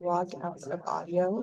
log out of audio.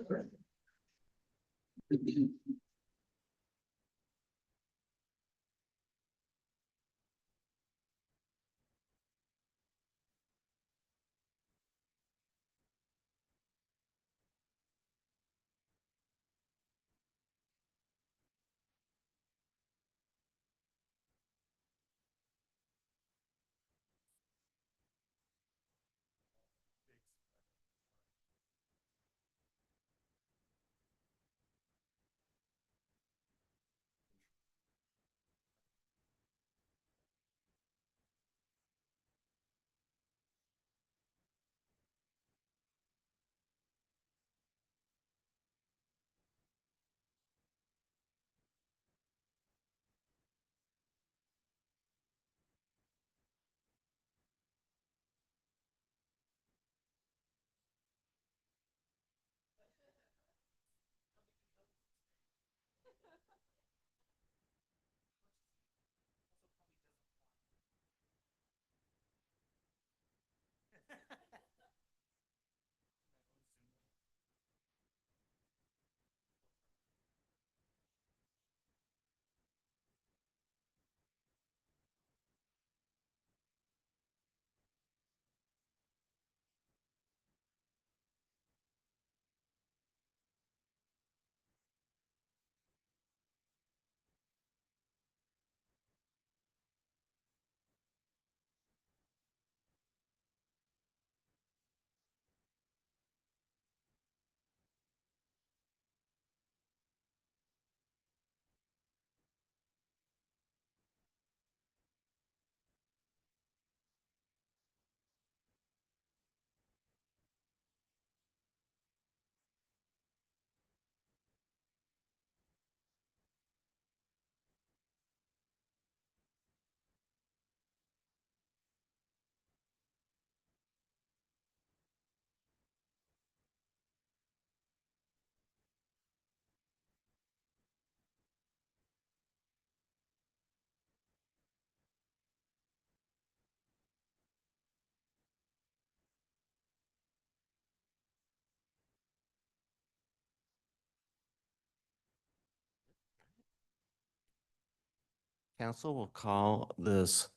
Council will call this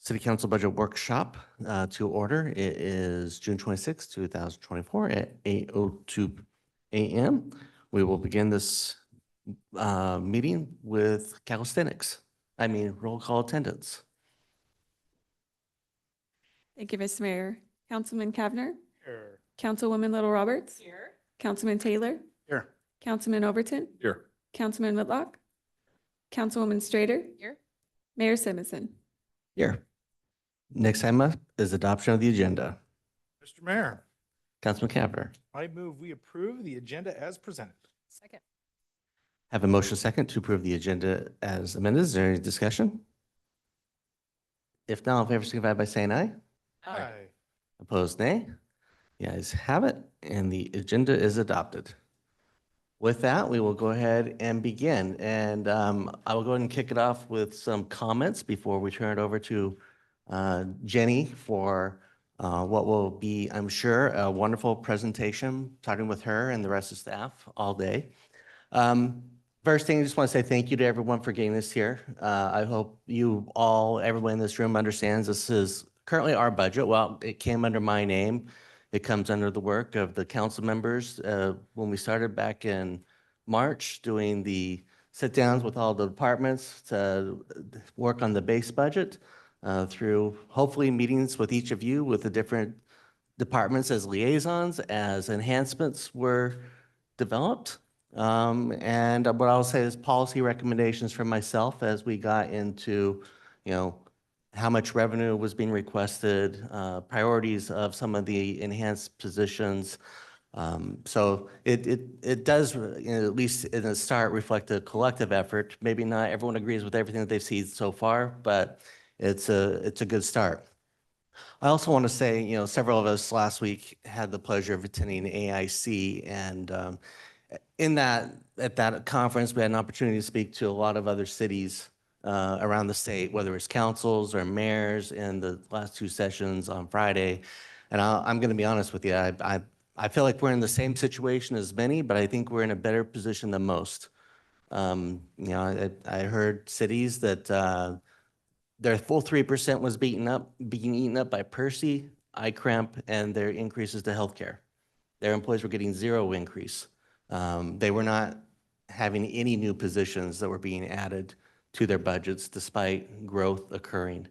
City Council Budget Workshop to order. It is June 26, 2024 at 8:02 a.m. We will begin this meeting with calisthenics. Roll call attendance. Thank you, Mr. Mayor. Councilman Kavner, Here. Councilwoman Little Roberts. Here. Councilman Taylor, Here. Councilman Overton, Here. Councilman Whitlock, Councilwoman Strader. Here. Mayor Simonson. Here. Next item up is adoption of the agenda. Mr. Mayor, Councilman Kavner. I move we approve the agenda as presented. Second. Have a motion second to approve the agenda as amended. Is there any discussion? If not, all in favor signify by saying aye. Aye. Opposed, nay. The ayes have it, and the agenda is adopted. With that, we will go ahead and begin. And I will go ahead and kick it off with some comments before we turn it over to Jenny for what will be, I'm sure, a wonderful presentation, talking with her and the rest of staff all day. First thing, I just want to say thank you to everyone for getting this here. I hope you all, everyone in this room understands this is currently our budget. Well, it came under my name. It comes under the work of the council members. When we started back in March doing the sit downs with all the departments to work on the base budget through hopefully meetings with each of you with the different departments as liaisons, as enhancements were developed. And what I'll say is policy recommendations from myself as we got into, how much revenue was being requested, priorities of some of the enhanced positions. So it does, at least in the start, reflect a collective effort. Maybe not everyone agrees with everything that they've seen so far, but it's a good start. I also want to say, several of us last week had the pleasure of attending AIC, and at that conference, we had an opportunity to speak to a lot of other cities around the state, whether it's councils or mayors in the last two sessions on Friday. And I'm going to be honest with you, I feel like we're in the same situation as many, but I think we're in a better position than most. I heard cities that their full 3% was being eaten up by Percy, iCramp, and their increases to healthcare. Their employees were getting zero increase. They were not having any new positions that were being added to their budgets despite growth occurring.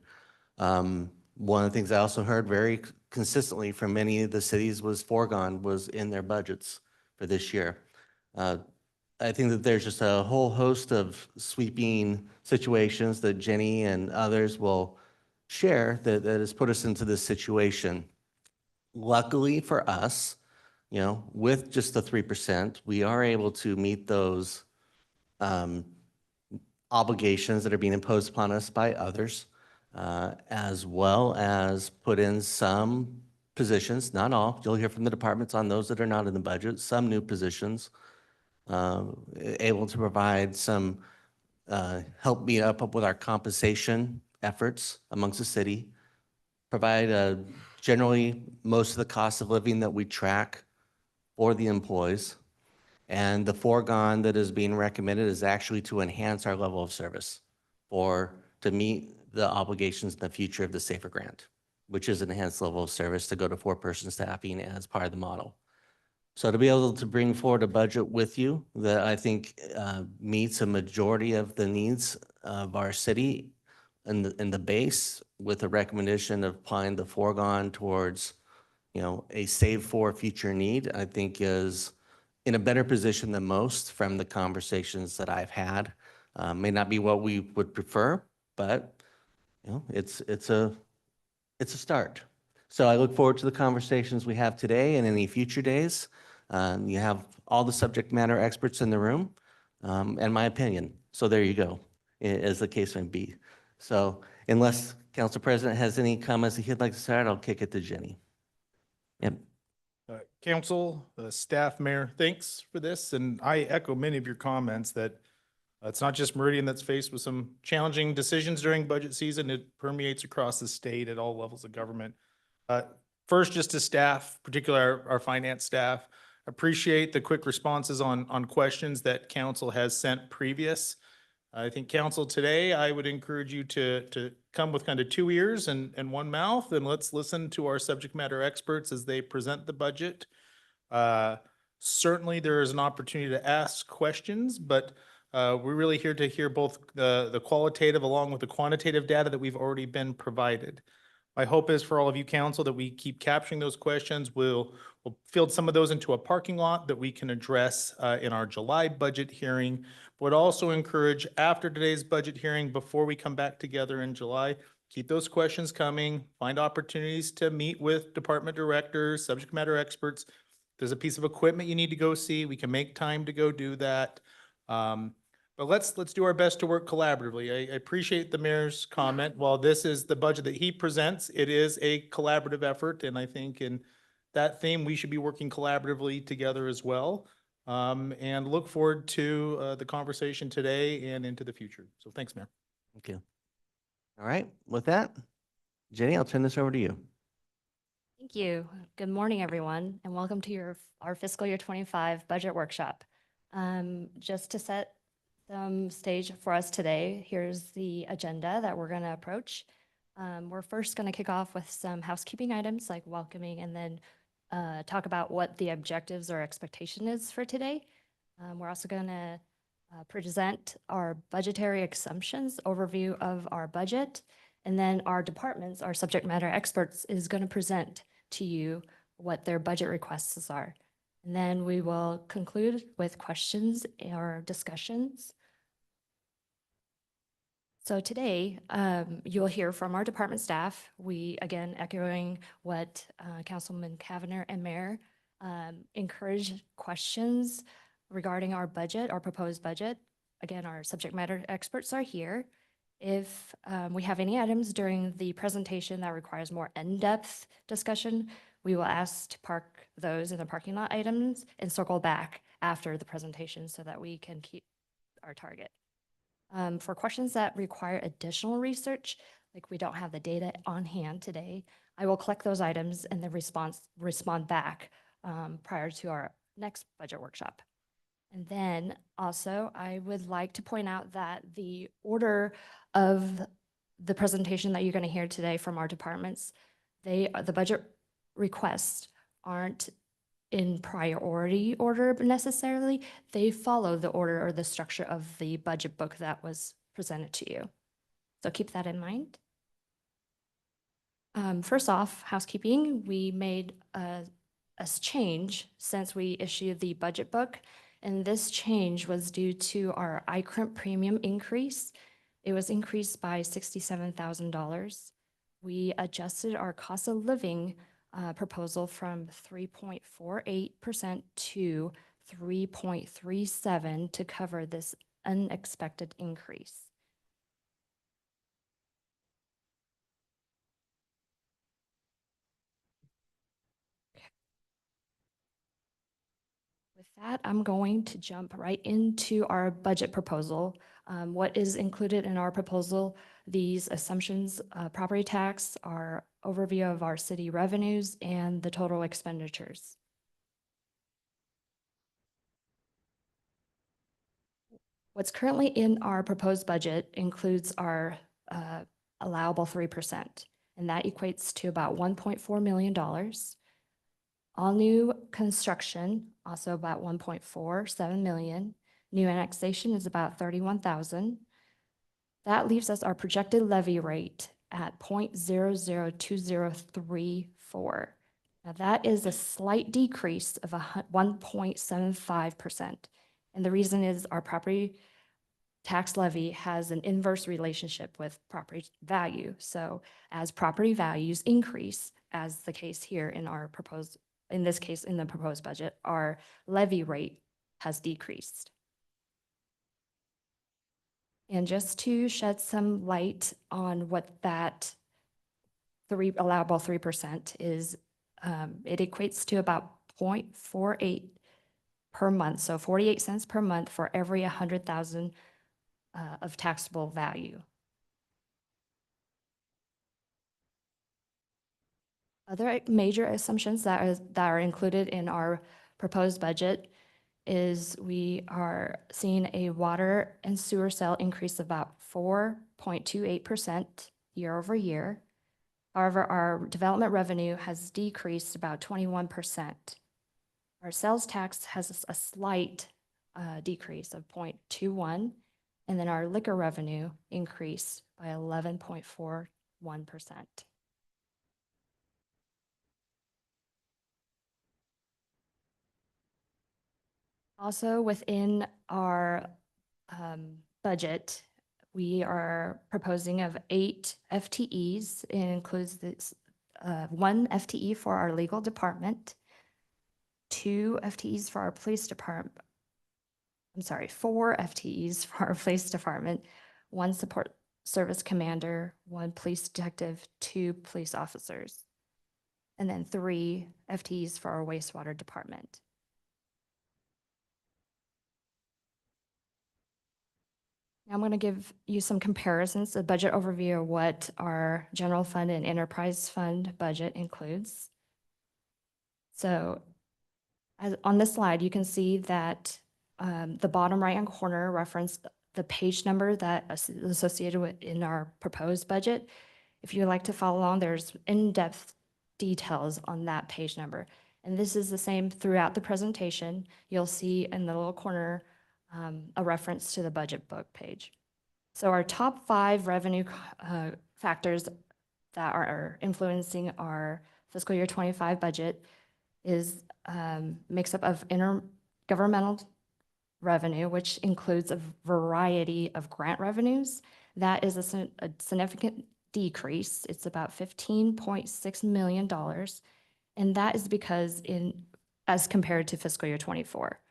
One of the things I also heard very consistently from many of the cities was foregone was in their budgets for this year. I think that there's just a whole host of sweeping situations that Jenny and others will share that has put us into this situation. Luckily for us, with just the 3%, we are able to meet those obligations that are being imposed upon us by others, as well as put in some positions, not all. You'll hear from the departments on those that are not in the budget, some new positions, able to provide some help me up with our compensation efforts amongst the city, provide generally most of the cost of living that we track for the employees. And the foregone that is being recommended is actually to enhance our level of service to meet the obligations in the future of the SAFER grant, which is an enhanced level of service to go to 4-person staffing as part of the model. So to be able to bring forward a budget with you that I think meets a majority of the needs of our city in the base, with a recommendation of applying the foregone towards, a save for future need, I think is in a better position than most from the conversations that I've had. May not be what we would prefer, but it's a start. So I look forward to the conversations we have today and any future days. You have all the subject matter experts in the room, and my opinion. So there you go, as the case may be. So unless Council President has any comments that he'd like to start, I'll kick it to Jenny. Yep. Council, staff, mayor, thanks for this. And I echo many of your comments that it's not just Meridian that's faced with some challenging decisions during budget season. It permeates across the state at all levels of government. First, just to staff, particularly our finance staff, appreciate the quick responses on questions that council has sent previous. I think council today, I would encourage you to come with kind of 2 ears and 1 mouth, and let's listen to our subject matter experts as they present the budget. Certainly there is an opportunity to ask questions, but we're really here to hear both the qualitative along with the quantitative data that we've already been provided. My hope is for all of you council that we keep capturing those questions. We'll field some of those into a parking lot that we can address in our July budget hearing. Would also encourage after today's budget hearing, before we come back together in July, keep those questions coming, find opportunities to meet with department directors, subject matter experts. If there's a piece of equipment you need to go see, we can make time to go do that. But let's do our best to work collaboratively. I appreciate the mayor's comment. While this is the budget that he presents, it is a collaborative effort. And I think in that theme, we should be working collaboratively together as well. And look forward to the conversation today and into the future. So thanks, Mayor. Thank you. All right, with that, Jenny, I'll turn this over to you. Thank you. Good morning, everyone, and welcome to our fiscal year 25 budget workshop. Just to set some stage for us today, here's the agenda that we're going to approach. We're first going to kick off with some housekeeping items like welcoming, and then talk about what the objectives or expectation is for today. We're also going to present our budgetary assumptions, overview of our budget, and then our departments, our subject matter experts, is going to present to you what their budget requests are. And then we will conclude with questions or discussions. So today, you'll hear from our department staff. We, again, echoing what Councilman Cavanagh and Mayor encourage questions regarding our budget, our proposed budget. Again, our subject matter experts are here. If we have any items during the presentation that requires more in-depth discussion, we will ask to park those in the parking lot items and circle back after the presentation so that we can keep our target. For questions that require additional research, like we don't have the data on hand today, I will collect those items and then respond back prior to our next budget workshop. And then also, I would like to point out that the order of the presentation that you're going to hear today from our departments, the budget requests aren't in priority order necessarily. They follow the order or the structure of the budget book that was presented to you. So keep that in mind. First off, housekeeping, we made a change since we issued the budget book. And this change was due to our iCrimp premium increase. It was increased by $67,000. We adjusted our cost of living proposal from 3.48% to 3.37% to cover this unexpected increase. With that, I'm going to jump right into our budget proposal. What is included in our proposal, these assumptions, property tax, our overview of our city revenues, and the total expenditures. What's currently in our proposed budget includes our allowable 3%, and that equates to about $1.4 million. All new construction, also about 1.47 million. New annexation is about 31,000. That leaves us our projected levy rate at 0.002034. Now that is a slight decrease of 1.75%. And the reason is our property tax levy has an inverse relationship with property value. So as property values increase, as the case here in our proposed, in this case, in the proposed budget, our levy rate has decreased. And just to shed some light on what that allowable 3% is, it equates to about 0.48 per month. So 48 cents per month for every 100,000 of taxable value. Other major assumptions that are included in our proposed budget is we are seeing a water and sewer sale increase of about 4.28% year over year. However, our development revenue has decreased about 21%. Our sales tax has a slight decrease of 0.21, and then our liquor revenue increased by 11.41%. Also, within our budget, we are proposing of 8 FTEs. It includes this 1 FTE for our legal department, 2 FTEs for our police department. I'm sorry, 4 FTEs for our police department, 1 support service commander, 1 police detective, 2 police officers, and then 3 FTEs for our wastewater department. Now I'm going to give you some comparisons, a budget overview of what our general fund and enterprise fund budget includes. So on this slide, you can see that the bottom right-hand corner reference the page number that is associated with in our proposed budget. If you'd like to follow along, there's in-depth details on that page number. And this is the same throughout the presentation. You'll see in the little corner a reference to the budget book page. So our top 5 revenue factors that are influencing our fiscal year 25 budget is makes up of intergovernmental revenue, which includes a variety of grant revenues. That is a significant decrease. It's about $15.6 million. And that is because as compared to fiscal year 24.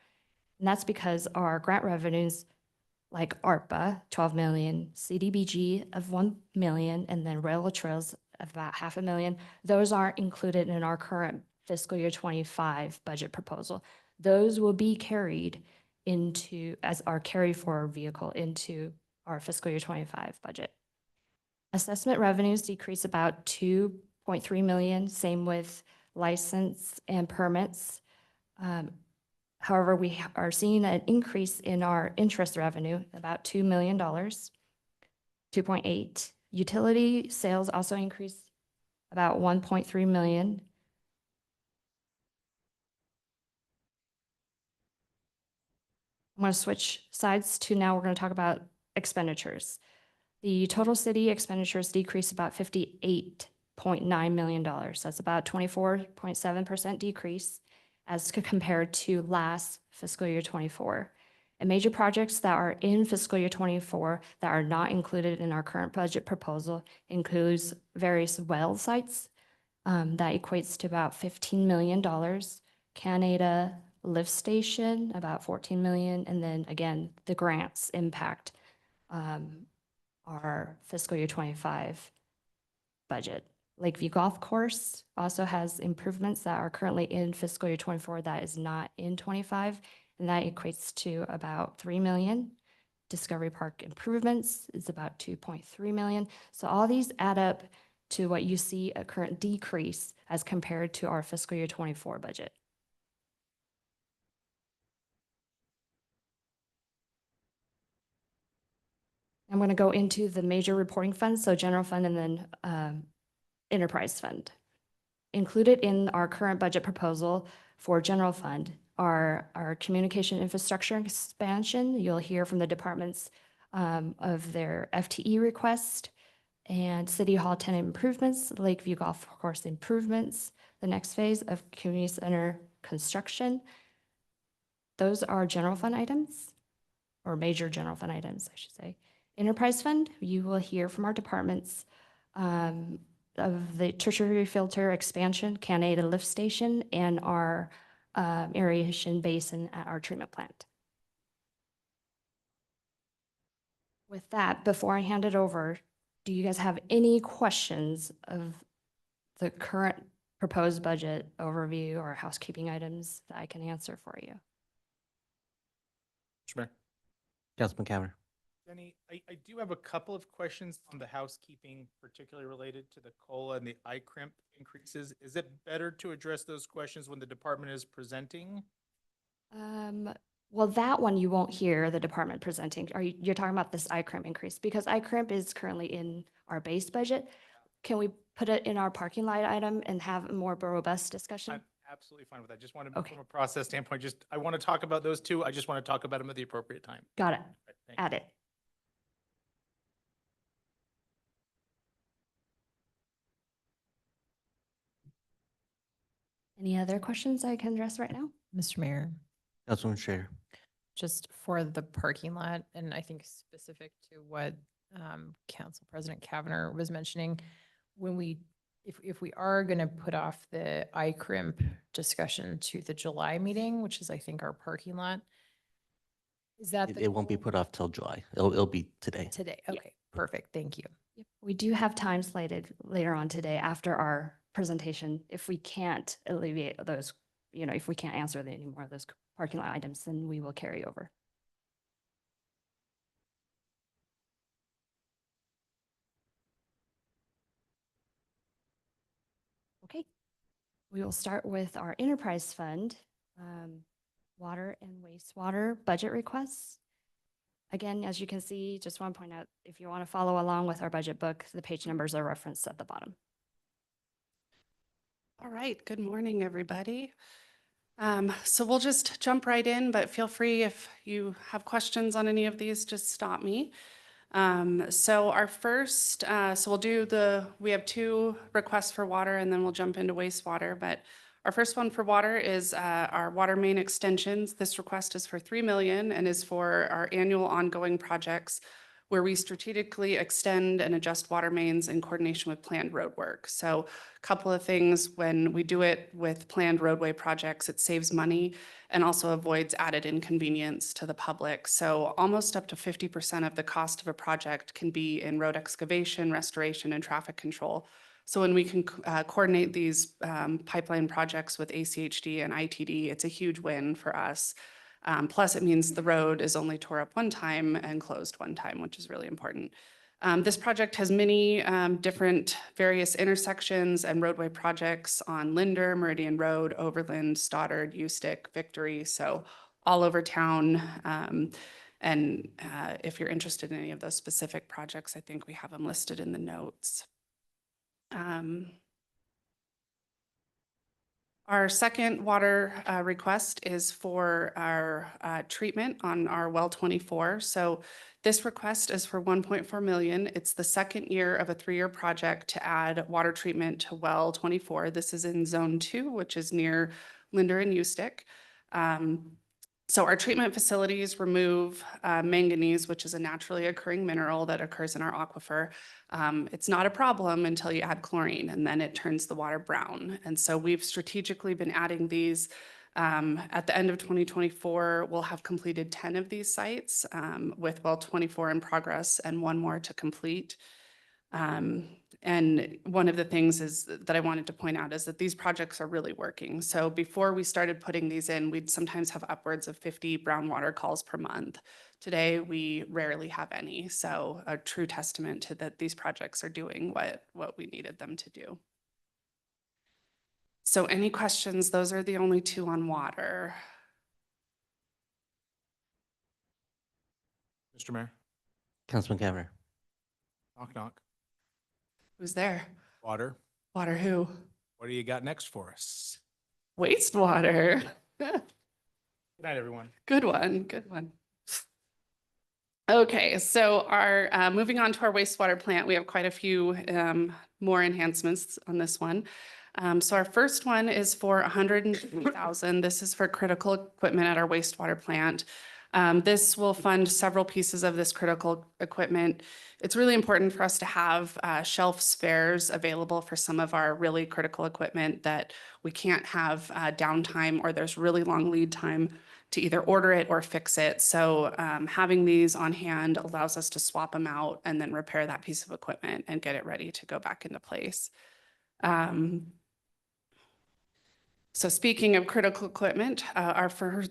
And that's because our grant revenues like ARPA, 12 million, CDBG of 1 million, and then railroad trails of about $500,000, those aren't included in our current fiscal year 25 budget proposal. Those will be carried into, as our carry forward vehicle into our fiscal year 25 budget. Assessment revenues decrease about 2.3 million, same with license and permits. However, we are seeing an increase in our interest revenue, about $2 million, 2.8. Utility sales also increased about 1.3 million. I'm going to switch sides to now we're going to talk about expenditures. The total city expenditures decreased about $58.9 million. That's about 24.7% decrease as compared to last fiscal year 24. And major projects that are in fiscal year 24 that are not included in our current budget proposal includes various well sites. That equates to about $15 million. Canada lift station, about 14 million. And then again, the grants impact our fiscal year 25 budget. Lakeview Golf Course also has improvements that are currently in fiscal year 24 that is not in 25, and that equates to about 3 million. Discovery Park improvements is about 2.3 million. So all these add up to what you see a current decrease as compared to our fiscal year 24 budget. I'm going to go into the major reporting funds, so general fund and then enterprise fund. Included in our current budget proposal for general fund are our communication infrastructure expansion. You'll hear from the departments of their FTE request and City Hall tenant improvements, Lakeview Golf Course improvements, the next phase of community center construction. Those are general fund items, or major general fund items, I should say. Enterprise fund, you will hear from our departments of the tertiary filter expansion, Canada lift station, and our aeration basin at our treatment plant. With that, before I hand it over, do you guys have any questions of the current proposed budget overview or housekeeping items that I can answer for you? Mr. Mayor. Councilman Cavanagh. Jenny, I do have a couple of questions on the housekeeping, particularly related to the COLA and the ICRIMP increases. Is it better to address those questions when the department is presenting? Well, that one you won't hear the department presenting. You're talking about this ICRIMP increase because ICRIMP is currently in our base budget. Can we put it in our parking lot item and have a more robust discussion? I'm absolutely fine with that. Just want to, Okay. from a process standpoint, I want to talk about those two. I just want to talk about them at the appropriate time. Got it. Right, thank you. Add it. Any other questions I can address right now? Mr. Mayor, Councilman Strayer. just for the parking lot, and I think specific to what Council President Cavanagh was mentioning, when if we are going to put off the ICRIMP discussion to the July meeting, which is I think our parking lot, is that the It won't be goal? put off till July. It'll be today. Today? Yeah. Okay, perfect. Thank you. Yep. We do have time slated later on today after our presentation. If we can't alleviate those, if we can't answer any more of those parking lot items, then we will carry over. Okay. We will start with our enterprise fund, water and wastewater budget requests. Again, as you can see, just want to point out, if you want to follow along with our budget book, the page numbers are referenced at the bottom. All right, good morning, everybody. So we'll just jump right in, but feel free if you have questions on any of these, just stop me. So our first, we have two requests for water and then we'll jump into wastewater, but our first one for water is our water main extensions. This request is for 3 million and is for our annual ongoing projects where we strategically extend and adjust water mains in coordination with planned road work. So a couple of things, when we do it with planned roadway projects, it saves money and also avoids added inconvenience to the public. So almost up to 50% of the cost of a project can be in road excavation, restoration, and traffic control. So when we can coordinate these pipeline projects with ACHD and ITD, it's a huge win for us. Plus, it means the road is only tore up one time and closed one time, which is really important. This project has many different various intersections and roadway projects on Linder, Meridian Road, Overland, Stoddard, Ustick, Victory, so all over town. And if you're interested in any of those specific projects, I think we have them listed in the notes. Our second water request is for our treatment on our well 24. So this request is for 1.4 million. It's the second year of a 3-year project to add water treatment to well 24. This is in zone 2, which is near Linder and Ustick. So our treatment facilities remove manganese, which is a naturally occurring mineral that occurs in our aquifer. It's not a problem until you add chlorine, and then it turns the water brown. And so we've strategically been adding these. At the end of 2024, we'll have completed 10 of these sites with well 24 in progress and 1 more to complete. And one of the things that I wanted to point out is that these projects are really working. So before we started putting these in, we'd sometimes have upwards of 50 brown water calls per month. Today, we rarely have any. So a true testament to that these projects are doing what we needed them to do. So any questions? Those are the only 2 on water. Mr. Mayor, Councilman Cavanagh. knock, knock. Who's there? Water, Water who? what do you got next for us? Wastewater. Good night, everyone. Good one, good one. Okay, so our, moving on to our wastewater plant, we have quite a few more enhancements on this one. So our first one is for 150,000. This is for critical equipment at our wastewater plant. This will fund several pieces of this critical equipment. It's really important for us to have shelf spares available for some of our really critical equipment that we can't have downtime or there's really long lead time to either order it or fix it. So having these on hand allows us to swap them out and then repair that piece of equipment and get it ready to go back into place. So speaking of critical equipment,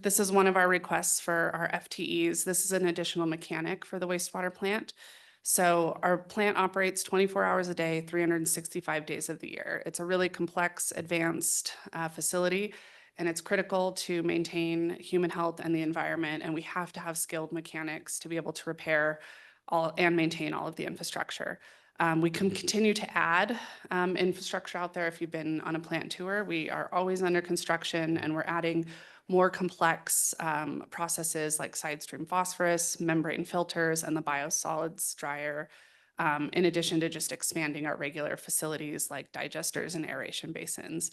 this is one of our requests for our FTEs. This is an additional mechanic for the wastewater plant. So our plant operates 24 hours a day, 365 days of the year. It's a really complex, advanced facility, and it's critical to maintain human health and the environment. And we have to have skilled mechanics to be able to repair and maintain all of the infrastructure. We can continue to add infrastructure out there. If you've been on a plant tour, we are always under construction and we're adding more complex processes like side stream phosphorus, membrane filters, and the biosolids dryer, in addition to just expanding our regular facilities like digesters and aeration basins.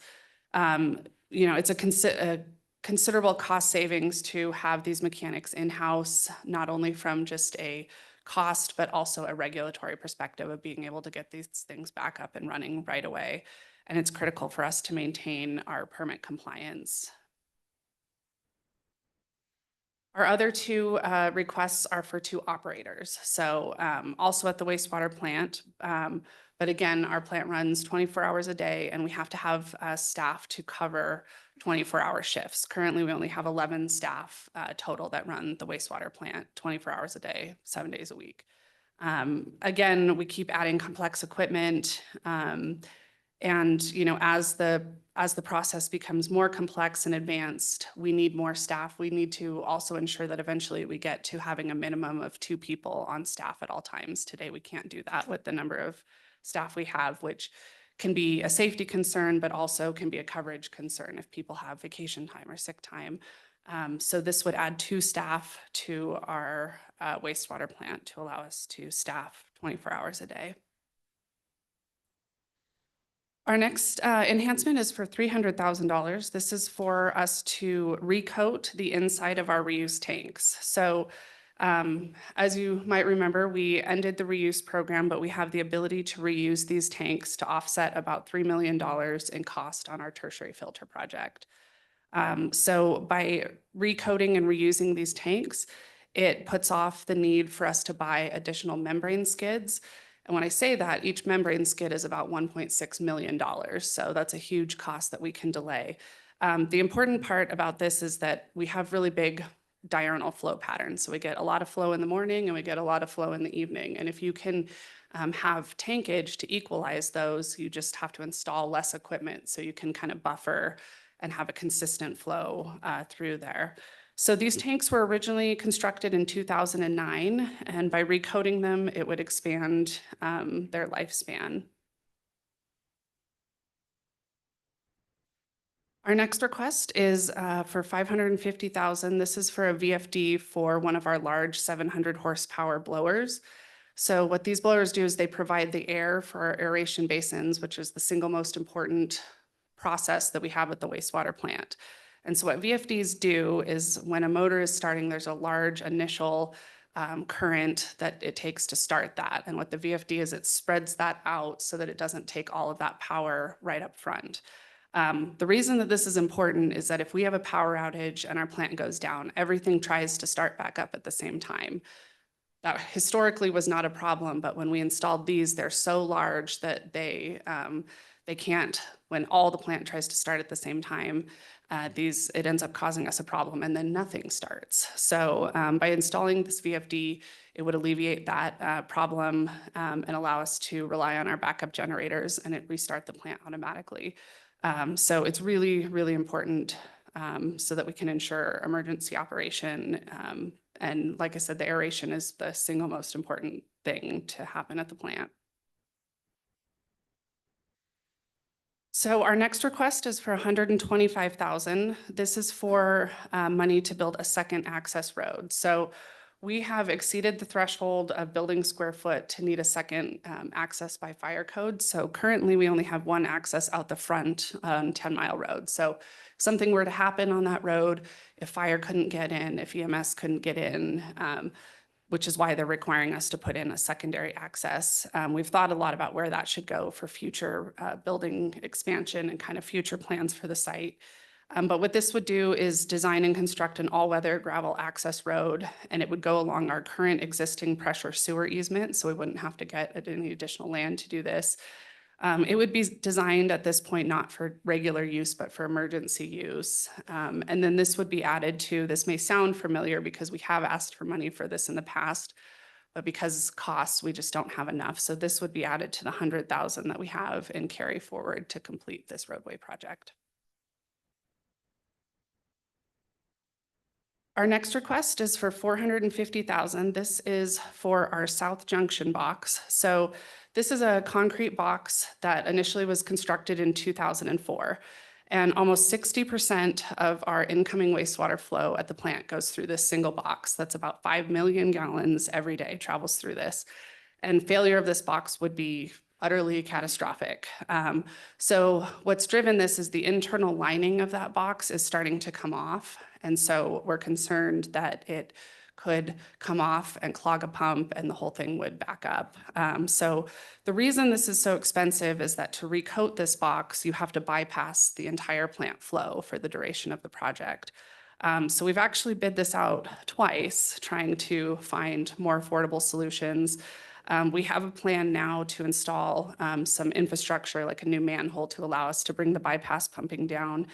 It's a considerable cost savings to have these mechanics in-house, not only from just a cost, but also a regulatory perspective of being able to get these things back up and running right away. And it's critical for us to maintain our permit compliance. Our other 2 requests are for 2 operators. So also at the wastewater plant, but again, our plant runs 24 hours a day and we have to have staff to cover 24-hour shifts. Currently, we only have 11 staff total that run the wastewater plant 24 hours a day, 7 days a week. Again, we keep adding complex equipment. And as the process becomes more complex and advanced, we need more staff. We need to also ensure that eventually we get to having a minimum of 2 people on staff at all times. Today, we can't do that with the number of staff we have, which can be a safety concern, but also can be a coverage concern if people have vacation time or sick time. So this would add 2 staff to our wastewater plant to allow us to staff 24 hours a day. Our next enhancement is for $300,000. This is for us to recoat the inside of our reuse tanks. So as you might remember, we ended the reuse program, but we have the ability to reuse these tanks to offset about $3 million in cost on our tertiary filter project. So by recoating and reusing these tanks, it puts off the need for us to buy additional membrane skids. And when I say that, each membrane skid is about $1.6 million. So that's a huge cost that we can delay. The important part about this is that we have really big diurnal flow pattern. So we get a lot of flow in the morning and we get a lot of flow in the evening. And if you can have tankage to equalize those, you just have to install less equipment so you can kind of buffer and have a consistent flow through there. So these tanks were originally constructed in 2009, and by recoding them, it would expand their lifespan. Our next request is for $550,000. This is for a VFD for one of our large 700 horsepower blowers. So what these blowers do is they provide the air for our aeration basins, which is the single most important process that we have at the wastewater plant. And so what VFDs do is when a motor is starting, there's a large initial current that it takes to start that. And what the VFD is, it spreads that out so that it doesn't take all of that power right up front. The reason that this is important is that if we have a power outage and our plant goes down, everything tries to start back up at the same time. That historically was not a problem, but when we installed these, they're so large that they can't, when all the plant tries to start at the same time, it ends up causing us a problem and then nothing starts. So by installing this VFD, it would alleviate that problem and allow us to rely on our backup generators and it restart the plant automatically. So it's really, really important so that we can ensure emergency operation. And like I said, the aeration is the single most important thing to happen at the plant. So our next request is for $125,000. This is for money to build a second access road. So we have exceeded the threshold of building square foot to need a second access by fire code. So currently we only have one access out the front on 10 Mile Road. So if something were to happen on that road, if fire couldn't get in, if EMS couldn't get in, which is why they're requiring us to put in a secondary access. We've thought a lot about where that should go for future building expansion and kind of future plans for the site. But what this would do is design and construct an all-weather gravel access road, and it would go along our current existing pressure sewer easement, so we wouldn't have to get any additional land to do this. It would be designed at this point not for regular use, but for emergency use. And then this would be added to, this may sound familiar because we have asked for money for this in the past, but because costs, we just don't have enough. So this would be added to the $100,000 that we have in carry forward to complete this roadway project. Our next request is for $450,000. This is for our South Junction box. So this is a concrete box that initially was constructed in 2004. And almost 60% of our incoming wastewater flow at the plant goes through this single box. That's about 5 million gallons every day travels through this. And failure of this box would be utterly catastrophic. So what's driven this is the internal lining of that box is starting to come off. And so we're concerned that it could come off and clog a pump and the whole thing would back up. So the reason this is so expensive is that to recoat this box, you have to bypass the entire plant flow for the duration of the project. So we've actually bid this out twice, trying to find more affordable solutions. We have a plan now to install some infrastructure like a new manhole to allow us to bring the bypass pumping down,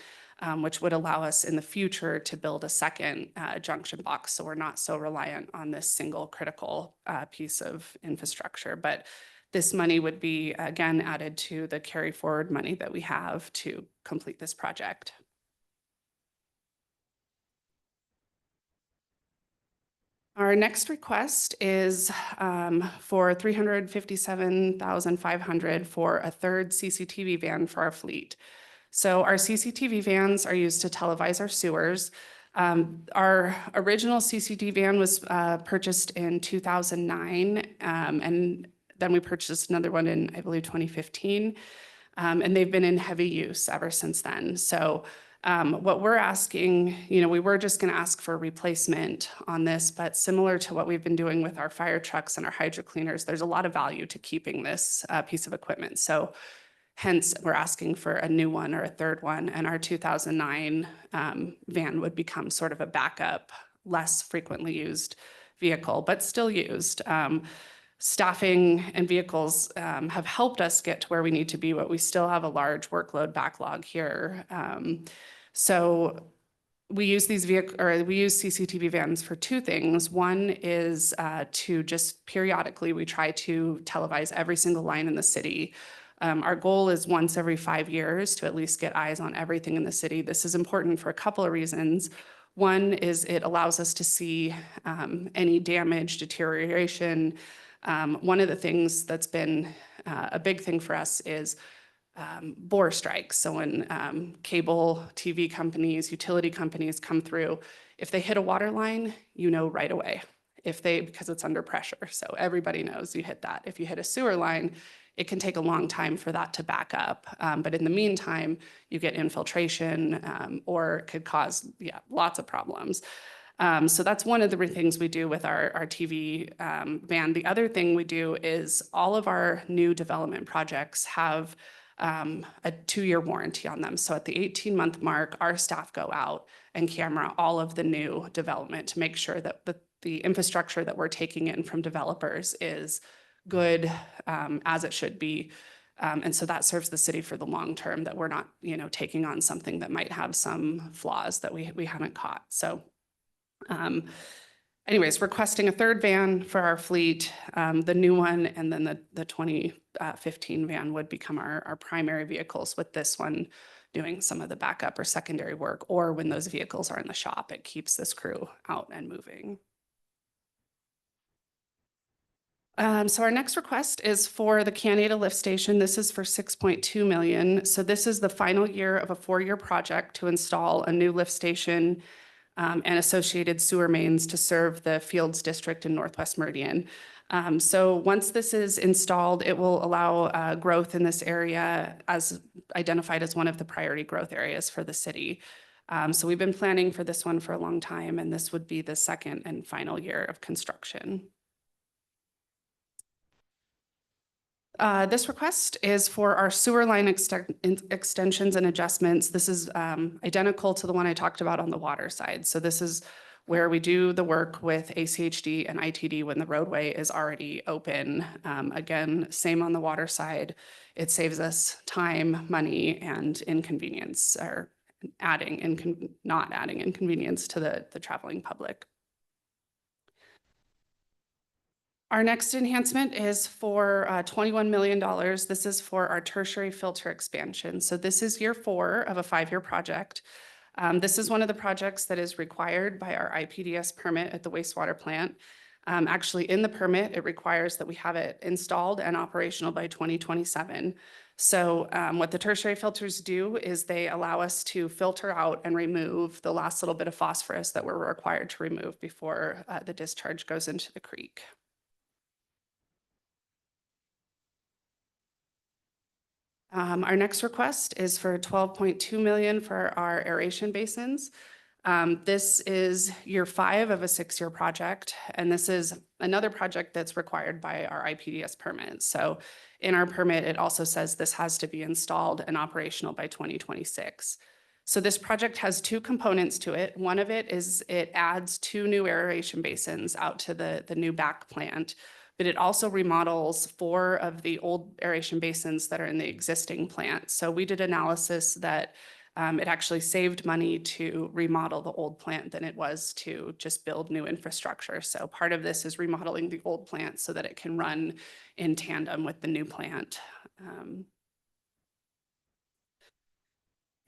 which would allow us in the future to build a second junction box. So we're not so reliant on this single critical piece of infrastructure. But this money would be again added to the carry forward money that we have to complete this project. Our next request is for $357,500 for a third CCTV van for our fleet. So our CCTV vans are used to televise our sewers. Our original CCTV van was purchased in 2009, and then we purchased another one in, I believe, 2015. And they've been in heavy use ever since then. So what we're asking, we were just going to ask for a replacement on this, but similar to what we've been doing with our fire trucks and our hydro cleaners, there's a lot of value to keeping this piece of equipment. So hence, we're asking for a new one or a third one, and our 2009 van would become sort of a backup, less frequently used vehicle, but still used. Staffing and vehicles have helped us get to where we need to be, but we still have a large workload backlog here. So we use these we use CCTV vans for two things. One is to just periodically, we try to televise every single line in the city. Our goal is once every 5 years to at least get eyes on everything in the city. This is important for a couple of reasons. One is it allows us to see any damage, deterioration. One of the things that's been a big thing for us is bore strikes. So when cable TV companies, utility companies come through, if they hit a water line, you know right away. Because it's under pressure. So everybody knows you hit that. If you hit a sewer line, it can take a long time for that to back up. But in the meantime, you get infiltration or it could cause, lots of problems. So that's one of the things we do with our TV van. The other thing we do is all of our new development projects have a 2-year warranty on them. So at the 18-month mark, our staff go out and camera all of the new development to make sure that the infrastructure that we're taking in from developers is good as it should be. And so that serves the city for the long term, that we're not, taking on something that might have some flaws that we haven't caught. So anyways, requesting a third van for our fleet, the new one, and then the 2015 van would become our primary vehicles, with this one doing some of the backup or secondary work, or when those vehicles are in the shop, it keeps this crew out and moving. So our next request is for the Canada lift station. This is for 6.2 million. So this is the final year of a 4-year project to install a new lift station and associated sewer mains to serve the Fields District in Northwest Meridian. So once this is installed, it will allow growth in this area, as identified as one of the priority growth areas for the city. So we've been planning for this one for a long time, and this would be the second and final year of construction. This request is for our sewer line extensions and adjustments. This is identical to the one I talked about on the water side. So this is where we do the work with ACHD and ITD when the roadway is already open. Again, same on the water side. It saves us time, money, and inconvenience, or not adding inconvenience to the traveling public. Our next enhancement is for $21 million. This is for our tertiary filter expansion. So this is year 4 of a 5-year project. This is one of the projects that is required by our IPDS permit at the wastewater plant. Actually, in the permit, it requires that we have it installed and operational by 2027. So what the tertiary filters do is they allow us to filter out and remove the last little bit of phosphorus that we're required to remove before the discharge goes into the creek. Our next request is for 12.2 million for our aeration basins. This is year 5 of a 6-year project, and this is another project that's required by our IPDS permit. So in our permit, it also says this has to be installed and operational by 2026. So this project has 2 components to it. One of it is it adds 2 new aeration basins out to the new back plant, but it also remodels 4 of the old aeration basins that are in the existing plant. So we did analysis that it actually saved money to remodel the old plant than it was to just build new infrastructure. So part of this is remodeling the old plant so that it can run in tandem with the new plant.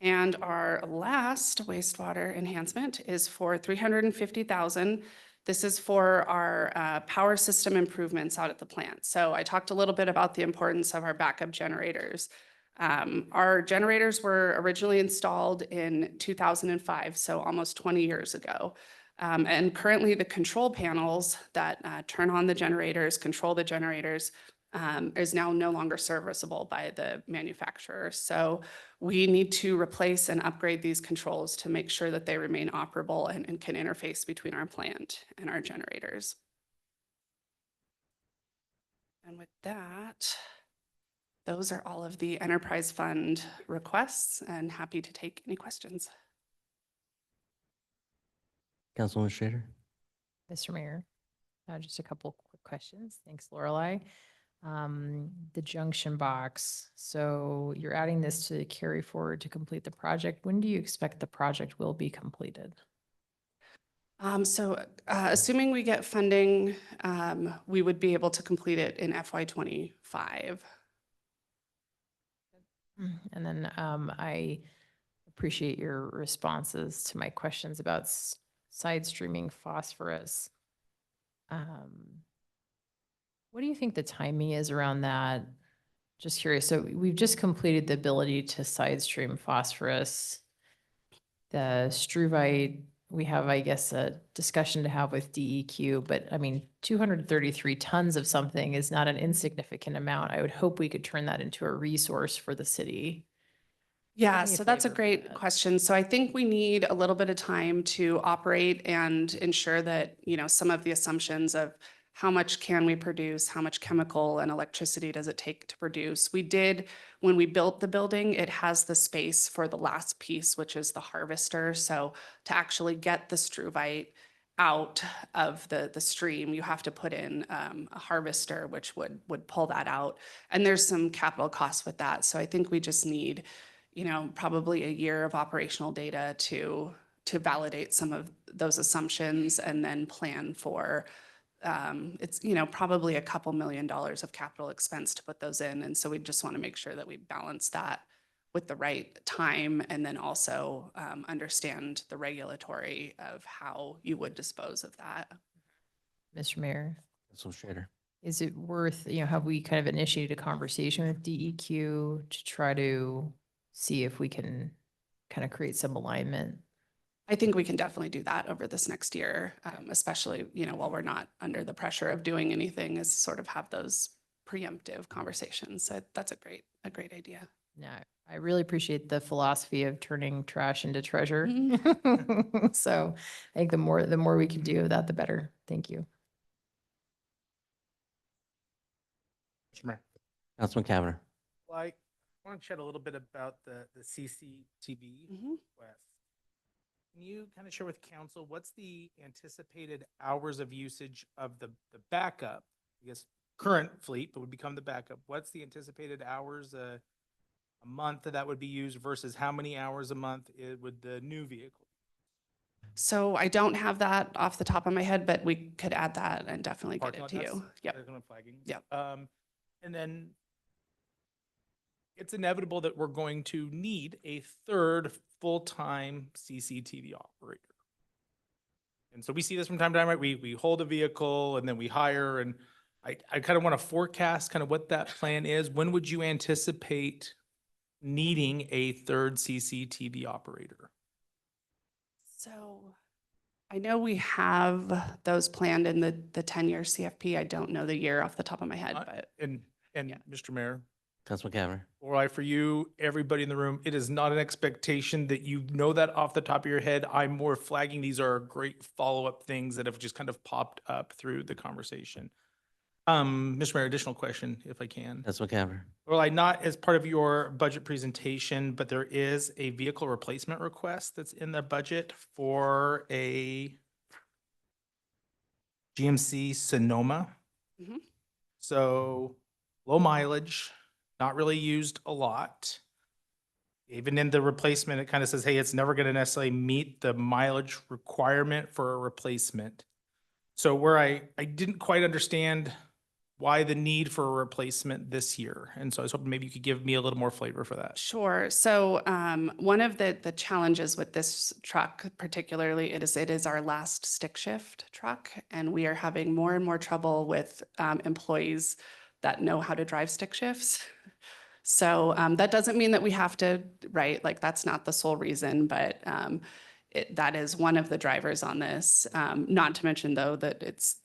And our last wastewater enhancement is for $350,000. This is for our power system improvements out at the plant. So I talked a little bit about the importance of our backup generators. Our generators were originally installed in 2005, so almost 20 years ago. And currently the control panels that turn on the generators, control the generators, is now no longer serviceable by the manufacturer. So we need to replace and upgrade these controls to make sure that they remain operable and can interface between our plant and our generators. And with that, those are all of the enterprise fund requests, and happy to take any questions. Councilwoman Schrader? Mr. Mayor, just a couple quick questions. Thanks, Lorelei. The junction box. So you're adding this to carry forward to complete the project. When do you expect the project will be completed? Assuming we get funding, we would be able to complete it in FY '25. And then I appreciate your responses to my questions about side streaming phosphorus. What do you think the timing is around that? Just curious. So we've just completed the ability to side stream phosphorus. The struvite, we have, I guess, a discussion to have with DEQ, but I mean, 233 tons of something is not an insignificant amount. I would hope we could turn that into a resource for the city. Yeah, me a so that's a flavor for great that. question. So I think we need a little bit of time to operate and ensure that, some of the assumptions of how much can we produce, how much chemical and electricity does it take to produce. We did, when we built the building, it has the space for the last piece, which is the harvester. So to actually get the struvite out of the stream, you have to put in a harvester, which would pull that out. And there's some capital costs with that. So I think we just need probably a year of operational data to validate some of those assumptions and then plan for, it's, probably a couple $1 million of capital expense to put those in. And so we just want to make sure that we balance that with the right time and then also understand the regulatory of how you would dispose of that. Mr. Mayor, Councilman Strader. is it worth, have we kind of initiated a conversation with DEQ to try to see if we can kind of create some alignment? I think we can definitely do that over this next year, especially, while we're not under the pressure of doing anything, is sort of have those preemptive conversations. So that's a great idea. Yeah, I really appreciate the philosophy of turning trash into treasure. So I think the more we can do of that, the better. Thank you. Mr. Mayor. Councilman Cavanagh. Well, I want to chat a little bit about the CCTV Mhm. request. Can you kind of share with council, what's the anticipated hours of usage of the backup? I guess current fleet, but would become the backup. What's the anticipated hours a month that would be used versus how many hours a month would the new vehicle? So I don't have that off the top of my head, but we could add that and definitely get Parking it lot, to that's- you. Yep. that's what I'm flagging. Yep. And then it's inevitable that we're going to need a third full-time CCTV operator. And so we see this from time to time, right? We hold a vehicle and then we hire, and I kind of want to forecast kind of what that plan is. When would you anticipate needing a third CCTV operator? So I know we have those planned in the 10-year CFP. I don't know the year off the top of my head, but And Yeah. Mr. Mayor, Councilman Cavanagh. all right, for you, everybody in the room, it is not an expectation that you know that off the top of your head. I'm more flagging, these are great follow-up things that have just kind of popped up through the conversation. Mr. Mayor, additional question, if I can. Councilman Cavanagh. Well, not as part of your budget presentation, but there is a vehicle replacement request that's in the budget for a GMC Sonoma. Mhm. So low mileage, not really used a lot. Even in the replacement, it kind of says, hey, it's never going to necessarily meet the mileage requirement for a replacement. So where I didn't quite understand why the need for a replacement this year. And so I was hoping maybe you could give me a little more flavor for that. Sure. So one of the challenges with this truck particularly, it is our last stick shift truck, and we are having more and more trouble with employees that know how to drive stick shifts. So that doesn't mean that we have to, right? Like that's not the sole reason, but that is one of the drivers on this. Not to mention though that it's,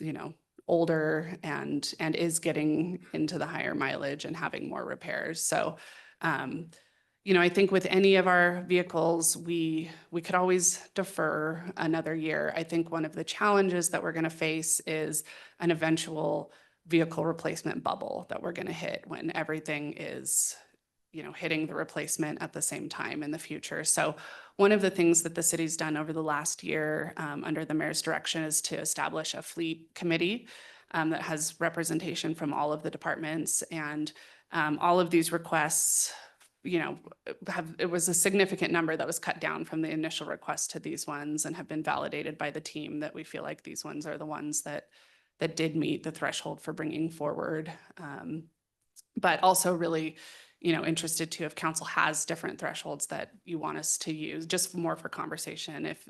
older and is getting into the higher mileage and having more repairs. So, I think with any of our vehicles, we could always defer another year. I think one of the challenges that we're going to face is an eventual vehicle replacement bubble that we're going to hit when everything is, hitting the replacement at the same time in the future. So one of the things that the city's done over the last year under the mayor's direction is to establish a fleet committee. that has representation from all of the departments. And all of these requests, you know, it was a significant number that was cut down from the initial request to these ones and have been validated by the team that we feel like these ones are the ones that did meet the threshold for bringing forward. But also really, you know, interested to if council has different thresholds that you want us to use, just more for conversation, if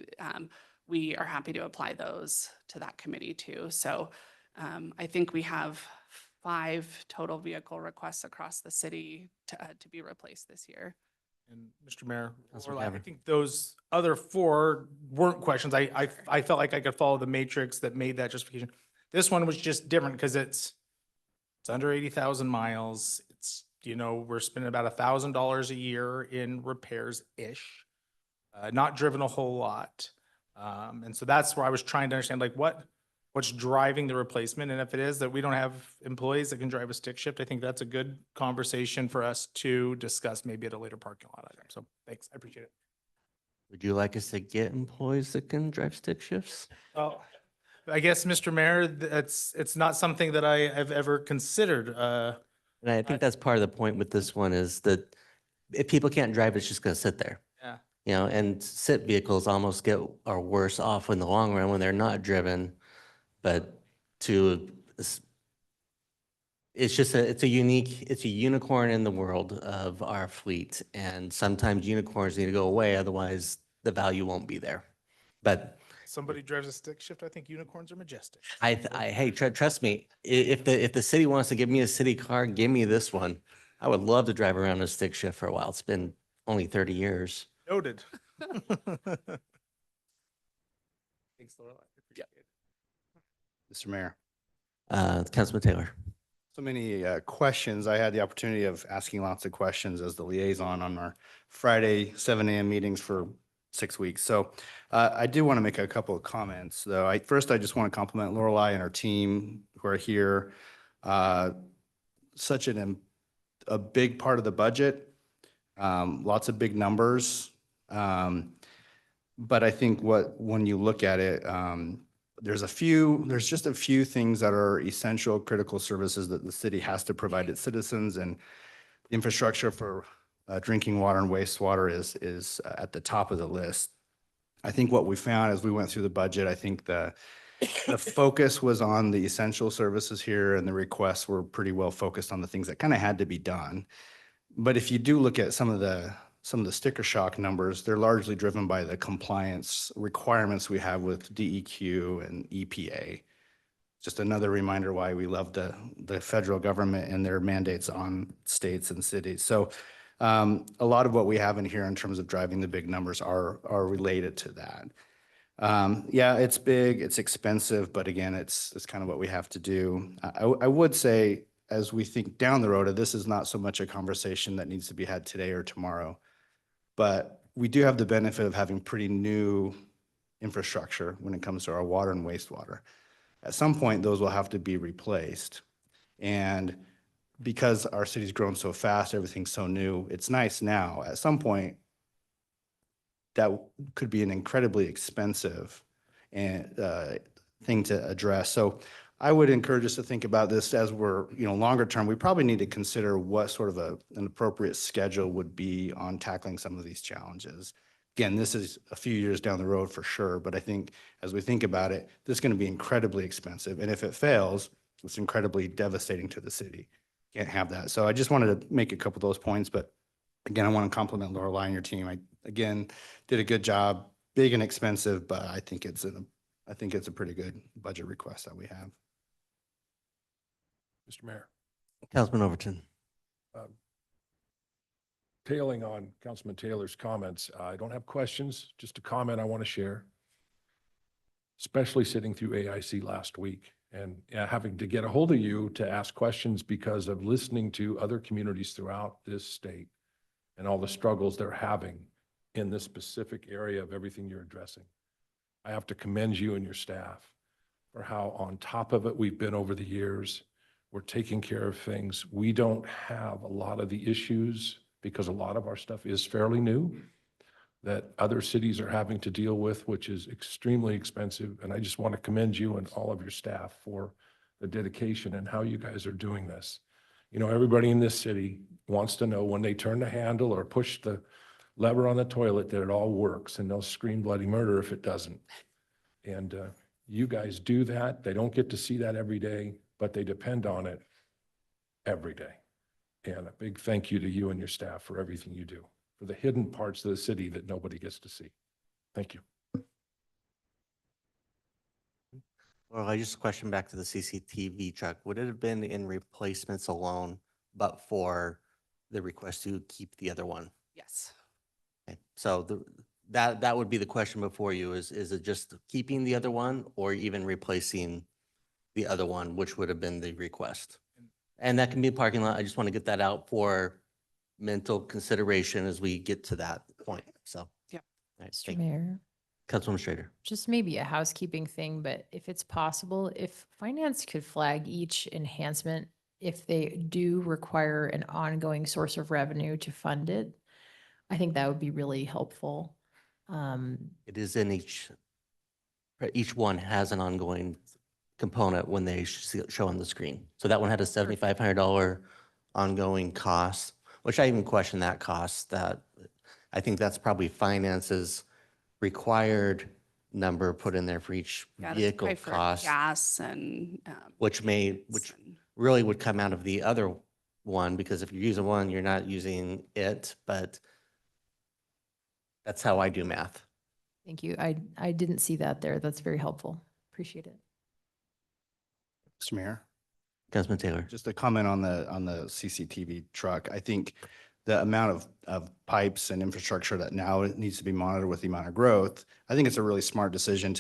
we are happy to apply those to that committee too. So I think we have 5 total vehicle requests across the city to be replaced this year. And Mr. Mayor, Councilor Lorelei, I Cavan. think those other 4 weren't questions. I felt like I could follow the matrix that made that justification. This one was just different because it's under 80,000 miles. It's, you know, we're spending about $1,000 a year in repairs-ish, not driven a whole lot. And so that's where I was trying to understand, like, what's driving the replacement? And if it is that we don't have employees that can drive a stick shift, I think that's a good conversation for us to discuss maybe at a later parking lot item. So thanks, I appreciate it. Would you like us to get employees that can drive stick shifts? Oh, I guess, Mr. Mayor, it's not something that I have ever considered. And I think that's part of the point with this one is that if people can't drive, it's just going to sit there. Yeah. You know, and sit vehicles almost are worse off in the long run when they're not driven. But it's just it's a unicorn in the world of our fleet. And sometimes unicorns need to go away, otherwise the value won't be there. But Somebody drives a stick shift, I think unicorns are majestic. hey, trust me, if the city wants to give me a city car, give me this one. I would love to drive around a stick shift for a while. It's been only 30 years. Noted. Thanks, Lorelei. Appreciate it. Mr. Mayor, Councilman Taylor. so many questions. I had the opportunity of asking lots of questions as the liaison on our Friday 7 a.m. meetings for 6 weeks. So I do want to make a couple of comments, though. First, I just want to compliment Lorelei and our team who are here. Such a big part of the budget, lots of big numbers. But I think when you look at it, there's just a few things that are essential, critical services that the city has to provide its citizens, and infrastructure for drinking water and wastewater is at the top of the list. I think what we found as we went through the budget, I think the focus was on the essential services here, and the requests were pretty well focused on the things that kind of had to be done. But if you do look at some of the sticker shock numbers, they're largely driven by the compliance requirements we have with DEQ and EPA. Just another reminder why we love the federal government and their mandates on states and cities. So a lot of what we have in here in terms of driving the big numbers are related to that. Yeah, it's big, it's expensive, but again, it's kind of what we have to do. I would say, as we think down the road, this is not so much a conversation that needs to be had today or tomorrow, but we do have the benefit of having pretty new infrastructure when it comes to our water and wastewater. At some point, those will have to be replaced. And because our city's grown so fast, everything's so new, it's nice now. At some point, that could be an incredibly expensive thing to address. So I would encourage us to think about this as we're, longer term. We probably need to consider what sort of an appropriate schedule would be on tackling some of these challenges. Again, this is a few years down the road for sure, but I think as we think about it, this is going to be incredibly expensive. And if it fails, it's incredibly devastating to the city. Can't have that. So I just wanted to make a couple of those points, but again, I want to compliment Lorelei and your team. Again, did a good job, big and expensive, but I think it's a pretty good budget request that we have. Mr. Mayor, Councilman Overton. tailing on Councilman Taylor's comments, I don't have questions, just a comment I want to share. Especially sitting through AIC last week and having to get a hold of you to ask questions because of listening to other communities throughout this state and all the struggles they're having in this specific area of everything you're addressing. I have to commend you and your staff for how on top of it we've been over the years. We're taking care of things. We don't have a lot of the issues because a lot of our stuff is fairly new that other cities are having to deal with, which is extremely expensive. And I just want to commend you and all of your staff for the dedication and how you guys are doing this. You know, everybody in this city wants to know when they turn the handle or push the lever on the toilet that it all works, and they'll scream bloody murder if it doesn't. And you guys do that. They don't get to see that every day, but they depend on it every day. And a big thank you to you and your staff for everything you do, for the hidden parts of the city that nobody gets to see. Thank you. Well, I just question back to the CCTV truck. Would it have been in replacements alone, but for the request to keep the other one? Yes. Okay, so that would be the question before you is it just keeping the other one or even replacing the other one, which would have been the request? And that can be a parking lot. I just want to get that out for mental consideration as we get to that point. So. Yep. All right, Mr. thank you. Mayor, Councilwoman Schrader. just maybe a housekeeping thing, but if it's possible, if finance could flag each enhancement, if they do require an ongoing source of revenue to fund it, I think that would be really helpful. It is in each one has an ongoing component when they show on the screen. So that one had a $7,500 ongoing cost, which I even question that cost. That I think that's probably finance's required number put in there for each Yeah, that's vehicle probably for cost, gas and. which really would come out of the other one, because if you're using one, you're not using it, but that's how I do math. Thank you. I didn't see that there. That's very helpful. Appreciate it. Mr. Mayor, Councilman Taylor. just a comment on the CCTV truck. I think the amount of pipes and infrastructure that now needs to be monitored with the amount of growth, I think it's a really smart decision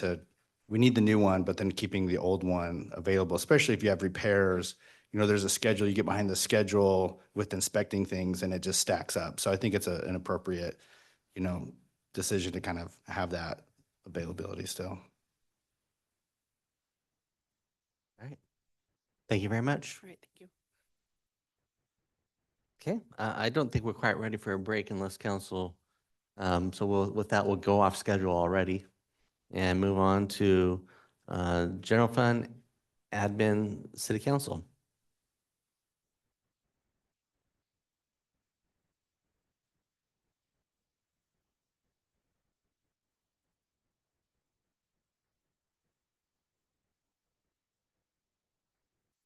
we need the new one, but then keeping the old one available, especially if you have repairs. You know, there's a schedule, you get behind the schedule with inspecting things and it just stacks up. So I think it's an appropriate, decision to kind of have that availability still. All right. Thank you very much. All right, thank you. Okay, I don't think we're quite ready for a break unless council, so with that, we'll go off schedule already and move on to general fund, admin, city council.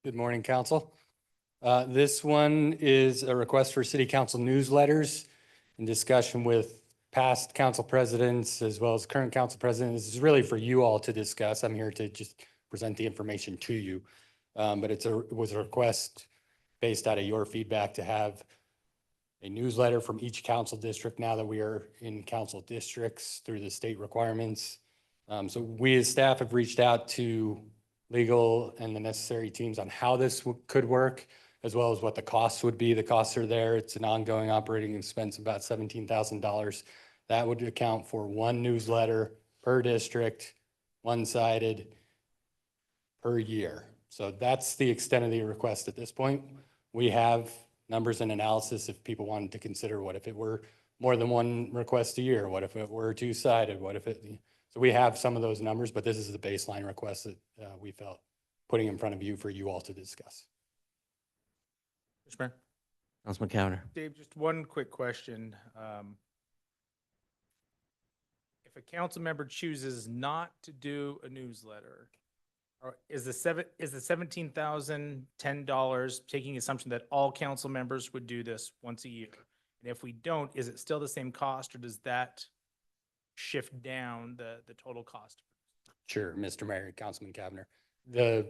Good morning, council. This one is a request for city council newsletters in discussion with past council presidents as well as current council presidents. This is really for you all to discuss. I'm here to just present the information to you. But it was a request based out of your feedback to have a newsletter from each council district now that we are in council districts through the state requirements. So we as staff have reached out to legal and the necessary teams on how this could work, as well as what the costs would be. The costs are there. It's an ongoing operating expense of about $17,000. That would account for one newsletter per district, one-sided per year. So that's the extent of the request at this point. We have numbers and analysis if people wanted to consider what if it were more than one request a year? What if it were two-sided? So we have some of those numbers, but this is the baseline request that we felt putting in front of you for you all to discuss. Mr. Mayor. Councilman Cowner. Dave, just one quick question. If a council member chooses not to do a newsletter, is the $17,010 taking assumption that all council members would do this once a year? And if we don't, is it still the same cost, or does that shift down the total cost? Sure, Mr. Mayor, Councilman Kavner. The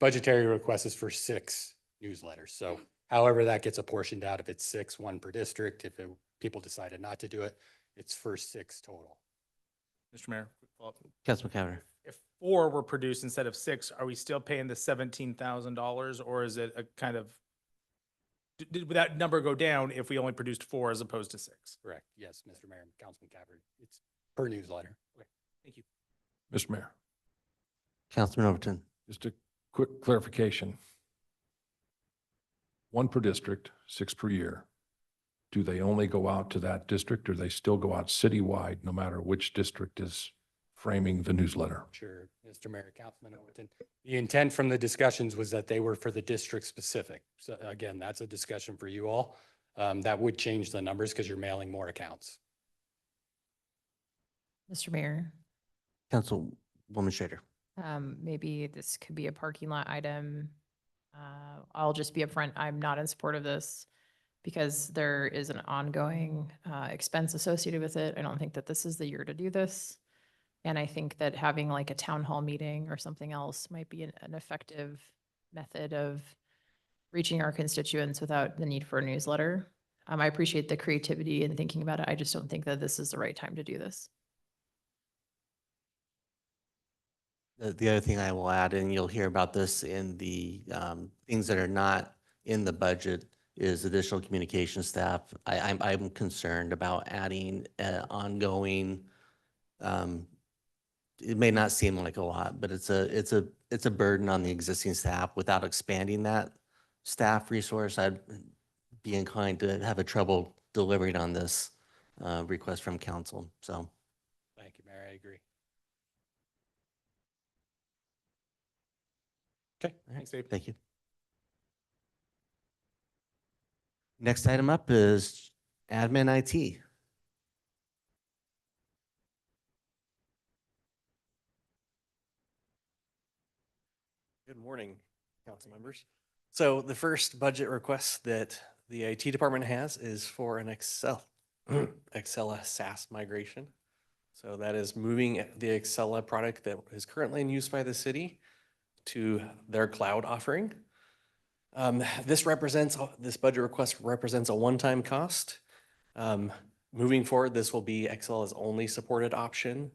budgetary request is for 6 newsletters. So however that gets apportioned out, if it's 6, 1 per district, if people decided not to do it, it's for 6 total. Mr. Mayor, quick follow-up. Councilman Cowner. If 4 were produced instead of 6, are we still paying the $17,000, or is it a kind of, would that number go down if we only produced 4 as opposed to 6? Correct. Yes, Mr. Mayor, Councilman Kavner. It's per newsletter. Okay, thank you. Mr. Mayor, Councilman Overton. just a quick clarification. 1 per district, 6 per year. Do they only go out to that district, or they still go out citywide, no matter which district is framing the newsletter. Sure, Mr. Mayor, Councilman Overton. The intent from the discussions was that they were for the district specific. So again, that's a discussion for you all. That would change the numbers because you're mailing more accounts. Mr. Mayor, Councilwoman Schrader. maybe this could be a parking lot item. I'll just be upfront. I'm not in support of this because there is an ongoing expense associated with it. I don't think that this is the year to do this. And I think that having like a town hall meeting or something else might be an effective method of reaching our constituents without the need for a newsletter. I appreciate the creativity and thinking about it. I just don't think that this is the right time to do this. The other thing I will add, and you'll hear about this in the things that are not in the budget, is additional communication staff. I'm concerned about adding ongoing. It may not seem like a lot, but it's a burden on the existing staff. Without expanding that staff resource, I'd be inclined to have a trouble delivering on this request from council. So. Thank you, Mayor. I agree. Okay. Thanks, Dave. Thank you. Next item up is admin IT. Good morning, council members. So the first budget request that the IT department has is for an Excella SaaS migration. So that is moving the Excella product that is currently in use by the city to their cloud offering. This budget request represents a one-time cost. Moving forward, this will be Excella's only supported option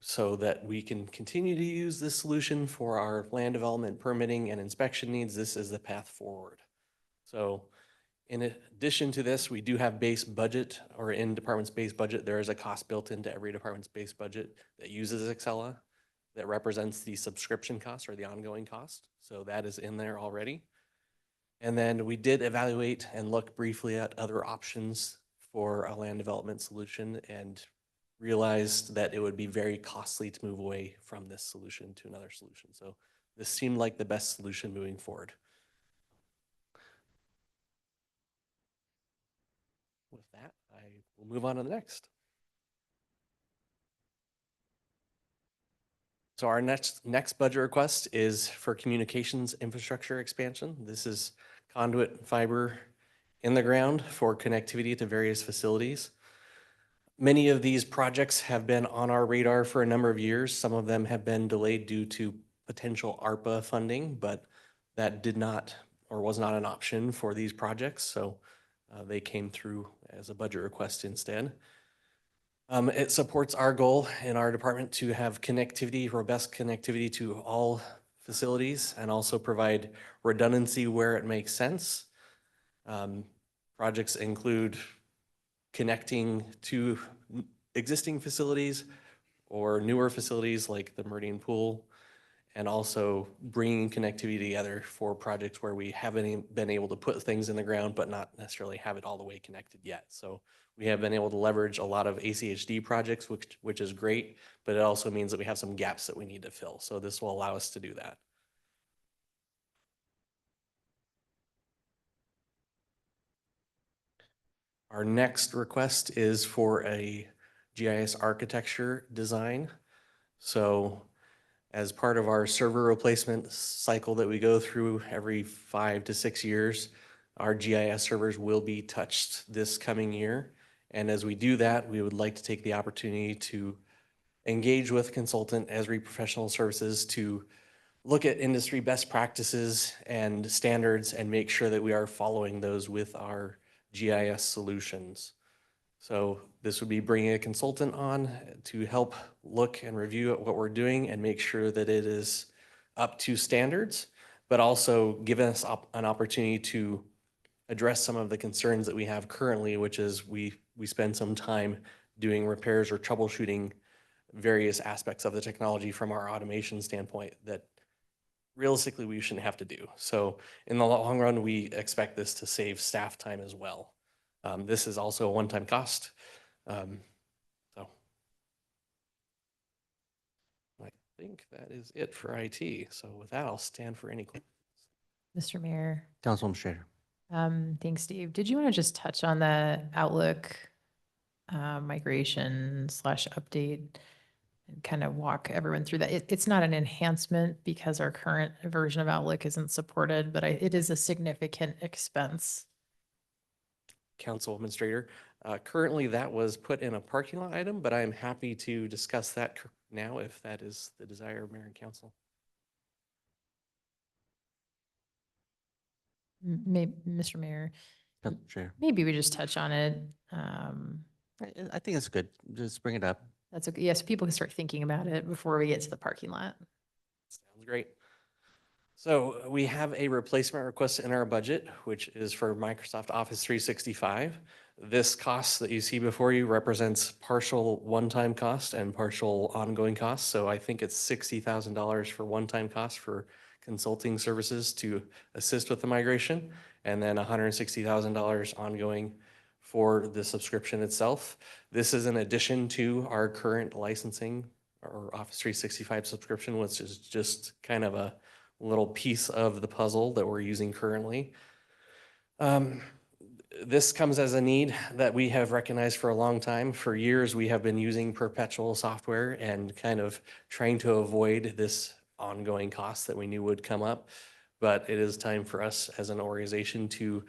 so that we can continue to use this solution for our land development, permitting, and inspection needs. This is the path forward. So in addition to this, we do have base budget, or in department's base budget, there is a cost built into every department's base budget that uses Excella that represents the subscription cost or the ongoing cost. So that is in there already. And then we did evaluate and look briefly at other options for a land development solution and realized that it would be very costly to move away from this solution to another solution. So this seemed like the best solution moving forward. With that, I will move on to the next. So our next budget request is for communications infrastructure expansion. This is conduit fiber in the ground for connectivity to various facilities. Many of these projects have been on our radar for a number of years. Some of them have been delayed due to potential ARPA funding, but that did not or was not an option for these projects. So they came through as a budget request instead. It supports our goal in our department to have connectivity, robust connectivity to all facilities and also provide redundancy where it makes sense. Projects include connecting to existing facilities or newer facilities like the Meridian Pool, and also bringing connectivity together for projects where we haven't been able to put things in the ground, but not necessarily have it all the way connected yet. So we have been able to leverage a lot of ACHD projects, which is great, but it also means that we have some gaps that we need to fill. So this will allow us to do that. Our next request is for a GIS architecture design. So as part of our server replacement cycle that we go through every 5 to 6 years, our GIS servers will be touched this coming year. And as we do that, we would like to take the opportunity to engage with consultant Esri Professional Services to look at industry best practices and standards and make sure that we are following those with our GIS solutions. So this would be bringing a consultant on to help look and review at what we're doing and make sure that it is up to standards, but also give us an opportunity to address some of the concerns that we have currently, which is we spend some time doing repairs or troubleshooting various aspects of the technology from our automation standpoint that realistically we shouldn't have to do. So in the long run, we expect this to save staff time as well. This is also a one-time cost. So think that is it for IT. So with that, I'll stand for any questions. Mr. Mayor, Councilwoman Strader. thanks, Steve. Did you want to just touch on the Outlook migration / update and kind of walk everyone through that? It's not an enhancement because our current version of Outlook isn't supported, but it is a significant expense. Council Administrator, currently that was put in a parking lot item, but I'm happy to discuss that now if that is the desire of Mayor and Council. Mr. Mayor, Councilwoman Strader. maybe we just touch on it. I think it's good. Just bring it up. That's okay. Yes, people can start thinking about it before we get to the parking lot. Sounds great. So we have a replacement request in our budget, which is for Microsoft Office 365. This cost that you see before you represents partial one-time cost and partial ongoing costs. So I think it's $60,000 for one-time cost for consulting services to assist with the migration, and then $160,000 ongoing for the subscription itself. This is in addition to our current licensing or Office 365 subscription, which is just kind of a little piece of the puzzle that we're using currently. This comes as a need that we have recognized for a long time. For years, we have been using perpetual software and kind of trying to avoid this ongoing cost that we knew would come up. But it is time for us as an organization to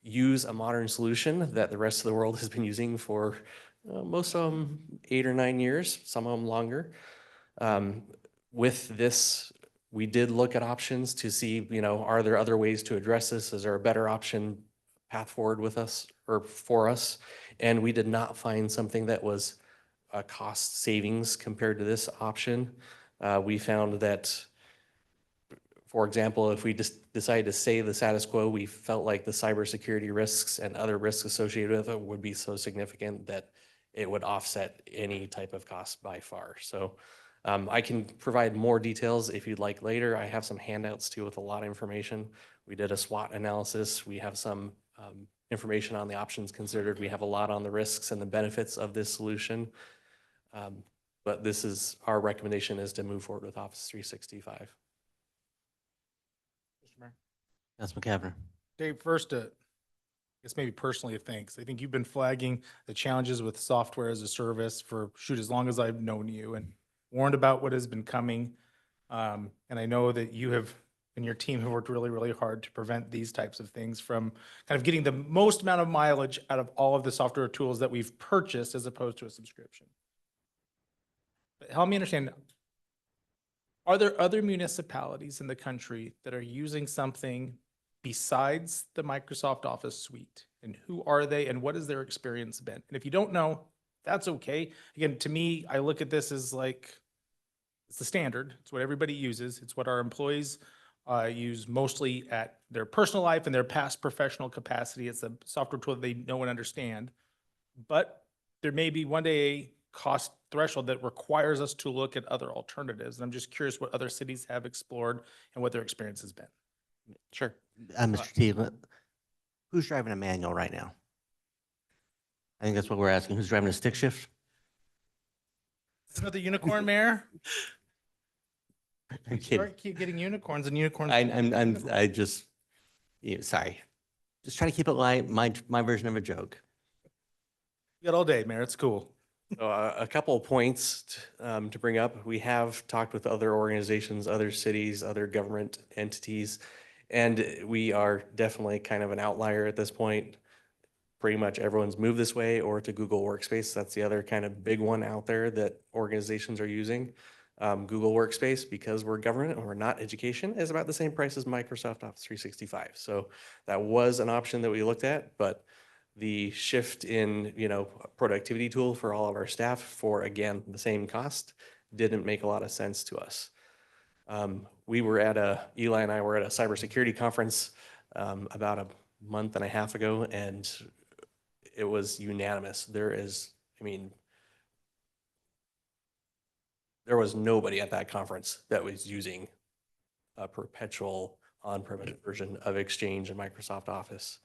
use a modern solution that the rest of the world has been using for most of them 8 or 9 years, some of them longer. With this, we did look at options to see, are there other ways to address this? Is there a better option path forward with us or for us? And we did not find something that was a cost savings compared to this option. We found that, for example, if we just decided to stay the status quo, we felt like the cybersecurity risks and other risks associated with it would be so significant that it would offset any type of cost by far. So I can provide more details if you'd like later. I have some handouts too with a lot of information. We did a SWOT analysis. We have some information on the options considered. We have a lot on the risks and the benefits of this solution. But this is, our recommendation is to move forward with Office 365. Councilman Kavner. Dave, first, I guess maybe personally, thanks. I think you've been flagging the challenges with software as a service for, as long as I've known you, and warned about what has been coming. And I know that you have, and your team have worked really, really hard to prevent these types of things from kind of getting the most amount of mileage out of all of the software tools that we've purchased as opposed to a subscription. But help me understand, are there other municipalities in the country that are using something besides the Microsoft Office suite? And who are they and what has their experience been? And if you don't know, that's okay. Again, to me, I look at this as like, it's the standard. It's what everybody uses. It's what our employees use mostly at their personal life and their past professional capacity. It's a software tool that they know and understand. But there may be one day a cost threshold that requires us to look at other alternatives. And I'm just curious what other cities have explored and what their experience has been. Sure. Mr. T, who's driving a manual right now? I think that's what we're asking. Who's driving a stick shift? Is another unicorn, Mayor? I'm kidding. Keep getting unicorns and unicorns. I just, sorry. Just trying to keep it light, my version of a joke. You got all day, Mayor. It's cool. So, a couple of points to bring up. We have talked with other organizations, other cities, other government entities, and we are definitely kind of an outlier at this point. Pretty much everyone's moved this way or to Google Workspace. That's the other kind of big one out there that organizations are using. Google Workspace, because we're government and we're not education, is about the same price as Microsoft Office 365. So that was an option that we looked at, but the shift in, productivity tool for all of our staff for, again, the same cost didn't make a lot of sense to us. Eli and I were at a cybersecurity conference about a month and a half ago, and it was unanimous. There was nobody at that conference that was using a perpetual on-premise version of Exchange and Microsoft Office.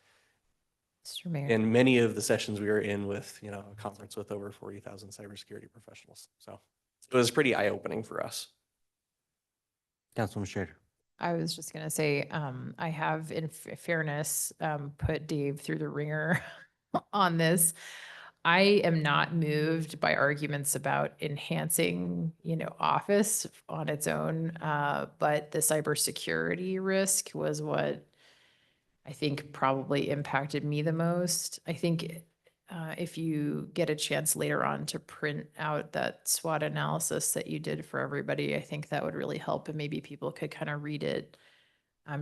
Mr. Mayor. In many of the sessions we were in with, a conference with over 40,000 cybersecurity professionals. So it was pretty eye-opening for us. Councilwoman Schrader. I was just gonna say, I have in fairness, put Dave through the ringer on this. I am not moved by arguments about enhancing, Office on its own. But the cybersecurity risk was what I think probably impacted me the most. I think if you get a chance later on to print out that SWOT analysis that you did for everybody, I think that would really help, and maybe people could kind of read it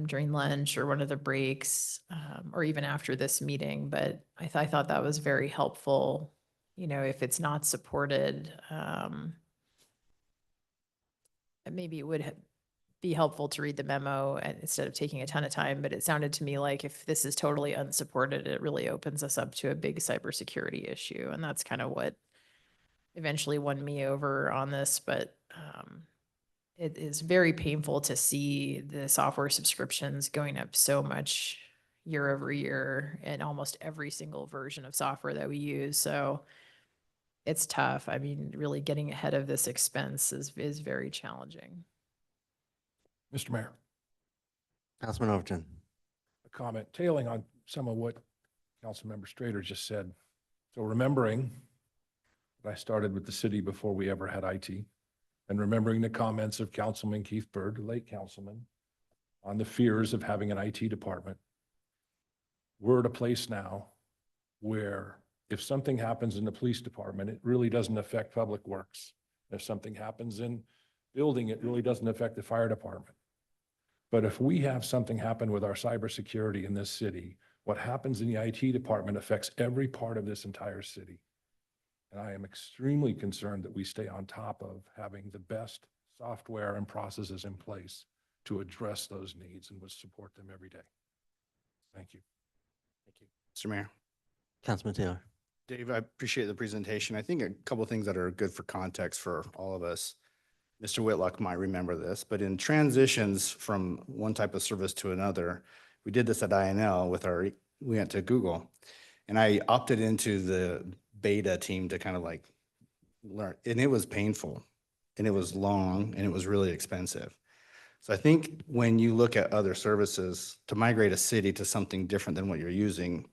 during lunch or one of the breaks, or even after this meeting. But I thought that was very helpful. If it's not supported, maybe it would be helpful to read the memo and instead of taking a ton of time. But it sounded to me like if this is totally unsupported, it really opens us up to a big cybersecurity issue. And that's kind of what eventually won me over on this. But it is very painful to see the software subscriptions going up so much year over year in almost every single version of software that we use. So it's tough. I mean, really getting ahead of this expense is very challenging. Mr. Mayor, Councilman Overton. a comment tailing on some of what Councilmember Strader just said. So remembering that I started with the city before we ever had IT, and remembering the comments of Councilman Keith Bird, the late councilman, on the fears of having an IT department, we're at a place now where if something happens in the police department, it really doesn't affect Public Works. If something happens in building, it really doesn't affect the fire department. But if we have something happen with our cybersecurity in this city, what happens in the IT department affects every part of this entire city. And I am extremely concerned that we stay on top of having the best software and processes in place to address those needs and would support them every day. Thank you. Thank you. Mr. Mayor. Councilman Taylor. Dave, I appreciate the presentation. I think a couple of things that are good for context for all of us. Mr. Whitlock might remember this, but in transitions from one type of service to another, we did this at INL we went to Google, and I opted into the beta team to kind of like learn, and it was painful, and it was long, and it was really expensive. So I think when you look at other services, to migrate a city to something different than what you're using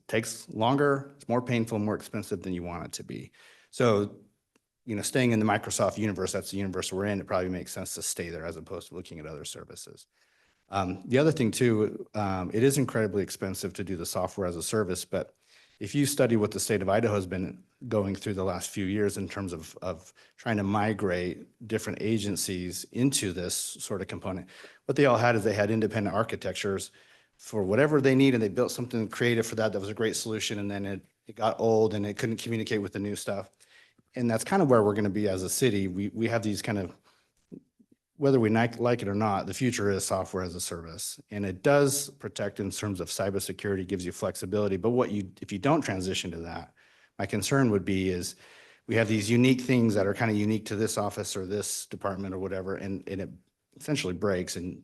takes longer, it's more painful, more expensive than you want it to be. So, staying in the Microsoft universe, that's the universe we're in, it probably makes sense to stay there as opposed to looking at other services. The other thing too, it is incredibly expensive to do the software as a service, but if you study what the state of Idaho has been going through the last few years in terms of trying to migrate different agencies into this sort of component, what they all had is they had independent architectures for whatever they need, and they built something creative for that was a great solution, and then it got old and it couldn't communicate with the new stuff. And that's kind of where we're going to be as a city. We have these kind of, whether we like it or not, the future is software as a service. And it does protect in terms of cybersecurity, gives you flexibility. But if you don't transition to that, my concern would be is we have these unique things that are kind of unique to this office or this department or whatever, and it essentially breaks and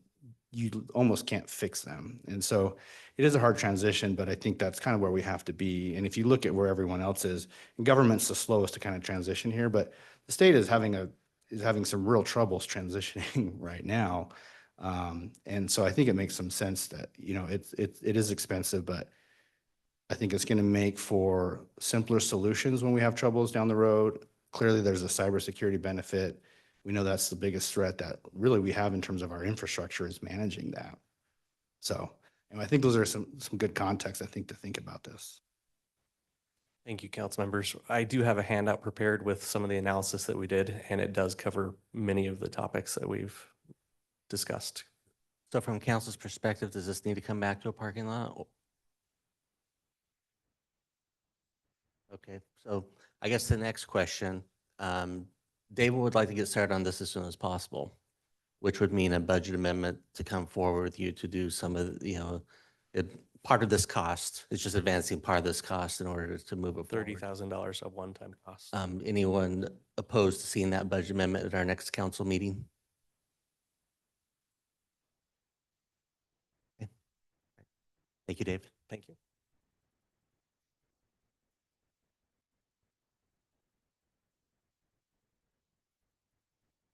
you almost can't fix them. And so it is a hard transition, but I think that's kind of where we have to be. And if you look at where everyone else is, and government's the slowest to kind of transition here, but the state is having some real troubles transitioning right now. And so I think it makes some sense that, it is expensive, but I think it's going to make for simpler solutions when we have troubles down the road. Clearly, there's a cybersecurity benefit. We know that's the biggest threat that really we have in terms of our infrastructure is managing that. So, I think those are some good context, I think, to think about this. Thank you, council members. I do have a handout prepared with some of the analysis that we did, and it does cover many of the topics that we've discussed. So from council's perspective, does this need to come back to a parking lot? Okay, so I guess the next question, David would like to get started on this as soon as possible, which would mean a budget amendment to come forward with you to do some of, part of this cost. It's just advancing part of this cost in order to move it forward. $30,000 of one-time costs. Anyone opposed to seeing that budget amendment at our next council meeting? Okay. Thank you, David. Thank you.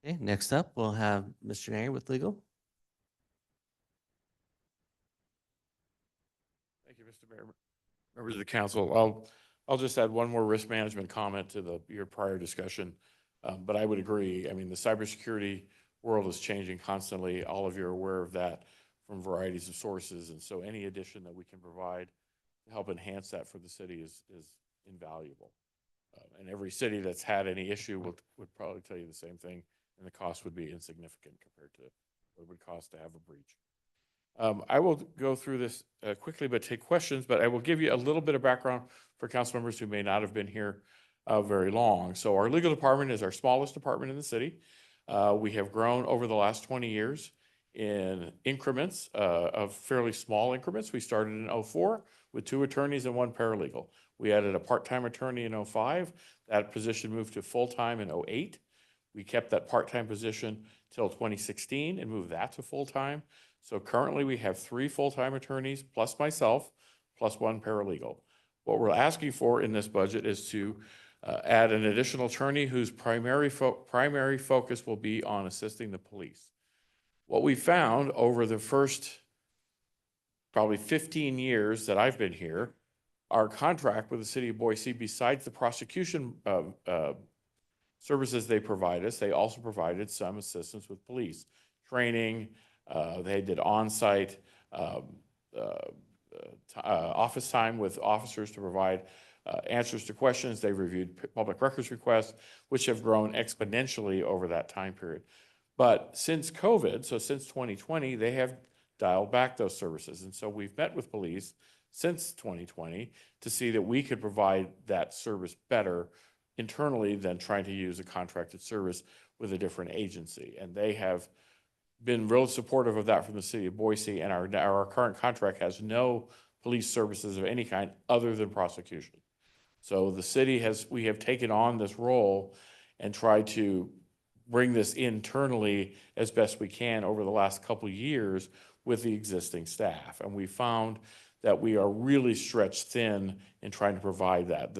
Okay, next up, we'll have Mr. Nair with legal. Thank you, Mr. Mayor. Members of the council, I'll just add one more risk management comment to your prior discussion. But I would agree. I mean, the cybersecurity world is changing constantly. All of you are aware of that from varieties of sources. And so any addition that we can provide to help enhance that for the city is invaluable. And every city that's had any issue would probably tell you the same thing, and the cost would be insignificant compared to what it would cost to have a breach. I will go through this quickly, but take questions, but I will give you a little bit of background for council members who may not have been here very long. So our legal department is our smallest department in the city. We have grown over the last 20 years in increments of fairly small increments. We started in 2004 with 2 attorneys and 1 paralegal. We added a part-time attorney in 2005. That position moved to full-time in 2008. We kept that part-time position till 2016 and moved that to full-time. So currently we have 3 full-time attorneys plus myself, plus 1 paralegal. What we're asking for in this budget is to add an additional attorney whose primary focus will be on assisting the police. What we found over the first probably 15 years that I've been here, our contract with the city of Boise, besides the prosecution services they provide us, they also provided some assistance with police training. They did on-site office time with officers to provide answers to questions. They reviewed public records requests, which have grown exponentially over that time period. But since COVID, so since 2020, they have dialed back those services. And so we've met with police since 2020 to see that we could provide that service better internally than trying to use a contracted service with a different agency. And they have been real supportive of that from the city of Boise, and our current contract has no police services of any kind other than prosecution. So the city we have taken on this role and tried to bring this internally as best we can over the last couple of years with the existing staff. And we found that we are really stretched thin in trying to provide that.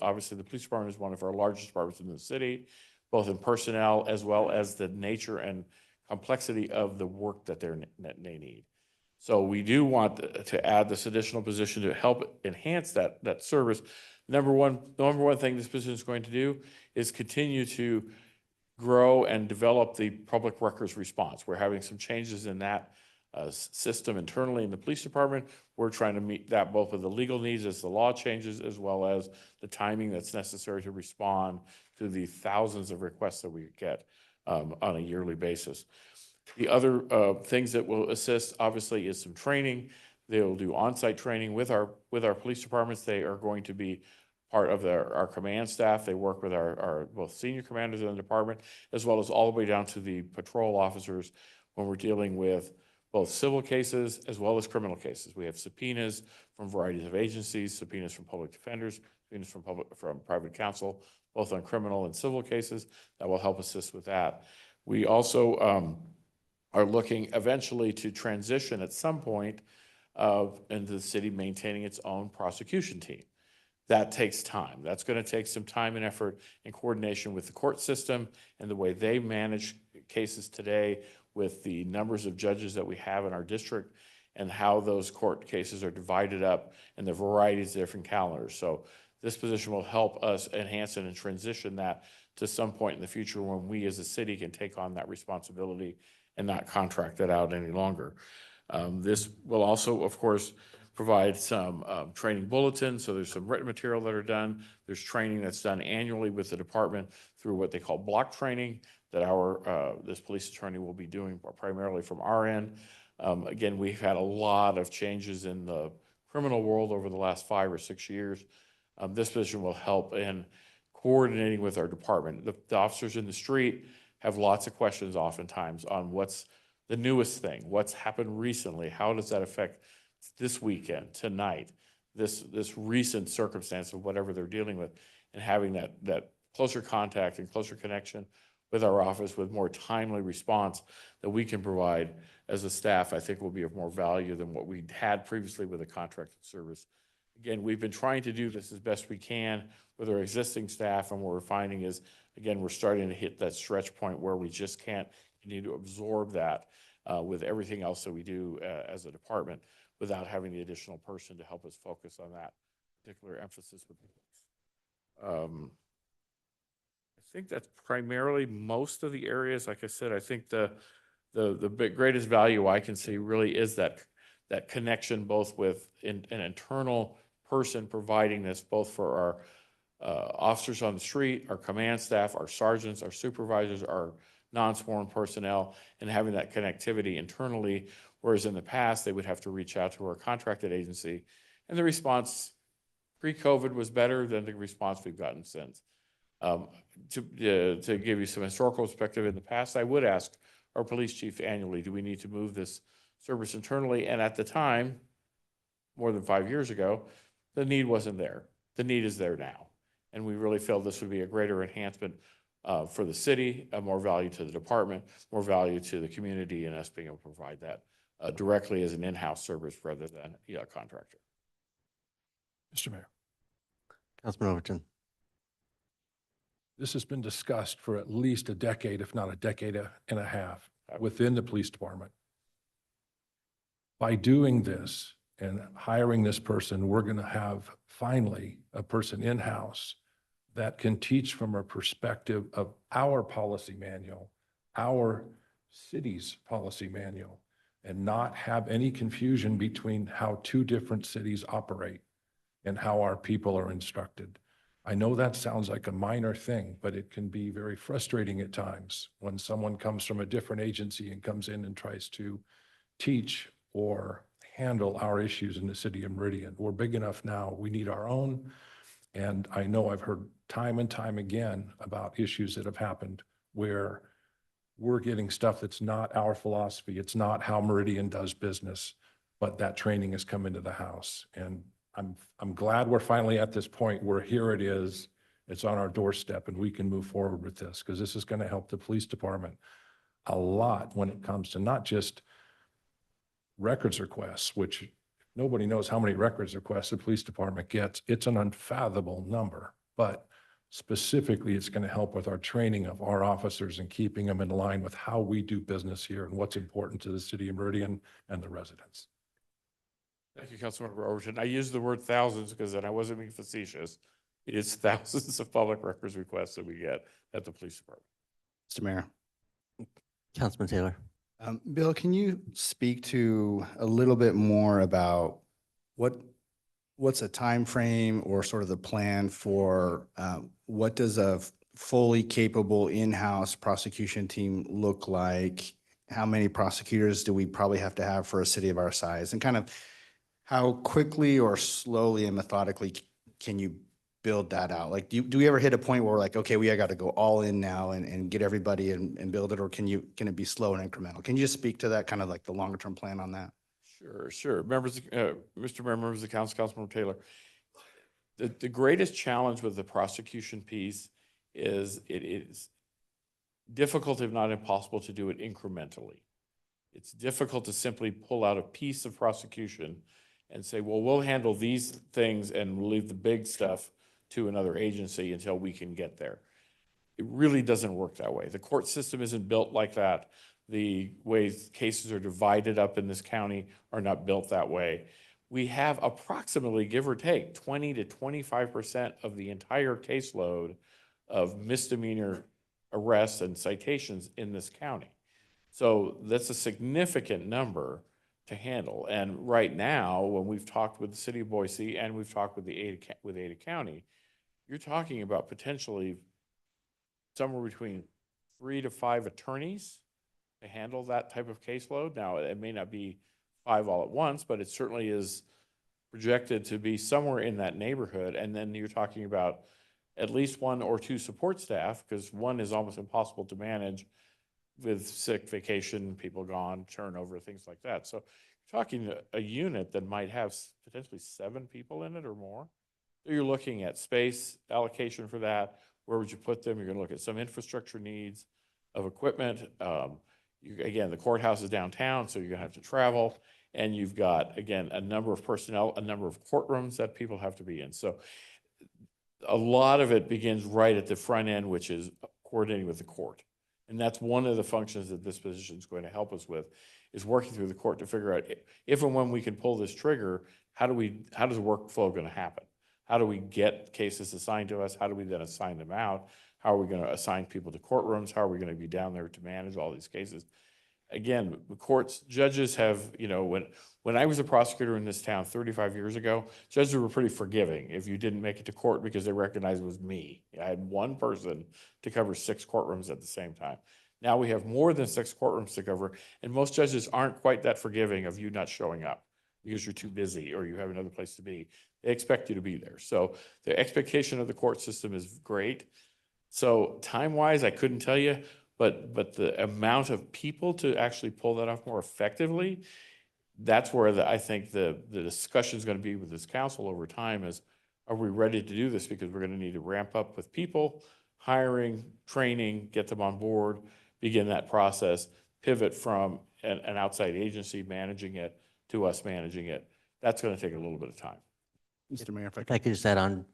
Obviously the police department is one of our largest departments in the city, both in personnel as well as the nature and complexity of the work that they need. So we do want to add this additional position to help enhance that service. The number one thing this position is going to do is continue to grow and develop the public records response. We're having some changes in that system internally in the police department. We're trying to meet that both with the legal needs as the law changes, as well as the timing that's necessary to respond to the thousands of requests that we get on a yearly basis. The other things that will assist, obviously, is some training. They will do on-site training with our police departments. They are going to be part of our command staff. They work with our both senior commanders in the department, as well as all the way down to the patrol officers when we're dealing with both civil cases as well as criminal cases. We have subpoenas from varieties of agencies, subpoenas from public defenders, subpoenas from private counsel, both on criminal and civil cases. That will help assist with that. We also are looking eventually to transition at some point into the city maintaining its own prosecution team. That takes time. That's going to take some time and effort in coordination with the court system and the way they manage cases today, with the numbers of judges that we have in our district and how those court cases are divided up and the varieties of different calendars. So this position will help us enhance and transition that to some point in the future when we as a city can take on that responsibility and not contract that out any longer. This will also, of course, provide some training bulletins. So there's some written material that are done. There's training that's done annually with the department through what they call block training that this police attorney will be doing primarily from our end. Again, we've had a lot of changes in the criminal world over the last 5 or 6 years. This position will help in coordinating with our department. The officers in the street have lots of questions oftentimes on what's the newest thing, what's happened recently, how does that affect this weekend, tonight, this recent circumstance of whatever they're dealing with, and having that closer contact and closer connection with our office with more timely response that we can provide as a staff, I think will be of more value than what we had previously with a contracted service. Again, we've been trying to do this as best we can with our existing staff, and what we're finding is, again, we're starting to hit that stretch point where we just can't continue to absorb that with everything else that we do as a department without having the additional person to help us focus on that particular emphasis with I think that's primarily most of the areas. Like I said, I think the greatest value I can see really is that connection both with an internal person providing this both for our officers on the street, our command staff, our sergeants, our supervisors, our non-sworn personnel, and having that connectivity internally, whereas in the past, they would have to reach out to our contracted agency. And the response pre-COVID was better than the response we've gotten since. To give you some historical perspective, in the past, I would ask our police chief annually, do we need to move this service internally? And at the time, more than 5 years ago, the need wasn't there. The need is there now. And we really feel this would be a greater enhancement for the city, more value to the department, more value to the community, and us being able to provide that directly as an in-house service rather than a contractor. Mr. Mayor, Councilman Overton. this has been discussed for at least a decade, if not a decade and a half, within the police department. By doing this and hiring this person, we're going to have finally a person in-house that can teach from a perspective of our policy manual, our city's policy manual, and not have any confusion between how two different cities operate and how our people are instructed. I know that sounds like a minor thing, but it can be very frustrating at times when someone comes from a different agency and comes in and tries to teach or handle our issues in the city of Meridian. We're big enough now. We need our own. And I know I've heard time and time again about issues that have happened where we're getting stuff that's not our philosophy. It's not how Meridian does business, but that training has come into the house. And I'm glad we're finally at this point where here it is, it's on our doorstep and we can move forward with this because this is going to help the police department a lot when it comes to not just records requests, which nobody knows how many records requests the police department gets. It's an unfathomable number, but specifically it's going to help with our training of our officers and keeping them in line with how we do business here and what's important to the city of Meridian and the residents. Thank you, Councilmember Overton. I use the word thousands because then I wasn't being facetious. It is thousands of public records requests that we get at the police department. Mr. Mayor. Councilman Taylor. Bill, can you speak to a little bit more about what's a time frame or sort of the plan for what does a fully capable in-house prosecution team look like? How many prosecutors do we probably have to have for a city of our size? And kind of how quickly or slowly and methodically can you build that out? Like, do we ever hit a point where we're like, okay, we got to go all in now and get everybody and build it, or can it be slow and incremental? Can you just speak to that, kind of like the longer term plan on that? Sure. Members, Mr. Mayor, members of the council, Councilmember Taylor. The greatest challenge with the prosecution piece is it is difficult, if not impossible, to do it incrementally. It's difficult to simply pull out a piece of prosecution and say, well, we'll handle these things and we'll leave the big stuff to another agency until we can get there. It really doesn't work that way. The court system isn't built like that. The ways cases are divided up in this county are not built that way. We have approximately, give or take, 20 to 25% of the entire caseload of misdemeanor arrests and citations in this county. So that's a significant number to handle. And right now, when we've talked with the city of Boise and we've talked with Ada County, you're talking about potentially somewhere between 3 to 5 attorneys to handle that type of caseload. Now, it may not be 5 all at once, but it certainly is projected to be somewhere in that neighborhood. And then you're talking about at least 1 or 2 support staff, because 1 is almost impossible to manage with sick, vacation, people gone, turnover, things like that. So you're talking a unit that might have potentially 7 people in it or more. So you're looking at space allocation for that. Where would you put them? You're going to look at some infrastructure needs of equipment. Again, the courthouse is downtown, so you're going to have to travel. And you've got, again, a number of personnel, a number of courtrooms that people have to be in. So a lot of it begins right at the front end, which is coordinating with the court. And that's one of the functions that this position is going to help us with, is working through the court to figure out if and when we can pull this trigger, how does the workflow going to happen? How do we get cases assigned to us? How do we then assign them out? How are we going to assign people to courtrooms? How are we going to be down there to manage all these cases? Again, the courts, judges have, when I was a prosecutor in this town 35 years ago, judges were pretty forgiving if you didn't make it to court because they recognized it was me. I had one person to cover 6 courtrooms at the same time. Now we have more than 6 courtrooms to cover, and most judges aren't quite that forgiving of you not showing up because you're too busy or you have another place to be. They expect you to be there. So the expectation of the court system is great. So time-wise, I couldn't tell you, but the amount of people to actually pull that off more effectively, that's where I think the discussion is going to be with this council over time is, are we ready to do this? Because we're going to need to ramp up with people, hiring, training, get them on board, begin that process, pivot from an outside agency managing it to us managing it. That's going to take a little bit of time. Mr. Mayor, if I If I could. could just add on,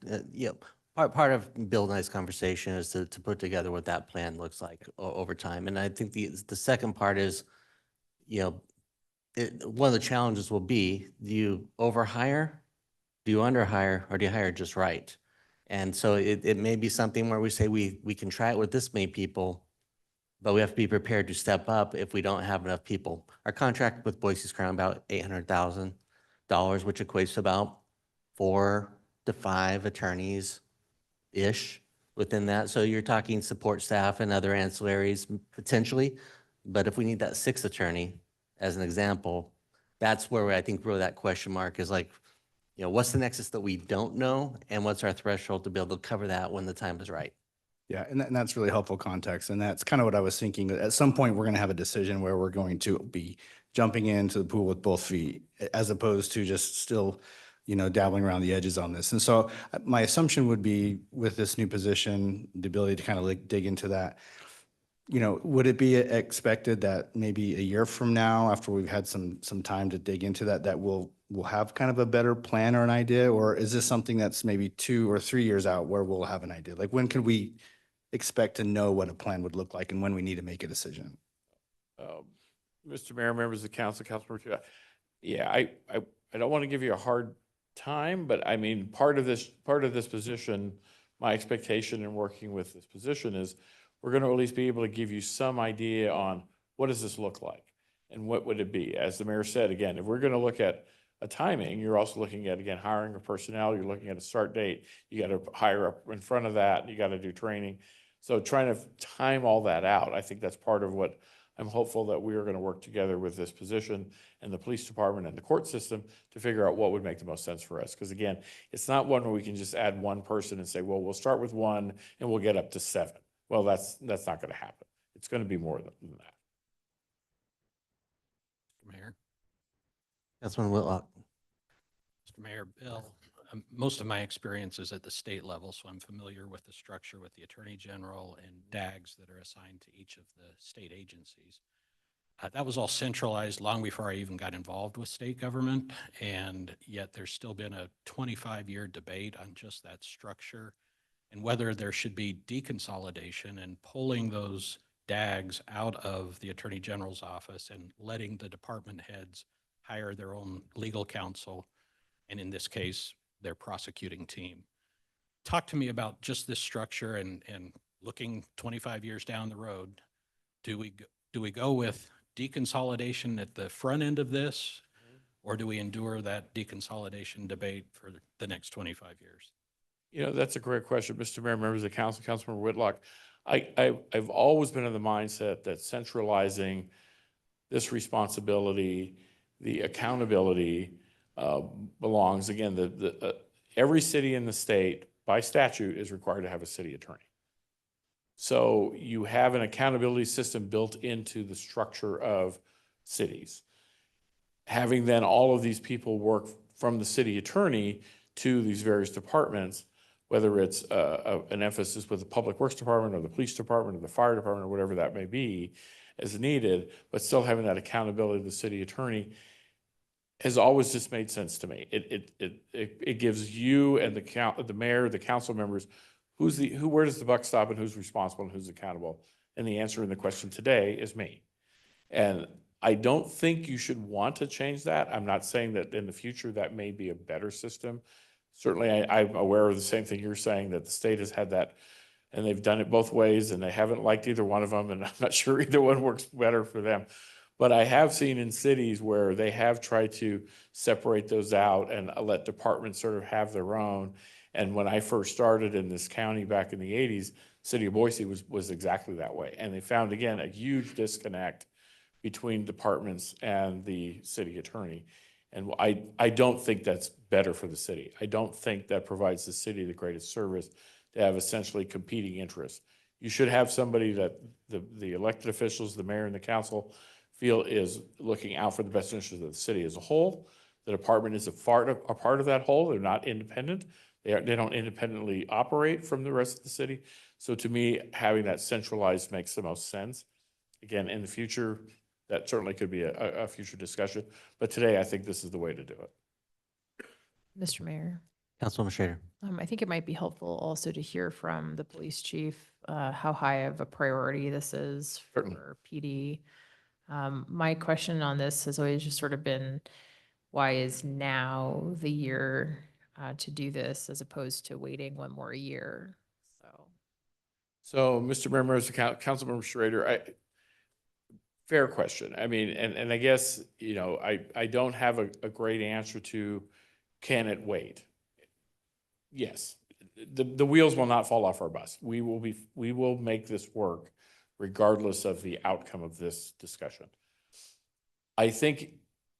part of Bill and I's conversation is to put together what that plan looks like over time. And I think the second part is, one of the challenges will be, do you overhire, do you underhire, or do you hire just right? And so it may be something where we say we can try it with this many people, but we have to be prepared to step up if we don't have enough people. Our contract with Boise's Crown about $800,000, which equates to about 4 to 5 attorneys-ish within that. So you're talking support staff and other ancillaries potentially. But if we need that 6th attorney, as an example, that's where I think really that question mark is like, what's the nexus that we don't know? And what's our threshold to be able to cover that when the time is right? Yeah, and that's really helpful context. And that's kind of what I was thinking. At some point, we're going to have a decision where we're going to be jumping into the pool with both feet, as opposed to just still, dabbling around the edges on this. And so my assumption would be with this new position, the ability to kind of like dig into that, would it be expected that maybe a year from now, after we've had some time to dig into that we'll have kind of a better plan or an idea? Or is this something that's maybe 2 or 3 years out where we'll have an idea? Like, when could we expect to know what a plan would look like and when we need to make a decision? Mr. Mayor, members of the council, Councilmember Chu, yeah, I don't want to give you a hard time, but I mean, part of this position, my expectation in working with this position is we're going to at least be able to give you some idea on what does this look like and what would it be? As the mayor said, again, if we're going to look at a timing, you're also looking at, again, hiring of personnel, you're looking at a start date, you got to hire up in front of that, you got to do training. So trying to time all that out, I think that's part of what I'm hopeful that we are going to work together with this position and the police department and the court system to figure out what would make the most sense for us. Because again, it's not one where we can just add one person and say, well, we'll start with 1 and we'll get up to 7. Well, that's not going to happen. It's going to be more than that. Mayor. Councilman Whitlock. Mr. Mayor, Bill, most of my experience is at the state level, so I'm familiar with the structure with the Attorney General and DAGs that are assigned to each of the state agencies. That was all centralized long before I even got involved with state government, and yet there's still been a 25-year debate on just that structure and whether there should be deconsolidation and pulling those DAGs out of the Attorney General's office and letting the department heads hire their own legal counsel, and in this case, their prosecuting team. Talk to me about just this structure and looking 25 years down the road. Do we go with deconsolidation at the front end of this, or do we endure that deconsolidation debate for the next 25 years? That's a great question, Mr. Mayor, members of the council, Councilmember Whitlock. I've always been in the mindset that centralizing this responsibility, the accountability belongs, again, every city in the state by statute is required to have a city attorney. So you have an accountability system built into the structure of cities. Having then all of these people work from the city attorney to these various departments, whether it's an emphasis with the public works department or the police department or the fire department or whatever that may be as needed, but still having that accountability of the city attorney. has always just made sense to me. It gives you and the mayor, the council members, where does the buck stop and who's responsible and who's accountable? And the answer in the question today is me. And I don't think you should want to change that. I'm not saying that in the future that may be a better system. Certainly, I'm aware of the same thing you're saying, that the state has had that, and they've done it both ways, and they haven't liked either one of them, and I'm not sure either one works better for them. But I have seen in cities where they have tried to separate those out and let departments sort of have their own. And when I first started in this county back in the 80s, City of Boise was exactly that way. And they found, again, a huge disconnect between departments and the city attorney. And I don't think that's better for the city. I don't think that provides the city the greatest service to have essentially competing interests. You should have somebody that the elected officials, the mayor and the council feel is looking out for the best interests of the city as a whole. The department is a part of that whole. They're not independent. They don't independently operate from the rest of the city. So to me, having that centralized makes the most sense. Again, in the future, that certainly could be a future discussion. But today, I think this is the way to do it. Mr. Mayor, Councilwoman Schrader. I think it might be helpful also to hear from the police chief how high of a priority this is Certainly. for PD. My question on this has always just sort of been, why is now the year to do this as opposed to waiting one more year? So, Mr. Mayor, members of Councilmember Schrader, fair question. I mean, and I guess, I don't have a great answer to, can it wait? Yes, the wheels will not fall off our bus. We will make this work regardless of the outcome of this discussion. I think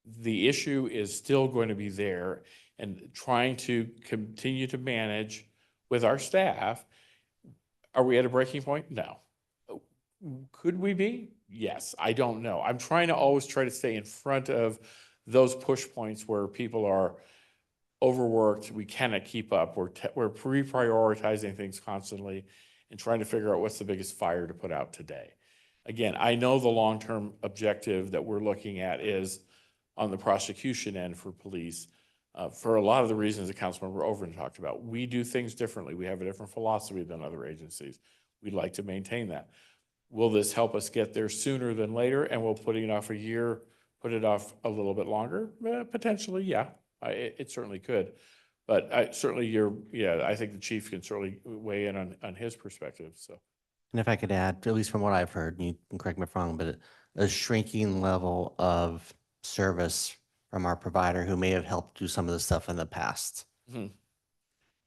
the issue is still going to be there, and trying to continue to manage with our staff. Are we at a breaking point? No. Could we be? Yes, I don't know. I'm trying to always try to stay in front of those push points where people are overworked, we cannot keep up. We're reprioritizing things constantly and trying to figure out what's the biggest fire to put out today. Again, I know the long-term objective that we're looking at is on the prosecution end for police. For a lot of the reasons that Councilmember Overton talked about, we do things differently. We have a different philosophy than other agencies. We'd like to maintain that. Will this help us get there sooner than later? And will putting it off a year put it off a little bit longer? Potentially, yeah. It certainly could. But I think the chief can certainly weigh in on his perspective, so. And if I could add, at least from what I've heard, and you can correct me if I'm wrong, but a shrinking level of service from our provider who may have helped do some of the stuff in the past. Mhm.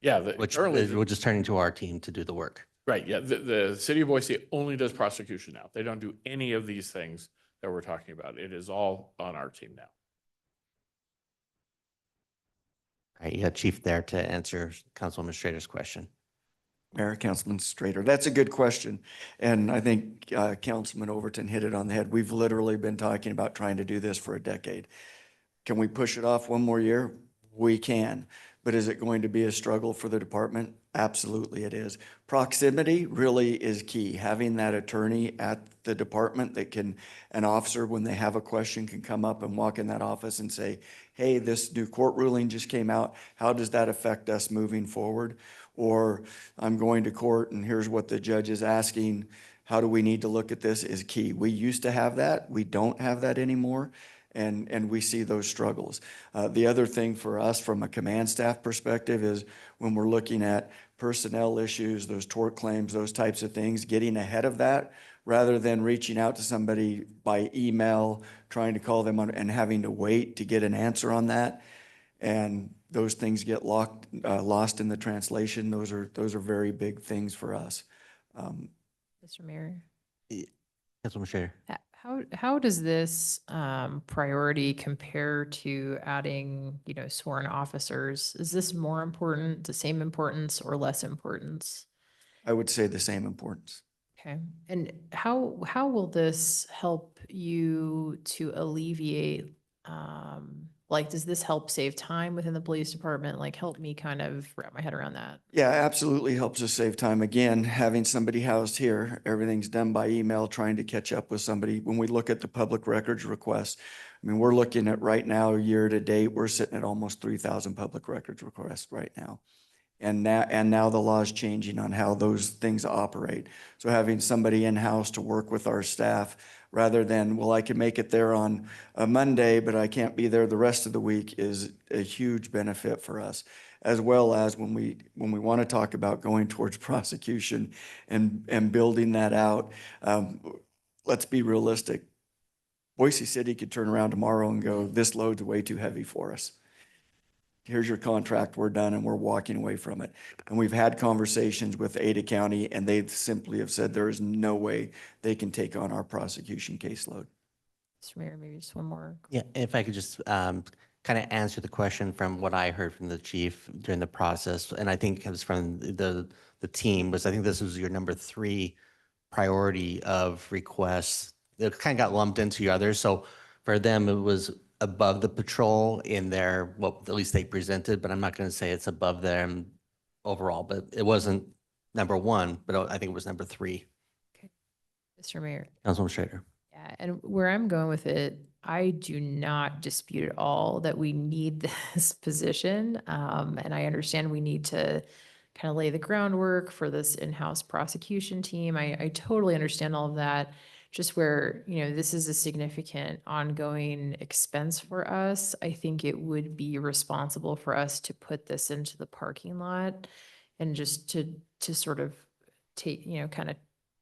Yeah, Which currently, we're just turning to our team to do the work. right, yeah, the city of Boise only does prosecution now. They don't do any of these things that we're talking about. It is all on our team now. All right, you got Chief there to answer Councilwoman Schrader's question. Mayor, Councilman Strader, that's a good question. And I think Councilman Overton hit it on the head. We've literally been talking about trying to do this for a decade. Can we push it off one more year? We can. But is it going to be a struggle for the department? Absolutely it is. Proximity really is key. Having that attorney at the department that can, an officer, when they have a question, can come up and walk in that office and say, hey, this new court ruling just came out. How does that affect us moving forward? Or I'm going to court and here's what the judge is asking. How do we need to look at this is key. We used to have that. We don't have that anymore. And we see those struggles. The other thing for us from a command staff perspective is when we're looking at personnel issues, those tort claims, those types of things, getting ahead of that rather than reaching out to somebody by email, trying to call them on and having to wait to get an answer on that. And those things get lost in the translation. Those are very big things for us. Mr. Mayor, Councilwoman Schrader. how does this priority compare to adding, sworn officers? Is this more important, the same importance, or less importance? I would say the same importance. Okay. And how will this help you to alleviate Like, does this help save time within the police department? Like, help me kind of wrap my head around that. Yeah, absolutely helps us save time. Again, having somebody housed here, everything's done by email, trying to catch up with somebody. When we look at the public records requests, I mean, we're looking at right now, year to date, we're sitting at almost 3,000 public records requests right now. And now the law is changing on how those things operate. So having somebody in-house to work with our staff rather than, well, I can make it there on a Monday, but I can't be there the rest of the week is a huge benefit for us. As well as when we want to talk about going towards prosecution and building that out, let's be realistic. Boise City could turn around tomorrow and go, this load's way too heavy for us. Here's your contract, we're done, and we're walking away from it. And we've had conversations with Ada County, and they simply have said there is no way they can take on our prosecution caseload. Mr. Mayor, maybe just one more. Yeah, if I could just kind of answer the question from what I heard from the chief during the process, and I think it was from the team, was I think this was your number 3 priority of requests. It kind of got lumped into your others. So for them, it was above the patrol in their, well, at least they presented, but I'm not going to say it's above them overall, but it wasn't number 1, but I think it was number 3. Mr. Mayor. Councilwoman Schrader. Yeah, and where I'm going with it, I do not dispute at all that we need this position. And I understand we need to kind of lay the groundwork for this in-house prosecution team. I totally understand all of that. Just where, this is a significant ongoing expense for us. I think it would be responsible for us to put this into the parking lot and just to sort of take, kind of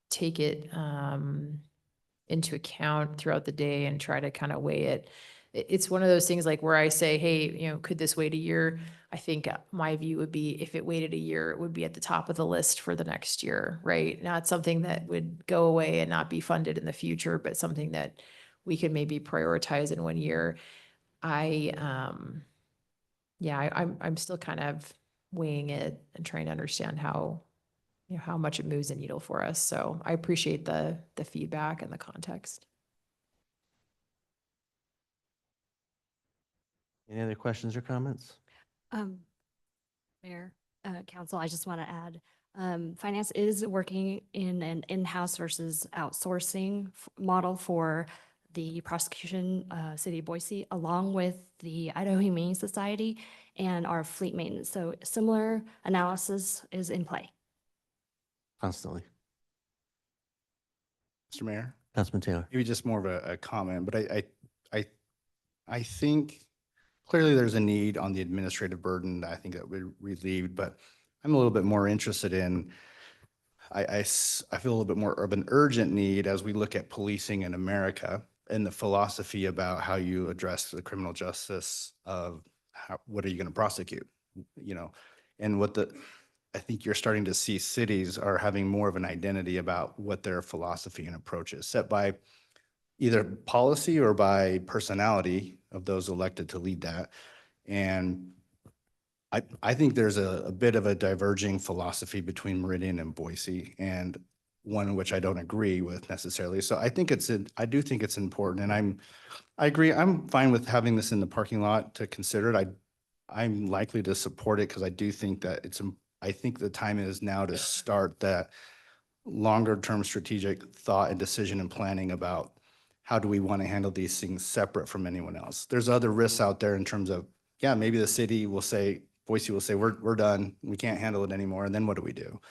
take it into account throughout the day and try to kind of weigh it. It's one of those things like where I say, hey, could this wait a year? I think my view would be if it waited a year, it would be at the top of the list for the next year, right? Not something that would go away and not be funded in the future, but something that we could maybe prioritize in 1 year. I'm still kind of weighing it and trying to understand how much it moves the needle for us. So I appreciate the feedback and the context. Any other questions or comments? Mayor, Council, I just want to add, Finance is working in an in-house versus outsourcing model for the prosecution, City of Boise, along with the Idaho Humane Society and our fleet maintenance. So similar analysis is in play. Constantly. Mr. Mayor, Councilman Taylor. maybe just more of a comment, but I think clearly there's a need on the administrative burden that I think that would relieved, but I'm a little bit more interested in, I feel a little bit more of an urgent need as we look at policing in America and the philosophy about how you address the criminal justice of what are you going to prosecute, and I think you're starting to see cities are having more of an identity about what their philosophy and approach is set by either policy or by personality of those elected to lead that. And I think there's a bit of a diverging philosophy between Meridian and Boise, and one which I don't agree with necessarily. So I do think it's important, and I agree. I'm fine with having this in the parking lot to consider it. I'm likely to support it because I do think that I think the time is now to start that longer term strategic thought and decision and planning about how do we want to handle these things separate from anyone else. There's other risks out there in terms of, yeah, maybe the city will say, Boise will say, we're done, we can't handle it anymore, and then what do we do?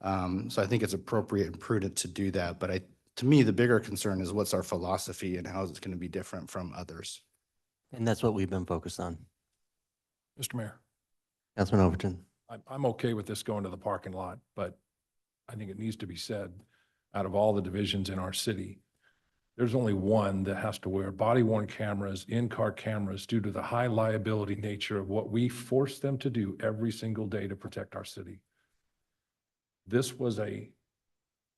So I think it's appropriate and prudent to do that, but to me, the bigger concern is what's our philosophy and how is it going to be different from others? And that's what we've been focused on. Mr. Mayor, Councilman Overton. I'm okay with this going to the parking lot, but I think it needs to be said, out of all the divisions in our city, there's only one that has to wear body-worn cameras, in-car cameras, due to the high liability nature of what we force them to do every single day to protect our city. This was a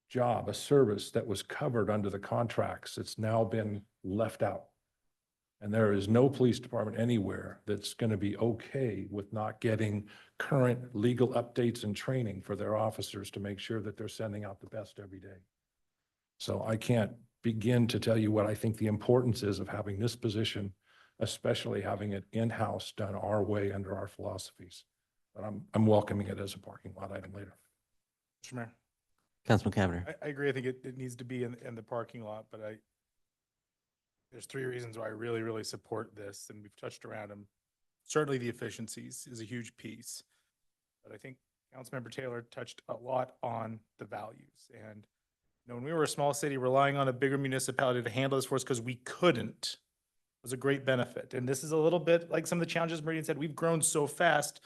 job, a service that was covered under the contracts. It's now been left out. And there is no police department anywhere that's going to be okay with not getting current legal updates and training for their officers to make sure that they're sending out the best every day. So I can't begin to tell you what I think the importance is of having this position especially having it in-house done our way under our philosophies. But I'm welcoming it as a parking lot item later. Mr. Mayor. Councilman Cavanagh. I agree. I think it needs to be in the parking lot, but there's three reasons why I really, really support this, and we've touched around them. Certainly the efficiencies is a huge piece, but I think Councilmember Taylor touched a lot on the values. And, you know, when we were a small city, relying on a bigger municipality to handle this for us because we couldn't was a great benefit. And this is a little bit like some of the challenges Meridian said, we've grown so fast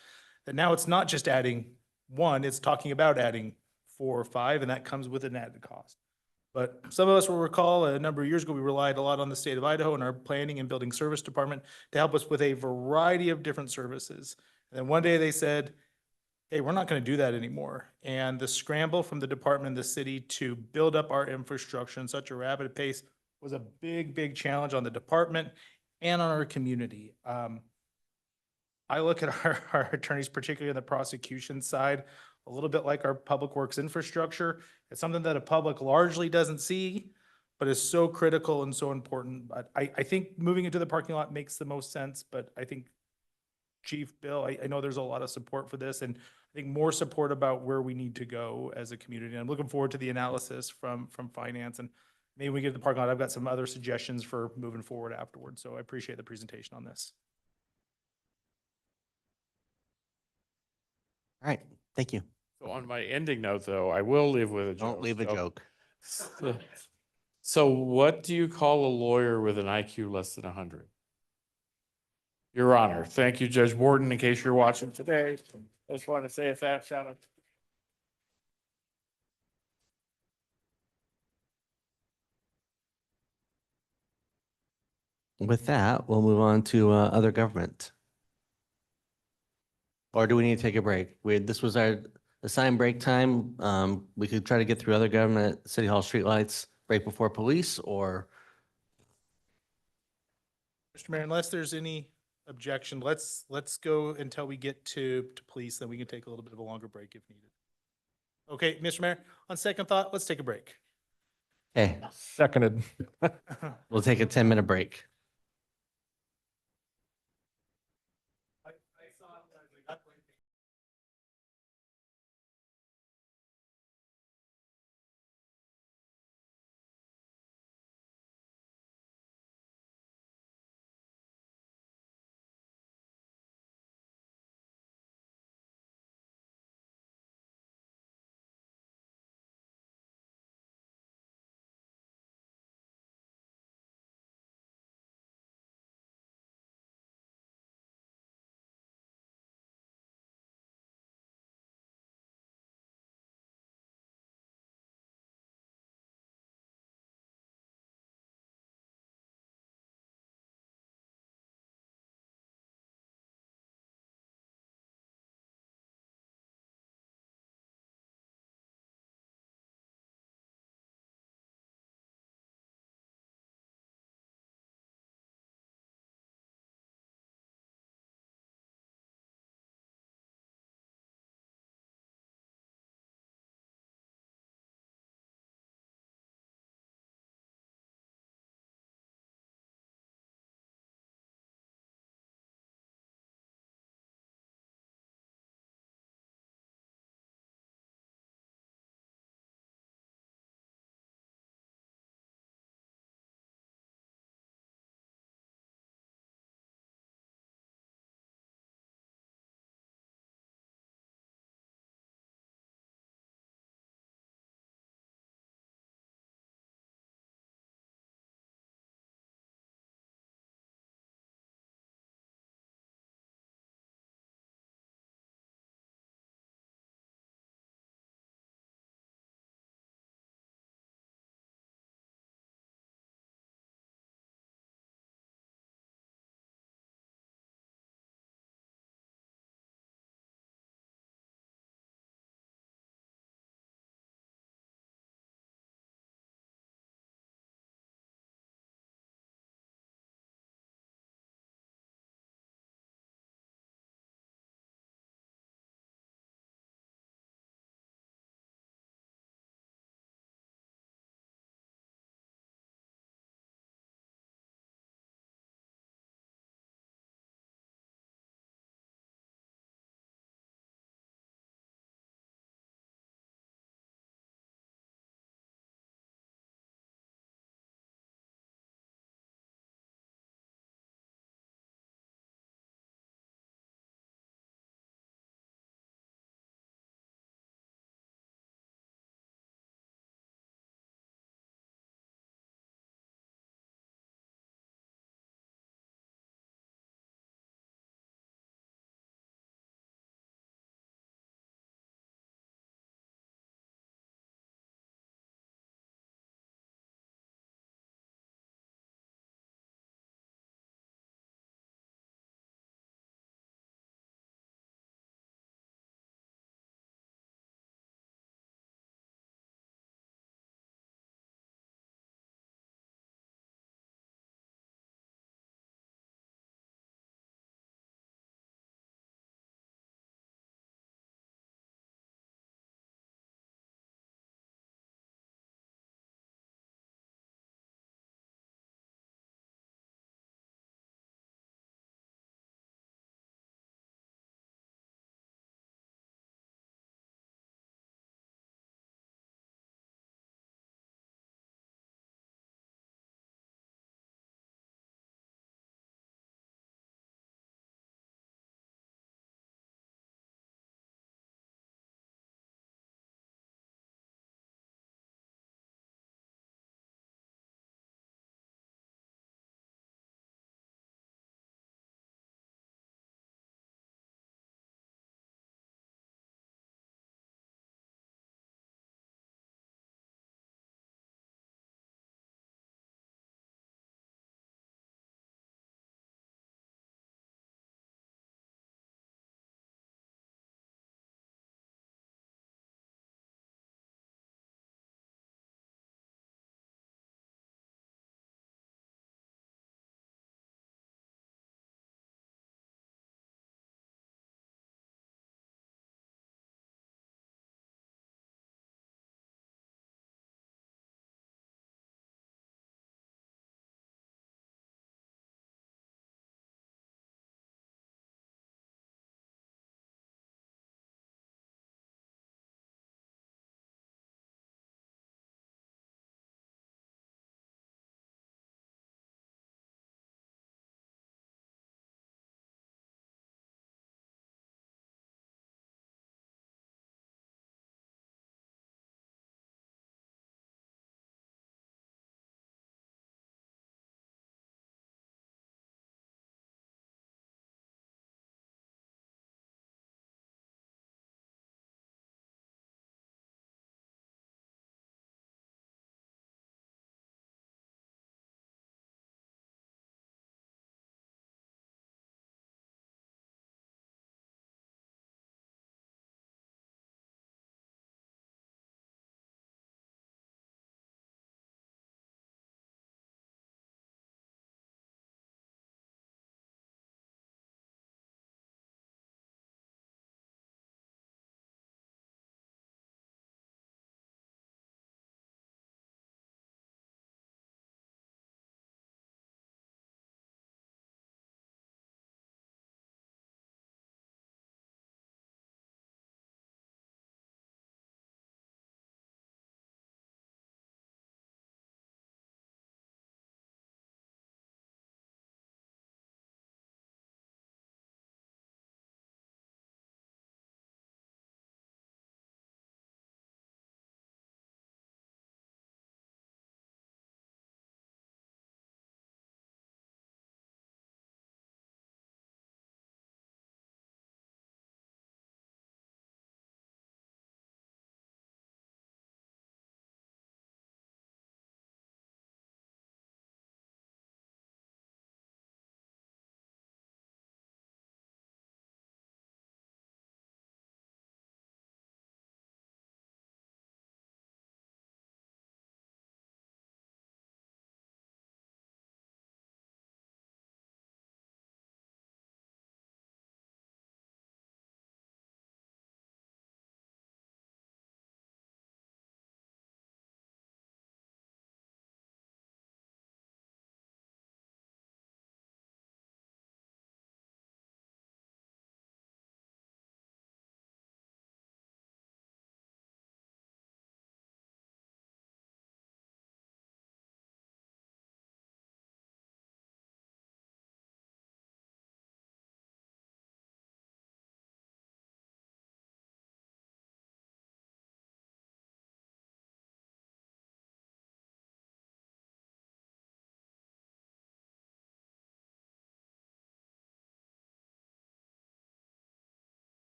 that now it's not just adding one, it's talking about adding 4 or 5, and that comes with an added cost. But some of us will recall a number of years ago, we relied a lot on the state of Idaho and our planning and building service department to help us with a variety of different services. And then one day they said, hey, we're not going to do that anymore. And the scramble from the department and the city to build up our infrastructure in such a rapid pace was a big, big challenge on the department and on our community. I look at our attorneys, particularly on the prosecution side, a little bit like our public works infrastructure. It's something that a public largely doesn't see, but is so critical and so important. But I think moving into the parking lot makes the most sense, but I think Chief Bill, I know there's a lot of support for this, and I think more support about where we need to go as a community. And I'm looking forward to the analysis from finance, and maybe we get to the parking lot. I've got some other suggestions for moving forward afterwards. So I appreciate the presentation on this. All right, thank you. So on my ending note, though, I will leave with a joke. Don't leave a So- joke. So what do you call a lawyer with an IQ less than 100? Your Honor. Thank you, Judge Morton, in case you're watching today. I just want to say a fast shout out. With that, we'll move on to other government. Or do we need to take a break? This was our assigned break time. We could try to get through other government, City Hall streetlights, break before police, or Mr. Mayor, unless there's any objection, let's go until we get to police, then we can take a little bit of a longer break if needed. Okay, Mr. Mayor, on second thought, let's take a break. hey, Seconded. we'll take a 10-minute break.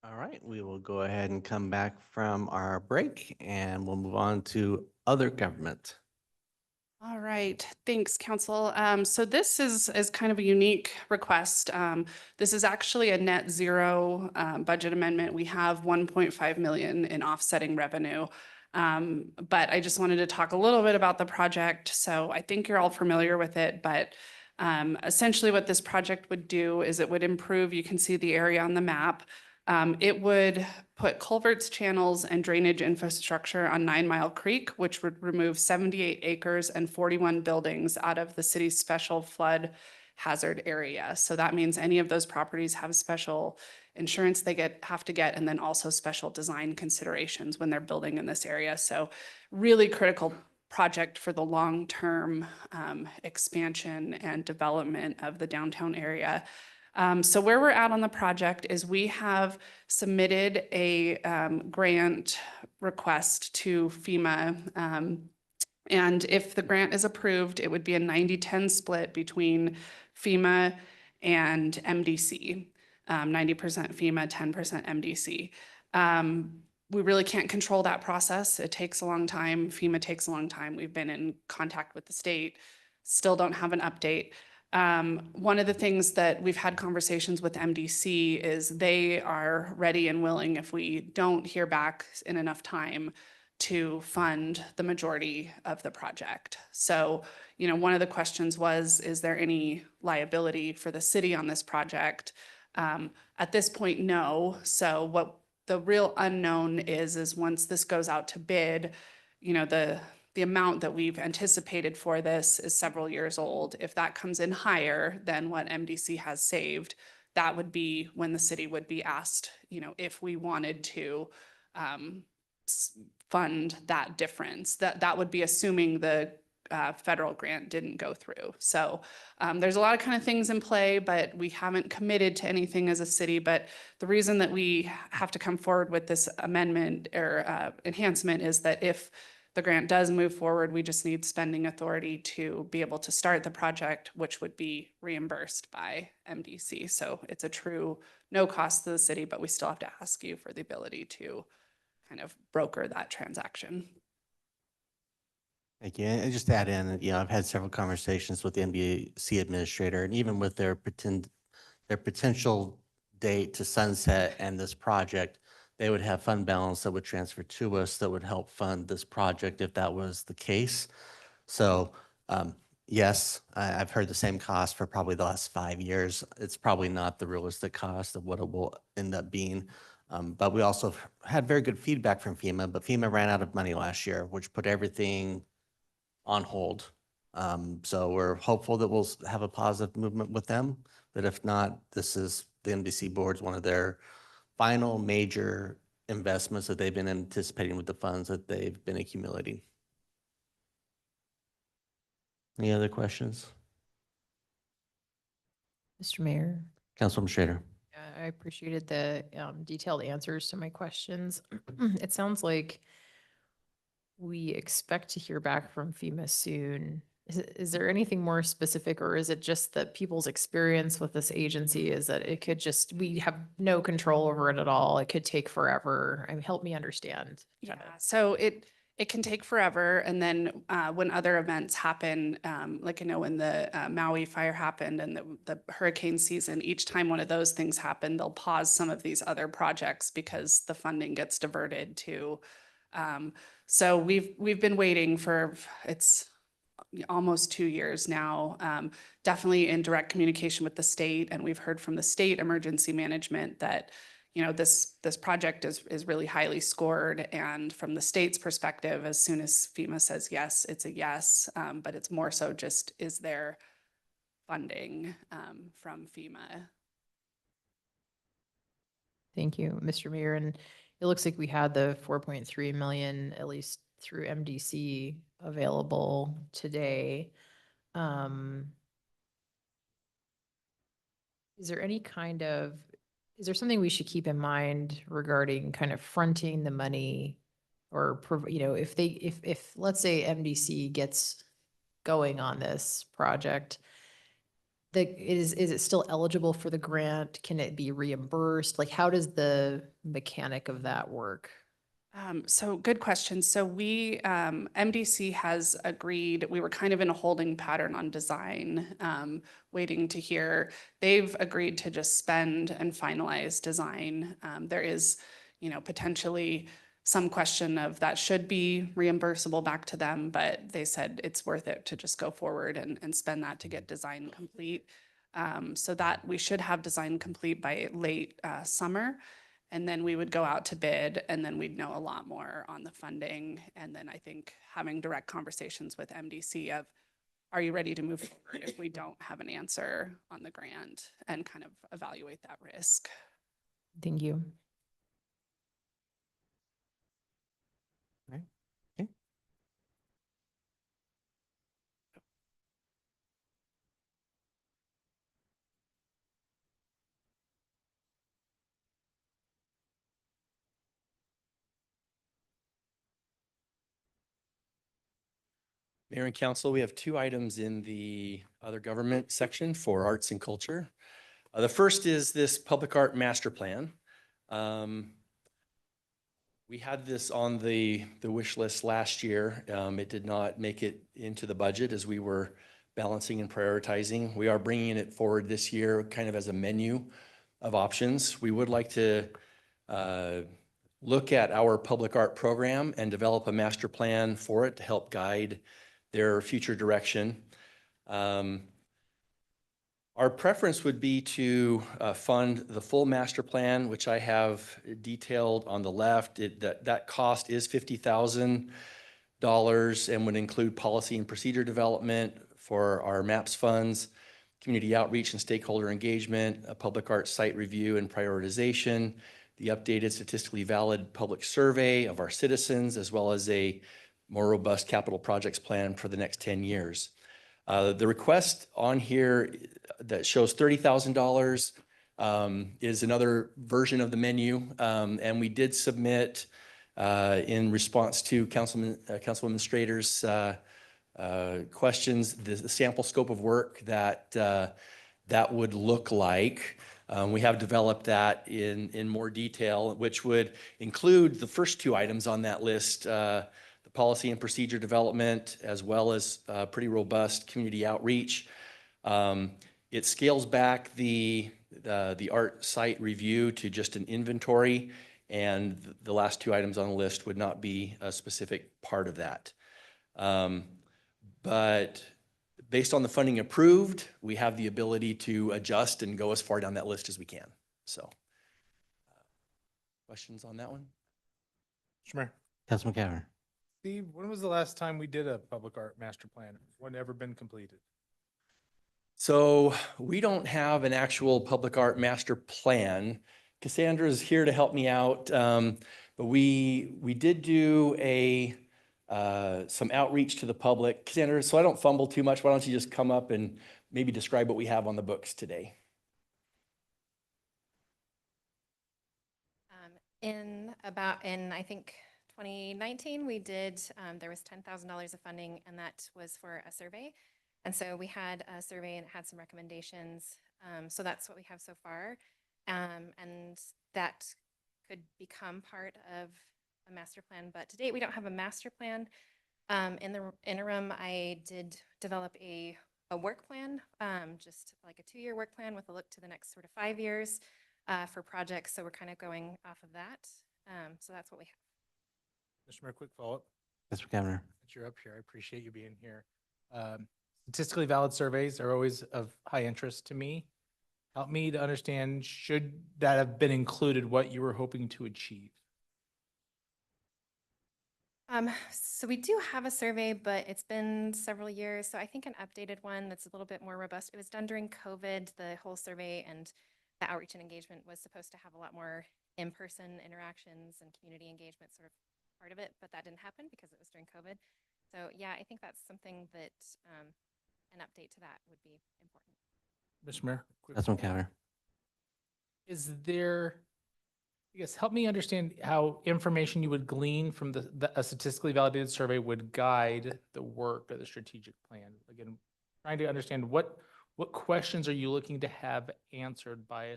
All right, we will go ahead and come back from our break and we'll move on to other government. All right, thanks, Council. So this is kind of a unique request. This is actually a net zero budget amendment. We have 1.5 million in offsetting revenue. But I just wanted to talk a little bit about the project. So I think you're all familiar with it, but essentially what this project would do is it would improve, you can see the area on the map. It would put culverts, channels, and drainage infrastructure on 9 Mile Creek, which would remove 78 acres and 41 buildings out of the city's special flood hazard area. So that means any of those properties have special insurance they have to get, and then also special design considerations when they're building in this area. So really critical project for the long-term expansion and development of the downtown area. So where we're at on the project is we have submitted a grant request to FEMA. And if the grant is approved, it would be a 90-10 split between FEMA and MDC. 90% FEMA, 10% MDC. We really can't control that process. It takes a long time. FEMA takes a long time. We've been in contact with the state, still don't have an update. One of the things that we've had conversations with MDC is they are ready and willing, if we don't hear back in enough time, to fund the majority of the project. So, you know, one of the questions was, is there any liability for the city on this project? At this point, no. So what the real unknown is once this goes out to bid, you know, the amount that we've anticipated for this is several years old. If that comes in higher than what MDC has saved, that would be when the city would be asked, you know, if we wanted to fund that difference. That would be assuming the federal grant didn't go through. So there's a lot of kind of things in play, but we haven't committed to anything as a city. But the reason that we have to come forward with this amendment or enhancement is that if the grant does move forward, we just need spending authority to be able to start the project, which would be reimbursed by MDC. So it's a true no cost to the city, but we still have to ask you for the ability to kind of broker that transaction. Thank you. And just to add in, you know, I've had several conversations with the MDC administrator, and even with their potential date to sunset and this project, they would have fund balance that would transfer to us that would help fund this project if that was the case. So yes, I've heard the same cost for probably the last 5 years. It's probably not the realistic cost of what it will end up being. But we also had very good feedback from FEMA, but FEMA ran out of money last year, which put everything on hold. So we're hopeful that we'll have a positive movement with them. But if not, this is the MDC board's one of their final major investments that they've been anticipating with the funds that they've been accumulating. Any other questions? Mr. Mayor. Councilwoman Schrader. I appreciated the detailed answers to my questions. It sounds like we expect to hear back from FEMA soon. Is there anything more specific, or is it just that people's experience with this agency is that it could just, we have no control over it at all? It could take forever. I mean, help me understand. Yeah, so it can take forever. And then when other events happen, like I know when the Maui fire happened and the hurricane season, each time one of those things happen, they'll pause some of these other projects because the funding gets diverted to. So we've been waiting for, it's almost 2 years now, definitely in direct communication with the state. And we've heard from the state emergency management that, you know, this project is really highly scored. And from the state's perspective, as soon as FEMA says yes, it's a yes. But it's more so just, is there funding from FEMA? Thank you, Mr. Mayor. And it looks like we had the 4.3 million, at least through MDC, available today. Is there any kind of, is there something we should keep in mind regarding kind of fronting the money, or, you know, if let's say MDC gets going on this project, is it still eligible for the grant? Can it be reimbursed? Like, how does the mechanic of that work? So good question. So we, MDC has agreed, we were kind of in a holding pattern on design, waiting to hear. They've agreed to just spend and finalize design. There is, potentially some question of that should be reimbursable back to them, but they said it's worth it to just go forward and spend that to get design complete. So that we should have design complete by late summer. And then we would go out to bid, and then we'd know a lot more on the funding. And then I think having direct conversations with MDC of, are you ready to move forward if we don't have an answer on the grant, and kind of evaluate that risk. Thank you. Right. Okay. Mayor and council, we have two items in the other government section for arts and culture. The first is this public art master plan. We had this on the wish list last year. It did not make it into the budget as we were balancing and prioritizing. We are bringing it forward this year kind of as a menu of options. We would like to look at our public art program and develop a master plan for it to help guide their future direction. Our preference would be to fund the full master plan, which I have detailed on the left. That cost is $50,000 and would include policy and procedure development for our MAPS funds, community outreach and stakeholder engagement, a public art site review and prioritization, the updated statistically valid public survey of our citizens, as well as a more robust capital projects plan for the next 10 years. The request on here that shows $30,000 is another version of the menu. And we did submit in response to Councilwoman Strader's questions, the sample scope of work that would look like. We have developed that in more detail, which would include the first two items on that list, policy and procedure development, as well as pretty robust community outreach. It scales back the art site review to just an inventory, and the last two items on the list would not be a specific part of that. But based on the funding approved, we have the ability to adjust and go as far down that list as we can. So, questions on that one? Sure. Councilman Cavanagh. Steve, when was the last time we did a public art master plan? One ever been completed? So we don't have an actual public art master plan. Cassandra is here to help me out. But we did do some outreach to the public. Cassandra, so I don't fumble too much, why don't you just come up and maybe describe what we have on the books today? In I think 2019, we did, there was $10,000 of funding, and that was for a survey. And so we had a survey and it had some recommendations. So that's what we have so far. And that could become part of a master plan, but to date, we don't have a master plan. In the interim, I did develop a work plan, just like a 2-year work plan with a look to the next sort of 5 years for projects. So we're kind of going off of that. So that's what we have. Mr. Mayor, quick follow-up. Councilman Cavanagh. That you're up here. I appreciate you being here. Statistically valid surveys are always of high interest to me. Help me to understand, should that have been included, what you were hoping to achieve? So we do have a survey, but it's been several years. So I think an updated one that's a little bit more robust. It was done during COVID, the whole survey, and the outreach and engagement was supposed to have a lot more in-person interactions and community engagement sort of part of it, but that didn't happen because it was during COVID. So yeah, I think that's something that an update to that would be important. Mr. Mayor? quick Councilman follow-up. Cavanagh. Is there, I guess, help me understand how information you would glean from a statistically validated survey would guide the work of the strategic plan. Again, trying to understand what What questions are you looking to have answered by a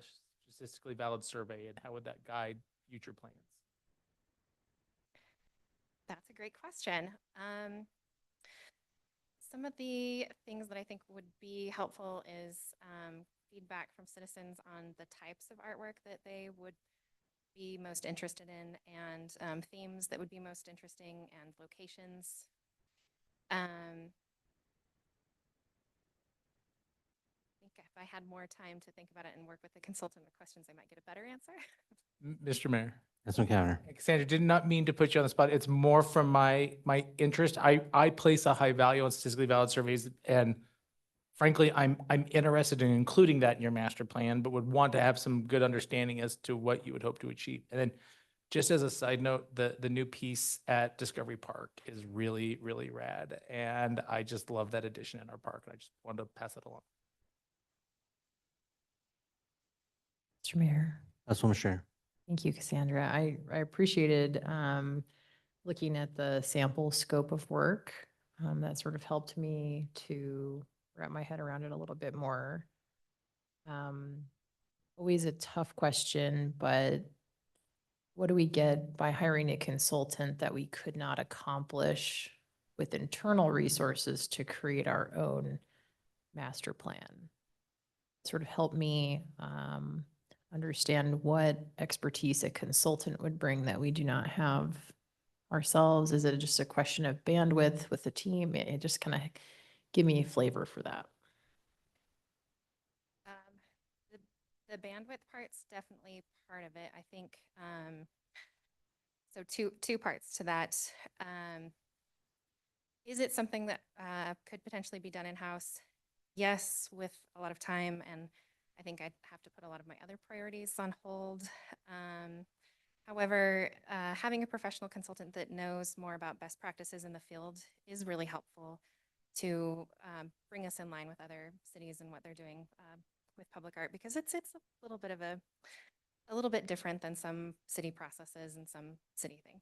statistically valid survey, and how would that guide future plans? That's a great question. Some of the things that I think would be helpful is feedback from citizens on the types of artwork that they would be most interested in, and themes that would be most interesting, and locations. I think if I had more time to think about it and work with the consultant with questions, I might get a better answer. Mr. Mayor. Councilman Cavanagh. Cassandra, did not mean to put you on the spot. It's more from my interest. I place a high value on statistically valid surveys, and frankly, I'm interested in including that in your master plan, but would want to have some good understanding as to what you would hope to achieve. And then just as a side note, the new piece at Discovery Park is really, really rad. And I just love that addition in our park. And I just wanted to pass that along. Mr. Mayor. Councilwoman Strader. Thank you, Cassandra. I appreciated looking at the sample scope of work. That sort of helped me to wrap my head around it a little bit more. Always a tough question, but what do we get by hiring a consultant that we could not accomplish with internal resources to create our own master plan? Sort of helped me understand what expertise a consultant would bring that we do not have ourselves. Is it just a question of bandwidth with the team? It just kind of give me a flavor for that. The bandwidth part's definitely part of it. I think, so two parts to that. Is it something that could potentially be done in-house? Yes, with a lot of time, and I think I'd have to put a lot of my other priorities on hold. However, having a professional consultant that knows more about best practices in the field is really helpful to bring us in line with other cities and what they're doing with public art, because it's a little bit of a little bit different than some city processes and some city things.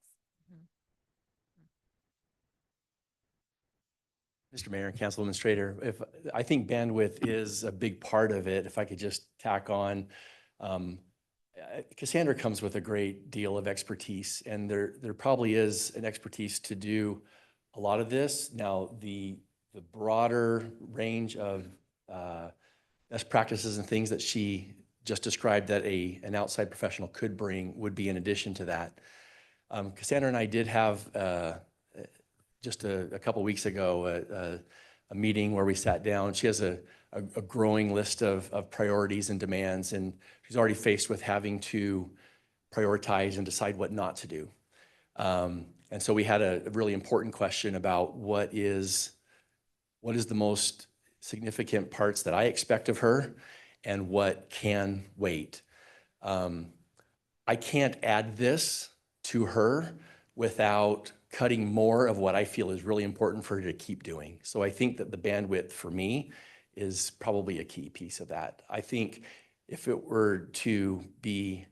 Mr. Mayor, Councilwoman Strader, I think bandwidth is a big part of it. If I could just tack on, Cassandra comes with a great deal of expertise, and there probably is an expertise to do a lot of this. Now, the broader range of best practices and things that she just described that an outside professional could bring would be in addition to that. Cassandra and I did have just a couple weeks ago, a meeting where we sat down. She has a growing list of priorities and demands, and she's already faced with having to prioritize and decide what not to do. And so we had a really important question about what is the most significant parts that I expect of her and what can wait. I can't add this to her without cutting more of what I feel is really important for her to keep doing. So I think that the bandwidth for me is probably a key piece of that. I think if it were to be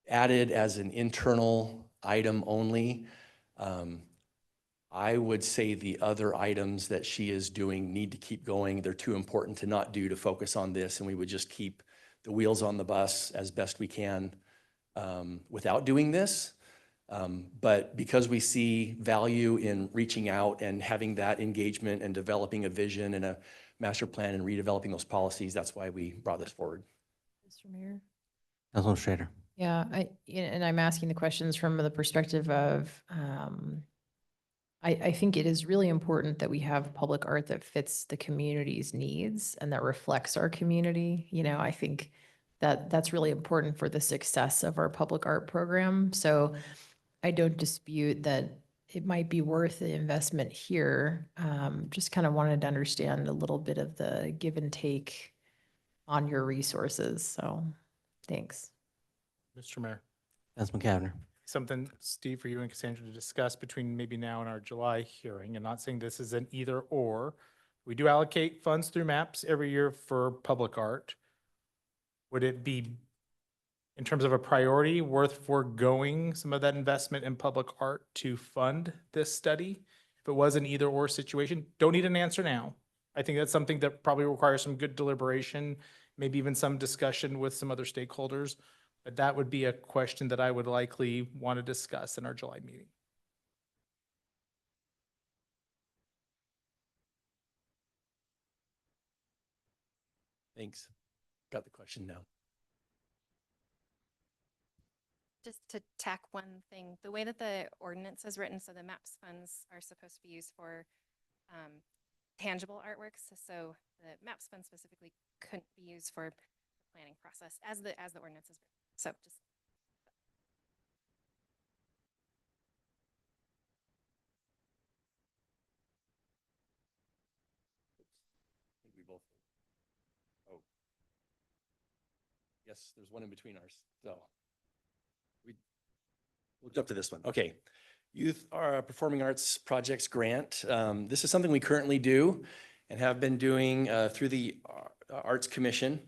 added as an internal item only, I would say the other items that she is doing need to keep going. They're too important to not do to focus on this, and we would just keep the wheels on the bus as best we can without doing this. But because we see value in reaching out and having that engagement and developing a vision and a master plan and redeveloping those policies, that's why we brought this forward. Mr. Mayor? Councilwoman Strader. Yeah, and I'm asking the questions from the perspective of, I think it is really important that we have public art that fits the community's needs and that reflects our community. You know, I think that's really important for the success of our public art program. So I don't dispute that it might be worth the investment here. Just kind of wanted to understand a little bit of the give and take on your resources. So thanks. Mr. Mayor. Councilman Cavanagh. Something, Steve, for you and Cassandra to discuss between maybe now and our July hearing, and not saying this is an either or. We do allocate funds through MAPS every year for public art. Would it be, in terms of a priority, worth foregoing some of that investment in public art to fund this study? If it was an either or situation, don't need an answer now. I think that's something that probably requires some good deliberation, maybe even some discussion with some other stakeholders. But that would be a question that I would likely want to discuss in our July meeting. Thanks. Got the question now. Just to tack one thing, the way that the ordinance is written, so the MAPS funds are supposed to be used for tangible artworks. So the MAPS fund specifically couldn't be used for the planning process as the ordinance is written. So just I think we both. Oh. Yes, there's one in between ours. So we'll jump to this one. Okay. Youth Performing Arts Projects Grant. This is something we currently do and have been doing through the Arts Commission.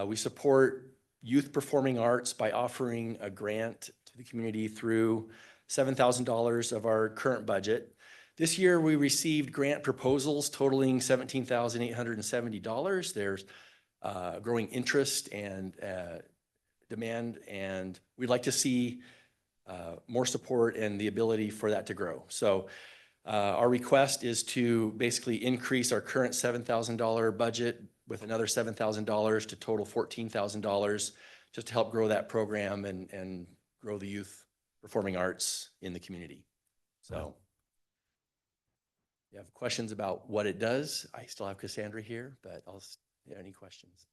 We support youth performing arts by offering a grant to the community through $7,000 of our current budget. This year, we received grant proposals totaling $17,870. There's growing interest and demand, and we'd like to see more support and the ability for that to grow. So our request is to basically increase our current $7,000 budget with another $7,000 to total $14,000, just to help grow that program and grow the youth performing arts in the community. So if you have questions about what it does, I still have Cassandra here, but any questions?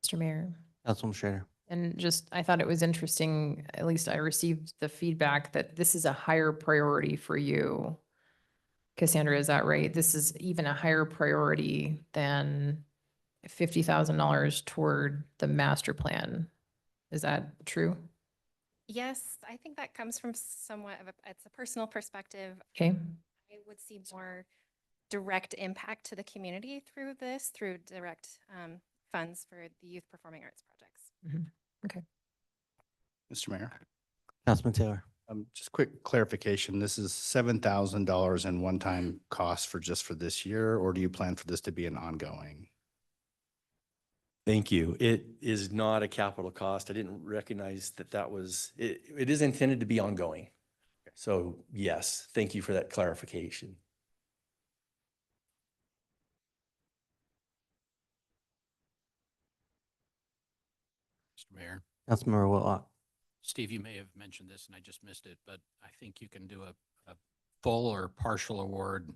Mr. Mayor. Councilwoman Schrader. And just, I thought it was interesting, at least I received the feedback that this is a higher priority for you. Cassandra, is that right? This is even a higher priority than $50,000 toward the master plan. Is that true? yes, I think that comes from somewhat of it's a personal perspective. Okay. I would see more direct impact to the community through this, through direct funds for the youth performing arts projects. Okay. Mr. Mayor, Councilman Taylor. just quick clarification. This is $7,000 in one-time cost for just for this year, or do you plan for this to be an ongoing? Thank you. It is not a capital cost. I didn't recognize that was, it is intended to be ongoing. So yes, thank you for that clarification. Mr. Mayor. Councilmember Whitlock. Steve, you may have mentioned this and I just missed it, but I think you can do a full or partial award,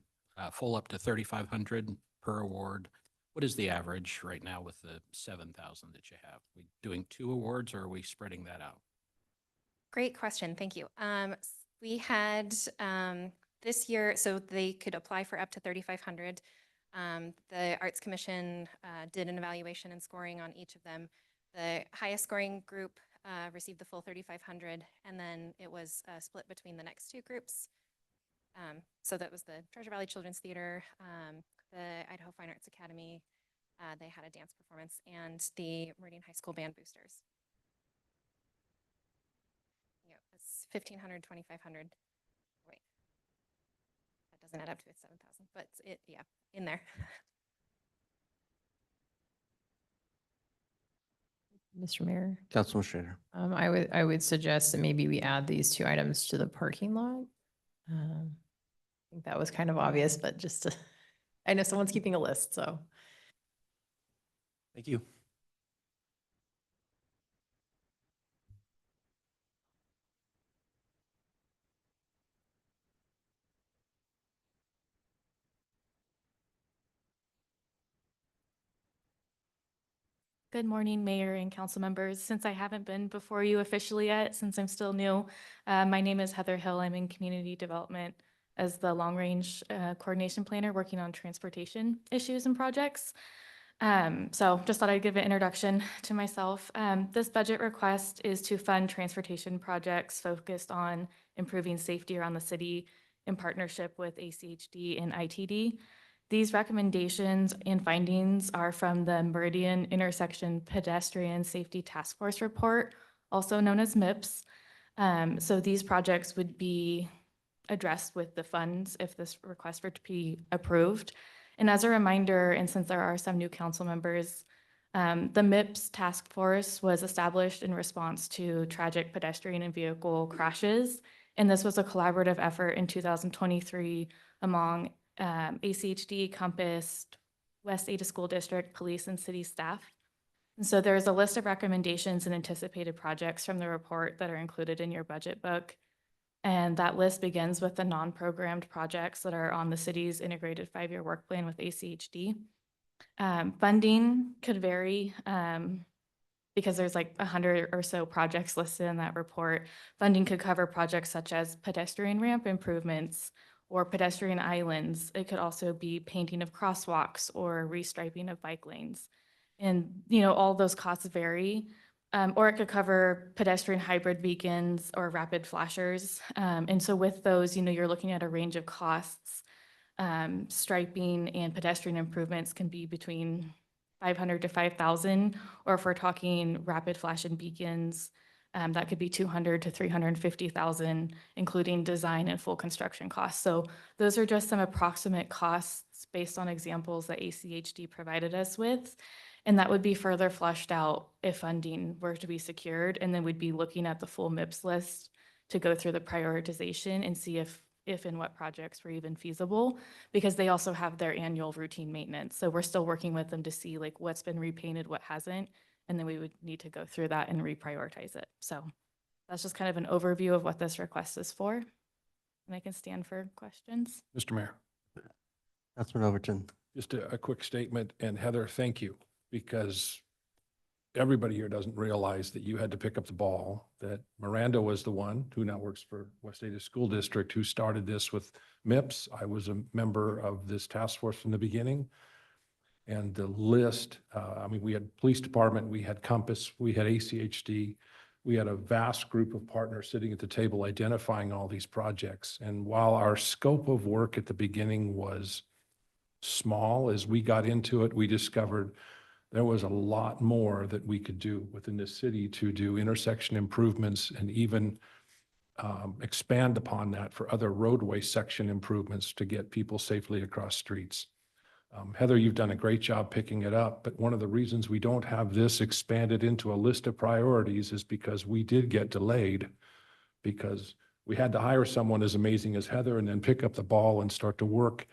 full up to 3,500 per award. What is the average right now with the 7,000 that you have? We doing 2 awards or are we spreading that out? Great question. Thank you. We had this year, so they could apply for up to 3,500. The Arts Commission did an evaluation and scoring on each of them. The highest scoring group received the full 3,500, and then it was split between the next 2 groups. So that was the Treasure Valley Children's Theater, the Idaho Fine Arts Academy, they had a dance performance, and the Meridian High School Band Boosters. Yeah, it's 1,500, 2,500. Wait, that doesn't add up to 7,000, but yeah, in there. Mr. Mayor. Councilman Schrader. I would suggest that maybe we add these 2 items to the parking lot. I think that was kind of obvious, but just to, I know someone's keeping a list, so. Thank you. Good morning, Mayor and council members. Since I haven't been before you officially yet, since I'm still new, my name is Heather Hill. I'm in community development as the long-range coordination planner working on transportation issues and projects. So just thought I'd give an introduction to myself. This budget request is to fund transportation projects focused on improving safety around the city in partnership with ACHD and ITD. These recommendations and findings are from the Meridian Intersection Pedestrian Safety Task Force report, also known as MIPS. So these projects would be addressed with the funds if this request were to be approved. And as a reminder, and since there are some new council members, the MIPS task force was established in response to tragic pedestrian and vehicle crashes. And this was a collaborative effort in 2023 among ACHD, Compass, West Ada School District, police, and city staff. And so there's a list of recommendations and anticipated projects from the report that are included in your budget book. And that list begins with the non-programmed projects that are on the city's integrated 5-year work plan with ACHD. Funding could vary because there's like 100 or so projects listed in that report. Funding could cover projects such as pedestrian ramp improvements or pedestrian islands. It could also be painting of crosswalks or restriping of bike lanes. And, you know, all those costs vary. Or it could cover pedestrian hybrid beacons or rapid flashers. And so with those, you know, you're looking at a range of costs. Striping and pedestrian improvements can be between 500 to 5,000, or if we're talking rapid flash and beacons, that could be 200 to 350,000, including design and full construction costs. So those are just some approximate costs based on examples that ACHD provided us with. And that would be further fleshed out if funding were to be secured. And then we'd be looking at the full MIPS list to go through the prioritization and see if and what projects were even feasible, because they also have their annual routine maintenance. So we're still working with them to see like what's been repainted, what hasn't, and then we would need to go through that and reprioritize it. So that's just kind of an overview of what this request is for. And I can stand for questions. Mr. Mayor, Councilman Overton. just a quick statement, and Heather, thank you, because everybody here doesn't realize that you had to pick up the ball, that Miranda was the one who now works for West Ada School District who started this with MIPS. I was a member of this task force from the beginning. And the list, I mean, we had police department, we had Compass, we had ACHD, we had a vast group of partners sitting at the table identifying all these projects. And while our scope of work at the beginning was small, as we got into it, we discovered there was a lot more that we could do within the city to do intersection improvements and even expand upon that for other roadway section improvements to get people safely across streets. Heather, you've done a great job picking it up, but one of the reasons we don't have this expanded into a list of priorities is because we did get delayed because we had to hire someone as amazing as Heather and then pick up the ball and start to work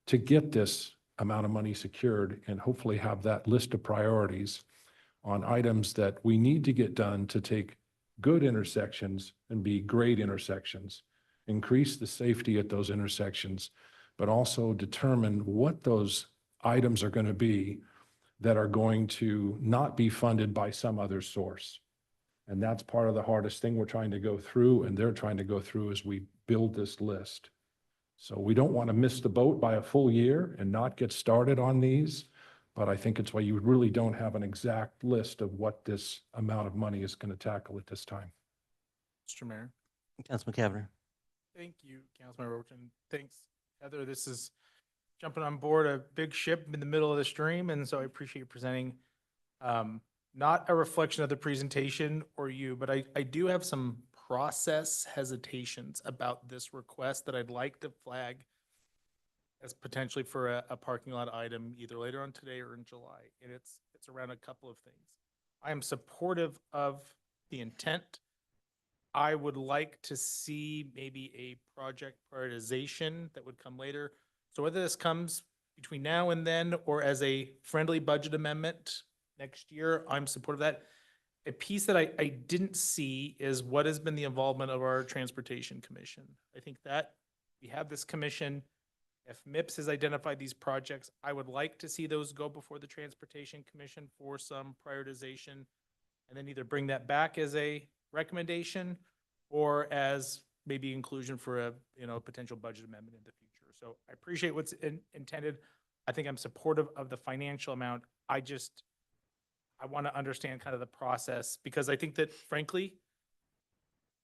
to get this amount of money secured and hopefully have that list of priorities on items that we need to get done to take good intersections and be great intersections, increase the safety at those intersections, but also determine what those items are going to be that are going to not be funded by some other source. And that's part of the hardest thing we're trying to go through and they're trying to go through as we build this list. So we don't want to miss the boat by a full year and not get started on these, but I think it's why you really don't have an exact list of what this amount of money is going to tackle at this time. Mr. Mayor. Councilman Cavanagh. Thank you, Councilman Overton. Thanks, Heather. This is jumping on board a big ship in the middle of the stream, and so I appreciate you presenting. Not a reflection of the presentation or you, but I do have some process hesitations about this request that I'd like to flag as potentially for a parking lot item either later on today or in July. And it's around a couple of things. I am supportive of the intent. I would like to see maybe a project prioritization that would come later. So whether this comes between now and then or as a friendly budget amendment next year, I'm supportive of that. A piece that I didn't see is what has been the involvement of our Transportation Commission. I think that we have this commission. If MIPS has identified these projects, I would like to see those go before the Transportation Commission for some prioritization and then either bring that back as a recommendation or as maybe inclusion for a, potential budget amendment in the future. So I appreciate what's intended. I think I'm supportive of the financial amount. I want to understand kind of the process because I think that frankly,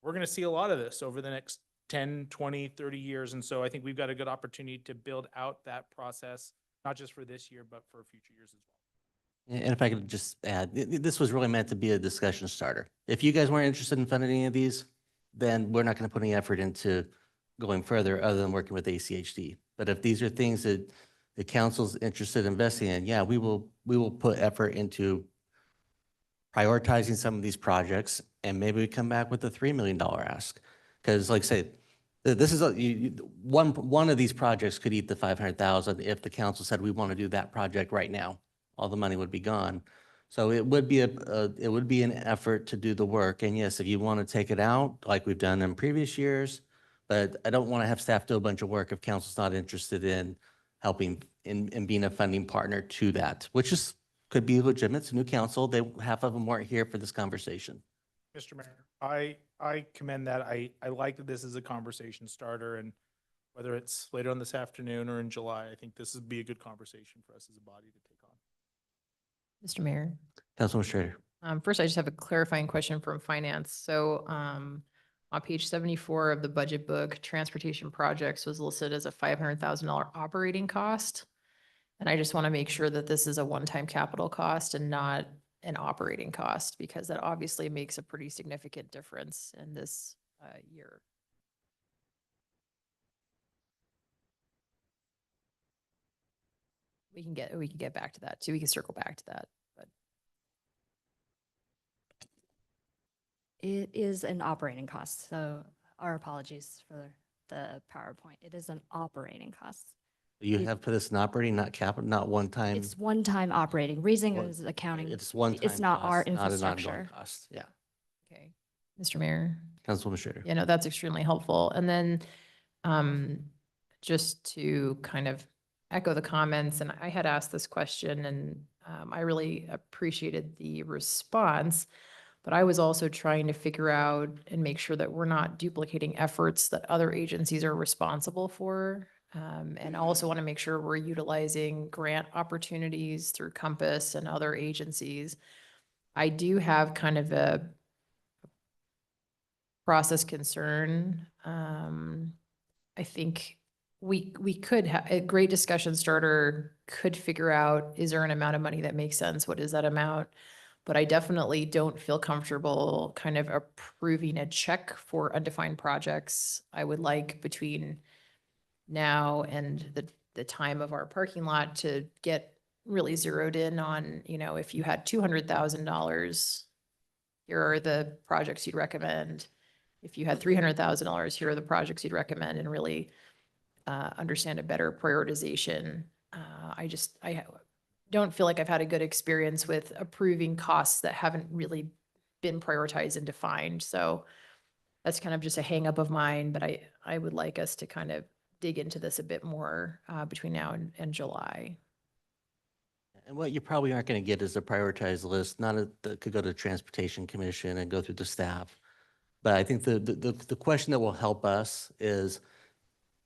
we're going to see a lot of this over the next 10, 20, 30 years. And so I think we've got a good opportunity to build out that process, not just for this year, but for future years as well. And if I could just add, this was really meant to be a discussion starter. If you guys weren't interested in funding any of these, then we're not going to put any effort into going further other than working with ACHD. But if these are things that the council's interested in investing in, yeah, we will put effort into prioritizing some of these projects, and maybe we come back with a $3 million ask. Because like I say, this is, one of these projects could eat the 500,000 if the council said, we want to do that project right now. All the money would be gone. So it would be it would be an effort to do the work. And yes, if you want to take it out, like we've done in previous years, but I don't want to have staff do a bunch of work if council's not interested in helping in being a funding partner to that, which is, could be legitimate. It's a new council. Half of them weren't here for this conversation. Mr. Mayor, I commend that. I like that this is a conversation starter, and whether it's later on this afternoon or in July, I think this would be a good conversation for us as a body to take on. Mr. Mayor. Councilman Schrader. First, I just have a clarifying question from finance. So on page 74 of the budget book, transportation projects was listed as a $500,000 operating cost. And I just want to make sure that this is a one-time capital cost and not an operating cost, because that obviously makes a pretty significant difference in this year. We can get back to that too. We can circle back to that, but. It is an operating cost, so our apologies for the PowerPoint. It is an operating cost. You have put this in operating, not capital, not one time. It's one-time operating. Reason One- is accounting. It's one time. It's not our cost, not an ongoing infrastructure. cost. Yeah. Okay, Mr. Mayor. Councilwoman Schrader. Yeah, no, that's extremely helpful. And then just to kind of echo the comments, and I had asked this question and I really appreciated the response, but I was also trying to figure out and make sure that we're not duplicating efforts that other agencies are responsible for. And I also want to make sure we're utilizing grant opportunities through Compass and other agencies. I do have kind of a process concern. I think we could have, a great discussion starter could figure out, is there an amount of money that makes sense? What is that amount? But I definitely don't feel comfortable kind of approving a check for undefined projects. I would like between now and the time of our parking lot to get really zeroed in on, you know, if you had $200,000, here are the projects you'd recommend. If you had $300,000, here are the projects you'd recommend, and really understand a better prioritization. I don't feel like I've had a good experience with approving costs that haven't really been prioritized and defined. So that's kind of just a hang up of mine, but I would like us to kind of dig into this a bit more between now and July. And what you probably aren't going to get is a prioritized list, that could go to the Transportation Commission and go through the staff. But I think the question that will help us is,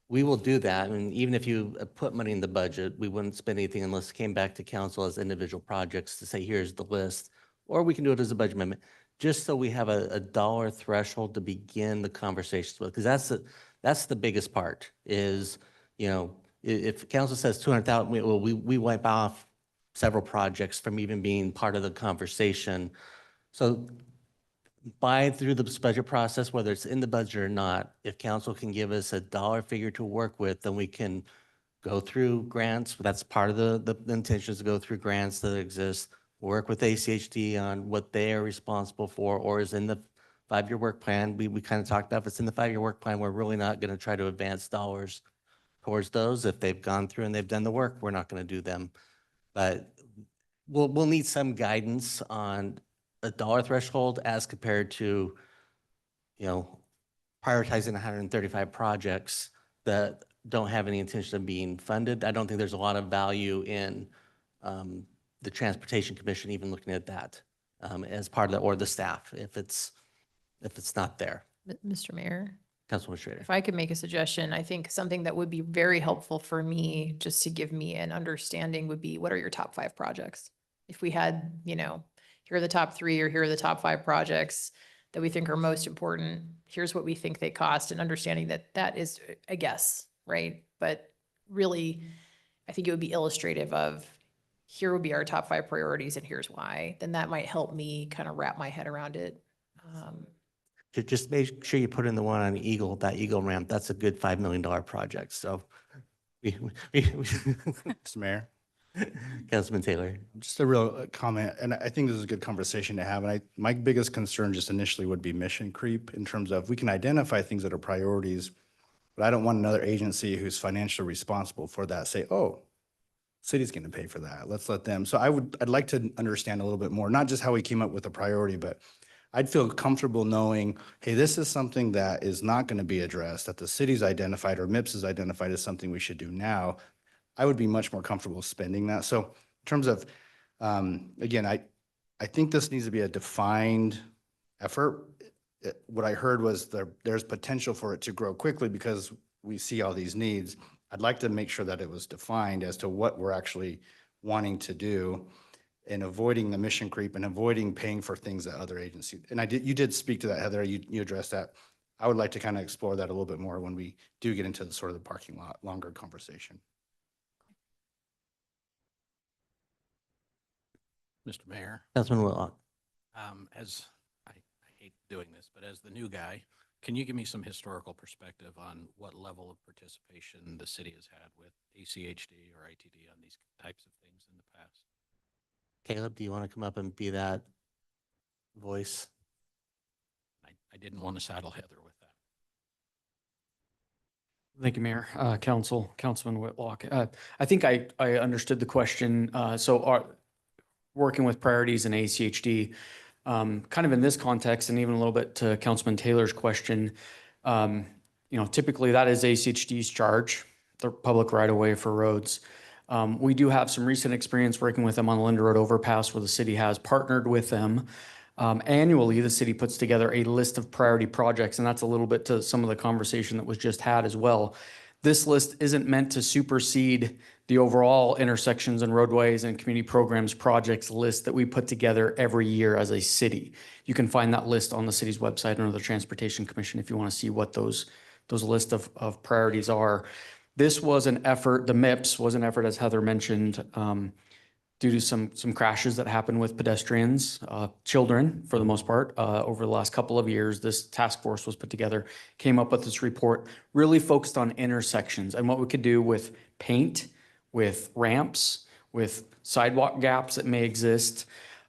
we will do that. I mean, even if you put money in the budget, we wouldn't spend anything unless it came back to council as individual projects to say, here's the list. Or we can do it as a budget amendment, just so we have a dollar threshold to begin the conversations with. Because that's the biggest part is, you know, if council says 200,000, we wipe off several projects from even being part of the conversation. So through the budget process, whether it's in the budget or not, if council can give us a dollar figure to work with, then we can go through grants. That's part of the intention, is to go through grants that exist, work with ACHD on what they are responsible for, or is in the 5-year work plan. We kind of talked about, if it's in the 5-year work plan, we're really not going to try to advance dollars towards those. If they've gone through and they've done the work, we're not going to do them. But we'll need some guidance on a dollar threshold as compared to, you know, prioritizing 135 projects that don't have any intention of being funded. I don't think there's a lot of value in the Transportation Commission even looking at that as part of that, or the staff, if it's not there. Mr. Mayor? Councilwoman Schrader. If I could make a suggestion, I think something that would be very helpful for me, just to give me an understanding, would be, what are your top 5 projects? If we had, you know, here are the top 3, or here are the top 5 projects that we think are most important. Here's what we think they cost, and understanding that that is a guess, right? But really, I think it would be illustrative of, here would be our top 5 priorities and here's why. Then that might help me kind of wrap my head around it. just make sure you put in the one on Eagle, that Eagle ramp. That's a good $5 million project. So Mr. Mayor, Councilman Taylor. just a real comment, and I think this is a good conversation to have. And my biggest concern just initially would be mission creep in terms of we can identify things that are priorities, but I don't want another agency who's financially responsible for that say, oh, city's going to pay for that. Let's let them. So I'd like to understand a little bit more, not just how we came up with a priority, but I'd feel comfortable knowing, hey, this is something that is not going to be addressed, that the city's identified or MIPS has identified as something we should do now. I would be much more comfortable spending that. So in terms of, again, I think this needs to be a defined effort. What I heard was there's potential for it to grow quickly because we see all these needs. I'd like to make sure that it was defined as to what we're actually wanting to do and avoiding the mission creep and avoiding paying for things that other agencies. And you did speak to that, Heather. You addressed that. I would like to kind of explore that a little bit more when we do get into the sort of the parking lot, longer conversation. Mr. Mayor, Councilman Whitlock. as I hate doing this, but as the new guy, can you give me some historical perspective on what level of participation the city has had with ACHD or ITD on these types of things in the past? Caleb, do you want to come up and be that voice? I didn't want to saddle Heather with that. Thank you, Mayor, Councilman Whitlock. I think I understood the question. Working with priorities in ACHD, kind of in this context, and even a little bit to Councilman Taylor's question, typically that is ACHD's charge, the public right of way for roads. We do have some recent experience working with them on the Linda Road overpass where the city has partnered with them. Annually, the city puts together a list of priority projects, and that's a little bit to some of the conversation that was just had as well. This list isn't meant to supersede the overall intersections and roadways and community programs projects list that we put together every year as a city. You can find that list on the city's website under the Transportation Commission if you want to see what those list of priorities are. This was an effort, the MIPS was an effort, as Heather mentioned, due to some crashes that happened with pedestrians, children for the most part, over the last couple of years. This task force was put together, came up with this report, really focused on intersections and what we could do with paint, with ramps, with sidewalk gaps that may exist.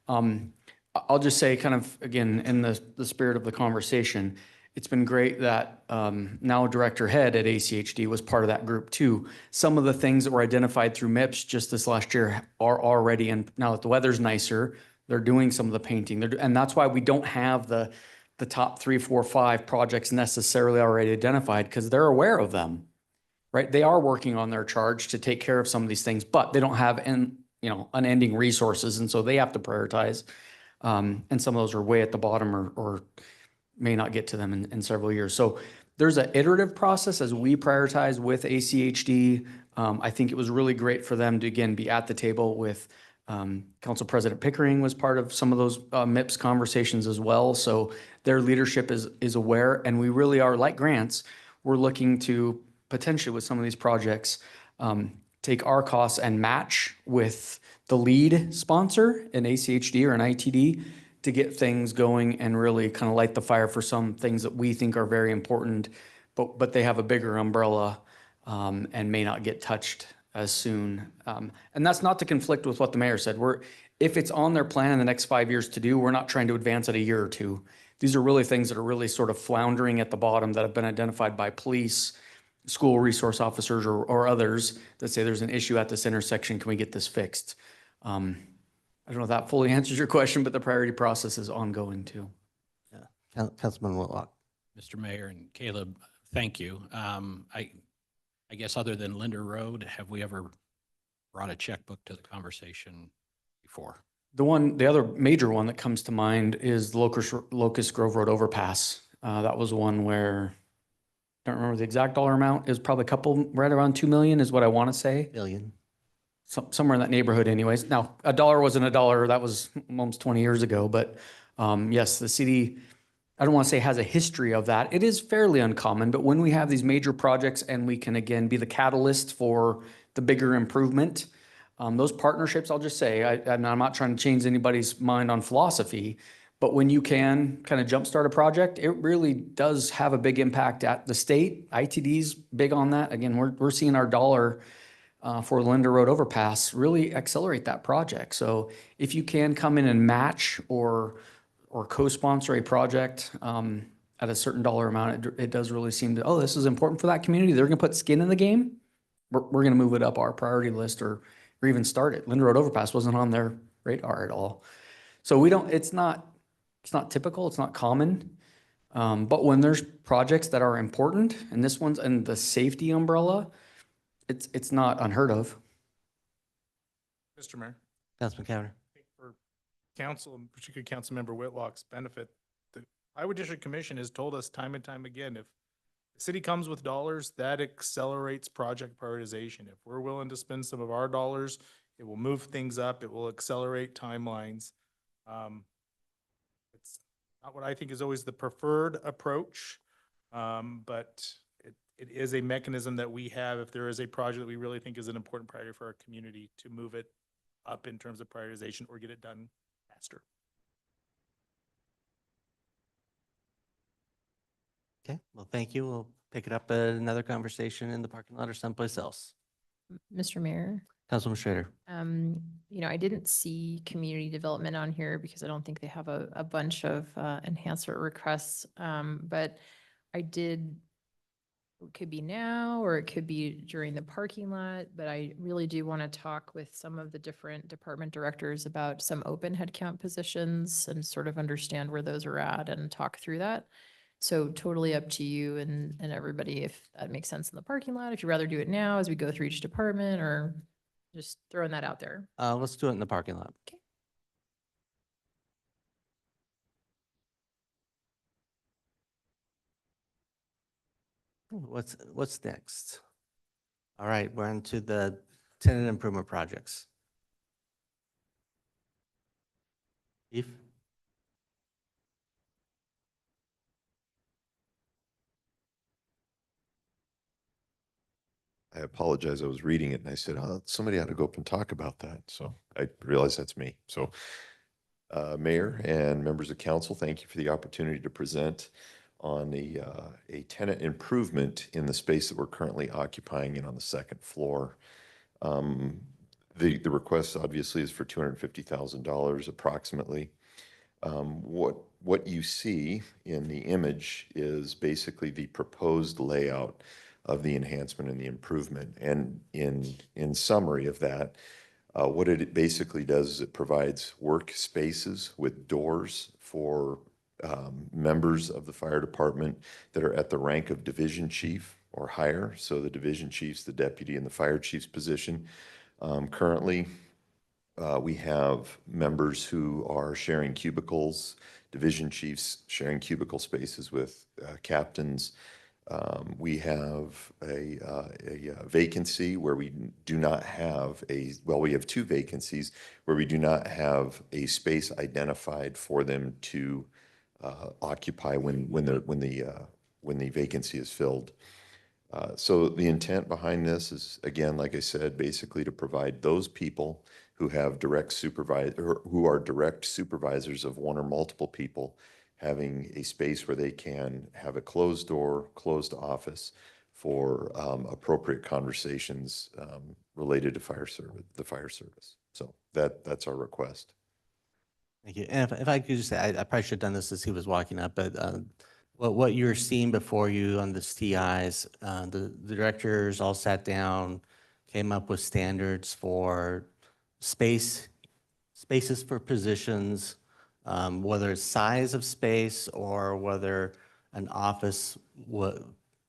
I'll just say kind of, again, in the spirit of the conversation, it's been great that now Director Head at ACHD was part of that group too. Some of the things that were identified through MIPS just this last year are already, and now that the weather's nicer, they're doing some of the painting. And that's why we don't have the top 3, 4, 5 projects necessarily already identified, because they're aware of them, right? They are working on their charge to take care of some of these things, but they don't have unending resources, and so they have to prioritize. And some of those are way at the bottom or may not get to them in several years. So there's an iterative process as we prioritize with ACHD. I think it was really great for them to, again, be at the table with Council President Pickering was part of some of those MIPS conversations as well. So their leadership is aware, and we really are, like grants, we're looking to potentially with some of these projects, take our costs and match with the lead sponsor, an ACHD or an ITD, to get things going and really kind of light the fire for some things that we think are very important, but they have a bigger umbrella and may not get touched as soon. And that's not to conflict with what the mayor said. If it's on their plan in the next 5 years to do, we're not trying to advance it a year or two. These are really things that are really sort of floundering at the bottom that have been identified by police, school resource officers, or others that say there's an issue at this intersection. Can we get this fixed? I don't know if that fully answers your question, but the priority process is ongoing too. Yeah, Councilman Whitlock. Mr. Mayor and Caleb, thank you. I guess other than Linda Road, have we ever brought a checkbook to the conversation before? The other major one that comes to mind is the Locust Grove Road overpass. That was one where, I don't remember the exact dollar amount. It was probably right around 2 million is what I want to say. Billion. Somewhere in that neighborhood anyways. Now, $1 wasn't $1. That was almost 20 years ago. But yes, the city, I don't want to say has a history of that. It is fairly uncommon. But when we have these major projects and we can, again, be the catalyst for the bigger improvement, those partnerships, I'll just say, I'm not trying to change anybody's mind on philosophy, But when you can kind of jumpstart a project, it really does have a big impact at the state. ITD's big on that. Again, we're seeing our dollar for Linda Road overpass really accelerate that project. So if you can come in and match or co-sponsor a project at a certain dollar amount, it does really seem to, oh, this is important for that community. They're going to put skin in the game. We're going to move it up our priority list or even start it. Linda Road overpass wasn't on their radar at all. So we don't, it's not typical, it's not common. But when there's projects that are important, and this one's in the safety umbrella, it's not unheard of. Mr. Mayor, Councilman Cavanagh. I think for council, and particularly Councilmember Whitlock's benefit, the Iowa District Commission has told us time and time again, if the city comes with dollars, that accelerates project prioritization. If we're willing to spend some of our dollars, it will move things up, it will accelerate timelines. It's not what I think is always the preferred approach, but it is a mechanism that we have if there is a project that we really think is an important priority for our community to move it up in terms of prioritization or get it done faster. Okay, well, thank you. We'll pick it up at another conversation in the parking lot or someplace else. Mr. Mayor, Councilwoman Schrader. I didn't see community development on here because I don't think they have a bunch of enhancement requests. But I did, it could be now or it could be during the parking lot, but I really do want to talk with some of the different department directors about some open headcount positions and sort of understand where those are at and talk through that. So totally up to you and everybody if that makes sense in the parking lot, if you'd rather do it now as we go through each department or just throwing that out there. Let's do it in the parking lot. Okay. What's next? All right, we're on to the tenant improvement projects. Chief? I apologize. I was reading it and I said, oh, somebody ought to go up and talk about that. So I realized that's me. So Mayor and members of council, thank you for the opportunity to present on a tenant improvement in the space that we're currently occupying in on the second floor. The request obviously is for $250,000 approximately. What you see in the image is basically the proposed layout of the enhancement and the improvement. And in summary of that, what it basically does is it provides workspaces with doors for members of the fire department that are at the rank of division chief or higher. So the division chief's the deputy in the fire chief's position. Currently, we have members who are sharing cubicles, division chiefs sharing cubicle spaces with captains. We have a vacancy where we do not have we have two vacancies where we do not have a space identified for them to occupy when the vacancy is filled. So the intent behind this is, again, like I said, basically to provide those people who have who are direct supervisors of one or multiple people having a space where they can have a closed door, closed office for appropriate conversations related to the fire service. So that's our request. Thank you. And if I could just say, I probably should have done this as he was walking up, but what you're seeing before you on the TIs, the directors all sat down, came up with standards for spaces for positions, whether it's size of space or whether an office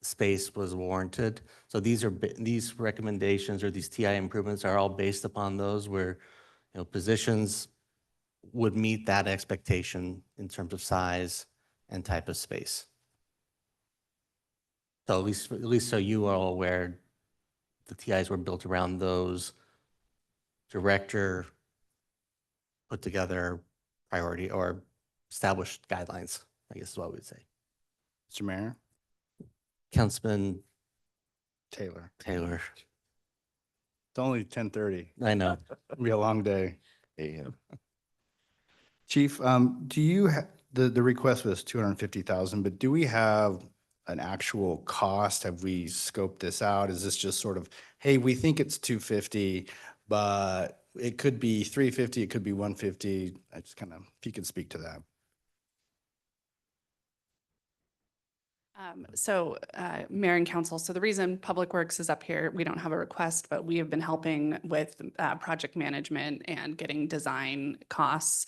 space was warranted. So these recommendations or these TI improvements are all based upon those where, positions would meet that expectation in terms of size and type of space. So at least so you are all aware, the TIs were built around those director put together priority or established guidelines, I guess is what we'd say. Mr. Mayor? Councilman Taylor. It's only 10:30. I know. It'll be a long day. AM. Chief, do you, the request was 250,000, but do we have an actual cost? Have we scoped this out? Is this just sort of, hey, we think it's 250, but it could be 350, it could be 150? I just kind of, if you could speak to that. Mayor and Council, so the reason Public Works is up here, we don't have a request, but we have been helping with project management and getting design costs.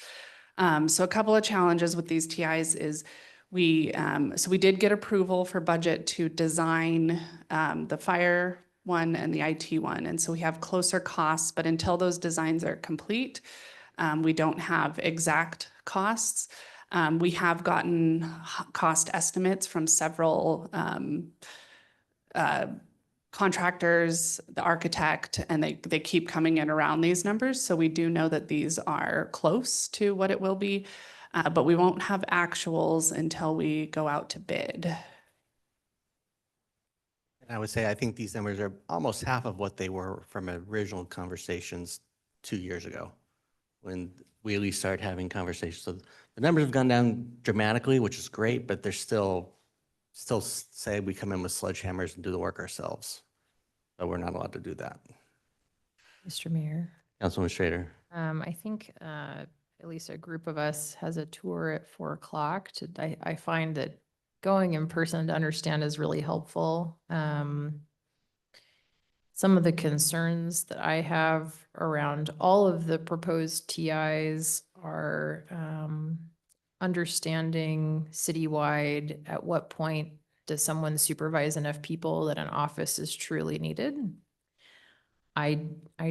So a couple of challenges with these TIs is we did get approval for budget to design the fire one and the IT one. And so we have closer costs, but until those designs are complete, we don't have exact costs. We have gotten cost estimates from several contractors, the architect, and they keep coming in around these numbers. So we do know that these are close to what it will be, but we won't have actuals until we go out to bid. And I would say, I think these numbers are almost half of what they were from original conversations 2 years ago, when we at least started having conversations. So the numbers have gone down dramatically, which is great, but they're still say we come in with sledgehammers and do the work ourselves. But we're not allowed to do that. Mr. Mayor. Councilwoman Schrader. I think at least a group of us has a tour at 4 o'clock. I find that going in person to understand is really helpful. Some of the concerns that I have around all of the proposed TIs are understanding citywide, at what point does someone supervise enough people that an office is truly needed? I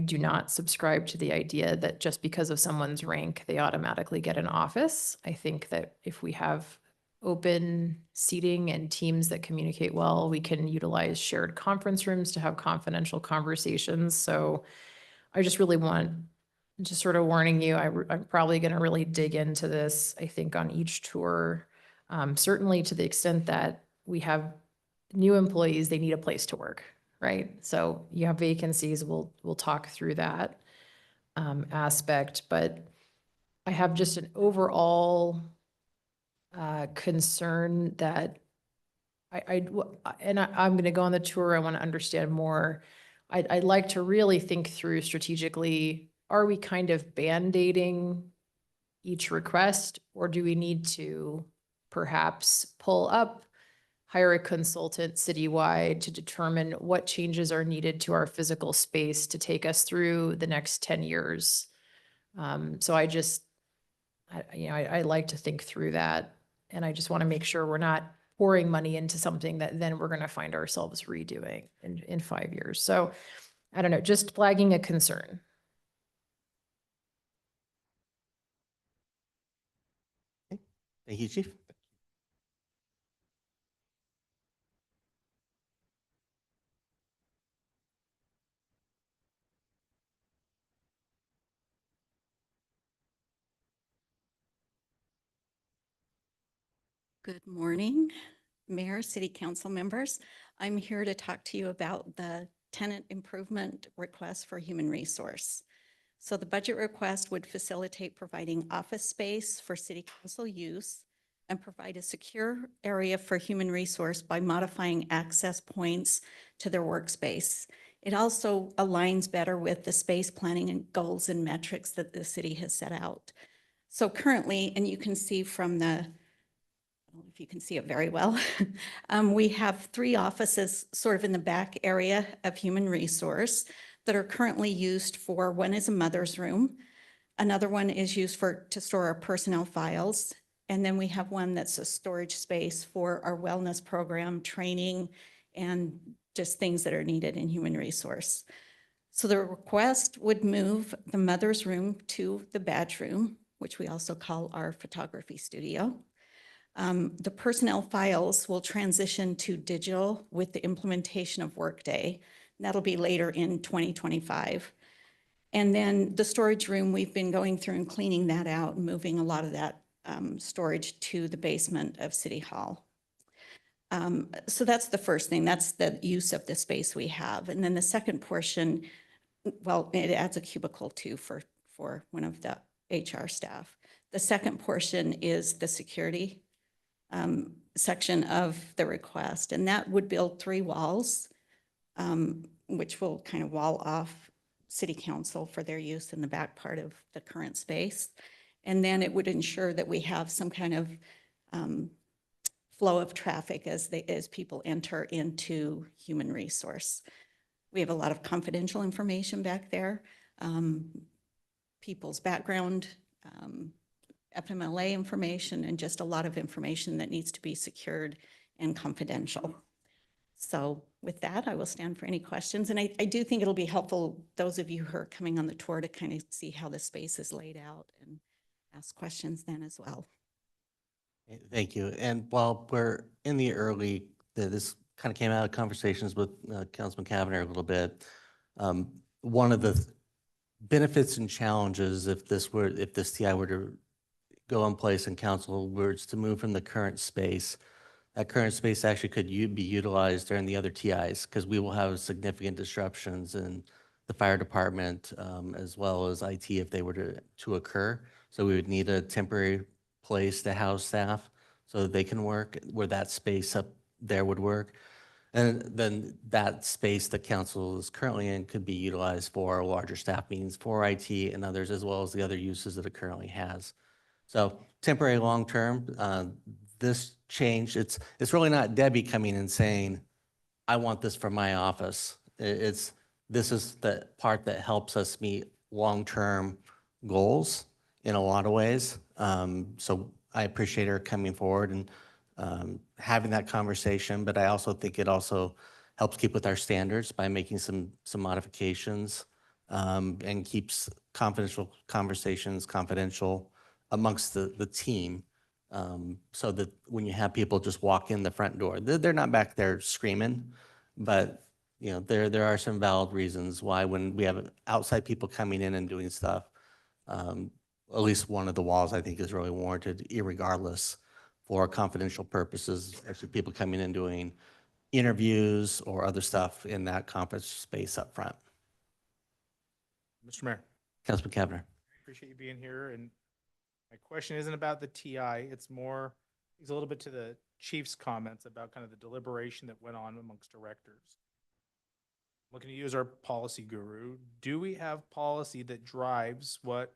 do not subscribe to the idea that just because of someone's rank, they automatically get an office. I think that if we have open seating and teams that communicate well, we can utilize shared conference rooms to have confidential conversations. So I just really want, just sort of warning you, I'm probably going to really dig into this, I think, on each tour. Certainly to the extent that we have new employees, they need a place to work, right? So you have vacancies, we'll talk through that aspect, but I have just an overall concern that I'm going to go on the tour. I want to understand more. I'd like to really think through strategically, are we kind of band-aiding each request, or do we need to perhaps pull up, hire a consultant citywide to determine what changes are needed to our physical space to take us through the next 10 years? So I like to think through that. And I just want to make sure we're not pouring money into something that then we're going to find ourselves redoing in 5 years. So I don't know, just flagging a concern. Thank you, Chief. Good morning, Mayor, City Council members. I'm here to talk to you about the tenant improvement request for human resource. So the budget request would facilitate providing office space for City Council use and provide a secure area for human resource by modifying access points to their workspace. It also aligns better with the space planning and goals and metrics that the city has set out. So currently, and you can see from the, I don't know if you can see it very well, we have 3 offices sort of in the back area of human resource that are currently used for, one is a mother's room, another one is used to store our personnel files, and then we have one that's a storage space for our wellness program, training, and just things that are needed in human resource. So the request would move the mother's room to the badge room, which we also call our photography studio. The personnel files will transition to digital with the implementation of Workday. That'll be later in 2025. And then the storage room, we've been going through and cleaning that out and moving a lot of that storage to the basement of City Hall. So that's the first thing. That's the use of the space we have. And then the second portion, well, it adds a cubicle too for one of the HR staff. The second portion is the security section of the request, and that would build 3 walls, which will kind of wall off city council for their use in the back part of the current space. And then it would ensure that we have some kind of flow of traffic as people enter into human resource. We have a lot of confidential information back there, people's background, FMLA information, and just a lot of information that needs to be secured and confidential. So with that, I will stand for any questions. And I do think it'll be helpful, those of you who are coming on the tour, to kind of see how the space is laid out and ask questions then as well. Thank you. And while we're in the early, this kind of came out of conversations with Councilman Cavanagh a little bit. One of the benefits and challenges if this TI were to go in place and council were to move from the current space, that current space actually could be utilized during the other TIs, because we will have significant disruptions in the fire department as well as IT if they were to occur. So we would need a temporary place to house staff so that they can work where that space up there would work. And then that space that council is currently in could be utilized for larger staff meetings for IT and others, as well as the other uses that it currently has. So temporary, long-term, this change, it's really not Debbie coming and saying, I want this for my office. This is the part that helps us meet long-term goals in a lot of ways. So I appreciate her coming forward and having that conversation, but I also think it also helps keep with our standards by making some modifications and keeps confidential conversations confidential amongst the team, so that when you have people just walk in the front door, they're not back there screaming, but you know, there are some valid reasons why when we have outside people coming in and doing stuff, at least one of the walls I think is really warranted, irregardless, for confidential purposes, actually people coming in doing interviews or other stuff in that conference space up front. Mr. Mayor, Councilman Cavanagh. appreciate you being here. And my question isn't about the TI. It's a little bit to the chief's comments about kind of the deliberation that went on amongst directors. Looking to use our policy guru. Do we have policy that drives what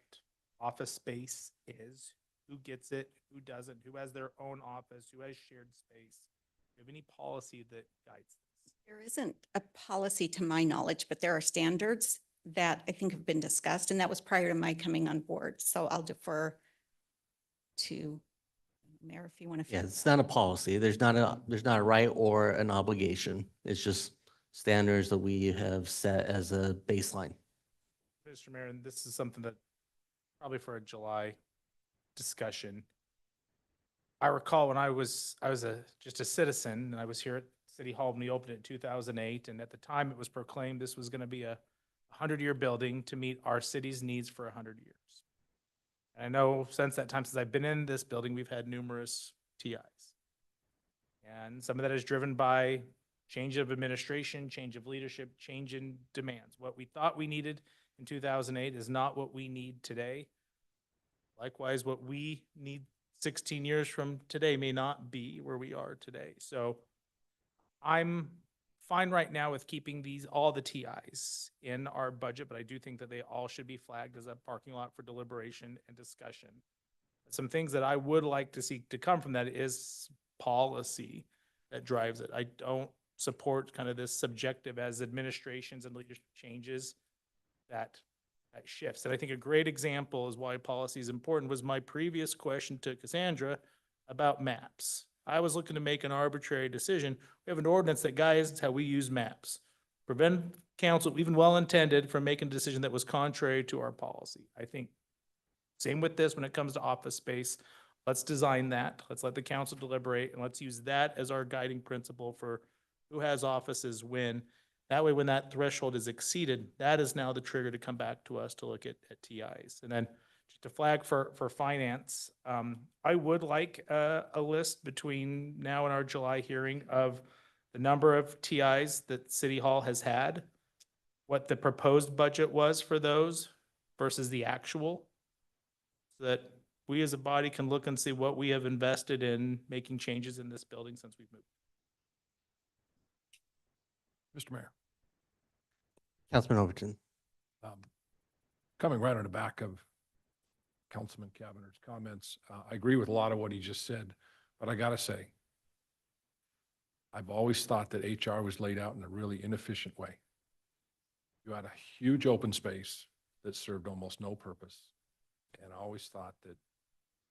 office space is? Who gets it? Who doesn't? Who has their own office? Who has shared space? Do you have any policy that guides this? There isn't a policy to my knowledge, but there are standards that I think have been discussed, and that was prior to my coming on board. So I'll defer to Mayor if you want to. Yeah, it's not a policy. There's not a right or an obligation. It's just standards that we have set as a baseline. Mr. Mayor, and this is something that probably for a July discussion. I recall when I was just a citizen, and I was here at City Hall when we opened it in 2008, and at the time it was proclaimed this was going to be a 100-year building to meet our city's needs for 100 years. And I know since that time, since I've been in this building, we've had numerous TIs. And some of that is driven by change of administration, change of leadership, change in demands. What we thought we needed in 2008 is not what we need today. Likewise, what we need 16 years from today may not be where we are today. So I'm fine right now with keeping all the TIs in our budget, but I do think that they all should be flagged as a parking lot for deliberation and discussion. Some things that I would like to see to come from that is policy that drives it. I don't support kind of this subjective as administrations and leadership changes that shifts. And I think a great example is why policy is important was my previous question to Cassandra about maps. I was looking to make an arbitrary decision. We have an ordinance that guides how we use maps. Prevent council, even well-intended, from making a decision that was contrary to our policy. I think same with this when it comes to office space. Let's design that. Let's let the council deliberate, and let's use that as our guiding principle for who has offices when. That way, when that threshold is exceeded, that is now the trigger to come back to us to look at TIs. And then just to flag for finance, I would like a list between now and our July hearing of the number of TIs that City Hall has had, what the proposed budget was for those versus the actual, so that we as a body can look and see what we have invested in making changes in this building since we've moved. Mr. Mayor, Councilman Overton. coming right on the back of Councilman Cavanag's comments, I agree with a lot of what he just said, but I gotta say, I've always thought that HR was laid out in a really inefficient way. You had a huge open space that served almost no purpose. And I always thought that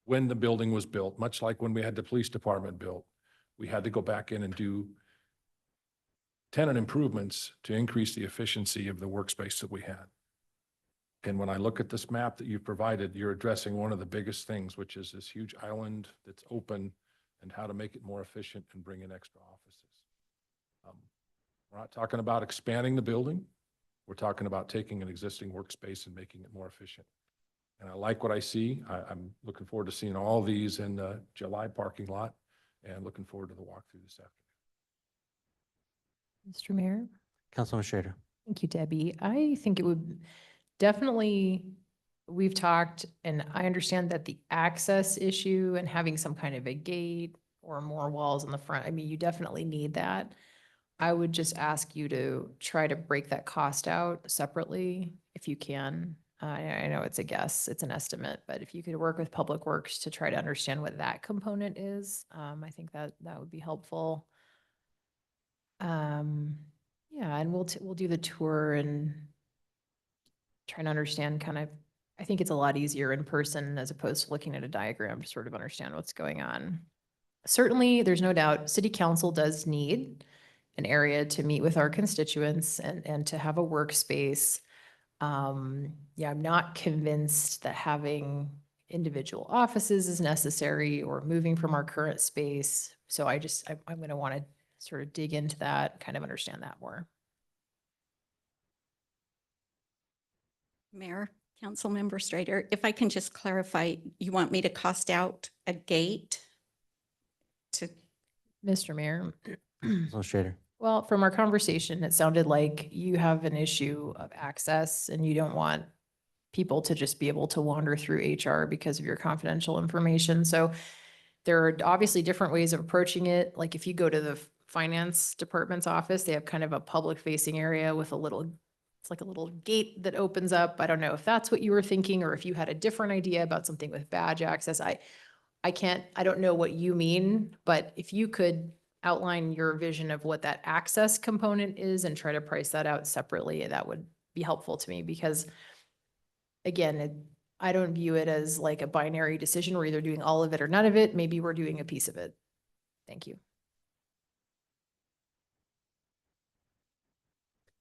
when the building was built, much like when we had the police department built, we had to go back in and do tenant improvements to increase the efficiency of the workspace that we had. And when I look at this map that you've provided, you're addressing one of the biggest things, which is this huge island that's open and how to make it more efficient and bring in extra offices. We're not talking about expanding the building. We're talking about taking an existing workspace and making it more efficient. And I like what I see. I'm looking forward to seeing all these in the July parking lot and looking forward to the walkthrough this afternoon. Mr. Mayor? Councilman Schrader. Thank you, Debbie. I think it would definitely, we've talked, and I understand that the access issue and having some kind of a gate or more walls in the front, I mean, you definitely need that. I would just ask you to try to break that cost out separately if you can. I know it's a guess, it's an estimate, but if you could work with Public Works to try to understand what that component is, I think that would be helpful. Yeah, and we'll do the tour and try to understand kind of, I think it's a lot easier in person as opposed to looking at a diagram to sort of understand what's going on. Certainly, there's no doubt, City Council does need an area to meet with our constituents and to have a workspace. Yeah, I'm not convinced that having individual offices is necessary or moving from our current space. So I'm going to want to sort of dig into that, kind of understand that more. Mayor, Councilmember Strader, if I can just clarify, you want me to cost out a gate to? Mr. Mayor. Councilman Schrader. Well, from our conversation, it sounded like you have an issue of access and you don't want people to just be able to wander through HR because of your confidential information. So there are obviously different ways of approaching it. Like if you go to the finance department's office, they have kind of a public facing area with it's like a little gate that opens up. I don't know if that's what you were thinking or if you had a different idea about something with badge access. I don't know what you mean, but if you could outline your vision of what that access component is and try to price that out separately, that would be helpful to me because again, I don't view it as like a binary decision. We're either doing all of it or none of it. Maybe we're doing a piece of it. Thank you.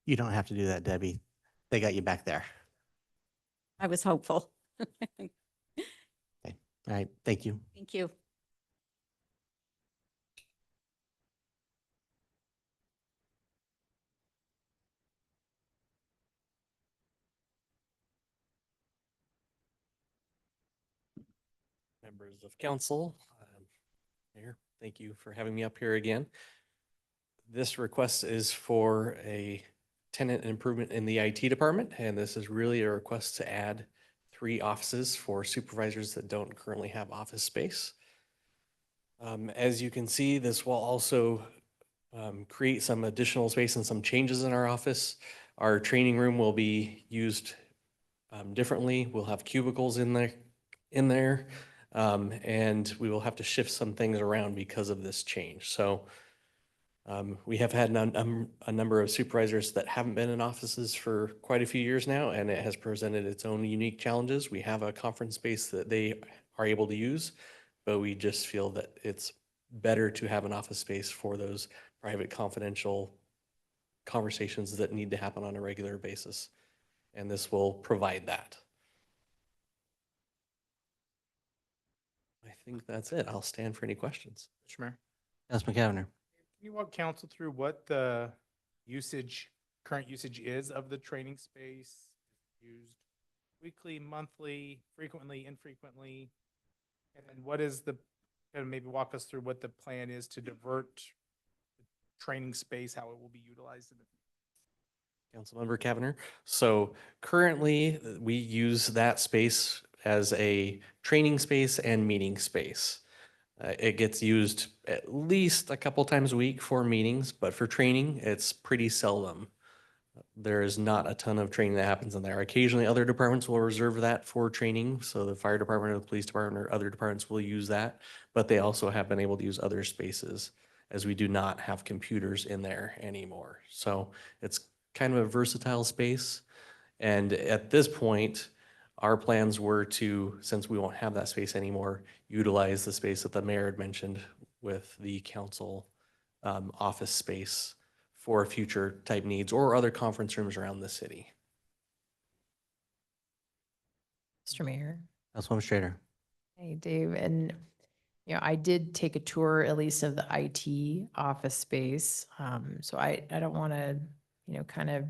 You don't have to do that, Debbie. They got you back there. I was hopeful. Okay. All right. Thank you. Thank you. Members of council, Mayor, thank you for having me up here again. This request is for a tenant improvement in the IT department, and this is really a request to add 3 offices for supervisors that don't currently have office space. As you can see, this will also create some additional space and some changes in our office. Our training room will be used differently. We'll have cubicles in there. And we will have to shift some things around because of this change. So we have had a number of supervisors that haven't been in offices for quite a few years now, and it has presented its own unique challenges. We have a conference space that they are able to use, but we just feel that it's better to have an office space for those private, confidential conversations that need to happen on a regular basis. And this will provide that. I think that's it. I'll stand for any questions. Mr. Mayor. Councilman Cavanagh. Can you walk council through what the current usage is of the training space? Used weekly, monthly, frequently, infrequently? And then what is maybe walk us through what the plan is to divert the training space, how it will be utilized in the future? Councilmember Cavanagh. So currently we use that space as a training space and meeting space. It gets used at least a couple times a week for meetings, but for training, it's pretty seldom. There is not a ton of training that happens in there. Occasionally, other departments will reserve that for training. So the fire department or the police department or other departments will use that, but they also have been able to use other spaces as we do not have computers in there anymore. So it's kind of a versatile space. And at this point, our plans were to, since we won't have that space anymore, utilize the space that the mayor had mentioned with the council office space for future type needs or other conference rooms around the city. Mr. Mayor. Councilwoman Strader. Hey, Dave, and I did take a tour at least of the IT office space. So I don't want to, kind of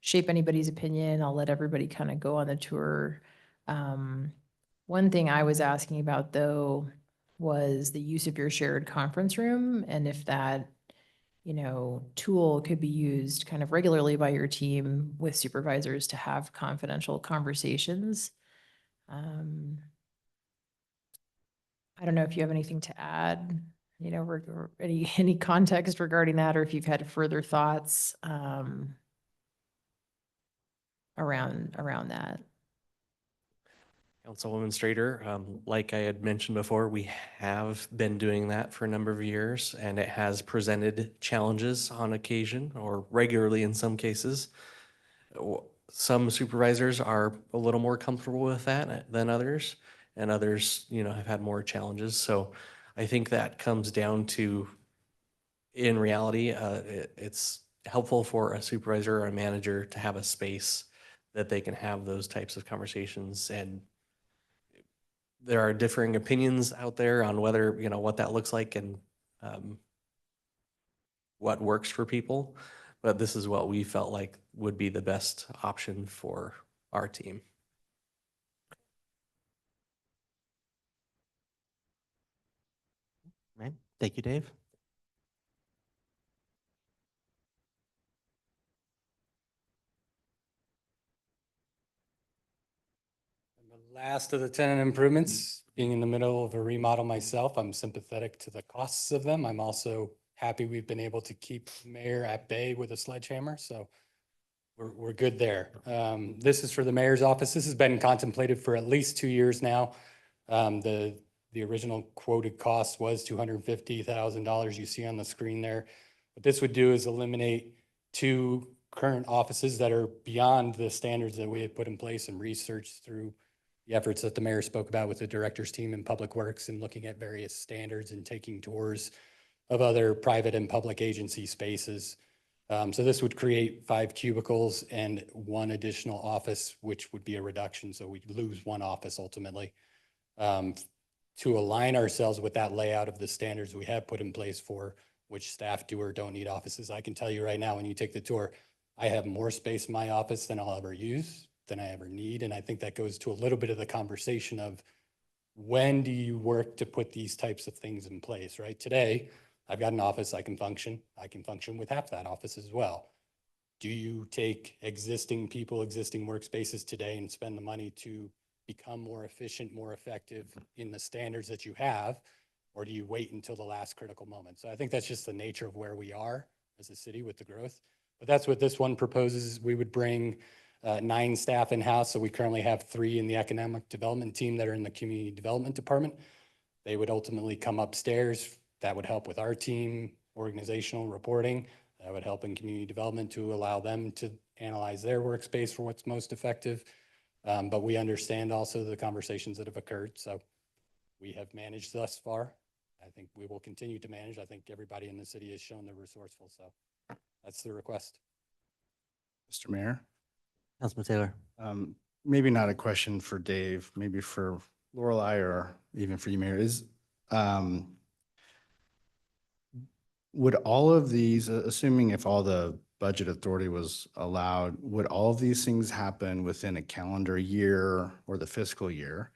shape anybody's opinion. I'll let everybody kind of go on the tour. One thing I was asking about though was the use of your shared conference room and if that tool could be used kind of regularly by your team with supervisors to have confidential conversations. I don't know if you have anything to add, or any context regarding that, or if you've had further thoughts around that. Councilwoman Strader, like I had mentioned before, we have been doing that for a number of years, and it has presented challenges on occasion or regularly in some cases. Some supervisors are a little more comfortable with that than others, and others, have had more challenges. So I think that comes down to, in reality, it's helpful for a supervisor or a manager to have a space that they can have those types of conversations. And there are differing opinions out there on whether, what that looks like and what works for people. But this is what we felt like would be the best option for our team. Right. Thank you, Dave. The last of the tenant improvements, being in the middle of a remodel myself, I'm sympathetic to the costs of them. I'm also happy we've been able to keep the mayor at bay with a sledgehammer, so we're good there. This is for the mayor's office. This has been contemplated for at least 2 years now. The original quoted cost was $250,000 you see on the screen there. What this would do is eliminate 2 current offices that are beyond the standards that we had put in place and researched through the efforts that the mayor spoke about with the director's team in Public Works and looking at various standards and taking tours of other private and public agency spaces. So this would create 5 cubicles and 1 additional office, which would be a reduction. So we'd lose 1 office ultimately. To align ourselves with that layout of the standards we have put in place for which staff do or don't need offices. I can tell you right now, when you take the tour, I have more space in my office than I'll ever use, than I ever need. And I think that goes to a little bit of the conversation of when do you work to put these types of things in place, right? Today, I've got an office I can function with half that office as well. Do you take existing people, existing workspaces today and spend the money to become more efficient, more effective in the standards that you have? Or do you wait until the last critical moment? So I think that's just the nature of where we are as a city with the growth. But that's what this one proposes. We would bring 9 staff in-house. So we currently have 3 in the economic development team that are in the community development department. They would ultimately come upstairs. That would help with our team, organizational reporting. That would help in community development to allow them to analyze their workspace for what's most effective. But we understand also the conversations that have occurred. So we have managed thus far. I think we will continue to manage. I think everybody in the city has shown they're resourceful. So that's the request. Mr. Mayor? Councilman Taylor. Maybe not a question for Dave, maybe for Lorelei or even for you, Mayor, is would all of these, assuming if all the budget authority was allowed, would all of these things happen within a calendar year or the fiscal year?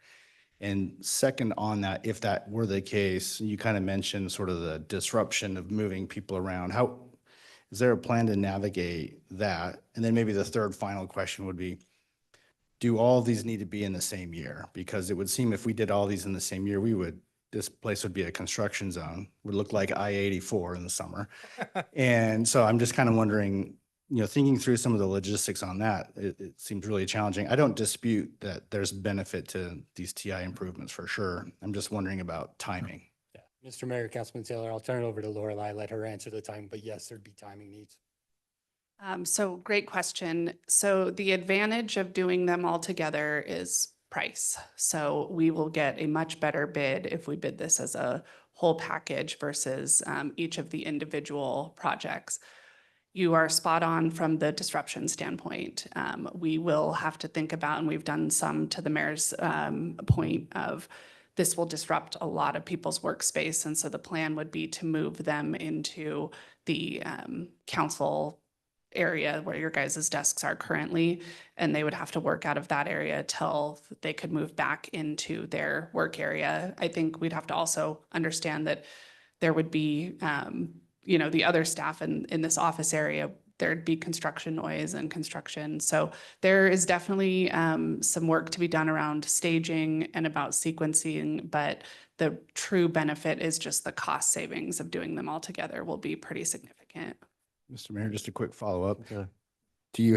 And second on that, if that were the case, you kind of mentioned sort of the disruption of moving people around. How is there a plan to navigate that? And then maybe the third final question would be, do all these need to be in the same year? Because it would seem if we did all these in the same year, this place would be a construction zone, would look like I-84 in the summer. And so I'm just kind of wondering, thinking through some of the logistics on that, it seems really challenging. I don't dispute that there's benefit to these TI improvements for sure. I'm just wondering about timing. Yeah. Mr. Mayor, Councilman Taylor, I'll turn it over to Lorelei, let her answer the time, but yes, there'd be timing needs. So great question. So the advantage of doing them all together is price. So we will get a much better bid if we bid this as a whole package versus each of the individual projects. You are spot on from the disruption standpoint. We will have to think about, and we've done some to the mayor's point of, this will disrupt a lot of people's workspace. And so the plan would be to move them into the council area where your guys' desks are currently, and they would have to work out of that area till they could move back into their work area. I think we'd have to also understand that there would be, the other staff in this office area, there'd be construction noise and construction. So there is definitely some work to be done around staging and about sequencing, but the true benefit is just the cost savings of doing them all together will be pretty significant. Mr. Mayor, just a quick follow-up. Okay. Do you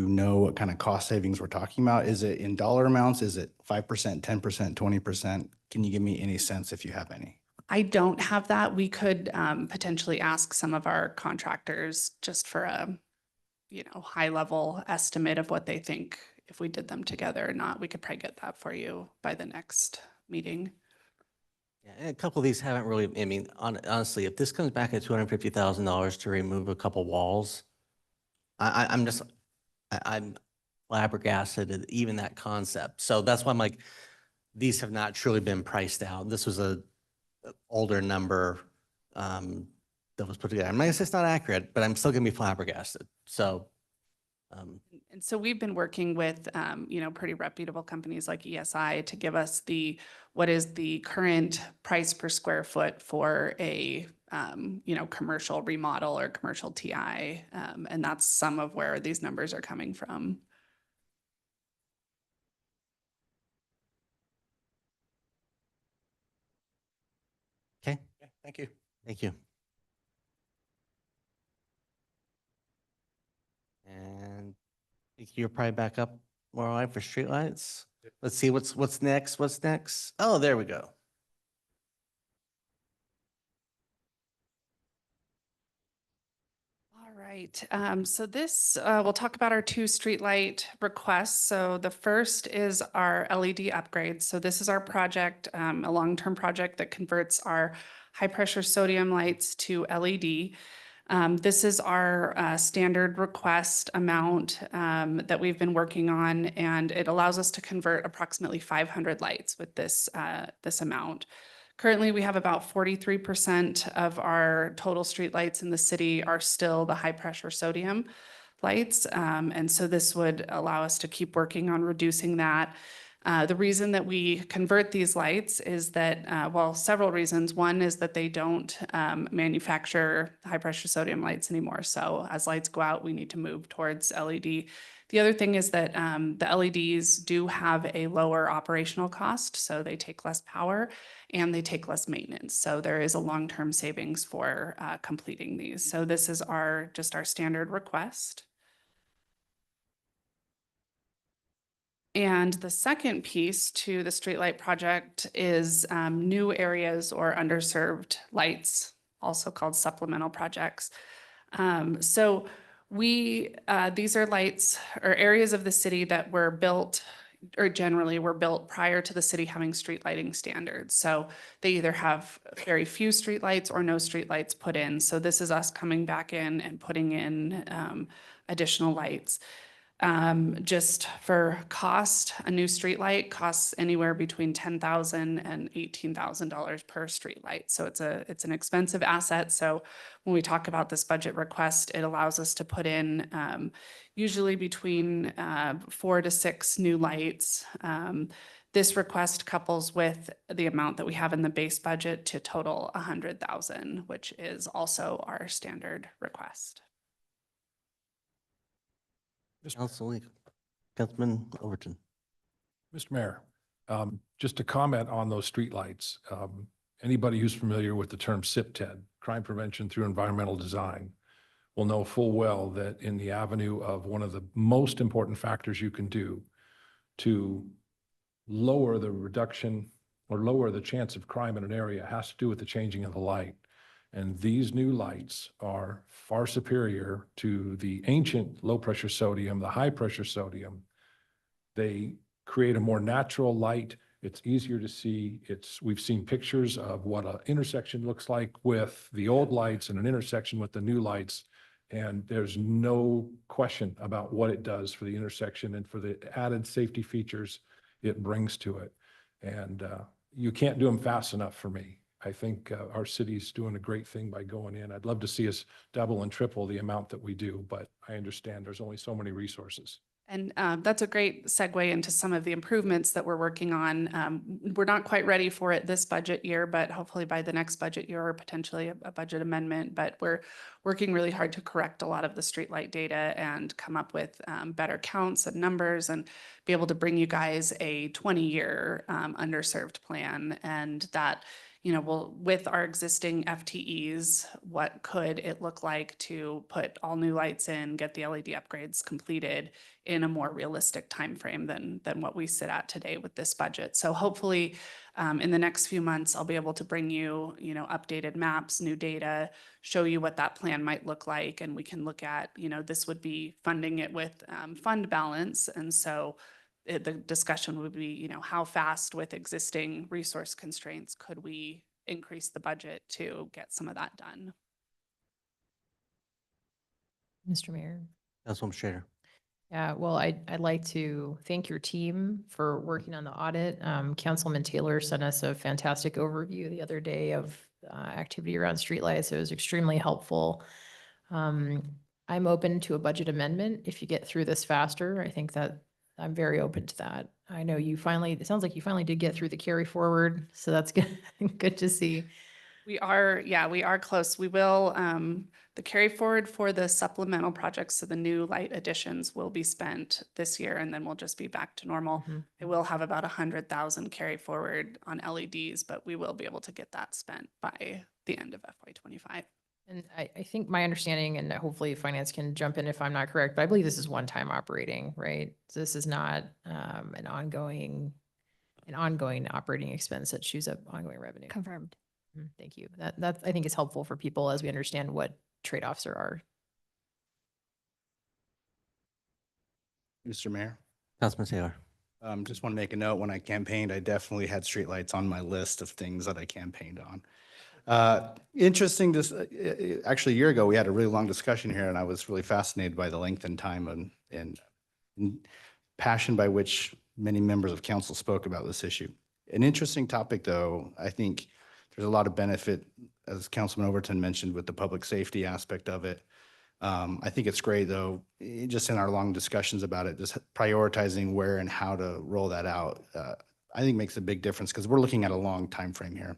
know what kind of cost savings we're talking about? Is it in dollar amounts? Is it 5%, 10%, 20%? Can you give me any sense if you have any? I don't have that. We could potentially ask some of our contractors just for a, high level estimate of what they think if we did them together or not. We could probably get that for you by the next meeting. Yeah, and a couple of these haven't really, honestly, if this comes back at $250,000 to remove a couple walls, I'm flabbergasted at even that concept. So that's why I'm like, these have not truly been priced out. This was a older number that was put together. I'm not gonna say it's not accurate, but I'm still gonna be flabbergasted. So. And so we've been working with, pretty reputable companies like ESI to give us what is the current price per square foot for a, commercial remodel or commercial TI. And that's some of where these numbers are coming from. Okay, Thank you. thank you. And I think you're probably back up more right for streetlights. Let's see what's next. What's next? Oh, there we go. All right, so this, we'll talk about our two streetlight requests. So the first is our LED upgrade. So this is our project, a long-term project that converts our high-pressure sodium lights to LED. This is our standard request amount that we've been working on, and it allows us to convert approximately 500 lights with this amount. Currently, we have about 43% of our total street lights in the city are still the high-pressure sodium lights. And so this would allow us to keep working on reducing that. The reason that we convert these lights is that, several reasons. One is that they don't manufacture high-pressure sodium lights anymore. So as lights go out, we need to move towards LED. The other thing is that the LEDs do have a lower operational cost, so they take less power and they take less maintenance. So there is a long-term savings for completing these. So this is just our standard request. And the second piece to the streetlight project is new areas or underserved lights, also called supplemental projects. These are lights or areas of the city that were built or generally were built prior to the city having street lighting standards. So they either have very few street lights or no street lights put in. So this is us coming back in and putting in additional lights. Just for cost, a new street light costs anywhere between $10,000 and $18,000 per street light. So it's an expensive asset. So when we talk about this budget request, it allows us to put in usually between 4 to 6 new lights. This request couples with the amount that we have in the base budget to total $100,000, which is also our standard request. Council Lee. Councilman Overton. Mr. Mayor, just to comment on those streetlights. Anybody who's familiar with the term CPTED, crime prevention through environmental design, will know full well that in the avenue of one of the most important factors you can do to lower the reduction or lower the chance of crime in an area has to do with the changing of the light. And these new lights are far superior to the ancient low-pressure sodium, the high-pressure sodium. They create a more natural light. It's easier to see. We've seen pictures of what an intersection looks like with the old lights and an intersection with the new lights. And there's no question about what it does for the intersection and for the added safety features it brings to it. And you can't do them fast enough for me. I think our city's doing a great thing by going in. I'd love to see us double and triple the amount that we do, but I understand there's only so many resources. And that's a great segue into some of the improvements that we're working on. We're not quite ready for it this budget year, but hopefully by the next budget year or potentially a budget amendment. But we're working really hard to correct a lot of the streetlight data and come up with better counts and numbers and be able to bring you guys a 20-year underserved plan. And that, you know, we'll, with our existing FTEs, what could it look like to put all new lights in, get the LED upgrades completed in a more realistic timeframe than what we sit at today with this budget. So hopefully in the next few months, I'll be able to bring you, you know, updated maps, new data, show you what that plan might look like. And we can look at, you know, this would be funding it with fund balance. And so the discussion would be, you know, how fast with existing resource constraints could we increase the budget to get some of that done? Mr. Mayor. Councilwoman Schrader. Yeah, well, I'd like to thank your team for working on the audit. Councilman Taylor sent us a fantastic overview the other day of activity around streetlights. It was extremely helpful. I'm open to a budget amendment if you get through this faster. I think that I'm very open to that. I know you finally, it sounds like you finally did get through the carry forward, so that's good, good to see. We are, yeah, we are close. We will, the carry forward for the supplemental projects, so the new light additions will be spent this year and then we'll just be back to normal. It will have about 100,000 carry forward on LEDs, but we will be able to get that spent by the end of FY25. And I think my understanding, and hopefully finance can jump in if I'm not correct, but I believe this is one-time operating, right? So this is not an ongoing operating expense that chews up ongoing revenue. Confirmed. Thank you. That I think is helpful for people as we understand what trade-offs there are. Mr. Mayor, Councilman Taylor. just want to make a note, when I campaigned, I definitely had streetlights on my list of things that I campaigned on. Interesting, actually a year ago, we had a really long discussion here and I was really fascinated by the length and time and passion by which many members of council spoke about this issue. An interesting topic, though. I think there's a lot of benefit, as Councilman Overton mentioned, with the public safety aspect of it. I think it's great, though, just in our long discussions about it, just prioritizing where and how to roll that out, I think makes a big difference because we're looking at a long time frame here.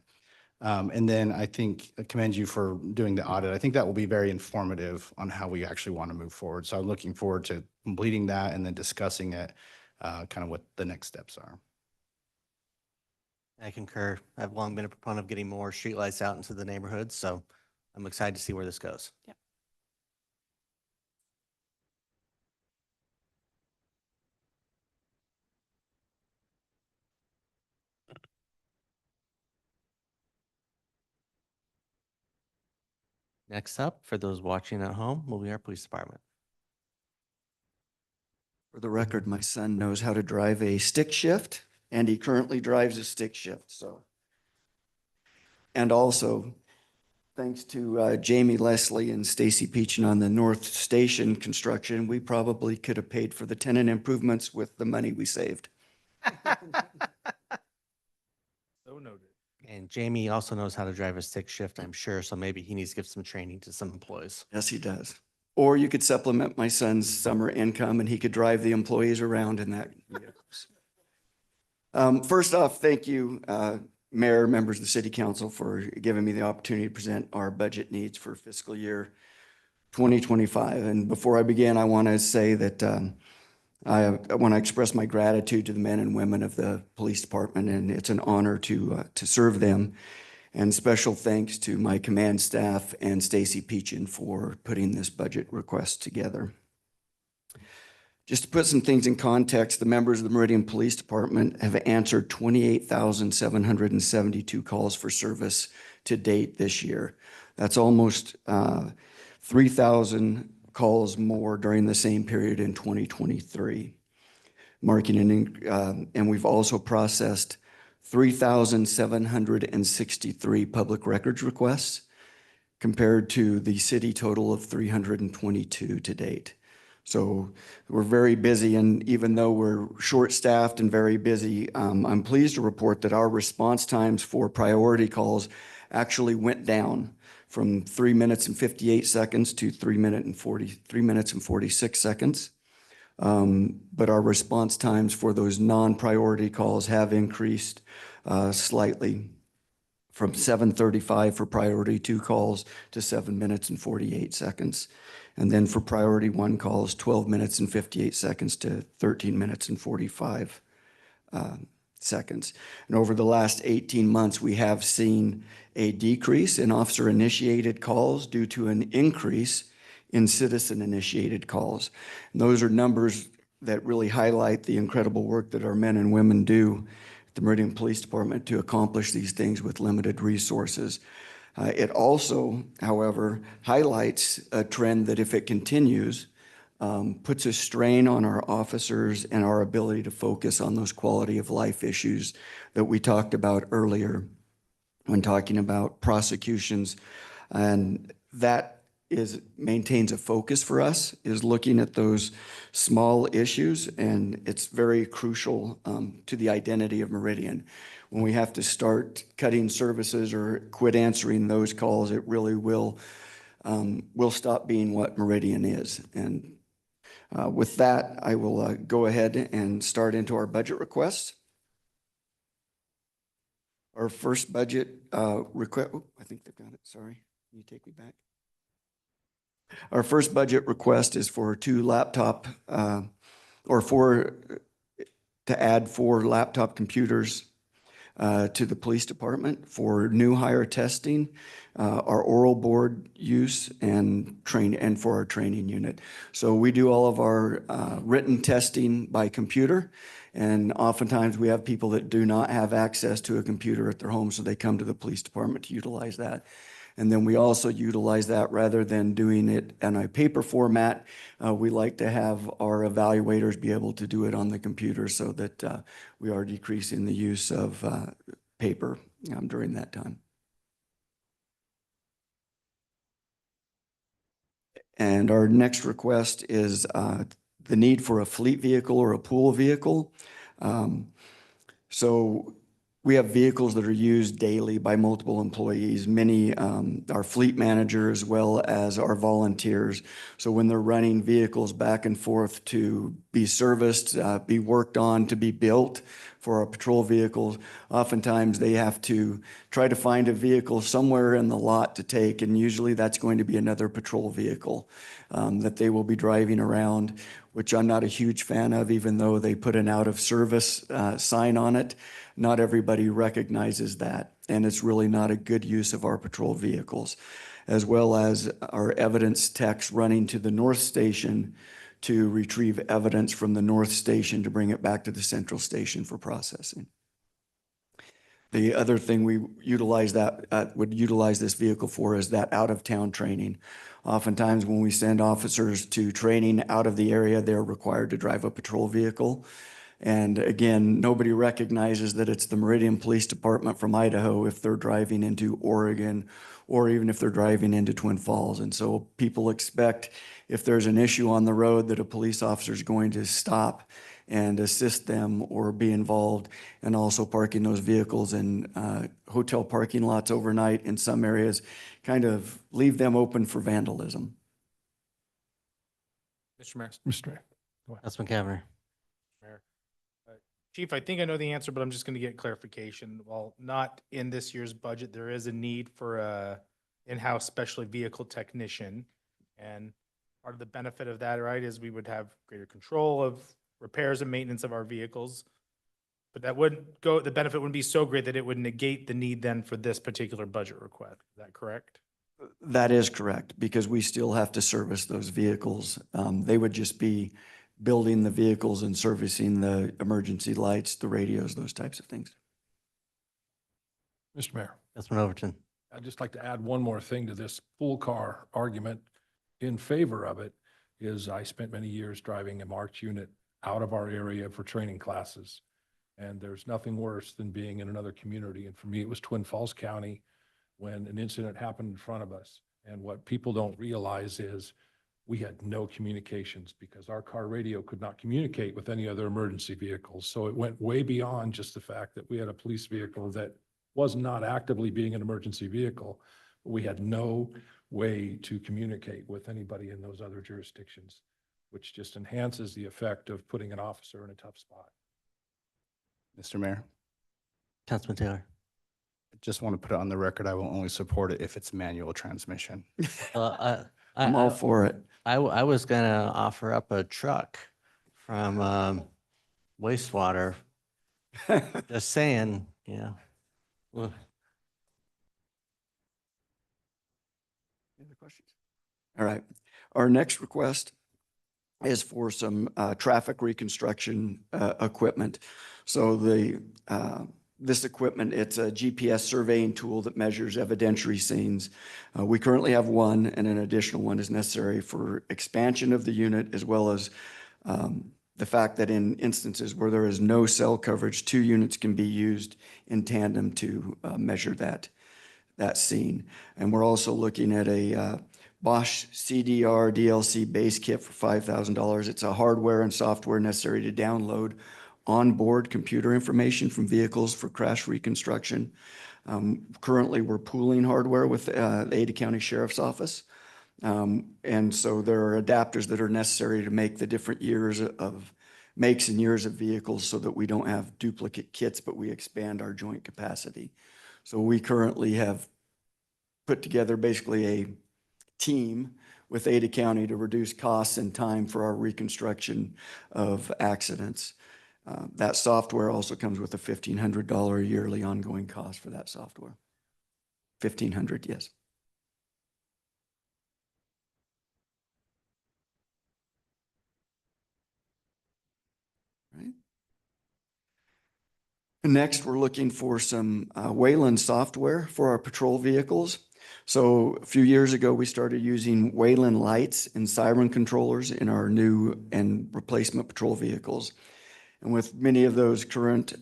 And then I think I commend you for doing the audit. I think that will be very informative on how we actually want to move forward. So I'm looking forward to completing that and then discussing it, kind of what the next steps are. I concur. I've long been a proponent of getting more streetlights out into the neighborhoods, so I'm excited to see where this goes. Yep. Next up, for those watching at home, will be our police department. For the record, my son knows how to drive a stick shift, and he currently drives a stick shift, so. And also, thanks to Jamie Leslie and Stacy Peachin on the North Station construction, we probably could have paid for the tenant improvements with the money we saved. So noted. And Jamie also knows how to drive a stick shift, I'm sure, so maybe he needs to give some training to some employees. Yes, he does. Or you could supplement my son's summer income and he could drive the employees around in that. First off, thank you, Mayor, members of the City Council, for giving me the opportunity to present our budget needs for fiscal year 2025. And before I begin, I want to say that I want to express my gratitude to the men and women of the police department, and it's an honor to serve them. And special thanks to my command staff and Stacy Peachin for putting this budget request together. Just to put some things in context, the members of the Meridian Police Department have answered 28,772 calls for service to date this year. That's almost 3,000 calls more during the same period in 2023. And we've also processed 3,763 public records requests compared to the city total of 322 to date. So we're very busy, and even though we're short-staffed and very busy, I'm pleased to report that our response times for priority calls actually went down from 3 minutes and 58 seconds to 3 minutes and 46 seconds. But our response times for those non-priority calls have increased slightly from 7:35 for priority 2 calls to 7 minutes and 48 seconds. And then for priority 1 calls, 12 minutes and 58 seconds to 13 minutes and 45 seconds. And over the last 18 months, we have seen a decrease in officer-initiated calls due to an increase in citizen-initiated calls. And those are numbers that really highlight the incredible work that our men and women do at the Meridian Police Department to accomplish these things with limited resources. It also, however, highlights a trend that if it continues, puts a strain on our officers and our ability to focus on those quality of life issues that we talked about earlier when talking about prosecutions. And that maintains a focus for us, is looking at those small issues, and it's very crucial to the identity of Meridian. When we have to start cutting services or quit answering those calls, it really will stop being what Meridian is. And with that, I will go ahead and start into our budget requests. Our first budget request, I think they've got it, sorry. Can you take me back? Our first budget request is for 2 laptop, to add 4 laptop computers to the police department for new hire testing, our oral board use, and for our training unit. So we do all of our written testing by computer, and oftentimes we have people that do not have access to a computer at their home, so they come to the police department to utilize that. And then we also utilize that rather than doing it in a paper format. We like to have our evaluators be able to do it on the computer so that we are decreasing the use of paper during that time. And our next request is the need for a fleet vehicle or a pool vehicle. So we have vehicles that are used daily by multiple employees, many our fleet manager as well as our volunteers. So when they're running vehicles back and forth to be serviced, be worked on, to be built for our patrol vehicles, oftentimes they have to try to find a vehicle somewhere in the lot to take, and usually that's going to be another patrol vehicle that they will be driving around, which I'm not a huge fan of, even though they put an out of service sign on it. Not everybody recognizes that, and it's really not a good use of our patrol vehicles, as well as our evidence techs running to the North Station to retrieve evidence from the North Station to bring it back to the Central Station for processing. The other thing we would utilize this vehicle for is that out-of-town training. Oftentimes when we send officers to training out of the area, they're required to drive a patrol vehicle. And again, nobody recognizes that it's the Meridian Police Department from Idaho if they're driving into Oregon, or even if they're driving into Twin Falls. And so people expect, if there's an issue on the road, that a police officer is going to stop and assist them or be involved, and also parking those vehicles in hotel parking lots overnight in some areas, kind of leave them open for vandalism. Mr. Mayor. Mr. Mayor. Go ahead. Councilman Cavanagh. Mayor. Chief, I think I know the answer, but I'm just going to get clarification. While not in this year's budget, there is a need for a in-house special vehicle technician. And part of the benefit of that, right, is we would have greater control of repairs and maintenance of our vehicles. But that wouldn't go, the benefit wouldn't be so great that it would negate the need then for this particular budget request. Is that correct? That is correct, because we still have to service those vehicles. They would just be building the vehicles and servicing the emergency lights, the radios, those types of things. Mr. Mayor, Councilman Overton. I'd just like to add one more thing to this pool car argument. In favor of it is I spent many years driving a March unit out of our area for training classes. And there's nothing worse than being in another community. And for me, it was Twin Falls County when an incident happened in front of us. And what people don't realize is we had no communications because our car radio could not communicate with any other emergency vehicles. So it went way beyond just the fact that we had a police vehicle that was not actively being an emergency vehicle, but we had no way to communicate with anybody in those other jurisdictions, which just enhances the effect of putting an officer in a tough spot. Mr. Mayor, Councilman Taylor. I just want to put it on the record, I will only support it if it's manual transmission. I'm all for it. I was gonna offer up a truck from wastewater. Just saying, yeah. Well, Any other questions? All right. Our next request is for some traffic reconstruction equipment. So this equipment, it's a GPS surveying tool that measures evidentiary scenes. We currently have one, and an additional one is necessary for expansion of the unit, as well as the fact that in instances where there is no cell coverage, 2 units can be used in tandem to measure that scene. And we're also looking at a Bosch CDR DLC base kit for $5,000. It's a hardware and software necessary to download onboard computer information from vehicles for crash reconstruction. Currently, we're pooling hardware with the Ada County Sheriff's Office. And so there are adapters that are necessary to make the different years of makes and years of vehicles so that we don't have duplicate kits, but we expand our joint capacity. So we currently have put together basically a team with Ada County to reduce costs and time for our reconstruction of accidents. That software also comes with a $1,500 yearly ongoing cost for that software. $1,500, yes. Right. Next, we're looking for some Wayland software for our patrol vehicles. So a few years ago, we started using Wayland lights and siren controllers in our new and replacement patrol vehicles. And with many of those current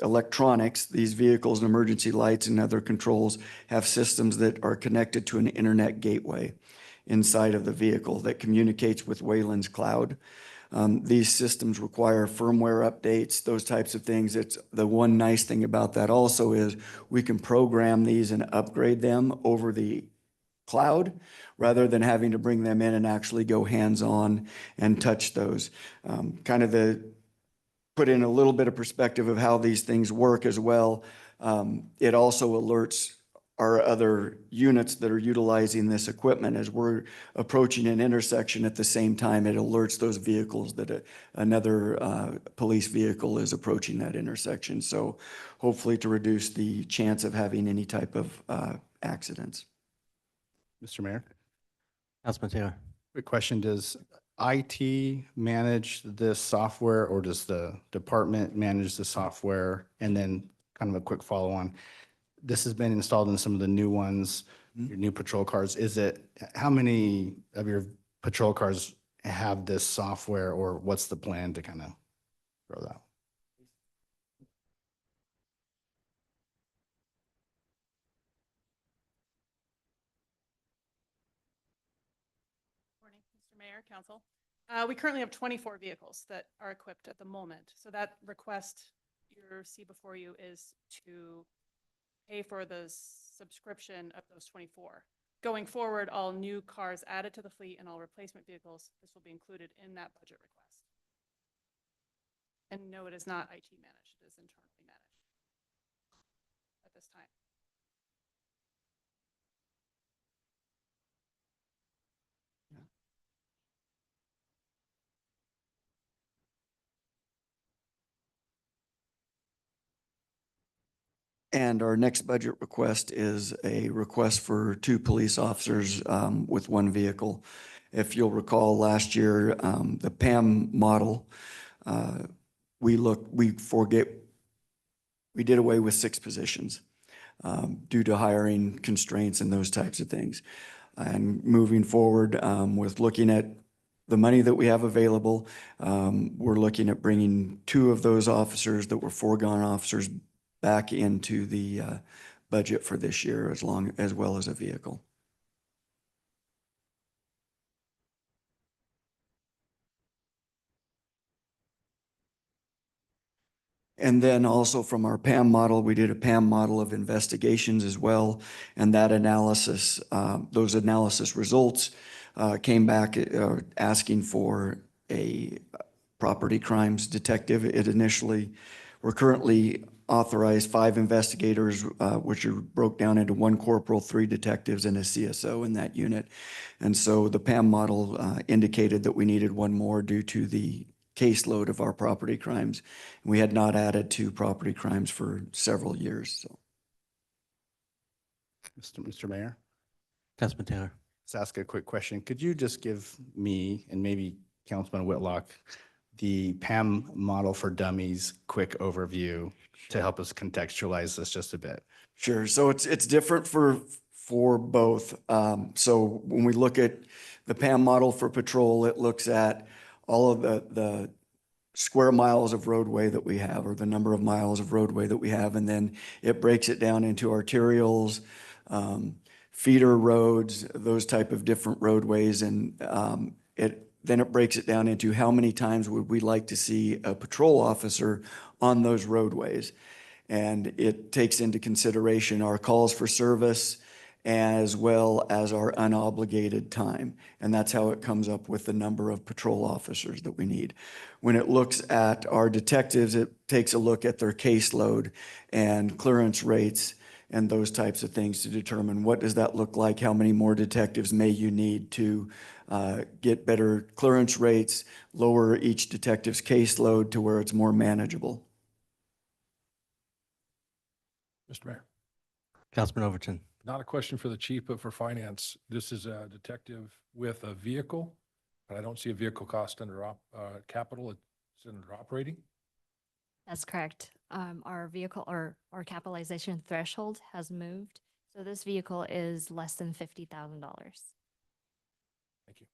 electronics, these vehicles and emergency lights and other controls have systems that are connected to an internet gateway inside of the vehicle that communicates with Wayland's cloud. These systems require firmware updates, those types of things. It's the one nice thing about that also is we can program these and upgrade them over the cloud rather than having to bring them in and actually go hands-on and touch those. Kind of put in a little bit of perspective of how these things work as well. It also alerts our other units that are utilizing this equipment as we're approaching an intersection at the same time. It alerts those vehicles that another police vehicle is approaching that intersection. So hopefully to reduce the chance of having any type of accidents. Mr. Mayor, Councilman Taylor. quick question, does IT manage this software or does the department manage the software? And then kind of a quick follow on. This has been installed in some of the new ones, your new patrol cars. How many of your patrol cars have this software, or what's the plan to kind of grow that? Morning, Mr. Mayor, Council. We currently have 24 vehicles that are equipped at the moment. So that request you see before you is to pay for the subscription of those 24. Going forward, all new cars added to the fleet and all replacement vehicles, this will be included in that budget request. And no, it is not IT managed, it is internally managed at this time. And our next budget request is a request for 2 police officers with 1 vehicle. If you'll recall, last year, the PAM model, we did away with 6 positions due to hiring constraints and those types of things. And moving forward with looking at the money that we have available, we're looking at bringing 2 of those officers that were foregone officers back into the budget for this year, as well as a vehicle. And then also from our PAM model, we did a PAM model of investigations as well. And that analysis, those analysis results came back asking for a property crimes detective. We're currently authorized 5 investigators, which are broke down into 1 corporal, 3 detectives, and a CSO in that unit. And so the PAM model indicated that we needed 1 more due to the caseload of our property crimes. We had not added to property crimes for several years. So, Mr. Mayor, Councilman Taylor. let's ask a quick question. Could you just give me and maybe Councilman Whitlock the PAM model for dummies quick overview to help us contextualize this just a bit? Sure. So it's different for both. So when we look at the PAM model for patrol, it looks at all of the square miles of roadway that we have, or the number of miles of roadway that we have, and then it breaks it down into arterials, feeder roads, those type of different roadways, and then it breaks it down into how many times would we like to see a patrol officer on those roadways. And it takes into consideration our calls for service as well as our unobligated time. And that's how it comes up with the number of patrol officers that we need. When it looks at our detectives, it takes a look at their caseload and clearance rates and those types of things to determine what does that look like, how many more detectives may you need to get better clearance rates, lower each detective's caseload to where it's more manageable. Mr. Mayor, Councilman Overton. not a question for the chief, but for finance. This is a detective with a vehicle, but I don't see a vehicle cost under capital. It's under operating. That's correct. Our vehicle or our capitalization threshold has moved. So this vehicle is less than $50,000. Thank you.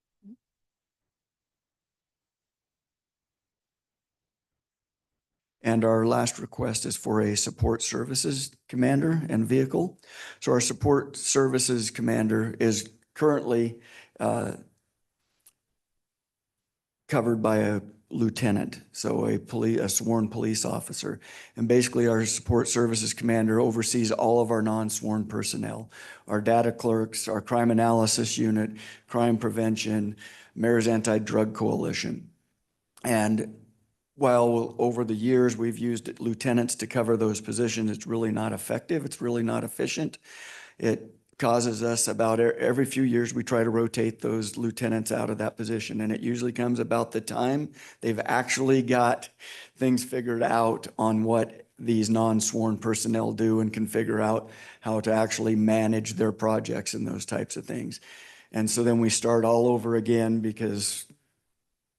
And our last request is for a support services commander and vehicle. So our support services commander is currently covered by a lieutenant, so a sworn police officer. And basically our support services commander oversees all of our non-sworn personnel, our data clerks, our crime analysis unit, crime prevention, Mayor's Anti-Drug Coalition. And while over the years we've used lieutenants to cover those positions, it's really not effective. It's really not efficient. It causes us about every few years, we try to rotate those lieutenants out of that position. And it usually comes about the time they've actually got things figured out on what these non-sworn personnel do and can figure out how to actually manage their projects and those types of things. And so then we start all over again because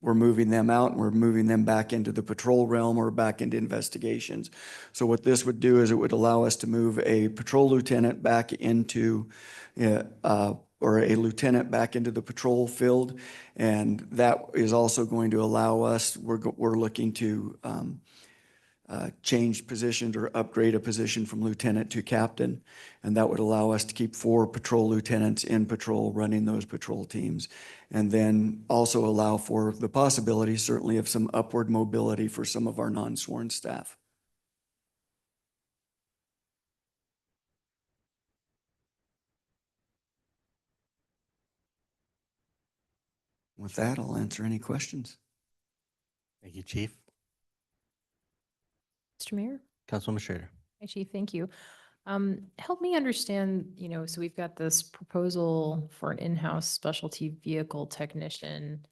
we're moving them out and we're moving them back into the patrol realm or back into investigations. So what this would do is it would allow us to move a patrol lieutenant back into, or a lieutenant back into the patrol field. And that is also going to allow us, we're looking to change positions or upgrade a position from lieutenant to captain. And that would allow us to keep 4 patrol lieutenants in patrol running those patrol teams. And then also allow for the possibility, certainly, of some upward mobility for some of our non-sworn staff. With that, I'll answer any questions. Thank you, Chief. Mr. Mayor? Councilwoman Schrader. Hi, Chief. Thank you. Help me understand, so we've got this proposal for an in-house specialty vehicle technician.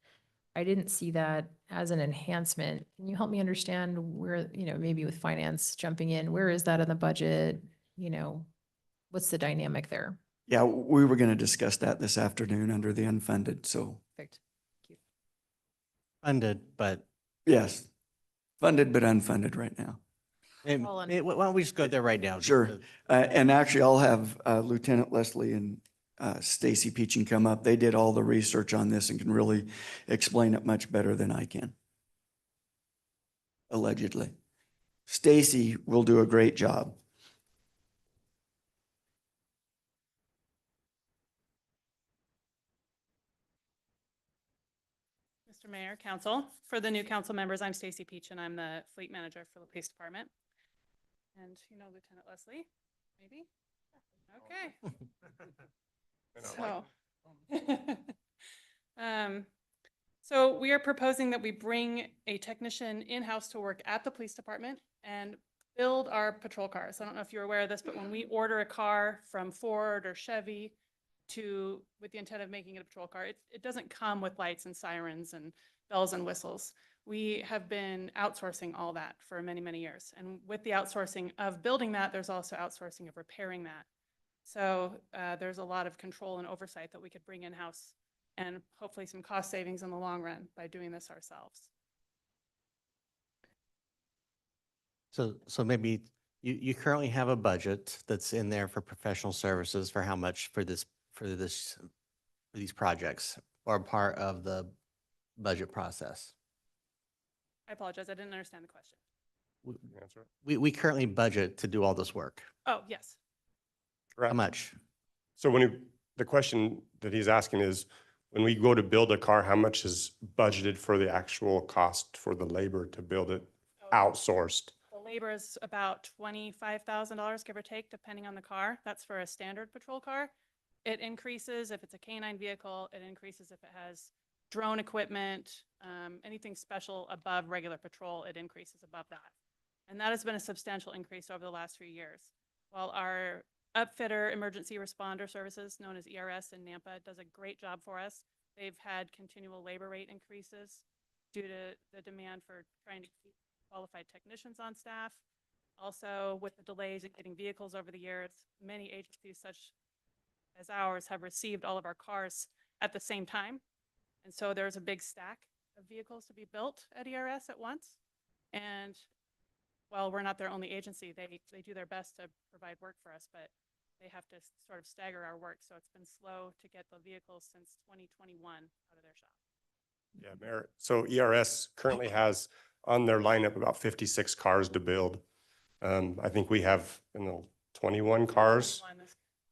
I didn't see that as an enhancement. Can you help me understand where, maybe with finance jumping in, where is that in the budget? what's the dynamic there? Yeah, we were going to discuss that this afternoon under the unfunded, so Perfect. Funded, but yes, funded but unfunded right now. All on- why don't we just go there right now? Sure. And actually, I'll have Lieutenant Leslie and Stacy Peachin come up. They did all the research on this and can really explain it much better than I can. Allegedly. Stacy will do a great job. Mr. Mayor, Council, for the new council members, I'm Stacy Peach and I'm the fleet manager for the police department. And you know Lieutenant Leslie, maybe? Okay. So we are proposing that we bring a technician in-house to work at the police department and build our patrol cars. I don't know if you're aware of this, but when we order a car from Ford or Chevy with the intent of making it a patrol car, it doesn't come with lights and sirens and bells and whistles. We have been outsourcing all that for many, many years. And with the outsourcing of building that, there's also outsourcing of repairing that. So there's a lot of control and oversight that we could bring in-house and hopefully some cost savings in the long run by doing this ourselves. So maybe you currently have a budget that's in there for professional services for how much for these projects or part of the budget process? I apologize, I didn't understand the question. We currently budget to do all this work. Oh, yes. How much? So the question that he's asking is, when we go to build a car, how much is budgeted for the actual cost for the labor to build it outsourced? The labor is about $25,000, give or take, depending on the car. That's for a standard patrol car. It increases if it's a K-9 vehicle. It increases if it has drone equipment, anything special above regular patrol, it increases above that. And that has been a substantial increase over the last few years. While our upfitter emergency responder services, known as ERS in Nampa, does a great job for us. They've had continual labor rate increases due to the demand for trying to keep qualified technicians on staff. Also, with the delays in getting vehicles over the years, many agencies such as ours have received all of our cars at the same time. And so there's a big stack of vehicles to be built at ERS at once. And while we're not their only agency, they do their best to provide work for us, but they have to sort of stagger our work. So it's been slow to get the vehicles since 2021 out of their shop. Yeah, Mayor. So ERS currently has on their lineup about 56 cars to build. I think we have 21 cars.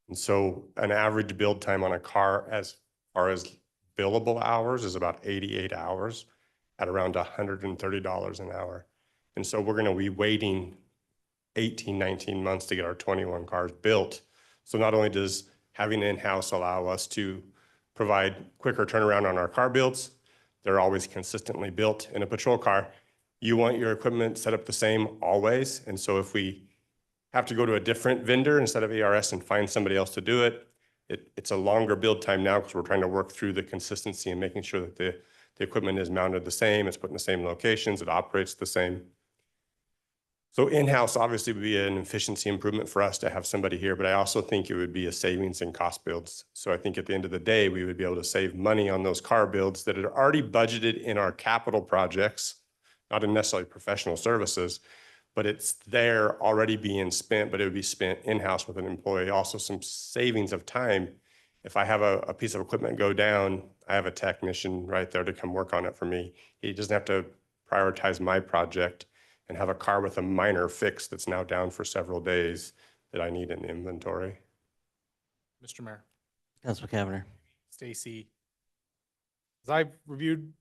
And so an average build time on a car as far as billable hours is about 88 hours at around $130 an hour. And so we're going to be waiting 18, 19 months to get our 21 cars built. So not only does having in-house allow us to provide quicker turnaround on our car builds, they're always consistently built. In a patrol car, you want your equipment set up the same always. And so if we have to go to a different vendor instead of ERS and find somebody else to do it, it's a longer build time now because we're trying to work through the consistency and making sure that the equipment is mounted the same, it's put in the same locations, it operates the same. So in-house obviously would be an efficiency improvement for us to have somebody here, but I also think it would be a savings in cost builds. So I think at the end of the day, we would be able to save money on those car builds that are already budgeted in our capital projects, not in necessarily professional services, but it's there already being spent, but it would be spent in-house with an employee. Also some savings of time. If I have a piece of equipment go down, I have a technician right there to come work on it for me. He doesn't have to prioritize my project and have a car with a minor fix that's now down for several days that I need in inventory. Mr. Mayor. Councilman Cavanagh. Stacy, as I've reviewed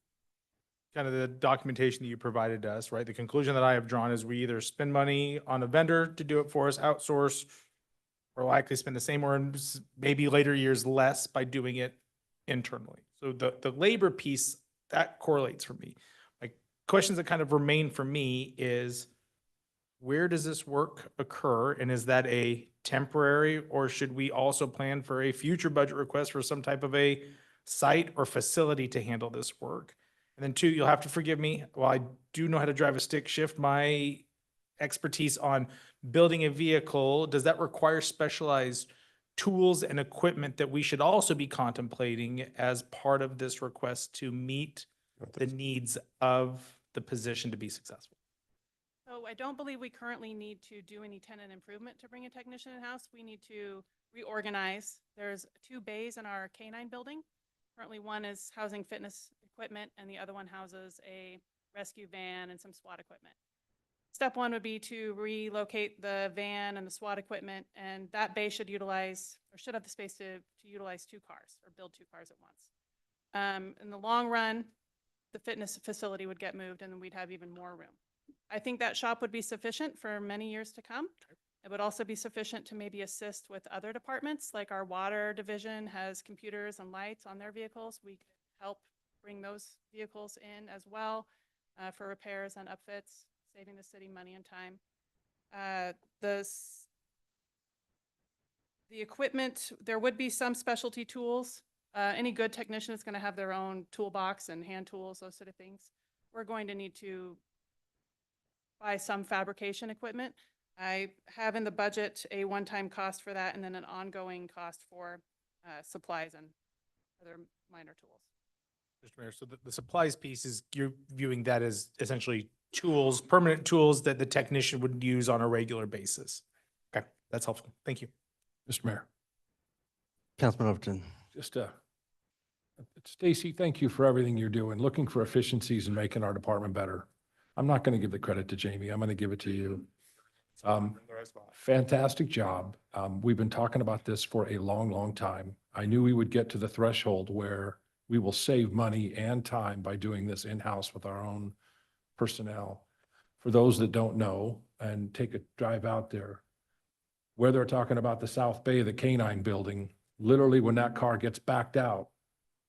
kind of the documentation that you provided to us, right? The conclusion that I have drawn is we either spend money on a vendor to do it for us, outsource, or likely spend the same or maybe later years less by doing it internally. So the labor piece, that correlates for me. Like questions that kind of remain for me is where does this work occur? And is that a temporary, or should we also plan for a future budget request for some type of a site or facility to handle this work? And then two, you'll have to forgive me, while I do know how to drive a stick shift, my expertise on building a vehicle, does that require specialized tools and equipment that we should also be contemplating as part of this request to meet the needs of the position to be successful? So I don't believe we currently need to do any tenant improvement to bring a technician in-house. We need to reorganize. There's 2 bays in our K-9 building. Currently, one is housing fitness equipment and the other one houses a rescue van and some SWAT equipment. Step 1 would be to relocate the van and the SWAT equipment, and that bay should utilize, or should have the space to utilize 2 cars or build 2 cars at once. In the long run, the fitness facility would get moved and then we'd have even more room. I think that shop would be sufficient for many years to come. It would also be sufficient to maybe assist with other departments, like our water division has computers and lights on their vehicles. We could help bring those vehicles in as well for repairs and upfits, saving the city money and time. The equipment, there would be some specialty tools. Any good technician is going to have their own toolbox and hand tools, those sort of things. We're going to need to buy some fabrication equipment. I have in the budget a one-time cost for that and then an ongoing cost for supplies and other minor tools. Mr. Mayor, so the supplies piece is, you're viewing that as essentially tools, permanent tools that the technician would use on a regular basis. Okay, that's helpful. Thank you. Mr. Mayor, Councilman Overton. just Stacy, thank you for everything you're doing, looking for efficiencies and making our department better. I'm not going to give the credit to Jamie. I'm going to give it to you. Fantastic job. We've been talking about this for a long, long time. I knew we would get to the threshold where we will save money and time by doing this in-house with our own personnel. For those that don't know and take a drive out there, where they're talking about the South Bay, the K-9 building, literally when that car gets backed out,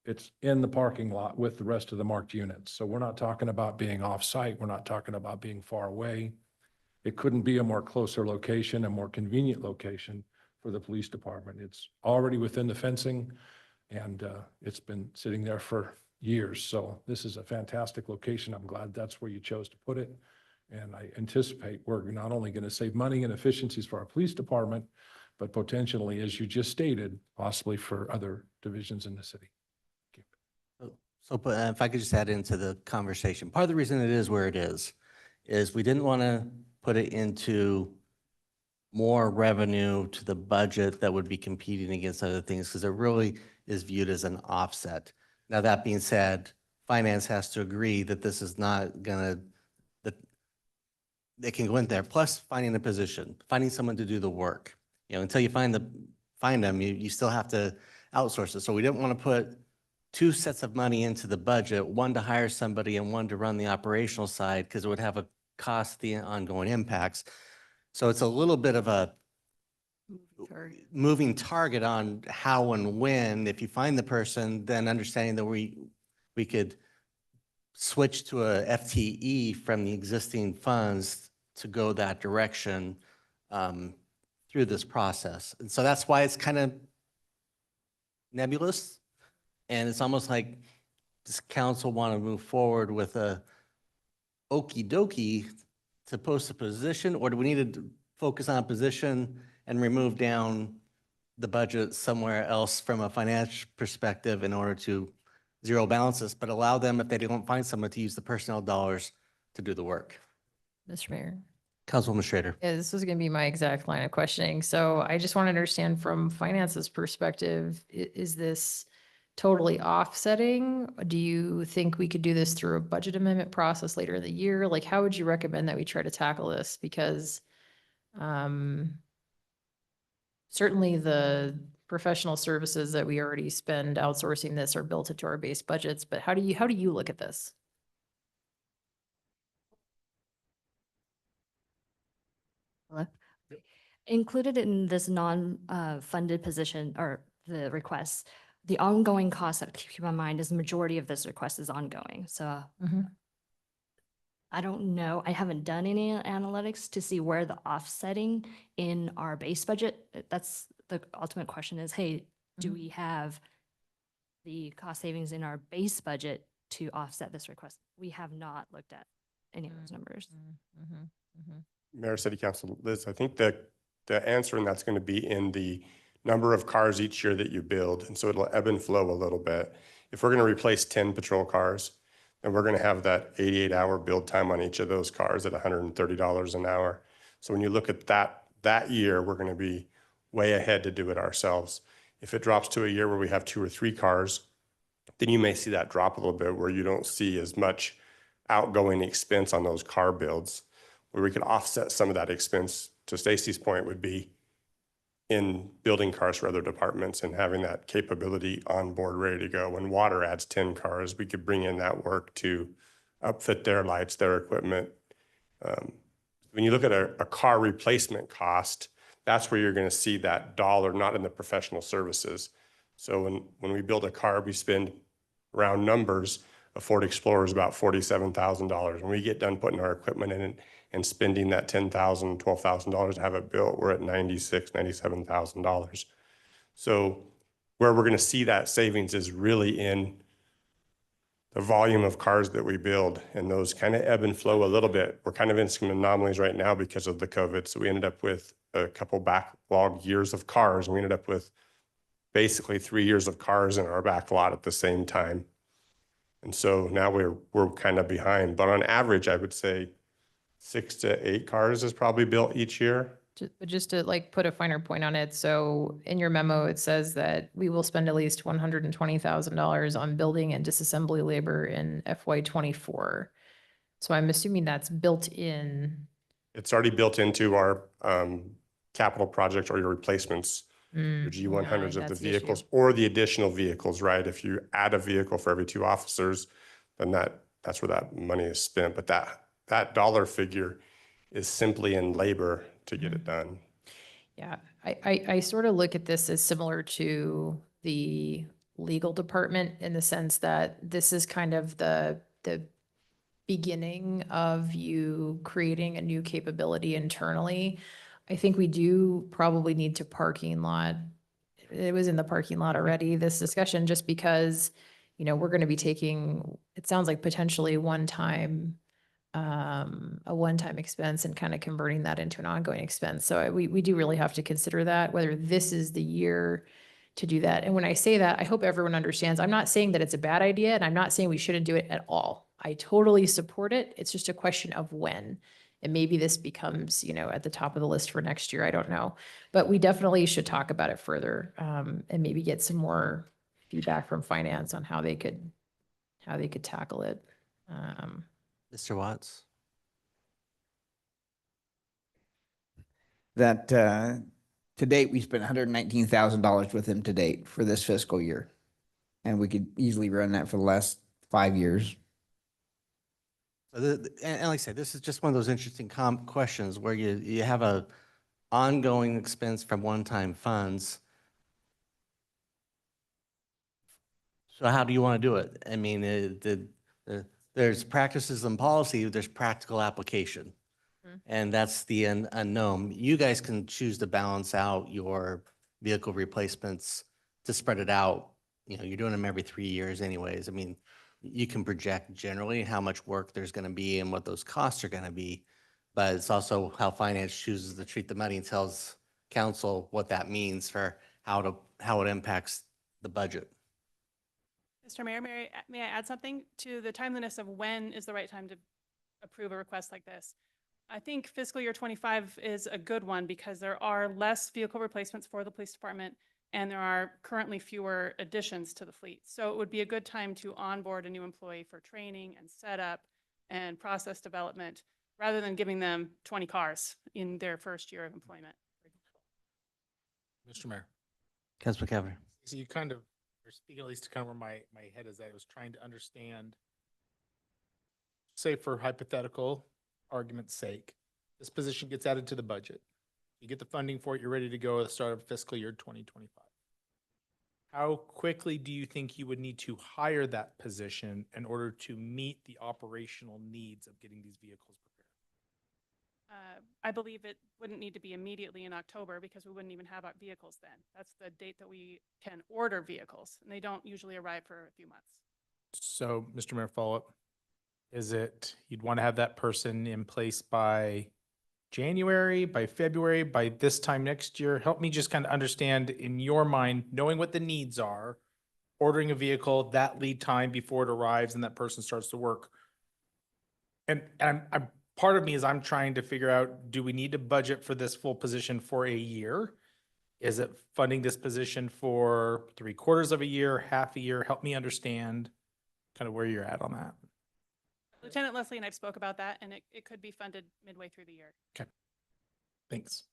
it's in the parking lot with the rest of the marked units. So we're not talking about being off-site. We're not talking about being far away. It couldn't be a more closer location, a more convenient location for the police department. It's already within the fencing and it's been sitting there for years. So this is a fantastic location. I'm glad that's where you chose to put it. And I anticipate we're not only going to save money and efficiencies for our police department, but potentially, as you just stated, possibly for other divisions in the city. So if I could just add into the conversation, part of the reason it is where it is we didn't want to put it into more revenue to the budget that would be competing against other things, because it really is viewed as an offset. Now, that being said, finance has to agree that this is not gonna, that they can go in there, plus finding a position, finding someone to do the work. You know, until you find them, you still have to outsource it. So we didn't want to put 2 sets of money into the budget, one to hire somebody and one to run the operational side, because it would have a cost the ongoing impacts. So it's a little bit of a moving target on how and when. If you find the person, then understanding that we could switch to a FTE from the existing funds to go that direction through this process. And so that's why it's kind of nebulous. And it's almost like does council want to move forward with a okie dokie to post a position, or do we need to focus on a position and remove down the budget somewhere else from a financial perspective in order to zero balance this, but allow them, if they don't find someone, to use the personnel dollars to do the work? Mr. Mayor. Councilwoman Schrader. Yeah, this was going to be my exact line of questioning. So I just want to understand from finance's perspective, is this totally offsetting? Do you think we could do this through a budget amendment process later in the year? Like, how would you recommend that we try to tackle this? Because certainly the professional services that we already spend outsourcing this are built into our base budgets, but how do you look at this? Included in this non-funded position or the requests, the ongoing cost that keep in mind is the majority of this request is ongoing. So I don't know. I haven't done any analytics to see where the offsetting in our base budget. That's the ultimate question is, hey, do we have the cost savings in our base budget to offset this request? We have not looked at any of those numbers. Mayor, City Council, Liz, I think the answer in that's going to be in the number of cars each year that you build. And so it'll ebb and flow a little bit. If we're going to replace 10 patrol cars, then we're going to have that 88-hour build time on each of those cars at $130 an hour. So when you look at that year, we're going to be way ahead to do it ourselves. If it drops to a year where we have 2 or 3 cars, then you may see that drop a little bit where you don't see as much outgoing expense on those car builds. Where we could offset some of that expense, to Stacy's point, would be in building cars for other departments and having that capability on board ready to go. When water adds 10 cars, we could bring in that work to upfit their lights, their equipment. When you look at a car replacement cost, that's where you're going to see that dollar, not in the professional services. So when we build a car, we spend round numbers. A Ford Explorer is about $47,000. When we get done putting our equipment in and spending that $10,000, $12,000 to have it built, we're at $96,000, $97,000. So where we're going to see that savings is really in the volume of cars that we build, and those kind of ebb and flow a little bit. We're kind of in some anomalies right now because of the COVID. So we ended up with a couple backlog years of cars, and we ended up with basically 3 years of cars in our back lot at the same time. And so now we're kind of behind, but on average, I would say 6 to 8 cars is probably built each year. Just to like put a finer point on it, so in your memo, it says that we will spend at least $120,000 on building and disassembly labor in FY '24. So I'm assuming that's built in. It's already built into our capital project or your replacements, your G100s of the that's the vehicles issue. or the additional vehicles, right? If you add a vehicle for every 2 officers, then that's where that money is spent. But that dollar figure is simply in labor to get it done. Yeah, I sort of look at this as similar to the legal department in the sense that this is kind of the beginning of you creating a new capability internally. I think we do probably need to parking lot. It was in the parking lot already, this discussion, just because, you know, we're going to be taking, it sounds like potentially a one-time expense and kind of converting that into an ongoing expense. So we do really have to consider that, whether this is the year to do that. And when I say that, I hope everyone understands, I'm not saying that it's a bad idea, and I'm not saying we shouldn't do it at all. I totally support it. It's just a question of when. And maybe this becomes, you know, at the top of the list for next year. I don't know. But we definitely should talk about it further, and maybe get some more feedback from finance on how they could tackle it. Mr. Watts? That to date, we spent $119,000 with him to date for this fiscal year. And we could easily run that for the last 5 years. And like I said, this is just one of those interesting questions where you have a ongoing expense from one-time funds. So how do you want to do it? I mean, there's practices and policy, there's practical application. And that's the unknown. You guys can choose to balance out your vehicle replacements to spread it out. You know, you're doing them every 3 years anyways. I mean, you can project generally how much work there's going to be and what those costs are going to be. But it's also how finance chooses to treat the money and tells council what that means for how it impacts the budget. Mr. Mayor, may I add something to the timeliness of when is the right time to approve a request like this? I think fiscal year 25 is a good one because there are less vehicle replacements for the police department and there are currently fewer additions to the fleet. So it would be a good time to onboard a new employee for training and setup and process development rather than giving them 20 cars in their first year of employment. Mr. Mayor. Councilman Cavanagh. So you kind of are speaking at least to kind of where my head is at. I was trying to understand, say for hypothetical argument's sake, this position gets added to the budget. You get the funding for it, you're ready to go at the start of fiscal year 2025. How quickly do you think you would need to hire that position in order to meet the operational needs of getting these vehicles prepared? I believe it wouldn't need to be immediately in October because we wouldn't even have our vehicles then. That's the date that we can order vehicles, and they don't usually arrive for a few months. So, Mr. Mayor, follow up. Is it, you'd want to have that person in place by January, by February, by this time next year? Help me just kind of understand in your mind, knowing what the needs are, ordering a vehicle, that lead time before it arrives and that person starts to work. And part of me is I'm trying to figure out, do we need to budget for this full position for a year? Is it funding this position for 3/4 of a year, half a year? Help me understand kind of where you're at on that. Lieutenant Leslie and I spoke about that, and it could be funded midway through the year. Okay. Thanks.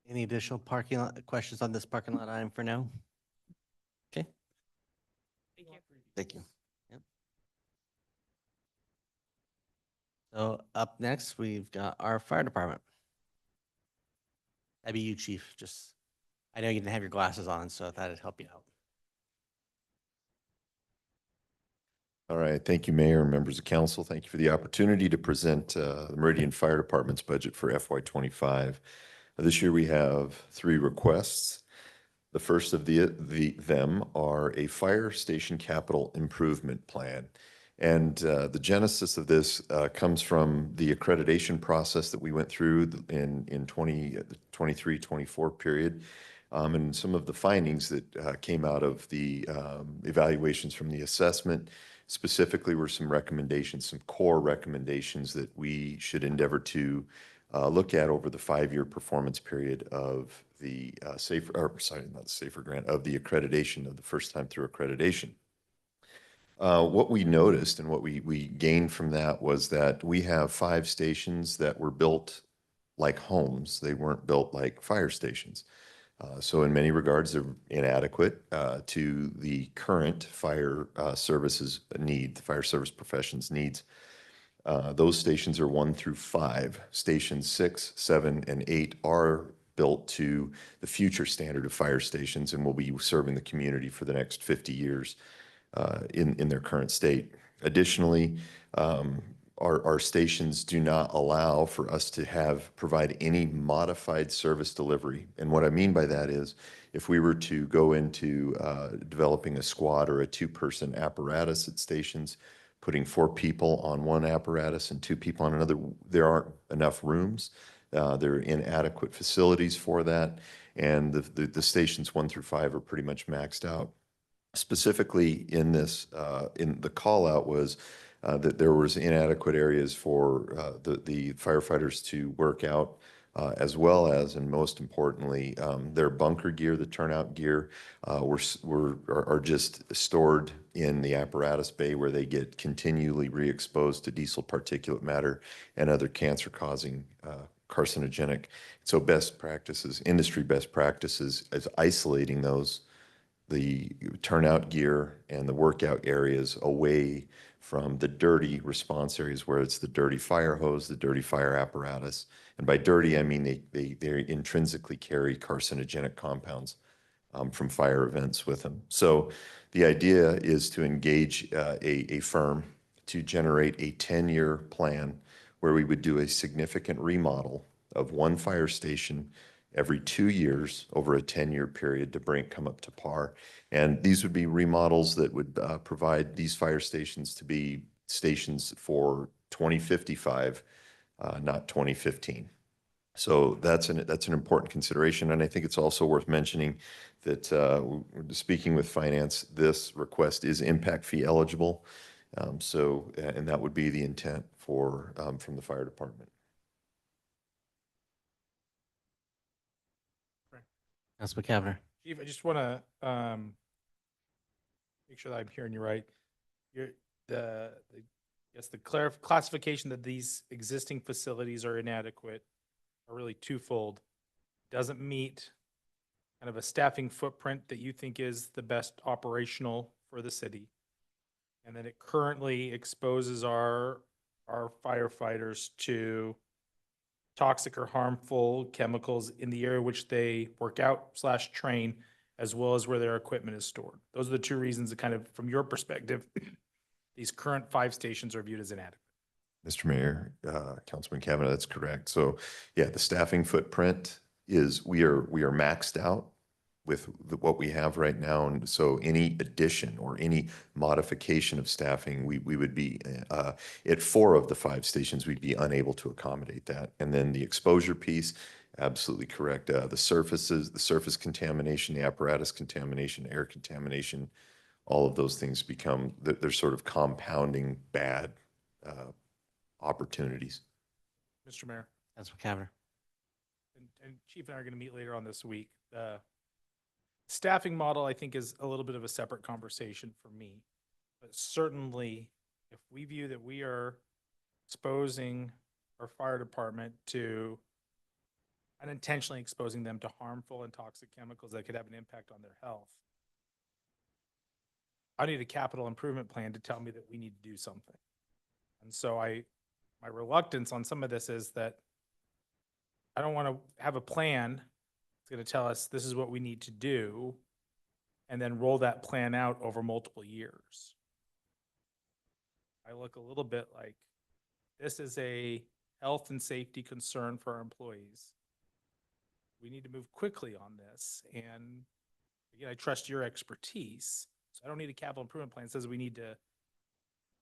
Any additional parking lot questions on this parking lot item for now? Okay, Thank you. thank you. Yep. So up next, we've got our fire department. That'd be you, chief. Just, I know you didn't have your glasses on, so I thought it'd help you out. All right, thank you, Mayor and members of council. Thank you for the opportunity to present the Meridian Fire Department's budget for FY25. This year we have 3 requests. The first of them are a fire station capital improvement plan. And the genesis of this comes from the accreditation process that we went through in 23-24 period. And some of the findings that came out of the evaluations from the assessment specifically were some recommendations, some core recommendations that we should endeavor to look at over the 5-year performance period of the of the accreditation of the first time through accreditation. What we noticed and what we gained from that was that we have 5 stations that were built like homes. They weren't built like fire stations. So in many regards, they're inadequate to the current fire services need, the fire service professions needs. Those stations are 1 through 5. Stations 6, 7, and 8 are built to the future standard of fire stations and will be serving the community for the next 50 years in their current state. Additionally, our stations do not allow for us to provide any modified service delivery. And what I mean by that is if we were to go into developing a squad or a 2-person apparatus at stations, putting 4 people on one apparatus and 2 people on another, there aren't enough rooms. There are inadequate facilities for that. And the stations 1 through 5 are pretty much maxed out. Specifically in this, in the call out was that there was inadequate areas for the firefighters to work out, as well as, and most importantly, their bunker gear, the turnout gear, are just stored in the apparatus bay where they get continually re-exposed to diesel particulate matter and other cancer-causing carcinogenic. So best practices, industry best practices, is isolating the turnout gear and the workout areas away from the dirty response areas where it's the dirty fire hose, the dirty fire apparatus. And by dirty, I mean they intrinsically carry carcinogenic compounds from fire events with them. So the idea is to engage a firm to generate a 10-year plan where we would do a significant remodel of 1 fire station every 2 years over a 10-year period to come up to par. And these would be remodels that would provide these fire stations to be stations for 2055, not 2015. So that's an important consideration. And I think it's also worth mentioning that speaking with finance, this request is impact fee eligible. And that would be the intent from the fire department. Councilman Cavanagh. Chief, I just want to make sure that I'm hearing you right. The classification that these existing facilities are inadequate are really twofold. Doesn't meet kind of a staffing footprint that you think is the best operational for the city. And then it currently exposes our firefighters to toxic or harmful chemicals in the area which they work out / train, as well as where their equipment is stored. Those are the 2 reasons that kind of, from your perspective, these current 5 stations are viewed as inadequate. Mr. Mayor, Councilman Cavanagh, that's correct. So yeah, the staffing footprint is, we are maxed out what we have right now. And so any addition or any modification of staffing, we would be, at 4 of the 5 stations, we'd be unable to accommodate that. And then the exposure piece, absolutely correct. The surfaces, the surface contamination, the apparatus contamination, air contamination, all of those things become, they're sort of compounding bad opportunities. Mr. Mayor, Councilman Cavanagh. and Chief and I are going to meet later on this week. The staffing model, I think, is a little bit of a separate conversation for me. But certainly, if we view that we are exposing our fire department to, unintentionally exposing them to harmful and toxic chemicals that could have an impact on their health, I need a capital improvement plan to tell me that we need to do something. And so my reluctance on some of this is that I don't want to have a plan that's going to tell us this is what we need to do and then roll that plan out over multiple years. I look a little bit like this is a health and safety concern for our employees. We need to move quickly on this. And again, I trust your expertise. So I don't need a capital improvement plan that says we need to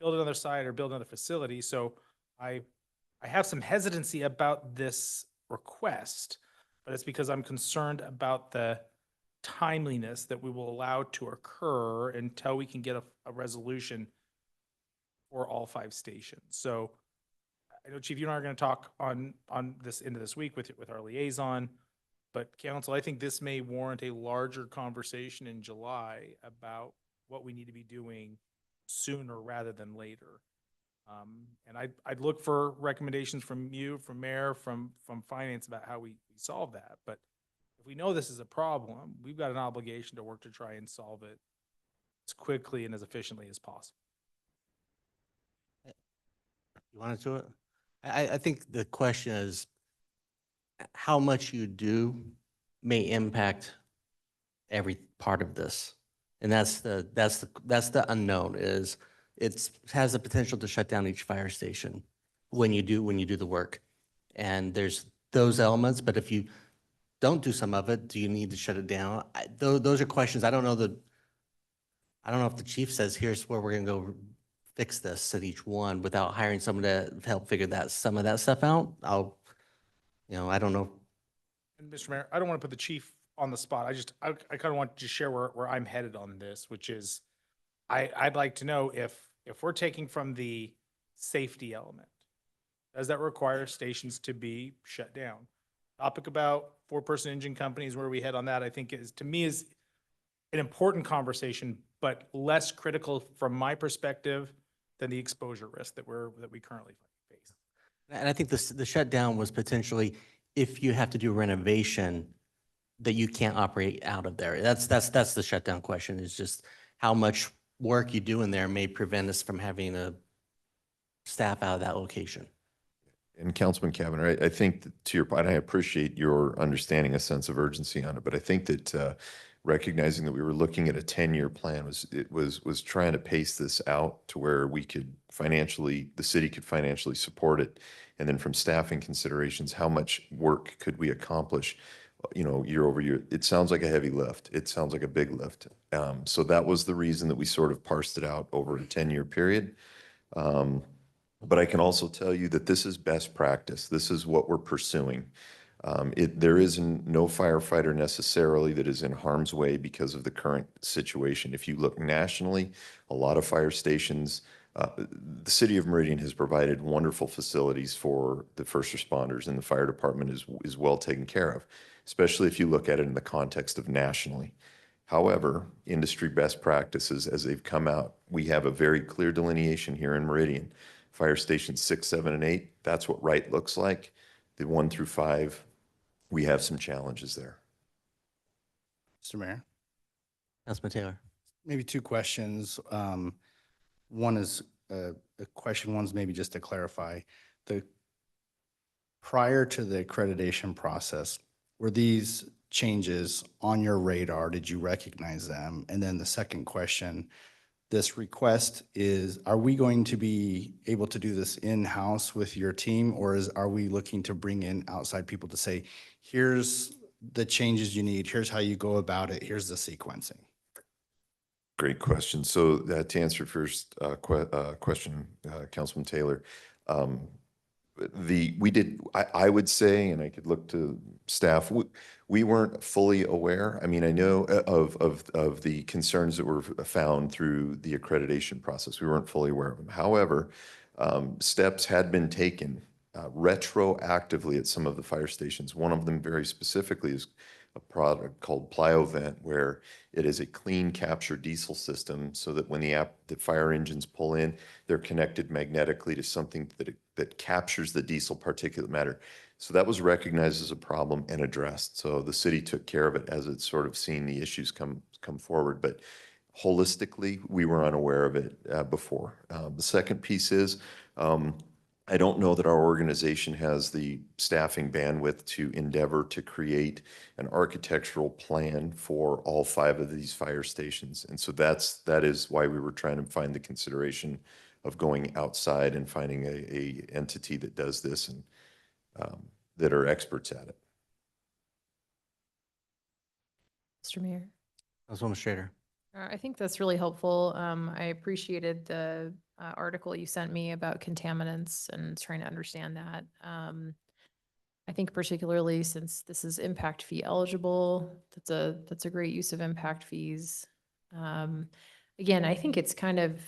build another site or build another facility. So I have some hesitancy about this request, but it's because I'm concerned about the timeliness that we will allow to occur until we can get a resolution for all 5 stations. So I know, Chief, you and I are going to talk on this into this week with our liaison, but council, I think this may warrant a larger conversation in July about what we need to be doing sooner rather than later. And I'd look for recommendations from you, from Mayor, from Finance about how we solve that. But if we know this is a problem, we've got an obligation to work to try and solve it as quickly and as efficiently as possible. You wanted to? I think the question is how much you do may impact every part of this. And that's the unknown is it has the potential to shut down each fire station when you do the work. And there's those elements, but if you don't do some of it, do you need to shut it down? Those are questions. I don't know if the chief says, here's where we're gonna go fix this at each one without hiring someone to help figure some of that stuff out. I don't know. And Mr. Mayor, I don't want to put the chief on the spot. I kind of want to share where I'm headed on this, which is I'd like to know if we're taking from the safety element, does that require stations to be shut down? Topic about 4-person engine companies, where we head on that, I think is, to me, is an important conversation, but less critical from my perspective than the exposure risk that we currently face. And I think the shutdown was potentially if you have to do renovation that you can't operate out of there. That's the shutdown question, is just how much work you do in there may prevent us from having a staff out of that location. And Councilman Cavanagh, I think that to your point, I appreciate your understanding a sense of urgency on it, but I think that recognizing that we were looking at a 10-year plan was trying to pace this out to where we could the city could financially support it. And then from staffing considerations, how much work could we accomplish, year over year? It sounds like a heavy lift. It sounds like a big lift. So that was the reason that we sort of parsed it out over a 10-year period. But I can also tell you that this is best practice. This is what we're pursuing. There is no firefighter necessarily that is in harm's way because of the current situation. If you look nationally, a lot of fire stations, the city of Meridian has provided wonderful facilities for the first responders, and the fire department is well taken care of, especially if you look at it in the context of nationally. However, industry best practices, as they've come out, we have a very clear delineation here in Meridian. Fire stations 6, 7, and 8, that's what right looks like. The 1 through 5, we have some challenges there. Mr. Mayor, Councilman Taylor. maybe 2 questions. One is a question, one's maybe just to clarify. Prior to the accreditation process, were these changes on your radar? Did you recognize them? And then the second question, this request is, are we going to be able to do this in-house with your team, or are we looking to bring in outside people to say, here's the changes you need. Here's how you go about it. Here's the sequencing. Great question. So to answer your first question, Councilman Taylor, I would say, and I could look to staff, we weren't fully aware. I mean, I know of the concerns that were found through the accreditation process. We weren't fully aware of them. However, steps had been taken retroactively at some of the fire stations. One of them very specifically is a product called Plyovent, where it is a clean capture diesel system so that when the fire engines pull in, they're connected magnetically to something that captures the diesel particulate matter. So that was recognized as a problem and addressed. So the city took care of it as it's sort of seen the issues come forward. But holistically, we were unaware of it before. The second piece is, I don't know that our organization has the staffing bandwidth to endeavor to create an architectural plan for all 5 of these fire stations. And so that is why we were trying to find the consideration of going outside and finding a entity that does this and that are experts at it. Mr. Mayor. Councilwoman Strader. I think that's really helpful. I appreciated the article you sent me about contaminants and trying to understand that. I think particularly since this is impact fee eligible, that's a great use of impact fees. Again, I think it's kind of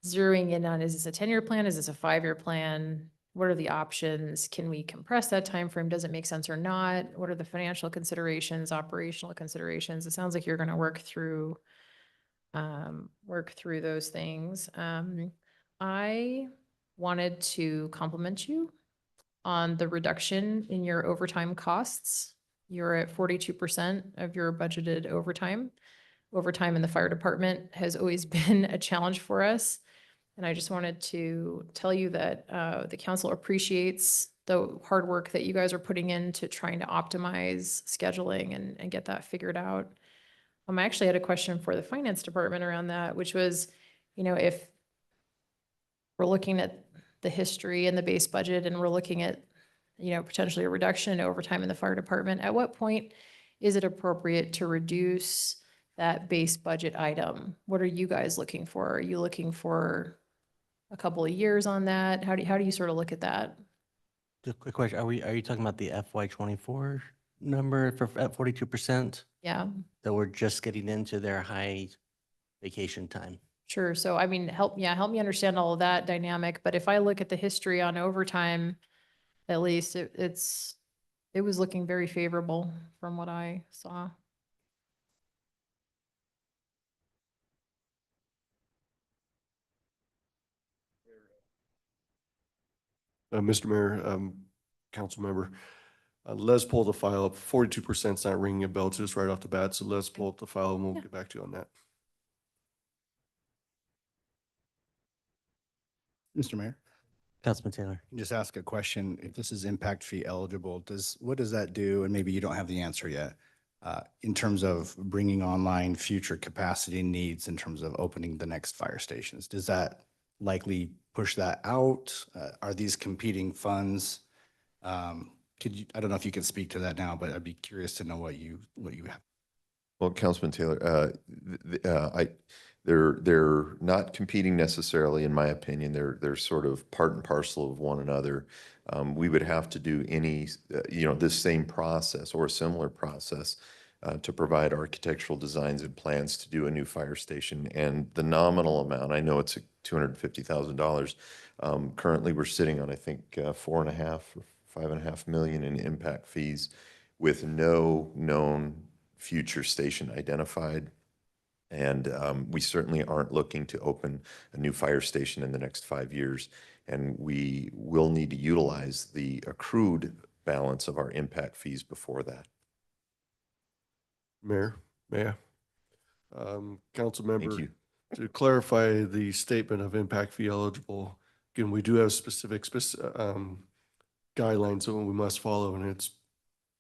zeroing in on, is this a 10-year plan? Is this a 5-year plan? What are the options? Can we compress that time frame? Does it make sense or not? What are the financial considerations, operational considerations? It sounds like you're going to work through those things. I wanted to compliment you on the reduction in your overtime costs. You're at 42% of your budgeted overtime. Overtime in the fire department has always been a challenge for us. And I just wanted to tell you that the council appreciates the hard work that you guys are putting into trying to optimize scheduling and get that figured out. I actually had a question for the finance department around that, which was, if we're looking at the history and the base budget and we're looking at, potentially a reduction in overtime in the fire department, at what point is it appropriate to reduce that base budget item? What are you guys looking for? Are you looking for a couple of years on that? How do you sort of look at that? Just a quick question. Are you talking about the FY24 number at 42%? Yeah. That we're just getting into their high vacation time? Sure. So, I mean, help me understand all of that dynamic. But if I look at the history on overtime, at least it was looking very favorable from what I saw. Mr. Mayor, council member, let's pull the file up. 42% is not ringing a bell to us right off the bat, so let's pull up the file and we'll get back to you on that. Mr. Mayor? Councilman Taylor. Just ask a question. If this is impact fee eligible, what does that do? And maybe you don't have the answer yet. In terms of bringing online future capacity needs in terms of opening the next fire stations, does that likely push that out? Are these competing funds? I don't know if you can speak to that now, but I'd be curious to know what you have. Well, Councilman Taylor, they're not competing necessarily, in my opinion. They're sort of part and parcel of one another. We would have to do this same process or a similar process to provide architectural designs and plans to do a new fire station. And the nominal amount, I know it's $250,000. Currently, we're sitting on, I think, 4.5 or 5.5 million in impact fees with no known future station identified. And we certainly aren't looking to open a new fire station in the next 5 years. And we will need to utilize the accrued balance of our impact fees before that. Mayor, council member, Thank you. to clarify the statement of impact fee eligible, again, we do have specific guidelines that we must follow, and it's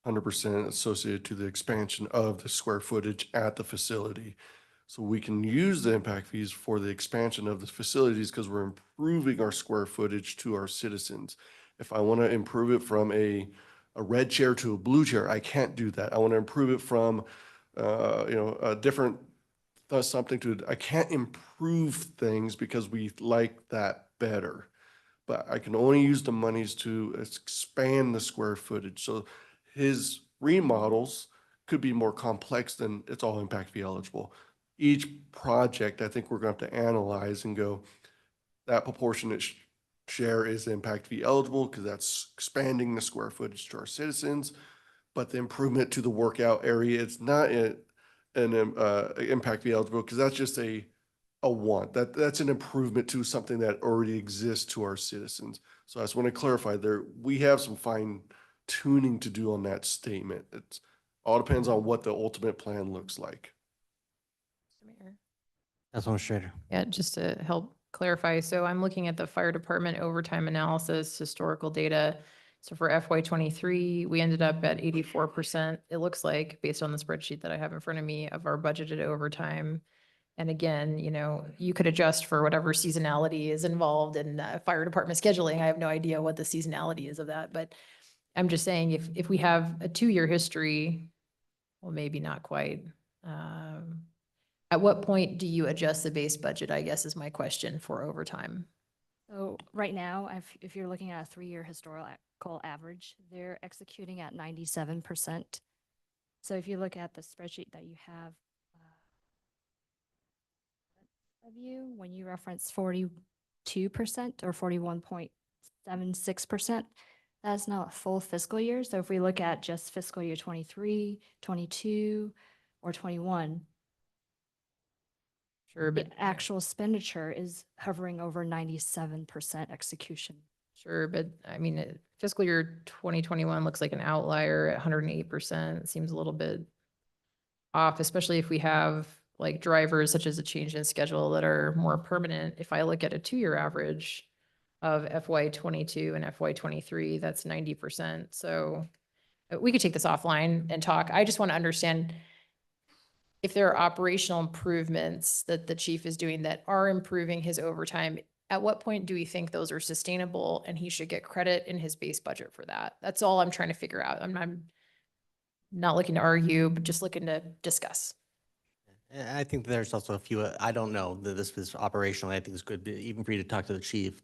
100% associated to the expansion of the square footage at the facility. So we can use the impact fees for the expansion of the facilities because we're improving our square footage to our citizens. If I want to improve it from a a red chair to a blue chair. I can't do that. I want to improve it from, a different something to, I can't improve things because we like that better. But I can only use the monies to expand the square footage. So his remodels could be more complex than it's all impact fee eligible. Each project, I think we're going to have to analyze and go, that proportionate share is impact fee eligible because that's expanding the square footage to our citizens. But the improvement to the workout area, it's not an impact fee eligible because that's just a want. That's an improvement to something that already exists to our citizens. So I just want to clarify there, we have some fine tuning to do on that statement. It's all depends on what the ultimate plan looks like. Councilwoman Schrader. Yeah, just to help clarify, so I'm looking at the fire department overtime analysis, historical data. So for FY '23, we ended up at 84%. It looks like, based on the spreadsheet that I have in front of me, of our budgeted overtime. And again, you could adjust for whatever seasonality is involved in fire department scheduling. I have no idea what the seasonality is of that, but I'm just saying if we have a 2-year history, well, maybe not quite. At what point do you adjust the base budget, I guess is my question for overtime. So right now, if you're looking at a 3-year historical average, they're executing at 97%. So if you look at the spreadsheet that you have of you, when you reference 42% or 41.76%, that's not a full fiscal year. So if we look at just fiscal year 23, 22, or 21, Sure, the but actual expenditure is hovering over 97% execution. Sure, but I mean, fiscal year 2021 looks like an outlier at 108%. It seems a little bit off, especially if we have like drivers such as a change in schedule that are more permanent. If I look at a 2-year average of FY '22 and FY '23, that's 90%. So we could take this offline and talk. I just want to understand if there are operational improvements that the chief is doing that are improving his overtime. At what point do we think those are sustainable and he should get credit in his base budget for that? That's all I'm trying to figure out. I'm not looking to argue, but just looking to discuss. I think there's also a few, I don't know that this is operational. I think it's good even for you to talk to the chief,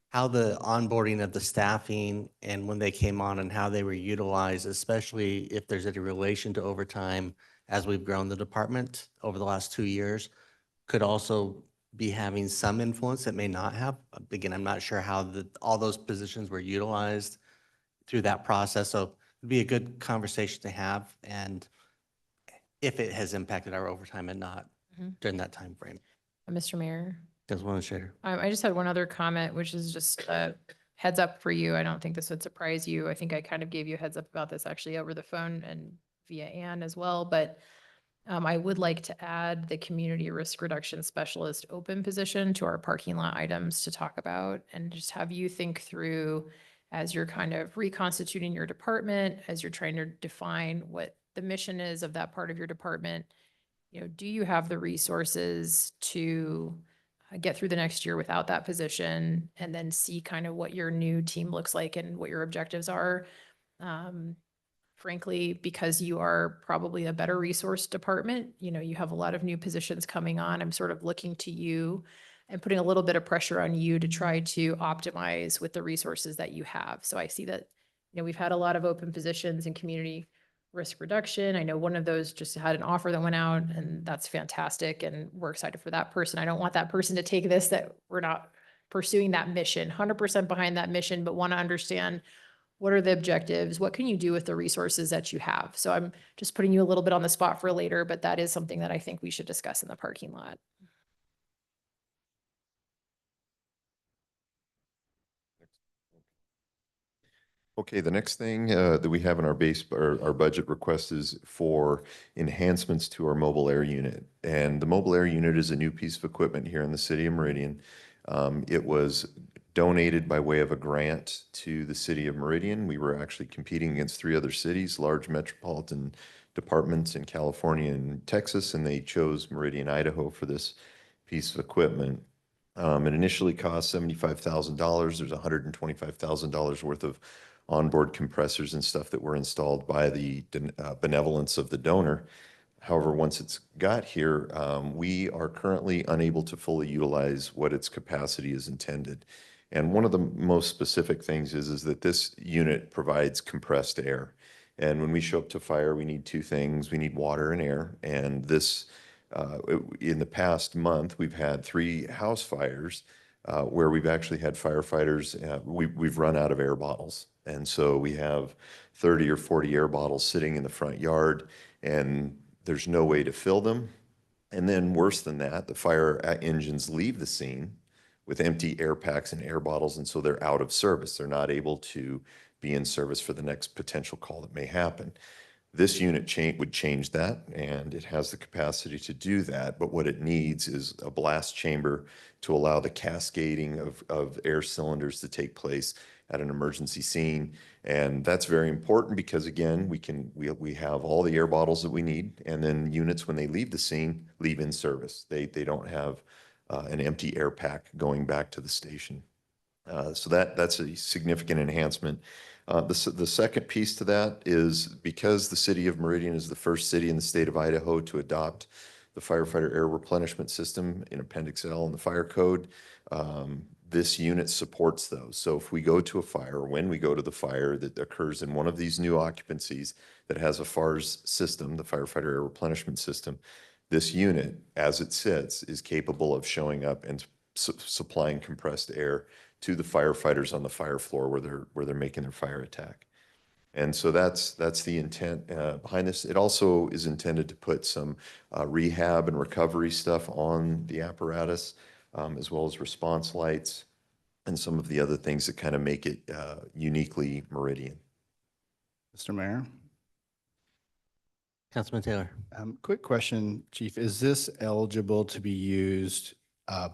how the onboarding of the staffing and when they came on and how they were utilized, especially if there's any relation to overtime as we've grown the department over the last 2 years, could also be having some influence that may not have. Again, I'm not sure how all those positions were utilized through that process. So it'd be a good conversation to have, and if it has impacted our overtime and not during that time frame. Mr. Mayor. Councilwoman Schrader. I just had one other comment, which is just a heads up for you. I don't think this would surprise you. I think I kind of gave you a heads up about this actually over the phone and via Ann as well, but I would like to add the community risk reduction specialist open position to our parking lot items to talk about, and just have you think through as you're kind of reconstituting your department, as you're trying to define what the mission is of that part of your department. Do you have the resources to get through the next year without that position, and then see kind of what your new team looks like and what your objectives are? Frankly, because you are probably a better resource department, you have a lot of new positions coming on. I'm sort of looking to you and putting a little bit of pressure on you to try to optimize with the resources that you have. So I see that, we've had a lot of open positions in community risk reduction. I know one of those just had an offer that went out, and that's fantastic. And we're excited for that person. I don't want that person to take this, that we're not pursuing that mission, 100% behind that mission, but want to understand what are the objectives? What can you do with the resources that you have? So I'm just putting you a little bit on the spot for later, but that is something that I think we should discuss in the parking lot. Okay, the next thing that we have in our our budget request is for enhancements to our mobile air unit. And the mobile air unit is a new piece of equipment here in the city of Meridian. It was donated by way of a grant to the city of Meridian. We were actually competing against 3 other cities, large metropolitan departments in California and Texas, and they chose Meridian, Idaho for this piece of equipment. It initially cost $75,000. There's $125,000 worth of onboard compressors and stuff that were installed by the benevolence of the donor. However, once it's got here, we are currently unable to fully utilize what its capacity is intended. And one of the most specific things is that this unit provides compressed air. And when we show up to fire, we need two things. We need water and air. And this, in the past month, we've had 3 house fires where we've actually had firefighters, we've run out of air bottles. And so we have 30 or 40 air bottles sitting in the front yard, and there's no way to fill them. And then worse than that, the fire engines leave the scene with empty air packs and air bottles, and so they're out of service. They're not able to be in service for the next potential call that may happen. This unit would change that, and it has the capacity to do that, but what it needs is a blast chamber to allow the cascading of air cylinders to take place at an emergency scene. And that's very important because, again, we have all the air bottles that we need, and then units, when they leave the scene, leave in service. They don't have an empty air pack going back to the station. So that's a significant enhancement. The second piece to that is because the city of Meridian is the first city in the state of Idaho to adopt the firefighter air replenishment system in Appendix L in the fire code, this unit supports those. So if we go to a fire, or when we go to the fire that occurs in one of these new occupancies that has a FARS system, the firefighter air replenishment system, this unit, as it sits, is capable of showing up and supplying compressed air to the firefighters on the fire floor where they're making their fire attack. And so that's the intent behind this. It also is intended to put some rehab and recovery stuff on the apparatus, as well as response lights and some of the other things that kind of make it uniquely Meridian. Mr. Mayor? Councilman Taylor. Quick question, Chief. Is this eligible to be used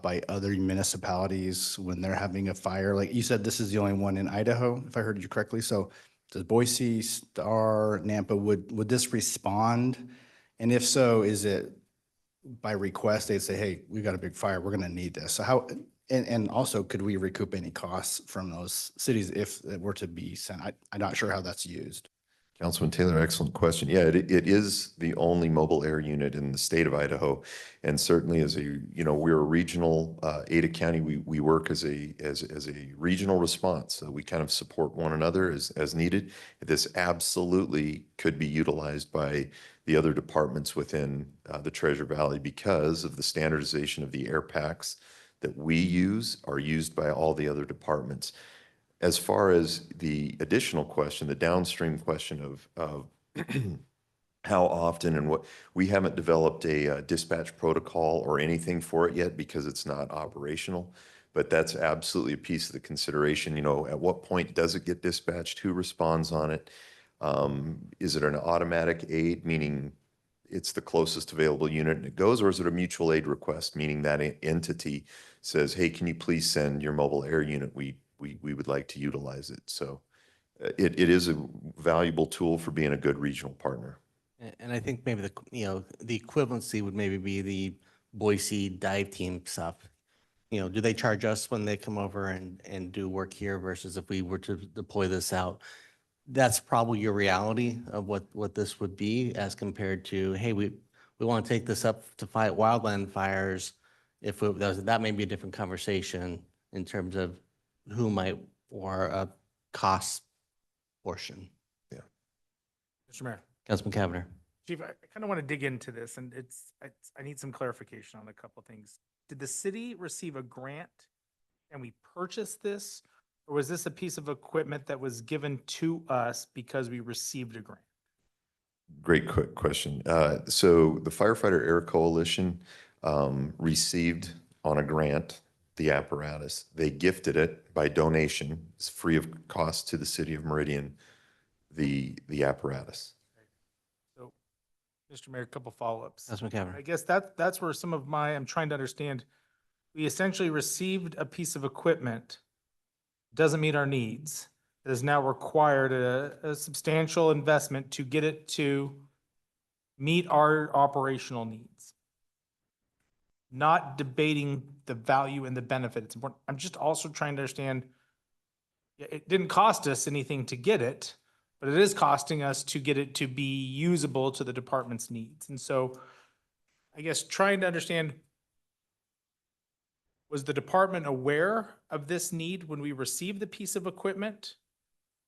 by other municipalities when they're having a fire? Like you said, this is the only one in Idaho, if I heard you correctly. So does Boise, Star, Nampa, would this respond? And if so, is it by request? They'd say, hey, we got a big fire, we're going to need this. So how, and also could we recoup any costs from those cities if it were to be sent? I'm not sure how that's used. Councilman Taylor, excellent question. Yeah, it is the only mobile air unit in the state of Idaho. And certainly as we're a regional, Ada County, we work as a regional response. So we kind of support one another as needed. This absolutely could be utilized by the other departments within the Treasure Valley because of the standardization of the air packs that we use are used by all the other departments. As far as the additional question, the downstream question of how often and what, we haven't developed a dispatch protocol or anything for it yet because it's not operational, but that's absolutely a piece of the consideration. At what point does it get dispatched? Who responds on it? Is it an automatic aid, meaning it's the closest available unit and it goes, or is it a mutual aid request, meaning that entity says, hey, can you please send your mobile air unit? We would like to utilize it. So it is a valuable tool for being a good regional partner. And I think maybe the equivalency would maybe be the Boise dive team stuff. Do they charge us when they come over and do work here versus if we were to deploy this out? That's probably your reality of what this would be as compared to, hey, we want to take this up to fight wildland fires. If that may be a different conversation in terms of who might, or a cost portion. Yeah. Mr. Mayor. Councilman Cavanagh. Chief, I kind of want to dig into this, and I need some clarification on a couple of things. Did the city receive a grant and we purchased this, or was this a piece of equipment that was given to us because we received a grant? Great question. So the Firefighter Air Coalition received on a grant the apparatus. They gifted it by donation. It's free of cost to the city of Meridian, the apparatus. So, Mr. Mayor, a couple follow-ups. Councilman Cavanagh. I guess that's where some of I'm trying to understand. We essentially received a piece of equipment, doesn't meet our needs. It has now required a substantial investment to get it to meet our operational needs. Not debating the value and the benefit. It's important. I'm just also trying to understand it didn't cost us anything to get it, but it is costing us to get it to be usable to the department's needs. And so I guess trying to understand, was the department aware of this need when we received the piece of equipment?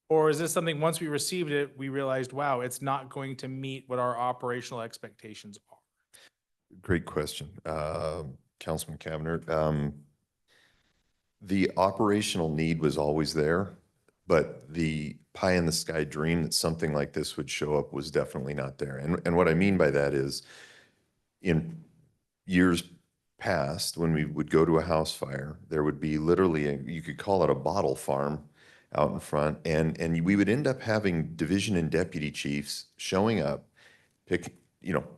Or is this something, once we received it, we realized, wow, it's not going to meet what our operational expectations are? Great question. Councilman Cavanagh. The operational need was always there, but the pie in the sky dream that something like this would show up was definitely not there. And what I mean by that is, in years past, when we would go to a house fire, there would be literally, you could call it a bottle farm out in front, and we would end up having division and deputy chiefs showing up,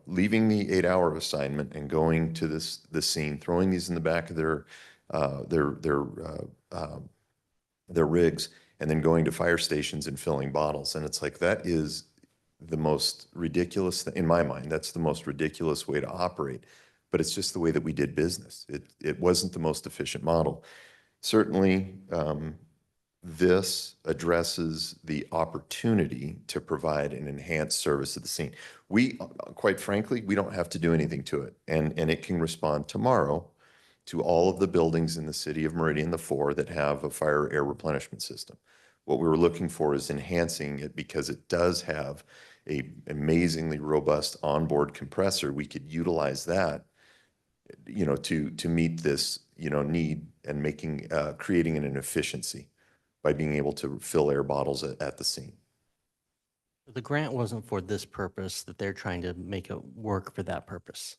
leaving the 8-hour assignment and going to this scene, throwing these in the back of their rigs, and then going to fire stations and filling bottles. And it's like, that is the most ridiculous, in my mind, that's the most ridiculous way to operate. But it's just the way that we did business. It wasn't the most efficient model. Certainly, this addresses the opportunity to provide an enhanced service at the scene. We, quite frankly, we don't have to do anything to it. And it can respond tomorrow to all of the buildings in the city of Meridian, the 4 that have a fire air replenishment system. What we were looking for is enhancing it because it does have a amazingly robust onboard compressor. We could utilize that, to meet this, need, and creating an efficiency by being able to fill air bottles at the scene. The grant wasn't for this purpose, that they're trying to make it work for that purpose.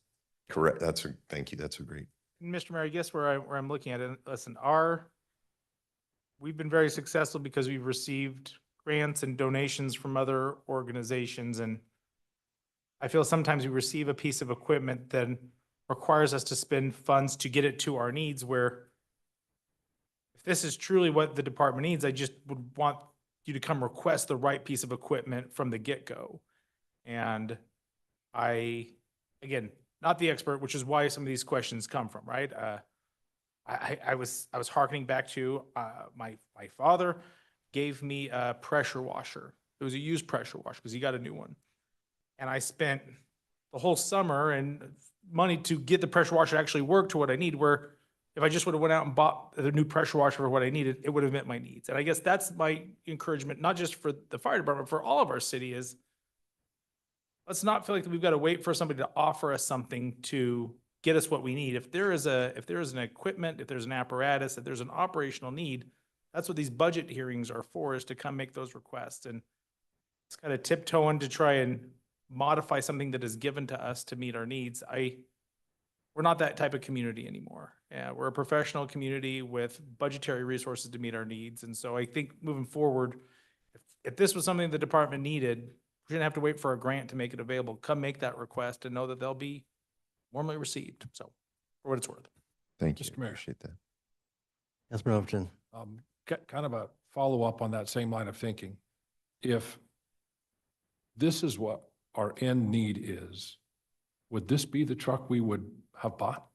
Correct. Thank you. That's a great. Mr. Mayor, I guess where I'm looking at it, listen, we've been very successful because we've received grants and donations from other organizations. And I feel sometimes we receive a piece of equipment that requires us to spend funds to get it to our needs, where if this is truly what the department needs, I just would want you to come request the right piece of equipment from the get-go. And again, not the expert, which is why some of these questions come from, right? I was hearkening back to my father gave me a pressure washer. It was a used pressure washer because he got a new one. And I spent the whole summer and money to get the pressure washer to actually work to what I need, where if I just would have went out and bought the new pressure washer for what I needed, it would have met my needs. And I guess that's my encouragement, not just for the fire department, for all of our city, is let's not feel like we've got to wait for somebody to offer us something to get us what we need. If there is an equipment, if there's an apparatus, if there's an operational need, that's what these budget hearings are for, is to come make those requests. And it's kind of tiptoeing to try and modify something that is given to us to meet our needs. We're not that type of community anymore. Yeah, we're a professional community with budgetary resources to meet our needs. And so I think moving forward, if this was something the department needed, we shouldn't have to wait for a grant to make it available. Come make that request and know that they'll be warmly received. So for what it's worth. Thank you. Mr. Mayor. Appreciate that. Councilman Overton. Kind of a follow-up on that same line of thinking. If this is what our end need is, would this be the truck we would have bought?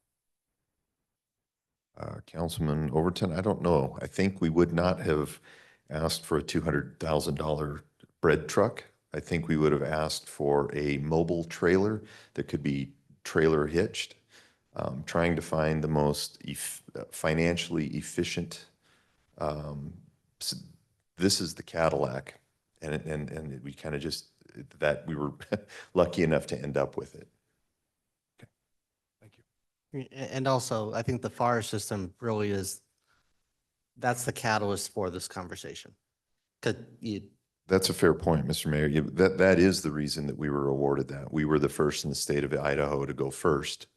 Councilman Overton, I don't know. I think we would not have asked for a $200,000 bread truck. I think we would have asked for a mobile trailer that could be trailer hitched, trying to find the most financially efficient. This is the Cadillac, and we kind of just, that we were lucky enough to end up with it. And also, I think the FAR system really that's the catalyst for this conversation. That's a fair point, Mr. Mayor. That is the reason that we were awarded that. We were the first in the state of Idaho to go first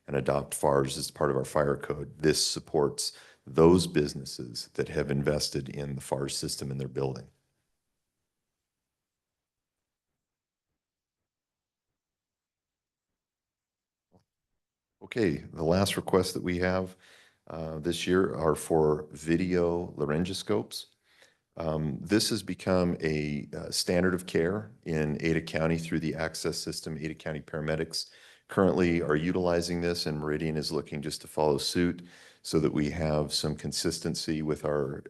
and adopt FARs as part of our fire code. This supports those businesses that have invested in the FAR system in their building. Okay, the last requests that we have this year are for video laryngoscopes. This has become a standard of care in Ada County through the access system. Ada County paramedics currently are utilizing this, and Meridian is looking just to follow suit so that we have some consistency with our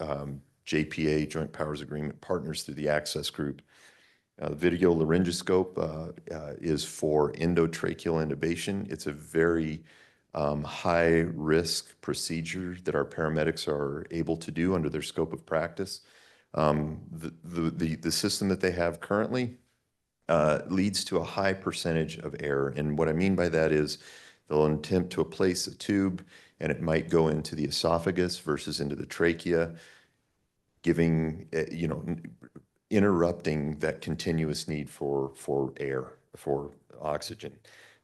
JPA, Joint Powers Agreement partners through the Access Group. The video laryngoscope is for endotracheal intubation. It's a very high-risk procedure that our paramedics are able to do under their scope of practice. The system that they have currently leads to a high percentage of error. And what I mean by that is they'll attempt to place a tube and it might go into the esophagus versus into the trachea, giving, interrupting that continuous need for air, for oxygen.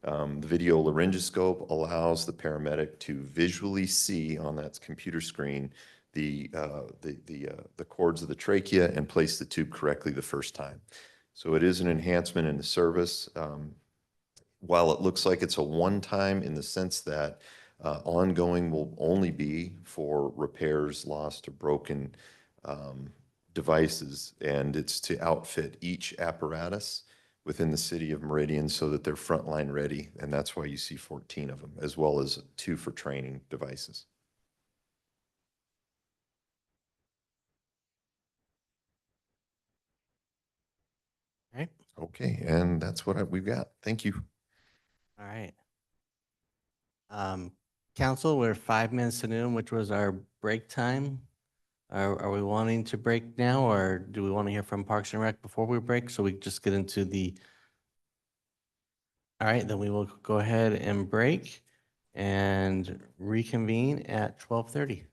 The video laryngoscope allows the paramedic to visually see on that computer screen the cords of the trachea and place the tube correctly the first time. So it is an enhancement in the service. While it looks like it's a one-time in the sense that ongoing will only be for repairs, lost, or broken devices, and it's to outfit each apparatus within the city of Meridian so that they're frontline ready, and that's why you see 14 of them, as well as 2 for training devices. All right. Okay, and that's what we've got. Thank you. All right. Council, we're 5 minutes to noon, which was our break time. Are we wanting to break now, or do we want to hear from Parks and Rec before we break? So we just get into the. All right, then we will go ahead and break and reconvene at 12:30.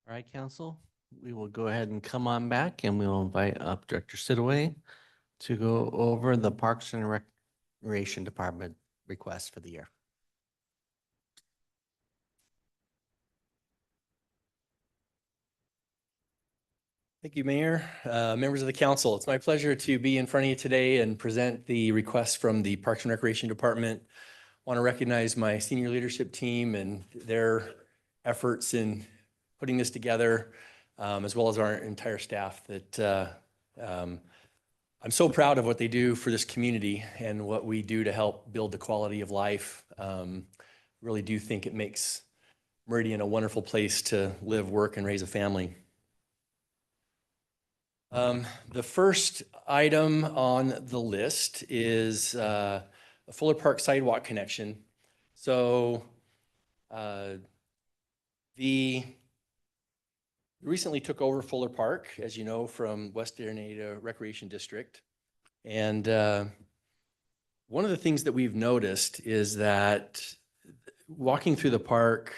All right, council, we will go ahead and come on back and we will invite up Director Sidaway to go over the Parks and Recreation Department request for the year. Thank you, Mayor. Members of the council, it's my pleasure to be in front of you today and present the request from the Parks and Recreation Department. Want to recognize my senior leadership team and their efforts in putting this together, as well as our entire staff that I'm so proud of what they do for this community and what we do to help build the quality of life. Really do think it makes Meridian a wonderful place to live, work, and raise a family. The first item on the list is a Fuller Park sidewalk connection. So we recently took over Fuller Park, as you know, from West Araneda Recreation District. And one of the things that we've noticed is that walking through the park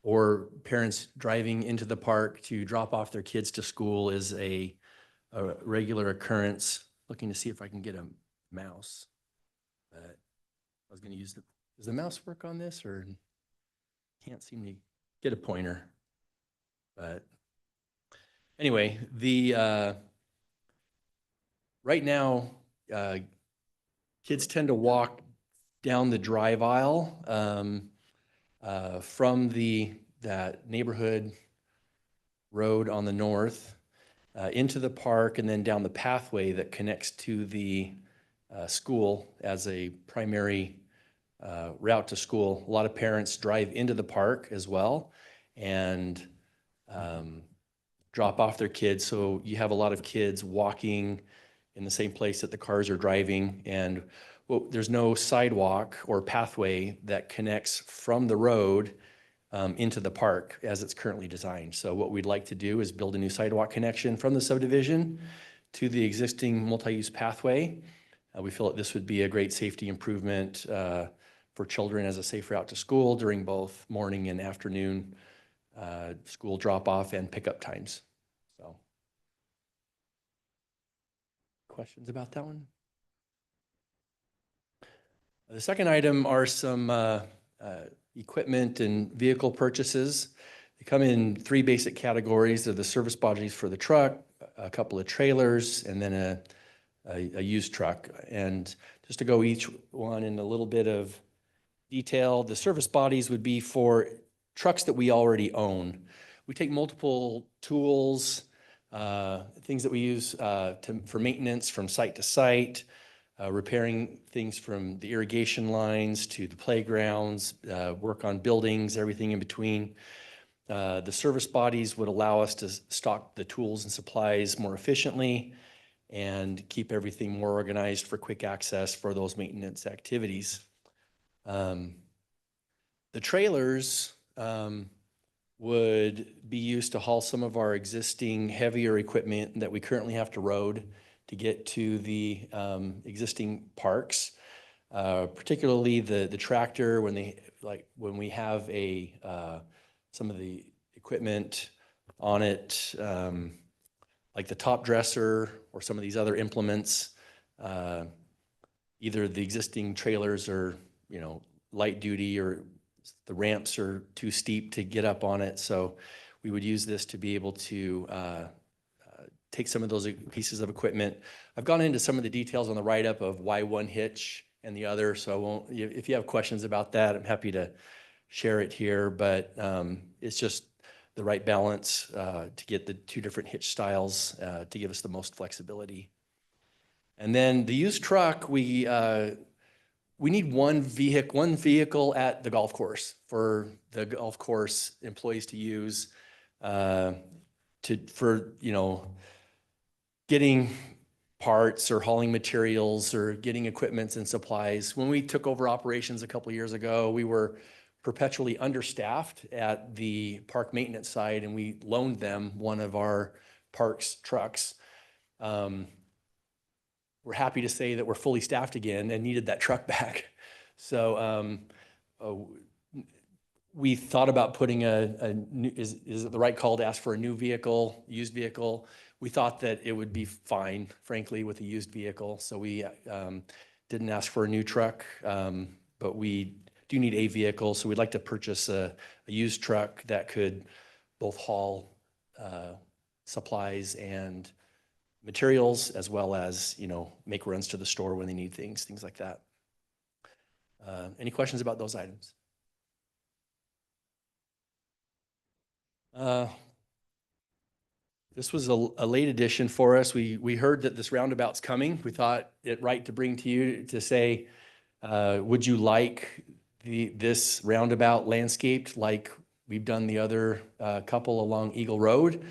or parents driving into the park to drop off their kids to school is a regular occurrence. Looking to see if I can get a mouse. But I was going to use does the mouse work on this, or can't seem to get a pointer? But anyway, right now, kids tend to walk down the drive aisle from that neighborhood road on the north into the park and then down the pathway that connects to the school as a primary route to school. A lot of parents drive into the park as well and drop off their kids. So you have a lot of kids walking in the same place that the cars are driving, and there's no sidewalk or pathway that connects from the road into the park as it's currently designed. So what we'd like to do is build a new sidewalk connection from the subdivision to the existing multi-use pathway. We feel that this would be a great safety improvement for children as a safe route to school during both morning and afternoon school drop-off and pickup times. So, questions about that one? The second item are some equipment and vehicle purchases. They come in three basic categories. They're the service bodies for the truck, a couple of trailers, and then a used truck. And just to go each one in a little bit of detail, the service bodies would be for trucks that we already own. We take multiple tools, things that we use for maintenance from site to site, repairing things from the irrigation lines to the playgrounds, work on buildings, everything in between. The service bodies would allow us to stock the tools and supplies more efficiently and keep everything more organized for quick access for those maintenance activities. The trailers would be used to haul some of our existing heavier equipment that we currently have to road to get to the existing parks, particularly the tractor when we have some of the equipment on it, like the top dresser or some of these other implements. Either the existing trailers are, light duty, or the ramps are too steep to get up on it. So we would use this to be able to take some of those pieces of equipment. I've gone into some of the details on the write-up of why one hitch and the other, so I won't, if you have questions about that, I'm happy to share it here, but it's just the right balance to get the two different hitch styles to give us the most flexibility. And then the used truck, we need one vehicle at the golf course for the golf course employees to use for getting parts or hauling materials or getting equipment and supplies. When we took over operations a couple of years ago, we were perpetually understaffed at the park maintenance side, and we loaned them one of our parks trucks. We're happy to say that we're fully staffed again and needed that truck back. So we thought about putting a new, is it the right call to ask for a new vehicle, used vehicle? We thought that it would be fine, frankly, with a used vehicle. So we didn't ask for a new truck, but we do need a vehicle. So we'd like to purchase a used truck that could both haul supplies and materials, as well as, you know, make runs to the store when they need things like that. Any questions about those items? This was a late addition for us. We heard that this roundabout's coming. We thought it right to bring to you to say, would you like this roundabout landscaped like we've done the other couple along Eagle Road?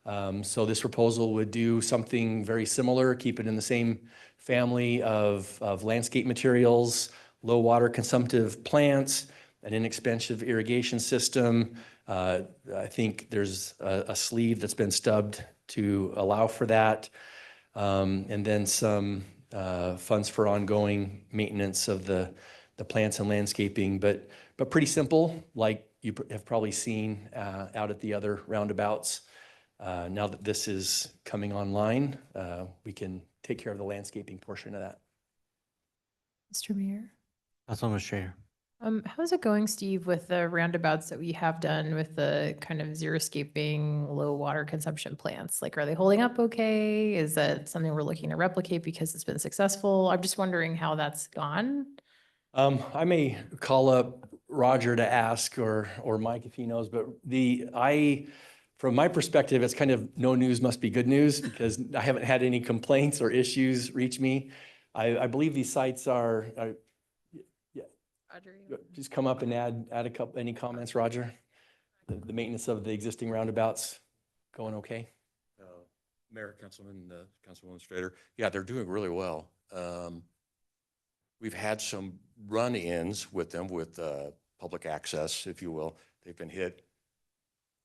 So this proposal would do something very similar, keep it in the same family of landscape materials, low water consumptive plants, an inexpensive irrigation system. I think there's a sleeve that's been stubbed to allow for that. And then some funds for ongoing maintenance of the plants and landscaping, but pretty simple, like you have probably seen out at the other roundabouts. Now that this is coming online, we can take care of the landscaping portion of that. Mr. Mayor? Councilwoman Strader. How's it going, Steve, with the roundabouts that we have done with the kind of xeriscaping, low water consumption plants? Like, are they holding up okay? Is that something we're looking to replicate because it's been successful? I'm just wondering how that's gone. I may call up Roger to ask, or Mike if he knows, but from my perspective, it's kind of no news must be good news, because I haven't had any complaints or issues reach me. I believe these sites are just come up and add a couple, any comments, Roger? The maintenance of the existing roundabouts going okay? Mayor, Councilman, Councilwoman Strader, yeah, they're doing really well. We've had some run-ins with them with public access, if you will. They've been hit,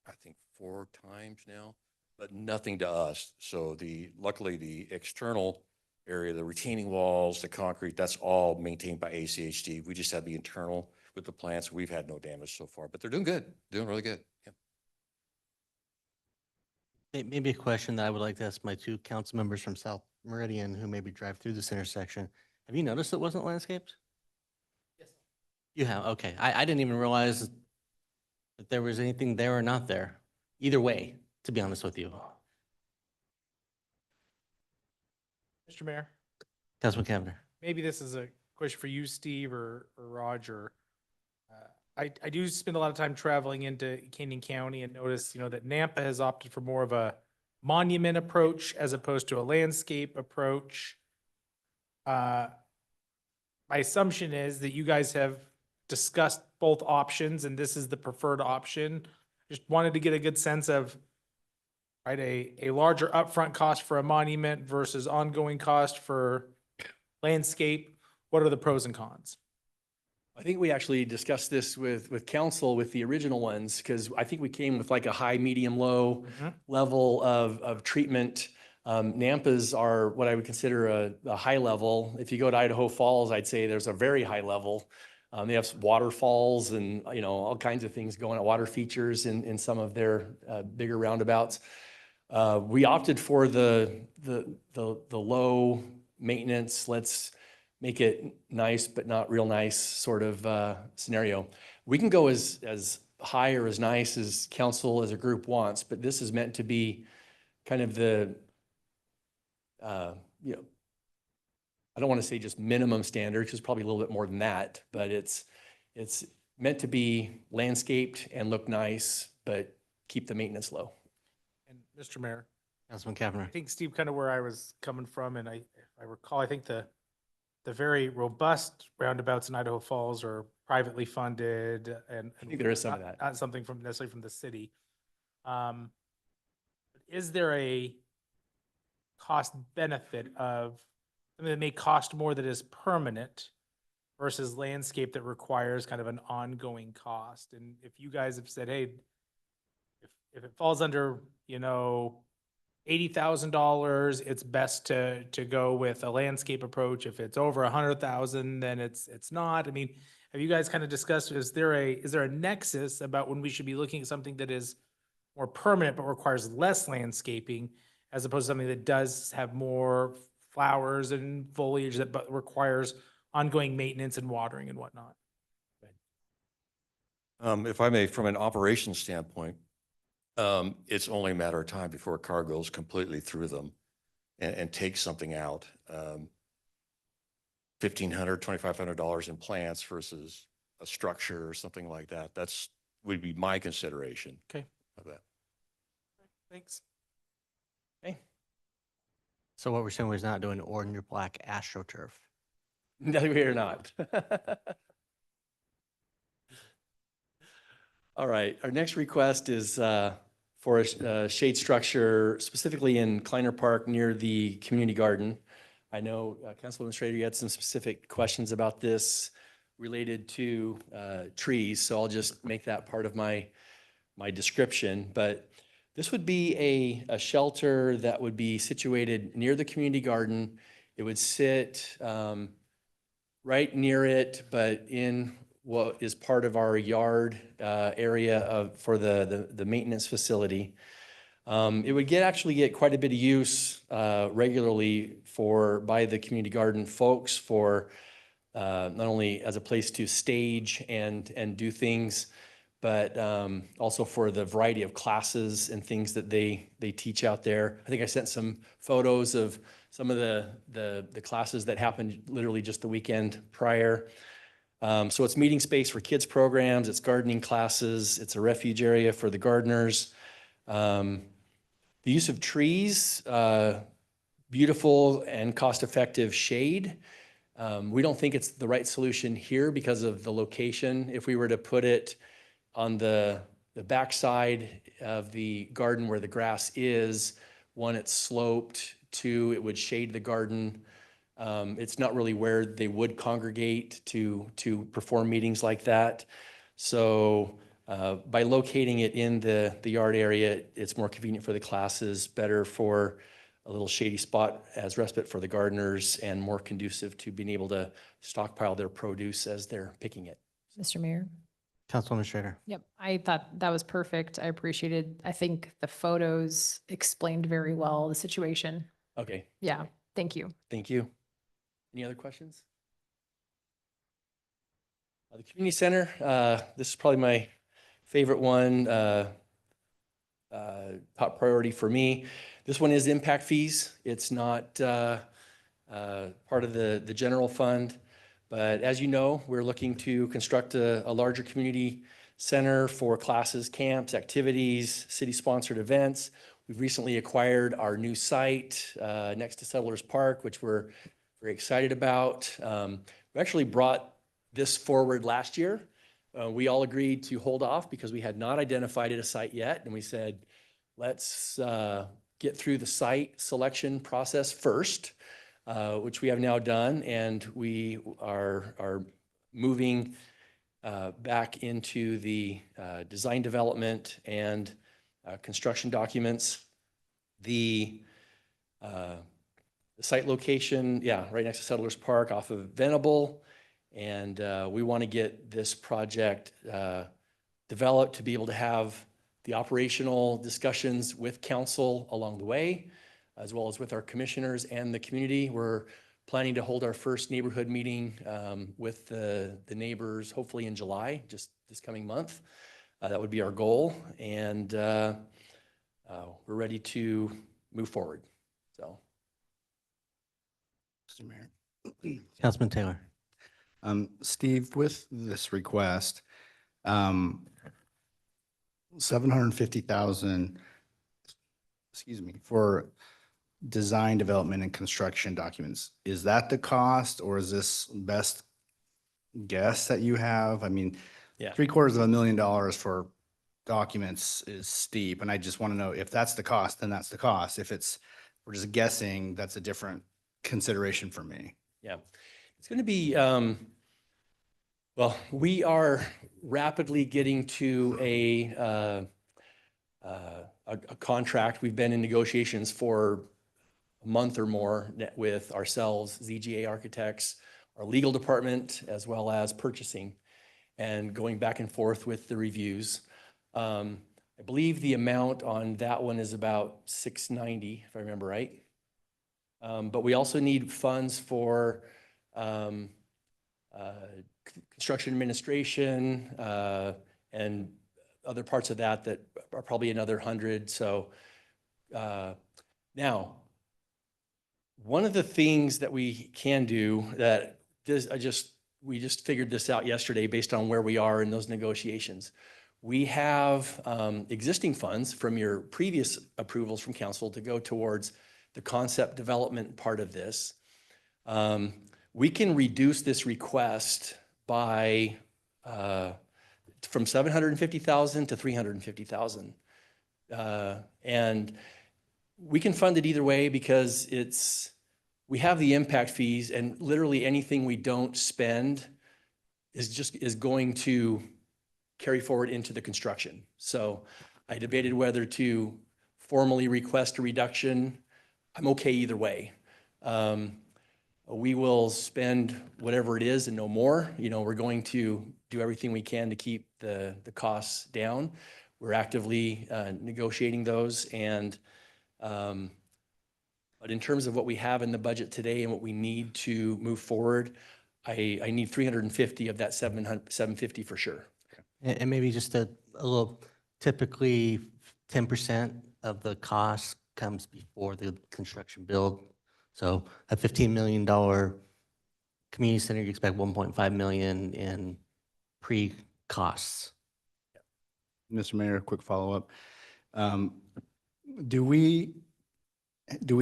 I think, 4 times now, but nothing to us. So luckily the external area, the retaining walls, the concrete, that's all maintained by ACHD. We just had the internal with the plants. We've had no damage so far, but they're doing good, doing really good. Yeah. Maybe a question that I would like to ask my 2 council members from South Meridian who maybe drive through this intersection. Have you noticed it wasn't landscaped? Yes. You have, okay. I didn't even realize that there was anything there or not there. Either way, to be honest with you. Mr. Mayor, Councilman Kavner. maybe this is a question for you, Steve or Roger. I do spend a lot of time traveling into Canyon County and notice, you know, that Nampa has opted for more of a monument approach as opposed to a landscape approach. My assumption is that you guys have discussed both options and this is the preferred option. Just wanted to get a good sense of, right, a larger upfront cost for a monument versus ongoing cost for landscape. What are the pros and cons? I think we actually discussed this with council with the original ones, because I think we came with like a high, medium, low level of treatment. Nampas are what I would consider a high level. If you go to Idaho Falls, I'd say there's a very high level. They have waterfalls and, you know, all kinds of things going on, water features in some of their bigger roundabouts. We opted for the low maintenance, let's make it nice but not real nice sort of scenario. We can go as high or as nice as council as a group wants, but this is meant to be kind of the, you know, I don't want to say just minimum standard, because probably a little bit more than that, but it's meant to be landscaped and look nice, but keep the maintenance low. And Mr. Mayor, Councilman Kavner. I think, Steve, kind of where I was coming from, and if I recall, I think the very robust roundabouts in Idaho Falls are privately funded and I think there is some of that. Not something from necessarily from the city. Is there a cost benefit of something that may cost more that is permanent versus landscape that requires kind of an ongoing cost? And if you guys have said, hey, if it falls under, you know, $80,000, it's best to go with a landscape approach. If it's over 100,000, then it's not. I mean, have you guys kind of discussed, is there a nexus about when we should be looking at something that is more permanent but requires less landscaping as opposed to something that does have more flowers and foliage that but requires ongoing maintenance and watering and whatnot? If I may, from an operations standpoint, it's only a matter of time before a car goes completely through them and takes something out. $1,500, $2,500 in plants versus a structure or something like that. Would be my consideration. Okay. Of that. Thanks. So what we're saying was not doing orange or black AstroTurf. No, we are not. All right, our next request is for a shade structure specifically in Kleiner Park near the community garden. I know, Council Administrator, you had some specific questions about this related to trees, so I'll just make that part of my description. But this would be a shelter that would be situated near the community garden. It would sit right near it, but in what is part of our yard area for the maintenance facility. It would actually get quite a bit of use regularly by the community garden folks for not only as a place to stage and do things, but also for the variety of classes and things that they teach out there. I think I sent some photos of some of the classes that happened literally just the weekend prior. So it's meeting space for kids programs, it's gardening classes, it's a refuge area for the gardeners. The use of trees, beautiful and cost-effective shade. We don't think it's the right solution here because of the location. If we were to put it on the backside of the garden where the grass is, one, it's sloped, two, it would shade the garden. It's not really where they would congregate to perform meetings like that. So by locating it in the yard area, it's more convenient for the classes, better for a little shady spot as respite for the gardeners, and more conducive to being able to stockpile their produce as they're picking it. Mr. Mayor? Council Administrator. Yep, I thought that was perfect. I think the photos explained very well the situation. Okay. Yeah, thank you. Thank you. Any other questions? The community center, this is probably my favorite one, top priority for me. This one is impact fees. It's not part of the general fund. But as you know, we're looking to construct a larger community center for classes, camps, activities, city-sponsored events. We've recently acquired our new site next to Settlers Park, which we're very excited about. We actually brought this forward last year. We all agreed to hold off because we had not identified a site yet. And we said, let's get through the site selection process first, which we have now done. And we are moving back into the design development and construction documents. The site location, right next to Settlers Park off of Venable. And we want to get this project developed to be able to have the operational discussions with council along the way, as well as with our commissioners and the community. We're planning to hold our first neighborhood meeting with the neighbors, hopefully in July, just this coming month. That would be our goal. And we're ready to move forward. So. Mr. Mayor. Councilman Taylor. Steve, with this request, 750,000, for design, development, and construction documents. Is that the cost, or is this best guess that you have? I mean, $750,000 for documents is steep, and I just want to know if that's the cost, then that's the cost. If we're just guessing, that's a different consideration for me. Yeah, it's going to be, well, we are rapidly getting to a a contract. We've been in negotiations for a month or more with ourselves, ZGA Architects, our legal department, as well as purchasing, and going back and forth with the reviews. I believe the amount on that one is about $690, if I remember right. But we also need funds for construction administration and other parts of that that are probably another 100. So now, one of the things that we can do that we just figured this out yesterday based on where we are in those negotiations. We have existing funds from your previous approvals from council to go towards the concept development part of this. We can reduce this request by from $750,000 to $350,000. And we can fund it either way because we have the impact fees, and literally anything we don't spend is going to carry forward into the construction. So I debated whether to formally request a reduction. I'm okay either way. We will spend whatever it is and no more. You know, we're going to do everything we can to keep the costs down. We're actively negotiating those, and but in terms of what we have in the budget today and what we need to move forward, I need 350 of that 750 for sure. And maybe just a little, typically 10% of the cost comes before the construction build. So a $15 million community center, you expect 1.5 million in pre-costs. Mr. Mayor, quick follow-up. Do we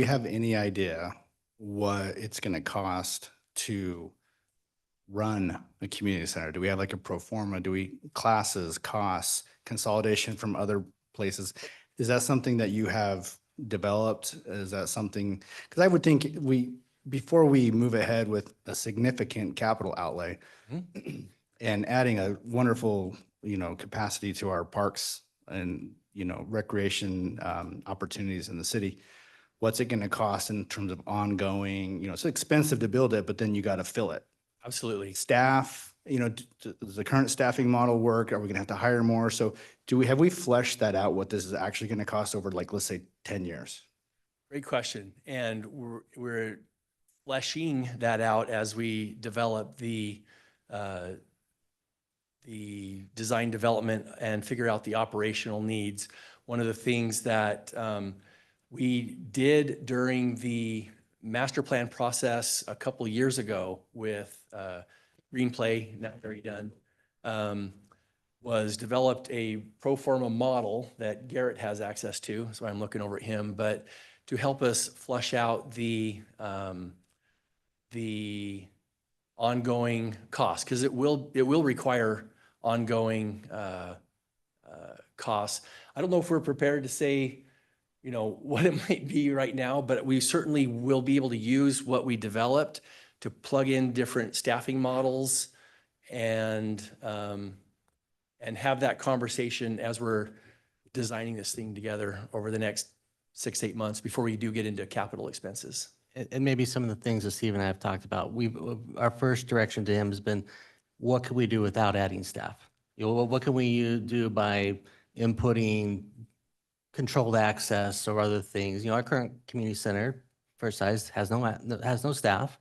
have any idea what it's going to cost to run a community center? Do we have like a pro forma? Classes, costs, consolidation from other places? Is that something that you have developed? Is that something, because I would think before we move ahead with a significant capital outlay and adding a wonderful, capacity to our parks and, recreation opportunities in the city, what's it going to cost in terms of ongoing, it's expensive to build it, but then you got to fill it. Absolutely. Staff, does the current staffing model work? Are we going to have to hire more? So have we fleshed that out, what this is actually going to cost over, like, let's say 10 years? Great question. And we're fleshing that out as we develop the design development and figure out the operational needs. One of the things that we did during the master plan process a couple of years ago with Greenplay, not very done, was developed a pro forma model that Garrett has access to, so I'm looking over at him, but to help us flush out the ongoing cost, because it will require ongoing costs. I don't know if we're prepared to say, what it might be right now, but we certainly will be able to use what we developed to plug in different staffing models and have that conversation as we're designing this thing together over the next 6 to 8 months before we do get into capital expenses. And maybe some of the things that Steve and I have talked about, our first direction to him has been, what can we do without adding staff? What can we do by inputting controlled access or other things? Our current community center, for size, has no staff.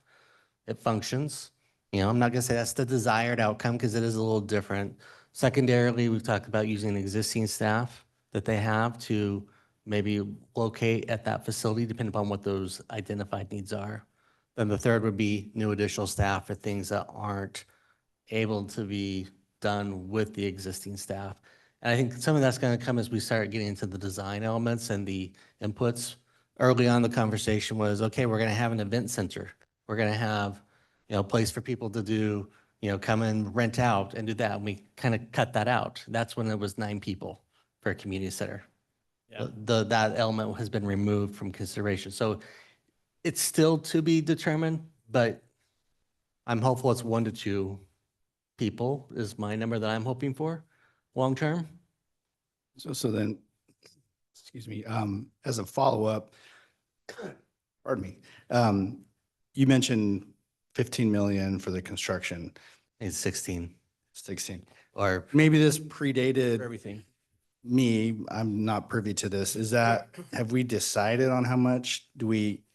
It functions. I'm not gonna say that's the desired outcome because it is a little different. Secondarily, we've talked about using existing staff that they have to maybe locate at that facility, depending upon what those identified needs are. Then the third would be new additional staff for things that aren't able to be done with the existing staff. And I think some of that's going to come as we start getting into the design elements and the inputs. Early on, the conversation was, okay, we're going to have an event center. We're going to have, a place for people to do, come and rent out and do that. And we kind of cut that out. That's when it was 9 people for a community center. Yeah. That element has been removed from consideration. So it's still to be determined, but I'm hopeful it's 1 to 2 people is my number that I'm hoping for long term. So then, excuse me, as a follow-up, pardon me, you mentioned 15 million for the construction. It's 16. 16. Or maybe this predated Everything. me. I'm not privy to this. Have we decided on how much?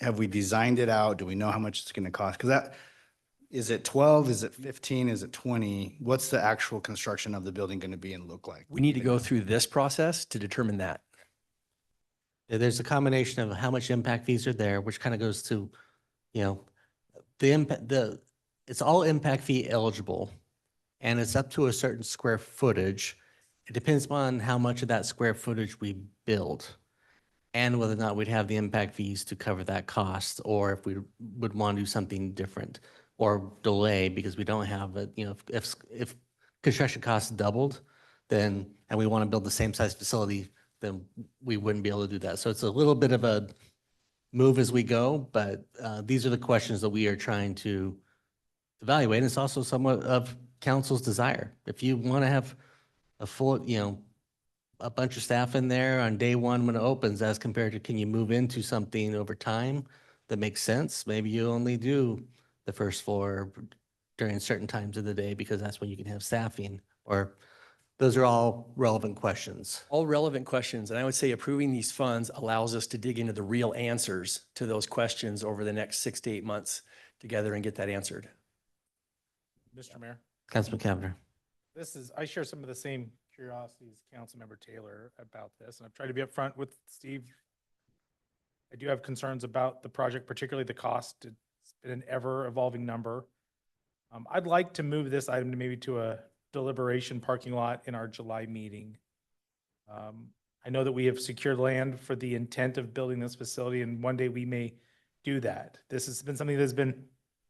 Have we designed it out? Do we know how much it's going to cost? Because is it 12? Is it 15? Is it 20? What's the actual construction of the building going to be and look like? We need to go through this process to determine that. There's a combination of how much impact fees are there, which kind of goes to, the impact, it's all impact fee eligible, and it's up to a certain square footage. It depends upon how much of that square footage we build and whether or not we'd have the impact fees to cover that cost, or if we would want to do something different or delay because we don't have it. If construction costs doubled, then, and we want to build the same size facility, then we wouldn't be able to do that. So it's a little bit of a move as we go, but these are the questions that we are trying to evaluate. And it's also somewhat of council's desire. If you want to have a full, a bunch of staff in there on day one when it opens, as compared to can you move into something over time that makes sense? Maybe you only do the first floor during certain times of the day because that's when you can have staffing, or those are all relevant questions. All relevant questions. And I would say approving these funds allows us to dig into the real answers to those questions over the next 6 to 8 months together and get that answered. Mr. Mayor, Councilman Cavanagh. I share some of the same curiosities Councilmember Taylor about this, and I've tried to be upfront with Steve. I do have concerns about the project, particularly the cost. It's been an ever-evolving number. I'd like to move this item to maybe to a deliberation parking lot in our July meeting. I know that we have secured land for the intent of building this facility, and one day we may do that. This has been something that's been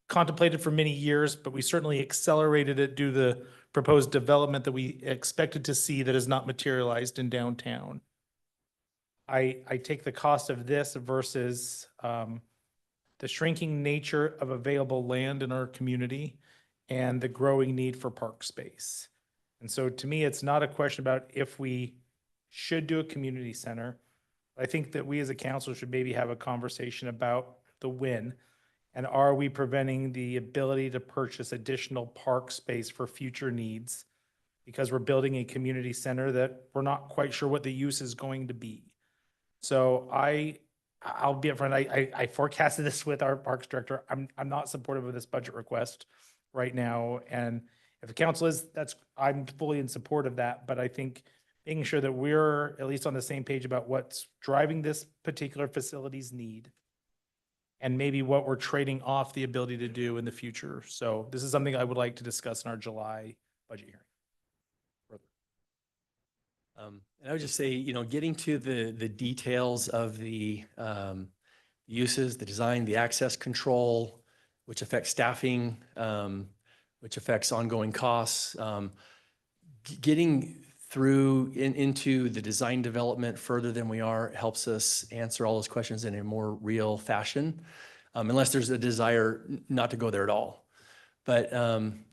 contemplated for many years, but we certainly accelerated it due to the proposed development that we expected to see that has not materialized in downtown. I take the cost of this versus the shrinking nature of available land in our community and the growing need for park space. And so to me, it's not a question about if we should do a community center. I think that we as a council should maybe have a conversation about the when. And are we preventing the ability to purchase additional park space for future needs because we're building a community center that we're not quite sure what the use is going to be? So I'll be upfront. I forecasted this with our parks director. I'm not supportive of this budget request right now. And if the council is, I'm fully in support of that. But I think making sure that we're at least on the same page about what's driving this particular facility's need and maybe what we're trading off the ability to do in the future. So this is something I would like to discuss in our July budget hearing. And I would just say, getting to the details of the uses, the design, the access control, which affects staffing, which affects ongoing costs, getting through into the design development further than we are helps us answer all those questions in a more real fashion, unless there's a desire not to go there at all. But and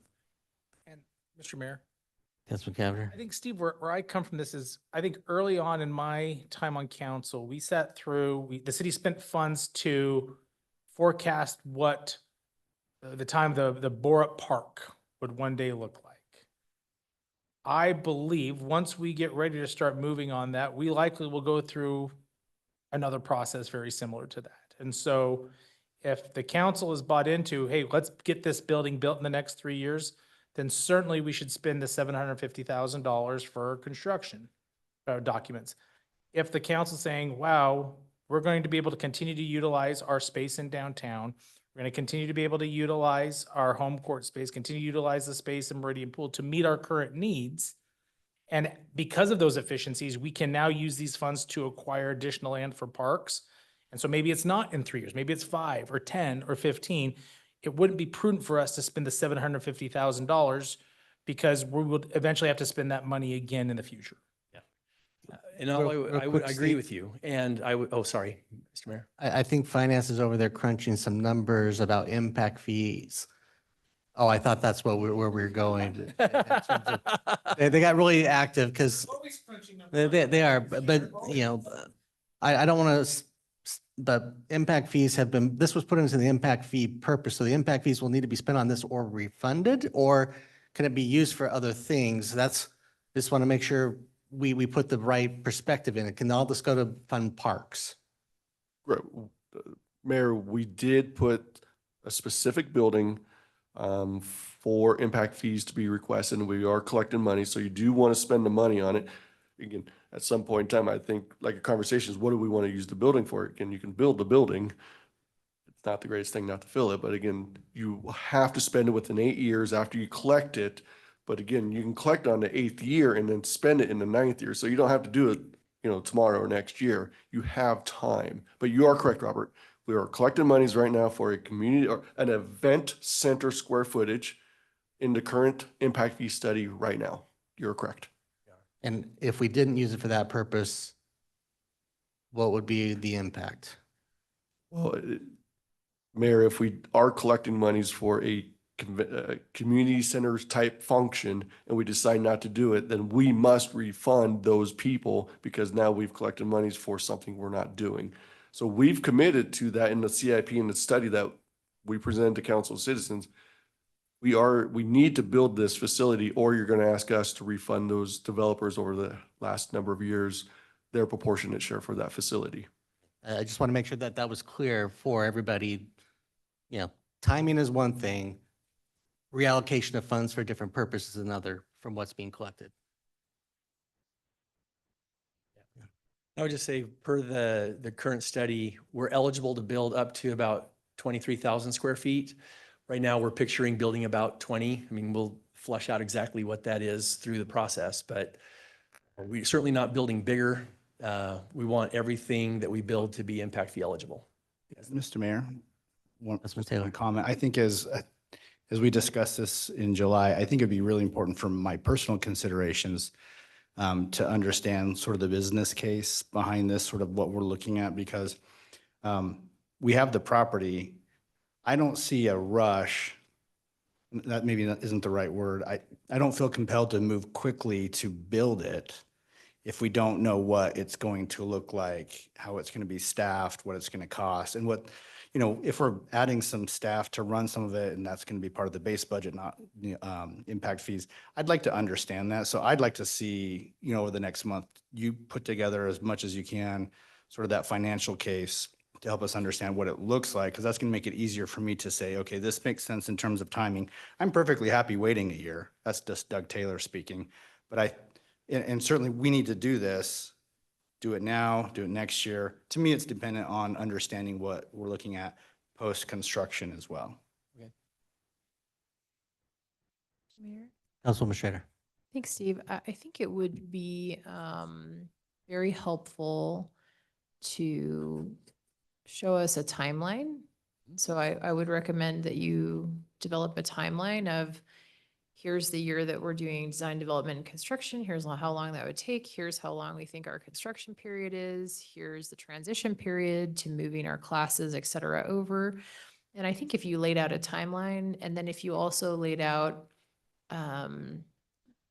Mr. Mayor, Councilman Cavanagh. I think, Steve, where I come from this is, I think early on in my time on council, we sat through, the city spent funds to forecast what the Borup Park would one day look like. I believe once we get ready to start moving on that, we likely will go through another process very similar to that. And so if the council is bought into, hey, let's get this building built in the next 3 years, then certainly we should spend the $750,000 for construction documents. If the council's saying, wow, we're going to be able to continue to utilize our space in downtown, we're going to continue to be able to utilize our home court space, continue to utilize the space in Meridian Pool to meet our current needs. And because of those efficiencies, we can now use these funds to acquire additional land for parks. And so maybe it's not in 3 years, maybe it's 5 or 10 or 15. It wouldn't be prudent for us to spend the $750,000 because we would eventually have to spend that money again in the future. and I would agree with you. And oh, sorry, Mr. Mayor. I think finance is over there crunching some numbers about impact fees. Oh, I thought that's where we're going. They got really active because they are, but I don't want to, the impact fees have been, this was put into the impact fee purpose. So the impact fees will need to be spent on this or refunded, or can it be used for other things? Just want to make sure we put the right perspective in it. Can all this go to fund parks? Right. Mayor, we did put a specific building for impact fees to be requested, and we are collecting money. So you do want to spend the money on it. Again, at some point in time, I think like a conversation is, what do we want to use the building for? Again, you can build the building. It's not the greatest thing not to fill it, but again, you have to spend it within 8 years after you collect it. But again, you can collect on the 8th year and then spend it in the 9th year. So you don't have to do it, tomorrow or next year. You have time. But you are correct, Robert. We are collecting monies right now for a community or an event center square footage in the current impact fee study right now. You're correct. And if we didn't use it for that purpose, what would be the impact? Well, Mayor, if we are collecting monies for a community centers type function and we decide not to do it, then we must refund those people because now we've collected monies for something we're not doing. So we've committed to that in the CIP and the study that we presented to council of citizens. We need to build this facility, or you're going to ask us to refund those developers over the last number of years their proportionate share for that facility. I just want to make sure that that was clear for everybody. Timing is one thing, reallocation of funds for different purposes is another from what's being collected. I would just say, per the current study, we're eligible to build up to about 23,000 square feet. Right now, we're picturing building about 20. I mean, we'll flush out exactly what that is through the process, but we're certainly not building bigger. We want everything that we build to be impact fee eligible. Mr. Mayor, one Taylor. comment. I think as we discussed this in July, I think it'd be really important for my personal considerations to understand sort of the business case behind this, sort of what we're looking at, because we have the property. I don't see a rush. That maybe isn't the right word. I don't feel compelled to move quickly to build it if we don't know what it's going to look like, how it's going to be staffed, what it's going to cost, and what, if we're adding some staff to run some of it, and that's going to be part of the base budget, not impact fees. I'd like to understand that. So I'd like to see, over the next month, you put together as much as you can, sort of that financial case to help us understand what it looks like, because that's going to make it easier for me to say, okay, this makes sense in terms of timing. I'm perfectly happy waiting a year. That's just Doug Taylor speaking. But and certainly we need to do this, do it now, do it next year. To me, it's dependent on understanding what we're looking at post-construction as well. Mayor? Councilwoman Schrader. Thanks, Steve. I think it would be very helpful to show us a timeline. So I would recommend that you develop a timeline of, here's the year that we're doing design, development, and construction. Here's how long that would take. Here's how long we think our construction period is. Here's the transition period to moving our classes, et cetera, over. And I think if you laid out a timeline, and then if you also laid out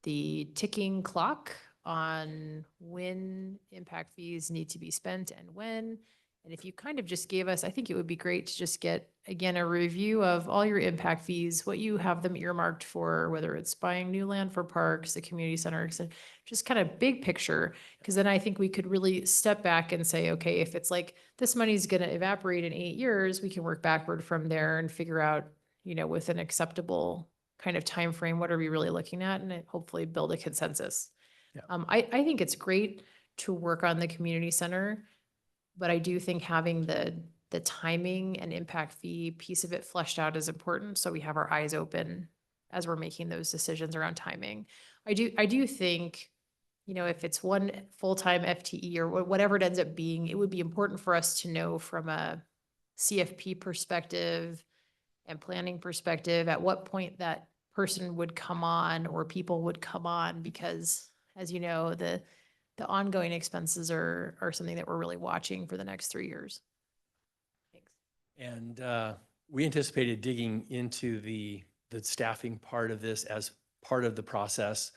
the ticking clock on when impact fees need to be spent and when, and if you kind of just gave us, I think it would be great to just get, again, a review of all your impact fees, what you have them earmarked for, whether it's buying new land for parks, the community center, etc. Just kind of big picture, because then I think we could really step back and say, okay, if it's like this money's going to evaporate in 8 years, we can work backward from there and figure out, with an acceptable kind of time frame, what are we really looking at, and hopefully build a consensus. Yeah. I think it's great to work on the community center, but I do think having the timing and impact fee piece of it fleshed out is important, so we have our eyes open as we're making those decisions around timing. I do think, if it's one full-time FTE or whatever it ends up being, it would be important for us to know from a CFP perspective and planning perspective at what point that person would come on or people would come on, because as you know, the ongoing expenses are something that we're really watching for the next 3 years. Thanks. And we anticipated digging into the staffing part of this as part of the process.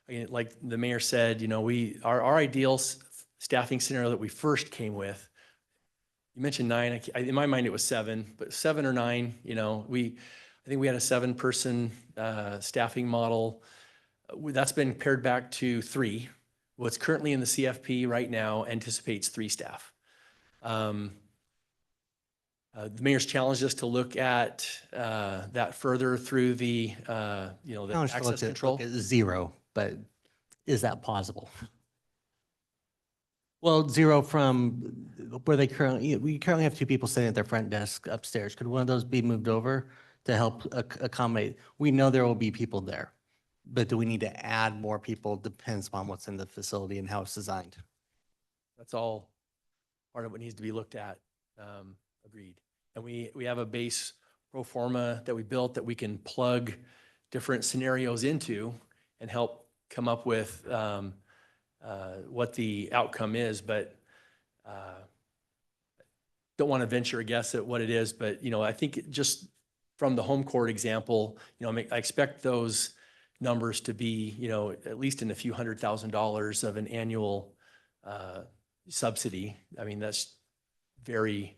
Again, like the mayor said, our ideal staffing scenario that we first came with. You mentioned 9, in my mind it was 7, but 7 or 9, you know, I think we had a 7-person staffing model. That's been pared back to 3. What's currently in the CFP right now anticipates 3 staff. The mayor's challenged us to look at that further through the, you know, the Challenge to access control. look at 0, but is that possible? Well, 0 from where they we currently have 2 people sitting at their front desk upstairs. Could one of those be moved over to help accommodate? We know there will be people there, but do we need to add more people? Depends upon what's in the facility and how it's designed. That's all part of what needs to be looked at. Agreed. And we have a base pro forma that we built that we can plug different scenarios into and help come up with what the outcome is, but don't want to venture a guess at what it is. But, you know, I think just from the home court example, you know, I expect those numbers to be, you know, at least in a few $100,000 of an annual subsidy. I mean, that's very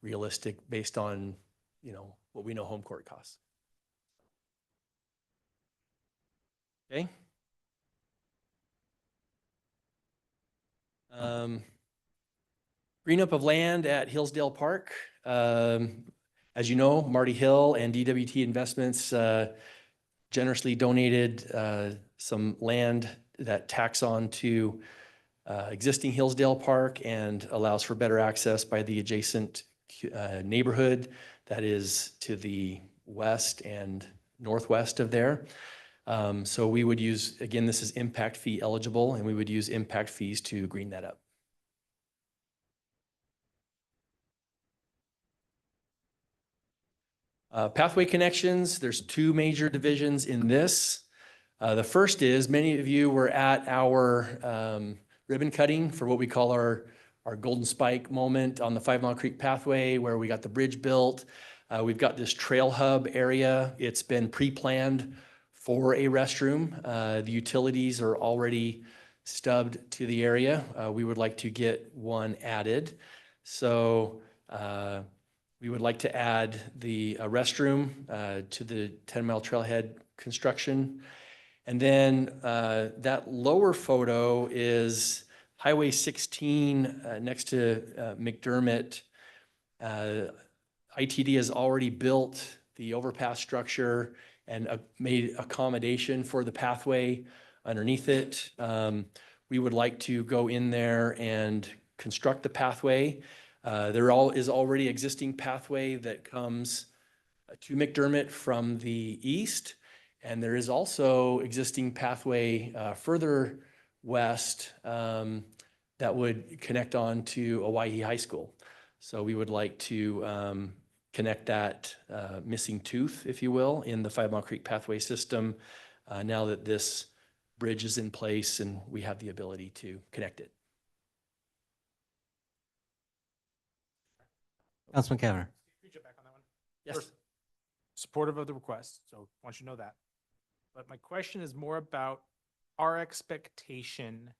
realistic based on, you know, what we know home court costs. Okay. Green up of land at Hillsdale Park. As you know, Marty Hill and DWT Investments generously donated some land that tacks on to existing Hillsdale Park and allows for better access by the adjacent neighborhood that is to the west and northwest of there. So we would use, again, this is impact fee eligible, and we would use impact fees to green that up. Pathway connections, there's 2 major divisions in this. The first is, many of you were at our ribbon cutting for what we call our Golden Spike moment on the 5 Mile Creek Pathway, where we got the bridge built. We've got this trail hub area. It's been pre-planned for a restroom. The utilities are already stubbed to the area. We would like to get one added. So we would like to add the restroom to the 10 Mile Trailhead construction. And then that lower photo is Highway 16 next to McDermott. ITD has already built the overpass structure and made accommodation for the pathway underneath it. We would like to go in there and construct the pathway. There is already existing pathway that comes to McDermott from the east, and there is also existing pathway further west that would connect on to Owyhee High School. So we would like to connect that missing tooth, if you will, in the 5 Mile Creek Pathway system now that this bridge is in place and we have the ability to connect it. Councilman Cavanagh. Yes. Supportive of the request, so I want you to know that. But my question is more about our expectation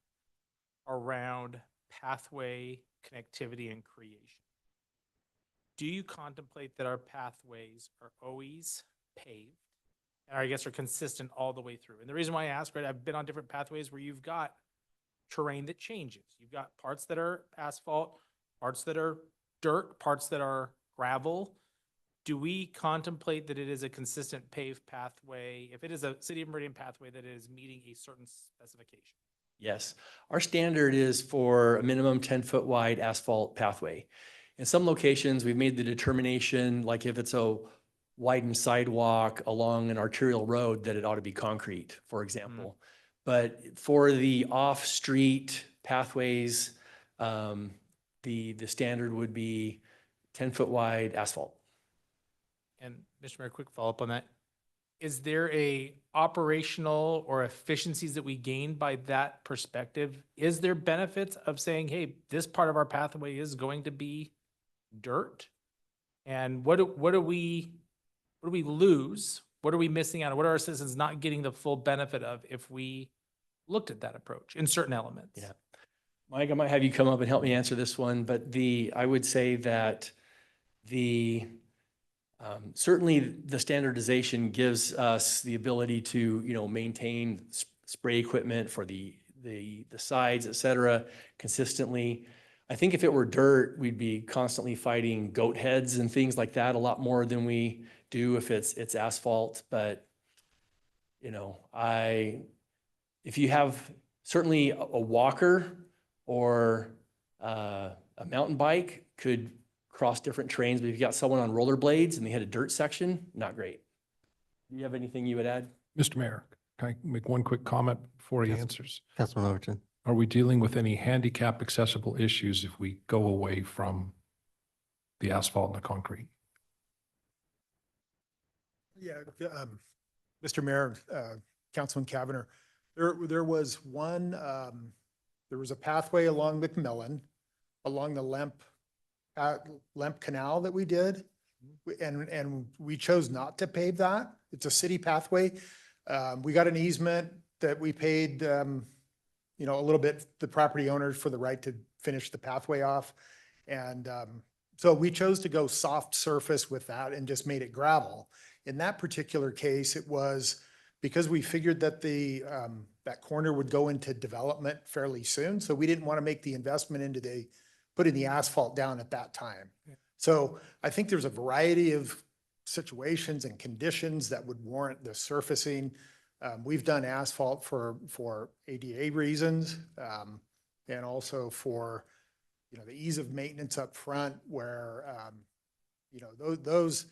around pathway connectivity and creation. Do you contemplate that our pathways are always paved and I guess are consistent all the way through? And the reason why I ask, right, I've been on different pathways where you've got terrain that changes. You've got parts that are asphalt, parts that are dirt, parts that are gravel. Do we contemplate that it is a consistent paved pathway, if it is a City of Meridian pathway, that it is meeting a certain specification? Yes, our standard is for a minimum 10-foot wide asphalt pathway. In some locations, we've made the determination, like if it's a widened sidewalk along an arterial road, that it ought to be concrete, for example. But for the off-street pathways, the standard would be 10-foot wide asphalt. And Mr. Mayor, quick follow-up on that. Is there a operational or efficiencies that we gain by that perspective? Is there benefits of saying, hey, this part of our pathway is going to be dirt? And what do we lose? What are we missing out on? What are our citizens not getting the full benefit of if we looked at that approach in certain elements? Yeah. Mike, I might have you come up and help me answer this one, but I would say that certainly the standardization gives us the ability to, maintain spray equipment for the sides, et cetera, consistently. I think if it were dirt, we'd be constantly fighting goat heads and things like that a lot more than we do if it's asphalt. But, if you have certainly a walker or a mountain bike could cross different terrains, but if you got someone on rollerblades and they hit a dirt section, not great. Do you have anything you would add? Mr. Mayor, can I make one quick comment before he answers? Councilman Overton. Are we dealing with any handicap accessible issues if we go away from the asphalt and the concrete? Yeah, Mr. Mayor, Councilman Cavanagh, there was a pathway along McMillan, along the Lemp Canal that we did. And we chose not to pave that. It's a city pathway. We got an easement that we paid, a little bit, the property owners for the right to finish the pathway off. And so we chose to go soft surface with that and just made it gravel. In that particular case, it was because we figured that that corner would go into development fairly soon. So we didn't want to make the investment into putting the asphalt down at that time. So I think there's a variety of situations and conditions that would warrant the surfacing. We've done asphalt for ADA reasons, and also for, the ease of maintenance up front where, those,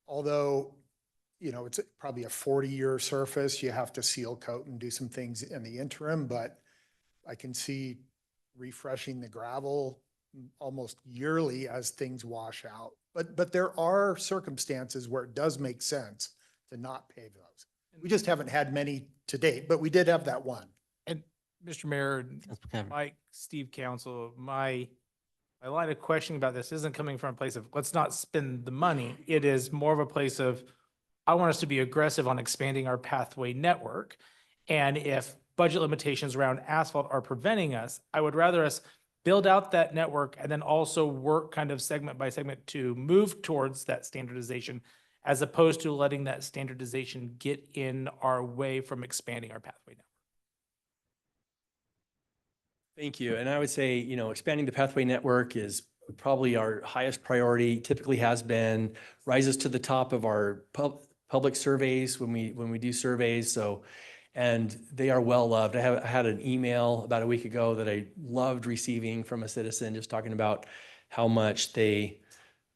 although, it's probably a 40-year surface, you have to seal coat and do some things in the interim, but I can see refreshing the gravel almost yearly as things wash out. But there are circumstances where it does make sense to not pave those. We just haven't had many to date, but we did have that one. And Mr. Mayor, Mike, Steve Council, my line of questioning about this isn't coming from a place of let's not spend the money. It is more of a place of I want us to be aggressive on expanding our pathway network. And if budget limitations around asphalt are preventing us, I would rather us build out that network and then also work kind of segment by segment to move towards that standardization, as opposed to letting that standardization get in our way from expanding our pathway network. Thank you. And I would say, expanding the pathway network is probably our highest priority, typically has been, rises to the top of our public surveys when we do surveys. So, and they are well loved. I had an email about a week ago that I loved receiving from a citizen just talking about how much they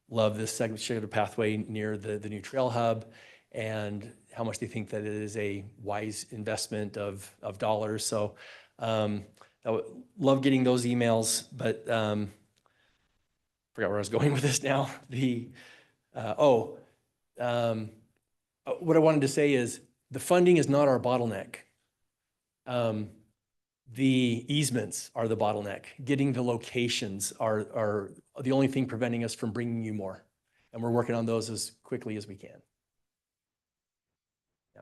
love this segment of pathway near the new trail hub and how much they think that it is a wise investment of dollars. So I would love getting those emails, but forgot where I was going with this now. What I wanted to say is the funding is not our bottleneck. The easements are the bottleneck. Getting the locations are the only thing preventing us from bringing you more. And we're working on those as quickly as we can. Yeah.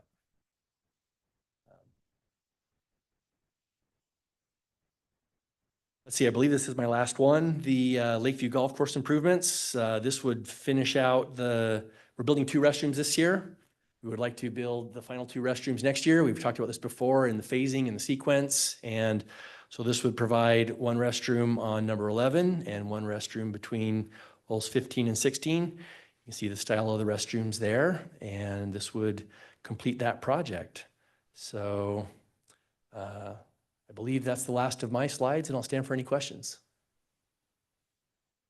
Let's see, I believe this is my last one. The Lakeview Golf Course improvements. This would finish out we're building 2 restrooms this year. We would like to build the final 2 restrooms next year. We've talked about this before in the phasing and the sequence. And so this would provide 1 restroom on number 11 and 1 restroom between holes 15 and 16. You can see the style of the restrooms there, and this would complete that project. So I believe that's the last of my slides, and I'll stand for any questions.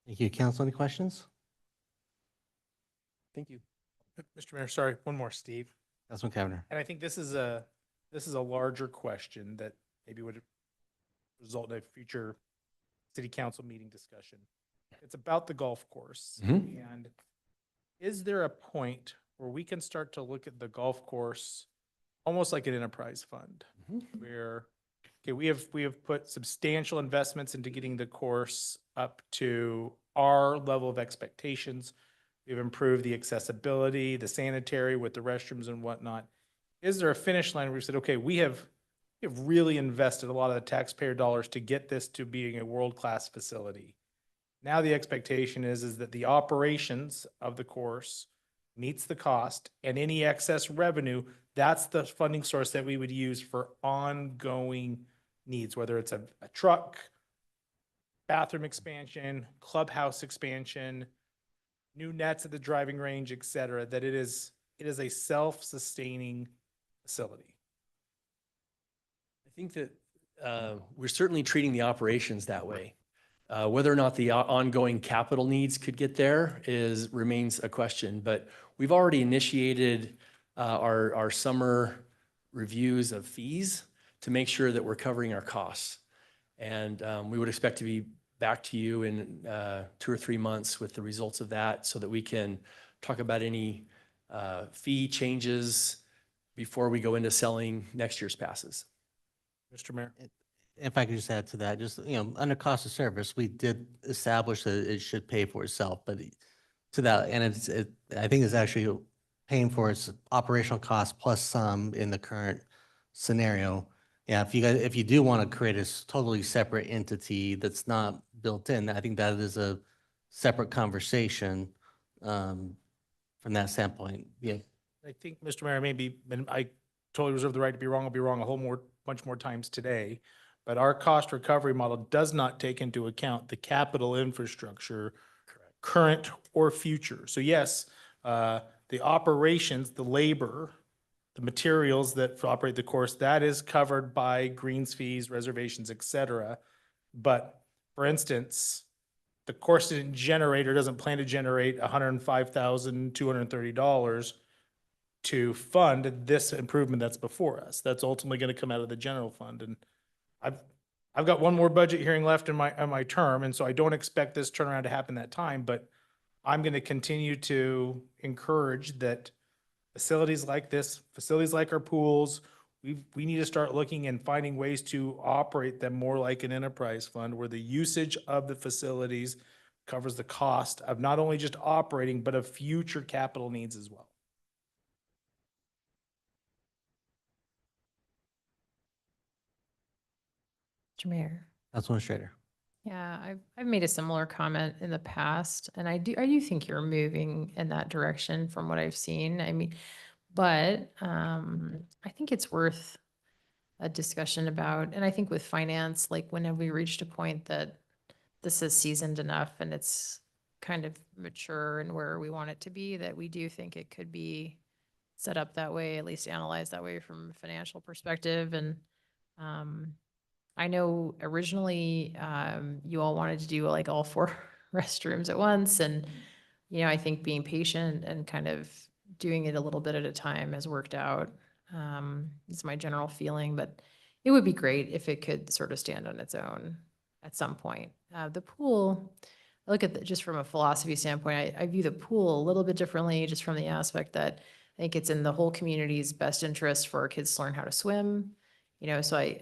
Thank you. Council, any questions? Thank you. Mr. Mayor, sorry, one more, Steve. Councilman Cavanagh. And I think this is a larger question that maybe would result in a future city council meeting discussion. It's about the golf course. And is there a point where we can start to look at the golf course almost like an enterprise fund? Where, okay, we have put substantial investments into getting the course up to our level of expectations. We've improved the accessibility, the sanitary with the restrooms and whatnot. Is there a finish line where we said, okay, we have have really invested a lot of the taxpayer dollars to get this to being a world-class facility. Now the expectation is that the operations of the course meets the cost, and any excess revenue, that's the funding source that we would use for ongoing needs, whether it's a truck, bathroom expansion, clubhouse expansion, new nets at the driving range, et cetera, that it is a self-sustaining facility. I think that we're certainly treating the operations that way. Whether or not the ongoing capital needs could get there remains a question, but we've already initiated our summer reviews of fees to make sure that we're covering our costs. And we would expect to be back to you in 2 or 3 months with the results of that so that we can talk about any fee changes before we go into selling next year's passes. Mr. Mayor? If I could just add to that, just, under cost of service, we did establish that it should pay for itself, but to that, and I think it's actually paying for its operational costs plus some in the current scenario. Yeah, if you do want to create a totally separate entity that's not built in, I think that is a separate conversation from that standpoint. Yeah. I think, Mr. Mayor, maybe, and I totally reserve the right to be wrong. I'll be wrong a bunch more times today. But our cost recovery model does not take into account the capital infrastructure, current or future. So yes, the operations, the labor, the materials that operate the course, that is covered by greens fees, reservations, et cetera. But for instance, the course didn't generate or doesn't plan to generate $105,230 to fund this improvement that's before us. That's ultimately going to come out of the general fund. And I've got one more budget hearing left in my term, and so I don't expect this turnaround to happen that time, but I'm going to continue to encourage that facilities like this, facilities like our pools, we need to start looking and finding ways to operate them more like an enterprise fund where the usage of the facilities covers the cost of not only just operating, but of future capital needs as well. Mr. Mayor. Councilman Schrader. Yeah, I've made a similar comment in the past, and I do think you're moving in that direction from what I've seen. I mean, but I think it's worth a discussion about, and I think with finance, like when have we reached a point that this is seasoned enough and it's kind of mature and where we want it to be, that we do think it could be set up that way, at least analyzed that way from a financial perspective. And I know originally you all wanted to do like all 4 restrooms at once. And, I think being patient and kind of doing it a little bit at a time has worked out. It's my general feeling, but it would be great if it could sort of stand on its own at some point. The pool, I look at just from a philosophy standpoint, I view the pool a little bit differently, just from the aspect that I think it's in the whole community's best interest for our kids to learn how to swim. So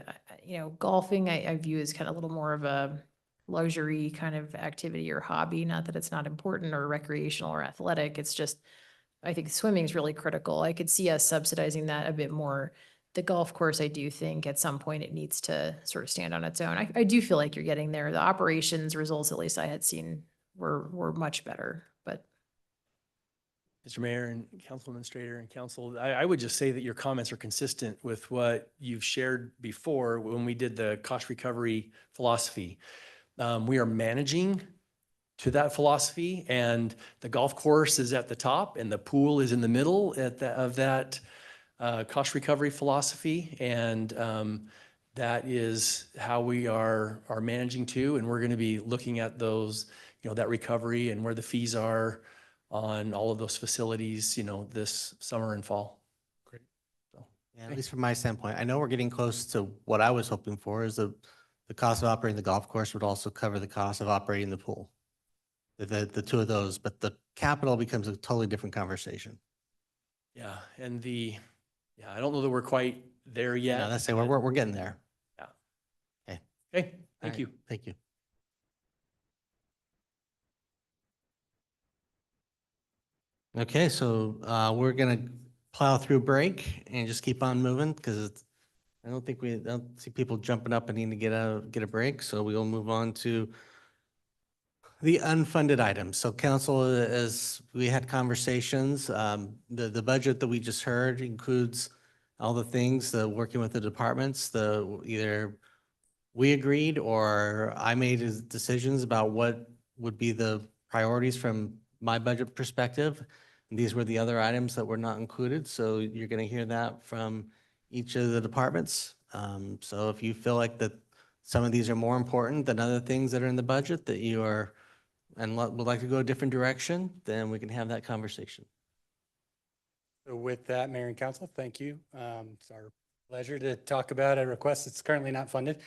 golfing, I view as kind of a little more of a luxury kind of activity or hobby, not that it's not important or recreational or athletic. It's just, I think swimming is really critical. I could see us subsidizing that a bit more. The golf course, I do think at some point it needs to sort of stand on its own. I do feel like you're getting there. The operations results, at least I had seen, were much better, but. Mr. Mayor and Council Administrator and Council, I would just say that your comments are consistent with what you've shared before when we did the cost recovery philosophy. We are managing to that philosophy, and the golf course is at the top and the pool is in the middle of that cost recovery philosophy. And that is how we are managing to, and we're going to be looking at those, that recovery and where the fees are on all of those facilities, this summer and fall. Great. So, yeah, at least from my standpoint, I know we're getting close to what I was hoping for is the cost of operating the golf course would also cover the cost of operating the pool. The two of those, but the capital becomes a totally different conversation. Yeah, and I don't know that we're quite there yet. Yeah, that's it. We're getting there. Yeah. Okay. Okay, thank you. Thank you. Okay, so we're gonna plow through break and just keep on moving because I don't see people jumping up and needing to get a break, so we will move on to the unfunded items. So council, as we had conversations, the budget that we just heard includes all the things, the working with the departments, either we agreed or I made decisions about what would be the priorities from my budget perspective. And these were the other items that were not included. So you're going to hear that from each of the departments. So if you feel like that some of these are more important than other things that are in the budget that you are and would like to go a different direction, then we can have that conversation. So with that, Mayor and Council, thank you. It's our pleasure to talk about a request that's currently not funded.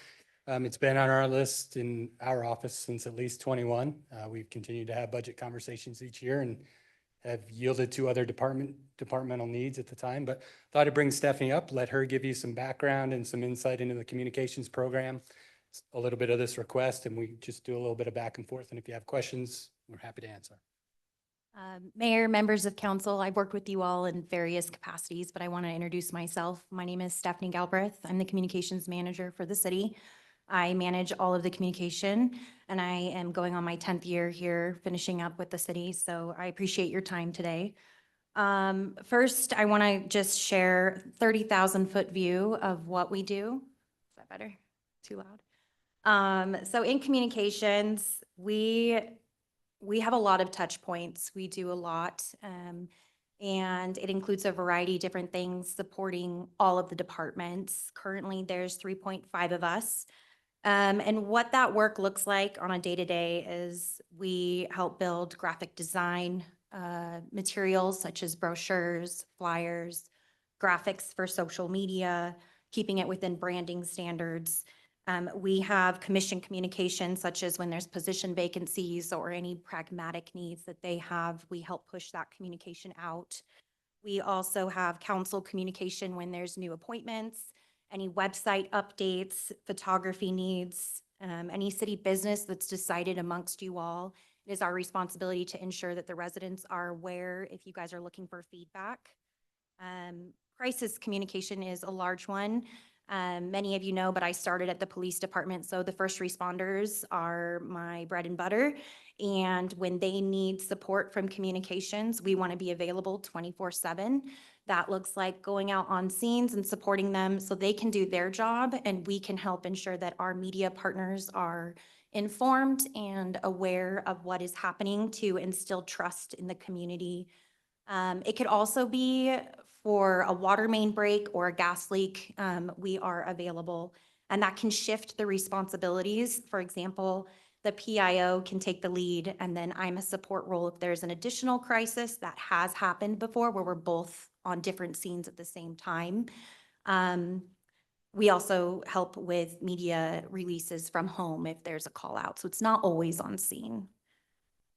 It's been on our list in our office since at least 21. We've continued to have budget conversations each year and have yielded to other departmental needs at the time, but thought I'd bring Stephanie up, let her give you some background and some insight into the communications program, a little bit of this request, and we just do a little bit of back and forth. And if you have questions, we're happy to answer. Mayor, members of council, I've worked with you all in various capacities, but I want to introduce myself. My name is Stephanie Galbraith. I'm the communications manager for the city. I manage all of the communication, and I am going on my 10th year here, finishing up with the city, so I appreciate your time today. First, I want to just share 30,000-foot view of what we do. Is that better? Too loud? So in communications, we have a lot of touch points. We do a lot, and it includes a variety of different things supporting all of the departments. Currently, there's 3.5 of us. And what that work looks like on a day-to-day is we help build graphic design materials such as brochures, flyers, graphics for social media, keeping it within branding standards. We have commission communication, such as when there's position vacancies or any pragmatic needs that they have, we help push that communication out. We also have council communication when there's new appointments, any website updates, photography needs, any city business that's decided amongst you all. It is our responsibility to ensure that the residents are aware if you guys are looking for feedback. Crisis communication is a large one. Many of you know, but I started at the police department, so the first responders are my bread and butter. And when they need support from communications, we want to be available 24/7. That looks like going out on scenes and supporting them so they can do their job, and we can help ensure that our media partners are informed and aware of what is happening to instill trust in the community. It could also be for a water main break or a gas leak. We are available, and that can shift the responsibilities. For example, the PIO can take the lead, and then I'm a support role if there's an additional crisis. That has happened before where we're both on different scenes at the same time. We also help with media releases from home if there's a call out, so it's not always on scene.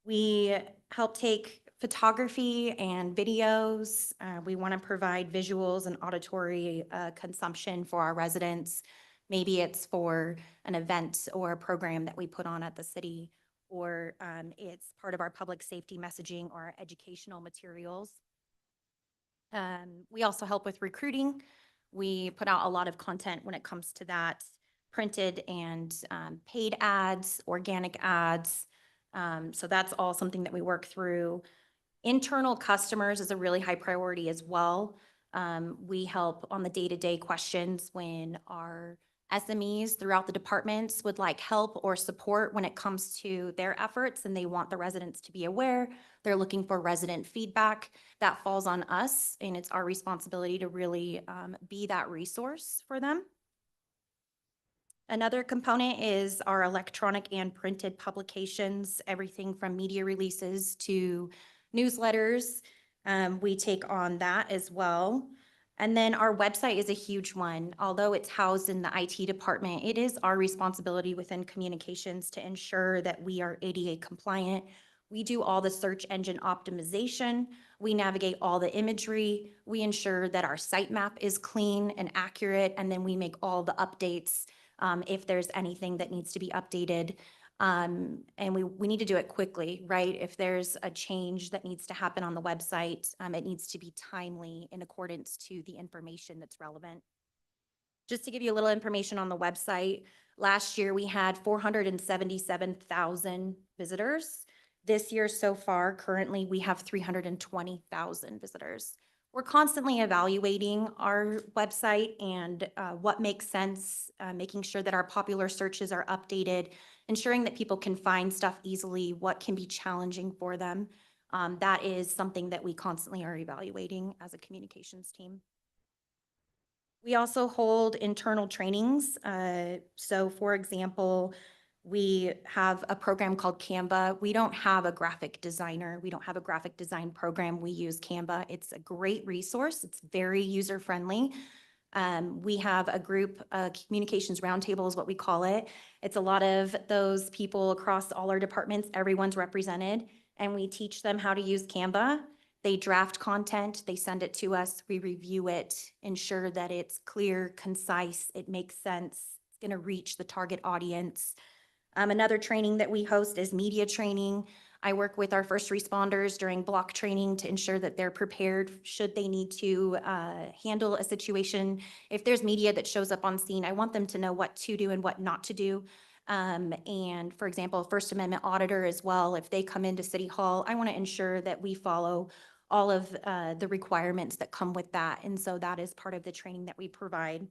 We help take photography and videos. We want to provide visuals and auditory consumption for our residents. Maybe it's for an event or a program that we put on at the city, or it's part of our public safety messaging or our educational materials. We also help with recruiting. We put out a lot of content when it comes to that, printed and paid ads, organic ads. So that's all something that we work through. Internal customers is a really high priority as well. We help on the day-to-day questions when our SMEs throughout the departments would like help or support when it comes to their efforts and they want the residents to be aware. They're looking for resident feedback. That falls on us, and it's our responsibility to really be that resource for them. Another component is our electronic and printed publications, everything from media releases to newsletters. We take on that as well. And then our website is a huge one. Although it's housed in the IT department, it is our responsibility within communications to ensure that we are ADA compliant. We do all the search engine optimization. We navigate all the imagery. We ensure that our sitemap is clean and accurate, and then we make all the updates if there's anything that needs to be updated. And we need to do it quickly, right? If there's a change that needs to happen on the website, it needs to be timely in accordance to the information that's relevant. Just to give you a little information on the website, last year we had 477,000 visitors. This year so far, currently, we have 320,000 visitors. We're constantly evaluating our website and what makes sense, making sure that our popular searches are updated, ensuring that people can find stuff easily, what can be challenging for them. That is something that we constantly are evaluating as a communications team. We also hold internal trainings. So for example, we have a program called Canva. We don't have a graphic designer. We don't have a graphic design program. We use Canva. It's a great resource. It's very user-friendly. We have a group, communications roundtable is what we call it. It's a lot of those people across all our departments. Everyone's represented, and we teach them how to use Canva. They draft content, they send it to us, we review it, ensure that it's clear, concise, it makes sense, it's gonna reach the target audience. Another training that we host is media training. I work with our first responders during block training to ensure that they're prepared should they need to handle a situation. If there's media that shows up on scene, I want them to know what to do and what not to do. And for example, First Amendment auditor as well, if they come into City Hall, I want to ensure that we follow all of the requirements that come with that. And so that is part of the training that we provide.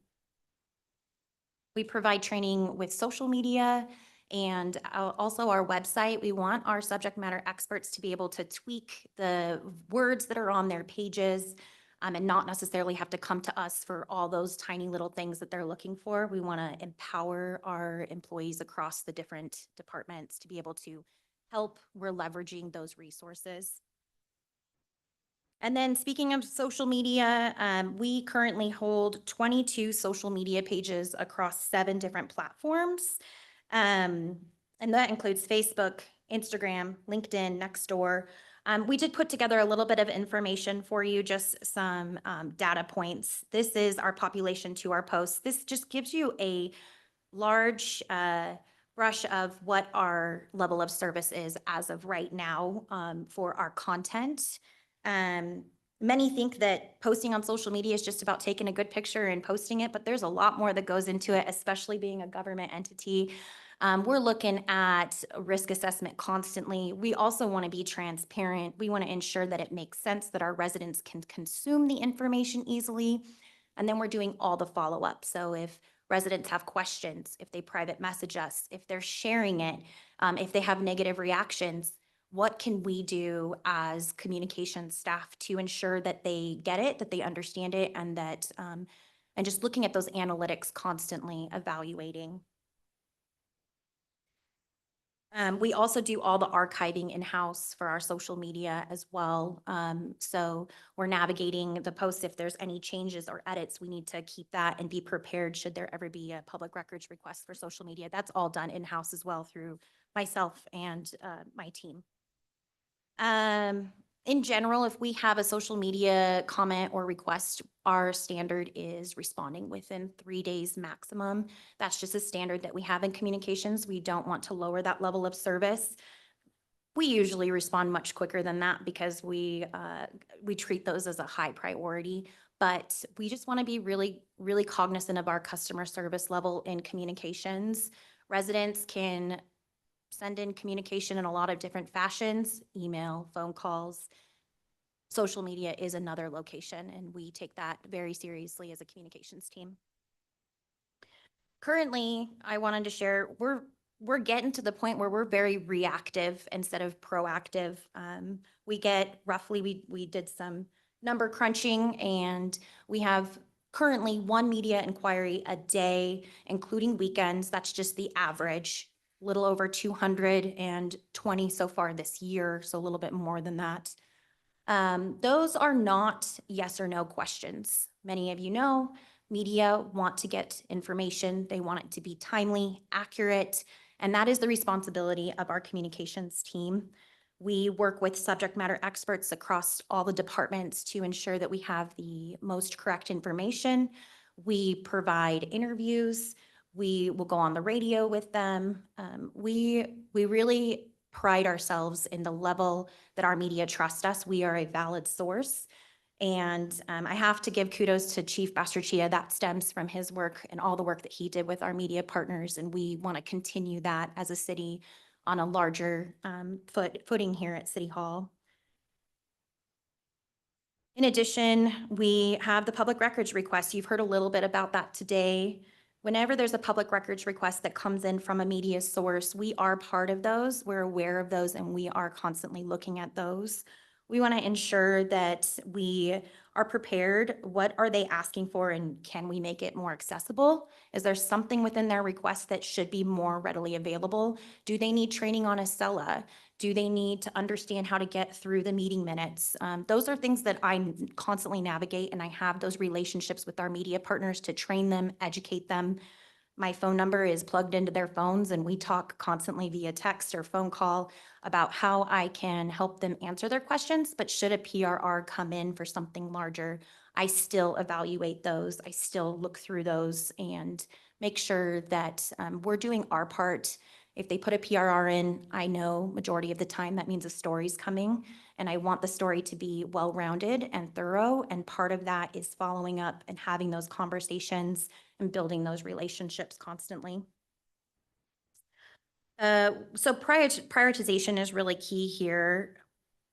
We provide training with social media and also our website. We want our subject matter experts to be able to tweak the words that are on their pages and not necessarily have to come to us for all those tiny little things that they're looking for. We want to empower our employees across the different departments to be able to help. We're leveraging those resources. And then speaking of social media, we currently hold 22 social media pages across 7 different platforms. And that includes Facebook, Instagram, LinkedIn, Nextdoor. We did put together a little bit of information for you, just some data points. This is our population to our posts. This just gives you a large brush of what our level of service is as of right now for our content. Many think that posting on social media is just about taking a good picture and posting it, but there's a lot more that goes into it, especially being a government entity. We're looking at risk assessment constantly. We also want to be transparent. We want to ensure that it makes sense, that our residents can consume the information easily. And then we're doing all the follow-up. So if residents have questions, if they private message us, if they're sharing it, if they have negative reactions, what can we do as communication staff to ensure that they get it, that they understand it, and that, and just looking at those analytics constantly evaluating. We also do all the archiving in-house for our social media as well. So we're navigating the posts. If there's any changes or edits, we need to keep that and be prepared should there ever be a public records request for social media. That's all done in-house as well through myself and my team. In general, if we have a social media comment or request, our standard is responding within 3 days maximum. That's just a standard that we have in communications. We don't want to lower that level of service. We usually respond much quicker than that because we treat those as a high priority. But we just want to be really, really cognizant of our customer service level in communications. Residents can send in communication in a lot of different fashions: email, phone calls. Social media is another location, and we take that very seriously as a communications team. Currently, I wanted to share, we're getting to the point where we're very reactive instead of proactive. We get roughly, we did some number crunching, and we have currently 1 media inquiry a day, including weekends. That's just the average. Little over 220 so far this year, so a little bit more than that. Those are not yes or no questions. Many of you know, media want to get information. They want it to be timely, accurate, and that is the responsibility of our communications team. We work with subject matter experts across all the departments to ensure that we have the most correct information. We provide interviews. We will go on the radio with them. We really pride ourselves in the level that our media trust us. We are a valid source. And I have to give kudos to Chief Bastrachia. That stems from his work and all the work that he did with our media partners. And we want to continue that as a city on a larger footing here at City Hall. In addition, we have the public records request. You've heard a little bit about that today. Whenever there's a public records request that comes in from a media source, we are part of those. We're aware of those and we are constantly looking at those. We want to ensure that we are prepared. What are they asking for and can we make it more accessible? Is there something within their request that should be more readily available? Do they need training on Acela? Do they need to understand how to get through the meeting minutes? Those are things that I constantly navigate, and I have those relationships with our media partners to train them, educate them. My phone number is plugged into their phones, and we talk constantly via text or phone call about how I can help them answer their questions. But should a PRR come in for something larger, I still evaluate those. I still look through those and make sure that we're doing our part. If they put a PRR in, I know majority of the time that means a story's coming, and I want the story to be well-rounded and thorough, and part of that is following up and having those conversations and building those relationships constantly. So prioritization is really key here.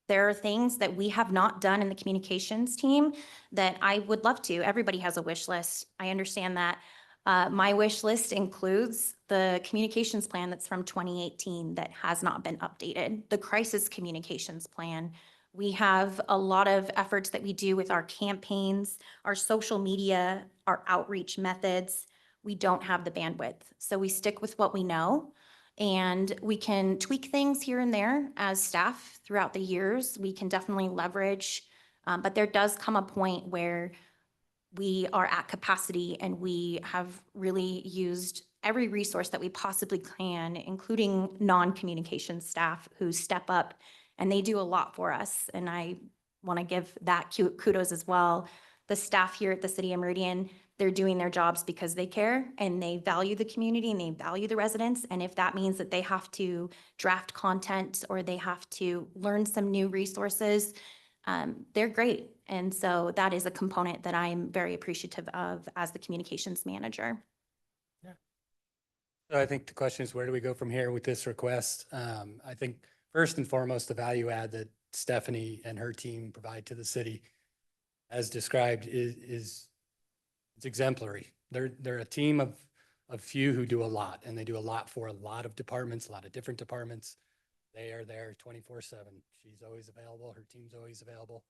There are things that we have not done in the communications team that I would love to. Everybody has a wish list. I understand that. My wish list includes the communications plan that's from 2018 that has not been updated, the crisis communications plan. We have a lot of efforts that we do with our campaigns, our social media, our outreach methods. We don't have the bandwidth. So we stick with what we know, and we can tweak things here and there as staff throughout the years. We can definitely leverage, but there does come a point where we are at capacity and we have really used every resource that we possibly can, including non-communication staff who step up, and they do a lot for us. And I want to give that kudos as well. The staff here at the City of Meridian, they're doing their jobs because they care and they value the community and they value the residents. And if that means that they have to draft content or they have to learn some new resources, they're great. And so that is a component that I'm very appreciative of as the communications manager. So I think the question is, where do we go from here with this request? I think first and foremost, the value add that Stephanie and her team provide to the city, as described, is it's exemplary. They're a team of few who do a lot, and they do a lot for a lot of departments, a lot of different departments. They are there 24/7. She's always available. Her team's always available.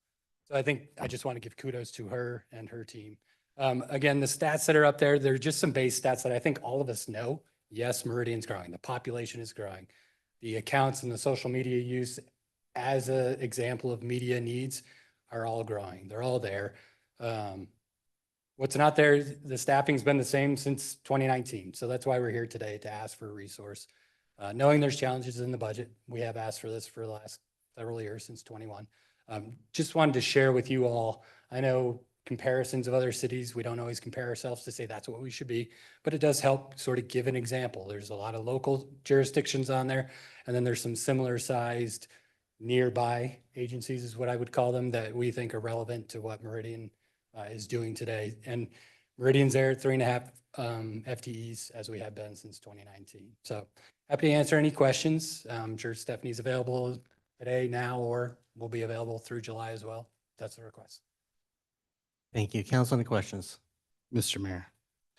So I think I just want to give kudos to her and her team. Again, the stats that are up there, they're just some base stats that I think all of us know. Yes, Meridian's growing. The population is growing. The accounts and the social media use as an example of media needs are all growing. They're all there. What's not there, the staffing's been the same since 2019. So that's why we're here today, to ask for a resource. Knowing there's challenges in the budget, we have asked for this for the last several years, since 21. Just wanted to share with you all, I know comparisons of other cities, we don't always compare ourselves to say that's what we should be, but it does help sort of give an example. There's a lot of local jurisdictions on there, and then there's some similar sized nearby agencies is what I would call them, that we think are relevant to what Meridian is doing today. And Meridian's there at 3.5 FTEs, as we have been since 2019. So happy to answer any questions. I'm sure Stephanie's available today, now, or will be available through July as well. That's the request. Thank you. Council, any questions? Mr. Mayor,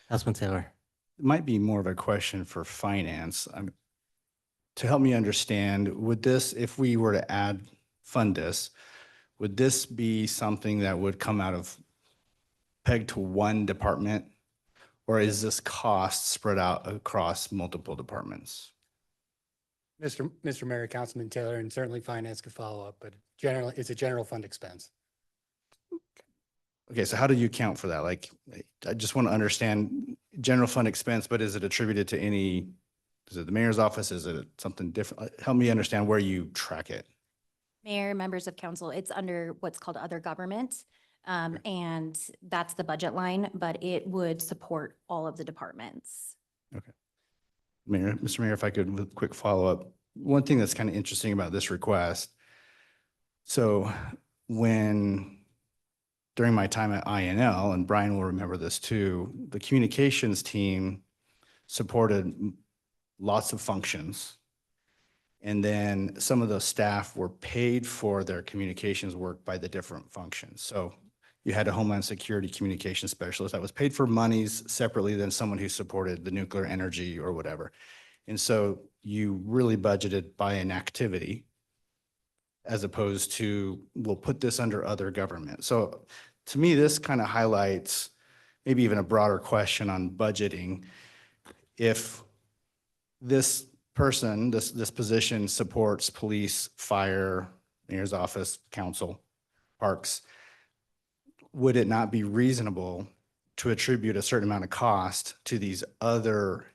Councilman Taylor. it might be more of a question for finance. To help me understand, would this, if we were to fund this, would this be something that would come out of pegged to one department? Or is this cost spread out across multiple departments? Mr. Mayor, Councilman Taylor, and certainly finance could follow up, but generally it's a general fund expense. Okay, so how do you account for that? Like, I just want to understand general fund expense, but is it attributed to any, is it the mayor's office? Is it something different? Help me understand where you track it. Mayor, members of council, it's under what's called other government. And that's the budget line, but it would support all of the departments. Okay. Mayor, Mr. Mayor, if I could, with a quick follow-up. One thing that's kind of interesting about this request. So when during my time at INL, and Brian will remember this too, the communications team supported lots of functions. And then some of those staff were paid for their communications work by the different functions. So you had a Homeland Security communication specialist that was paid for monies separately than someone who supported the nuclear energy or whatever. And so you really budgeted by an activity as opposed to, we'll put this under other government. So to me, this kind of highlights maybe even a broader question on budgeting. If this person, this position supports police, fire, mayor's office, council, parks, would it not be reasonable to attribute a certain amount of cost to these other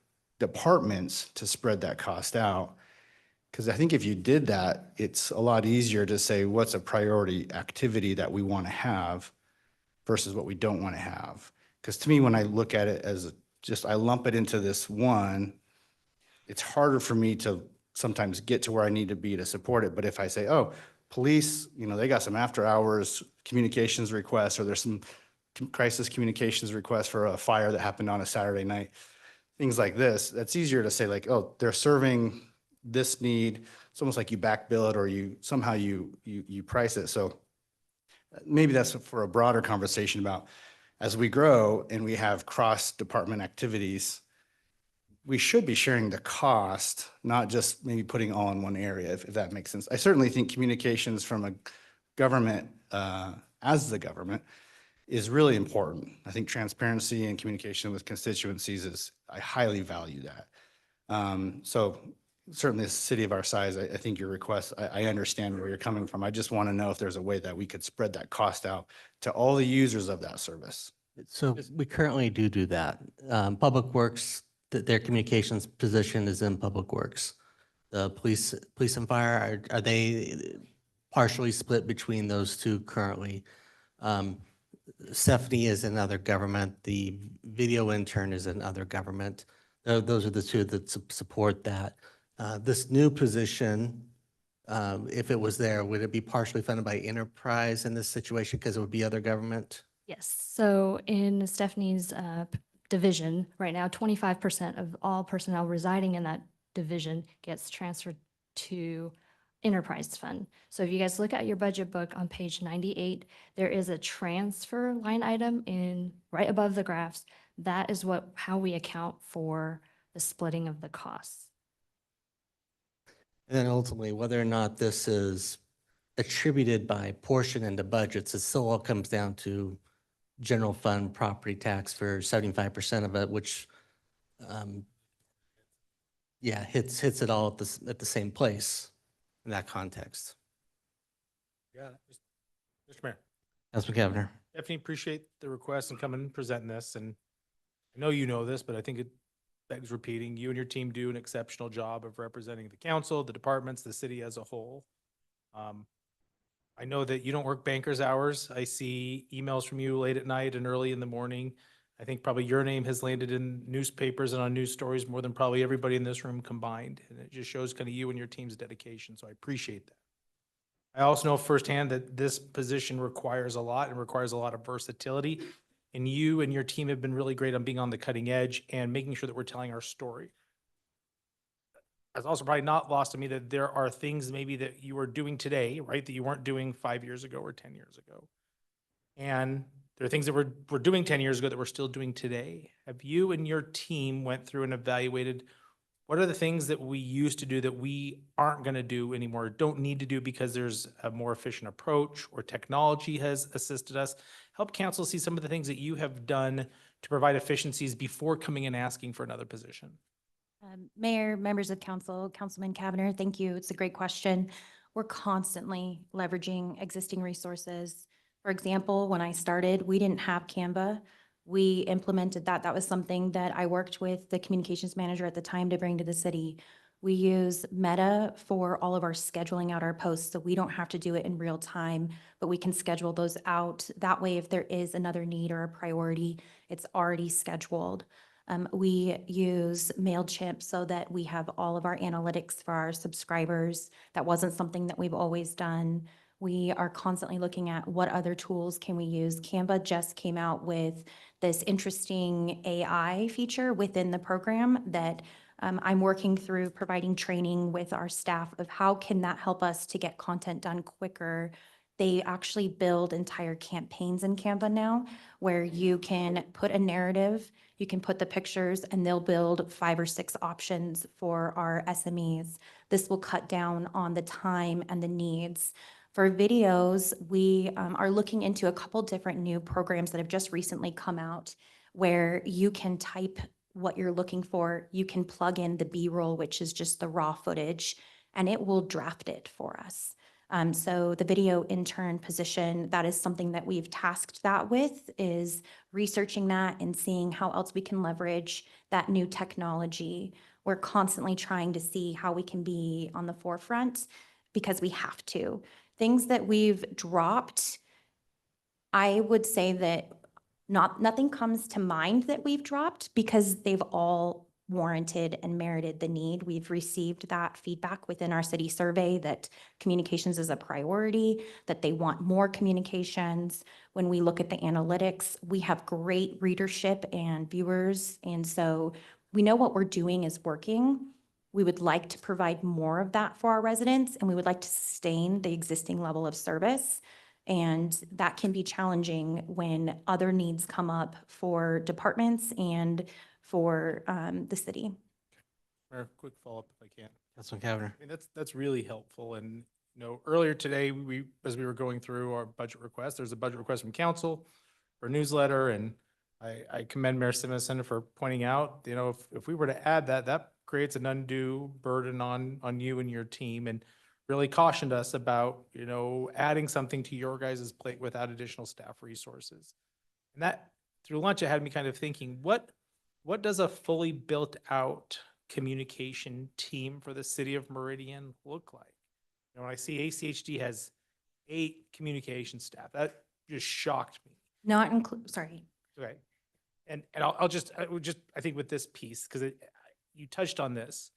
departments to spread that cost out? Because I think if you did that, it's a lot easier to say what's a priority activity that we want to have versus what we don't want to have. Because to me, when I look at it as just, I lump it into this one, it's harder for me to sometimes get to where I need to be to support it. But if I say, oh, police, they got some after hours communications requests, or there's some crisis communications requests for a fire that happened on a Saturday night, things like this, that's easier to say like, oh, they're serving this need. It's almost like you back bill it or you somehow you price it. So maybe that's for a broader conversation about as we grow and we have cross-department activities, we should be sharing the cost, not just maybe putting all in one area, if that makes sense. I certainly think communications from a government, as the government, is really important. I think transparency and communication with constituencies I highly value that. So certainly a city of our size, I think your request, I understand where you're coming from. I just want to know if there's a way that we could spread that cost out to all the users of that service. So we currently do that. Public Works, their communications position is in Public Works. The police and fire, are they partially split between those two currently? Stephanie is in other government. The video intern is in other government. Those are the two that support that. This new position, if it was there, would it be partially funded by enterprise in this situation because it would be other government? Yes. So in Stephanie's division, right now, 25% of all personnel residing in that division gets transferred to enterprise fund. So if you guys look at your budget book on page 98, there is a transfer line item right above the graphs. That is how we account for the splitting of the costs. And then ultimately, whether or not this is attributed by portion into budgets, it still all comes down to general fund property tax for 75% of it, which, hits it all at the same place in that context. Yeah. Mr. Mayor. Councilman Cavanagh. Definitely appreciate the request and coming and presenting this. And I know you know this, but I think it begs repeating. You and your team do an exceptional job of representing the council, the departments, the city as a whole. I know that you don't work banker's hours. I see emails from you late at night and early in the morning. I think probably your name has landed in newspapers and on news stories more than probably everybody in this room combined. And it just shows kind of you and your team's dedication. So I appreciate that. I also know firsthand that this position requires a lot and requires a lot of versatility. And you and your team have been really great on being on the cutting edge and making sure that we're telling our story. It's also probably not lost to me that there are things maybe that you are doing today, right, that you weren't doing 5 years ago or 10 years ago. And there are things that we're doing 10 years ago that we're still doing today. Have you and your team went through and evaluated what are the things that we used to do that we aren't going to do anymore, don't need to do because there's a more efficient approach or technology has assisted us? Help council see some of the things that you have done to provide efficiencies before coming and asking for another position. Mayor, members of council, Councilman Cavanagh, thank you. It's a great question. We're constantly leveraging existing resources. For example, when I started, we didn't have Canva. We implemented that. That was something that I worked with the communications manager at the time to bring to the city. We use Meta for all of our scheduling out our posts, so we don't have to do it in real time, but we can schedule those out. That way, if there is another need or a priority, it's already scheduled. We use MailChimp so that we have all of our analytics for our subscribers. That wasn't something that we've always done. We are constantly looking at what other tools can we use. Canva just came out with this interesting AI feature within the program that I'm working through providing training with our staff of how can that help us to get content done quicker. They actually build entire campaigns in Canva now where you can put a narrative, you can put the pictures, and they'll build 5 or 6 options for our SMEs. This will cut down on the time and the needs. For videos, we are looking into a couple different new programs that have just recently come out where you can type what you're looking for. You can plug in the B-roll, which is just the raw footage, and it will draft it for us. So the video intern position, that is something that we've tasked that with, is researching that and seeing how else we can leverage that new technology. We're constantly trying to see how we can be on the forefront because we have to. Things that we've dropped, I would say that nothing comes to mind that we've dropped because they've all warranted and merited the need. We've received that feedback within our city survey that communications is a priority, that they want more communications. When we look at the analytics, we have great readership and viewers. And so we know what we're doing is working. We would like to provide more of that for our residents, and we would like to sustain the existing level of service. And that can be challenging when other needs come up for departments and for the city. Mayor, quick follow-up if I can. Councilman Cavanagh. I mean, that's really helpful. And, earlier today, as we were going through our budget request, there's a budget request from council for a newsletter. And I commend Mayor Simonson for pointing out, if we were to add that, that creates an undue burden on you and your team, and really cautioned us about, adding something to your guys' plate without additional staff resources. And that, through lunch, it had me kind of thinking, what does a fully built out communication team for the city of Meridian look like? When I see ACHD has 8 communication staff, that just shocked me. Sorry. Okay. And I think with this piece, because you touched on this,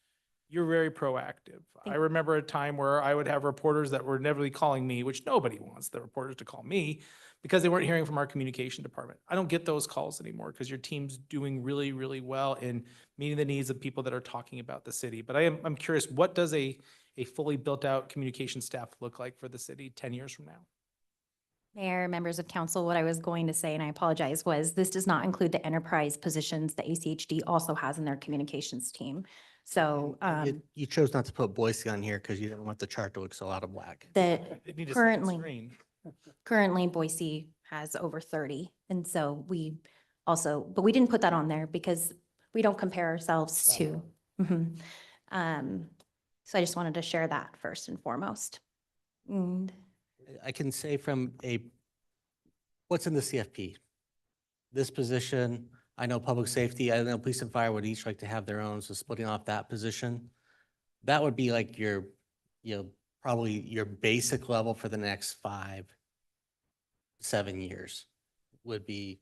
you're very proactive. I remember a time where I would have reporters that were inevitably calling me, which nobody wants the reporters to call me, because they weren't hearing from our communication department. I don't get those calls anymore because your team's doing really, really well in meeting the needs of people that are talking about the city. But I'm curious, what does a fully built out communication staff look like for the city 10 years from now? Mayor, members of council, what I was going to say, and I apologize, was this does not include the enterprise positions that ACHD also has in their communications team. So You chose not to put Boise on here because you didn't want the chart to look so out of whack. that They need a second currently, screen. currently Boise has over 30. And so we also, but we didn't put that on there because we don't compare ourselves to. Mhm. So I just wanted to share that first and foremost. And I can say from what's in the CFP? This position, I know public safety, I know police and fire would each like to have their own, so splitting off that position. That would be like your, probably your basic level for the next 5, 7 years would be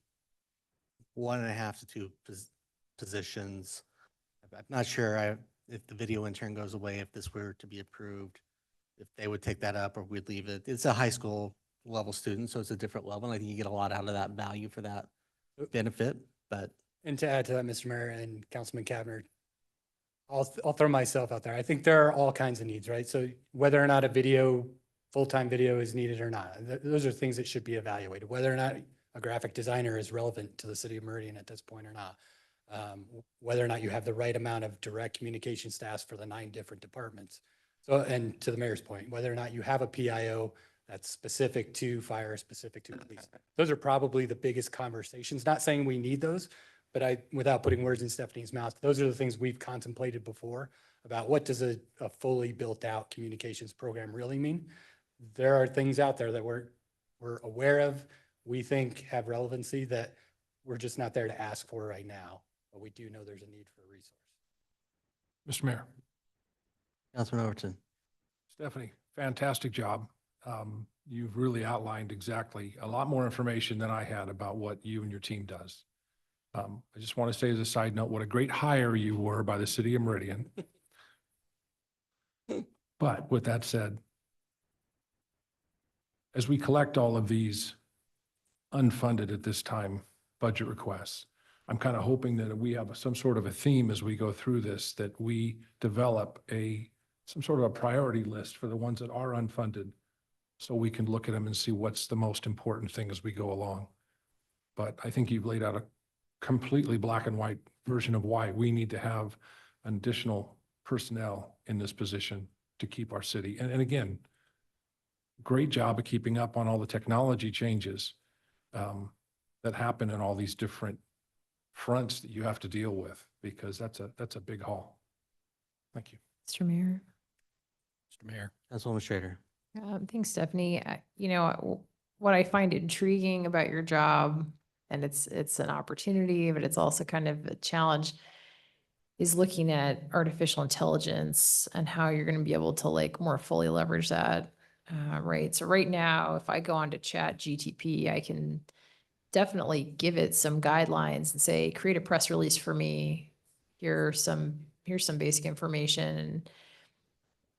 1.5 to 2 positions. I'm not sure if the video intern goes away, if this were to be approved, if they would take that up or we'd leave it. It's a high school level student, so it's a different level. And I think you get a lot out of that value for that benefit, but. And to add to that, Mr. Mayor and Councilman Cavanagh, I'll throw myself out there. I think there are all kinds of needs, right? So whether or not a full-time video is needed or not, those are things that should be evaluated. Whether or not a graphic designer is relevant to the city of Meridian at this point or not. Whether or not you have the right amount of direct communication staffs for the 9 different departments. So, and to the mayor's point, whether or not you have a PIO that's specific to fire, specific to police. Those are probably the biggest conversations. Not saying we need those, but without putting words in Stephanie's mouth, those are the things we've contemplated before about what does a fully built out communications program really mean. There are things out there that we're aware of, we think have relevancy that we're just not there to ask for right now, but we do know there's a need for a resource. Mr. Mayor. Councilman Overton. Stephanie, fantastic job. You've really outlined exactly a lot more information than I had about what you and your team does. I just want to say as a side note, what a great hire you were by the city of Meridian. But with that said, as we collect all of these unfunded at this time budget requests, I'm kind of hoping that we have some sort of a theme as we go through this, that we develop some sort of a priority list for the ones that are unfunded, so we can look at them and see what's the most important thing as we go along. But I think you've laid out a completely black and white version of why we need to have additional personnel in this position to keep our city. And again, great job of keeping up on all the technology changes that happen in all these different fronts that you have to deal with, because that's a big haul. Thank you. Mr. Mayor. Mr. Mayor. Councilwoman Schrader. Thanks, Stephanie. What I find intriguing about your job, and it's an opportunity, but it's also kind of a challenge, is looking at artificial intelligence and how you're going to be able to like more fully leverage that. Right. So right now, if I go on to Chat GTP, I can definitely give it some guidelines and say, create a press release for me. Here's some basic information. And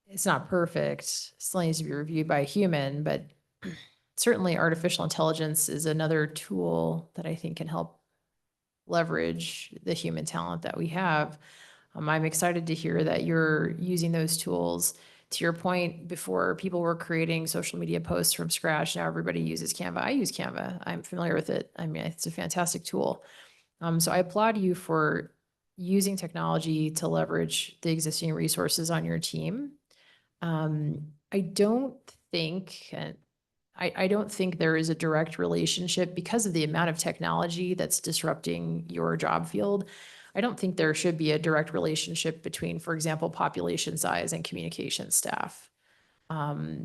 it's not perfect. It still needs to be reviewed by a human, but certainly artificial intelligence is another tool that I think can help leverage the human talent that we have. I'm excited to hear that you're using those tools. To your point, before people were creating social media posts from scratch, now everybody uses Canva. I use Canva. I'm familiar with it. I mean, it's a fantastic tool. So I applaud you for using technology to leverage the existing resources on your team. I don't think there is a direct relationship because of the amount of technology that's disrupting your job field. I don't think there should be a direct relationship between, for example, population size and communication staff.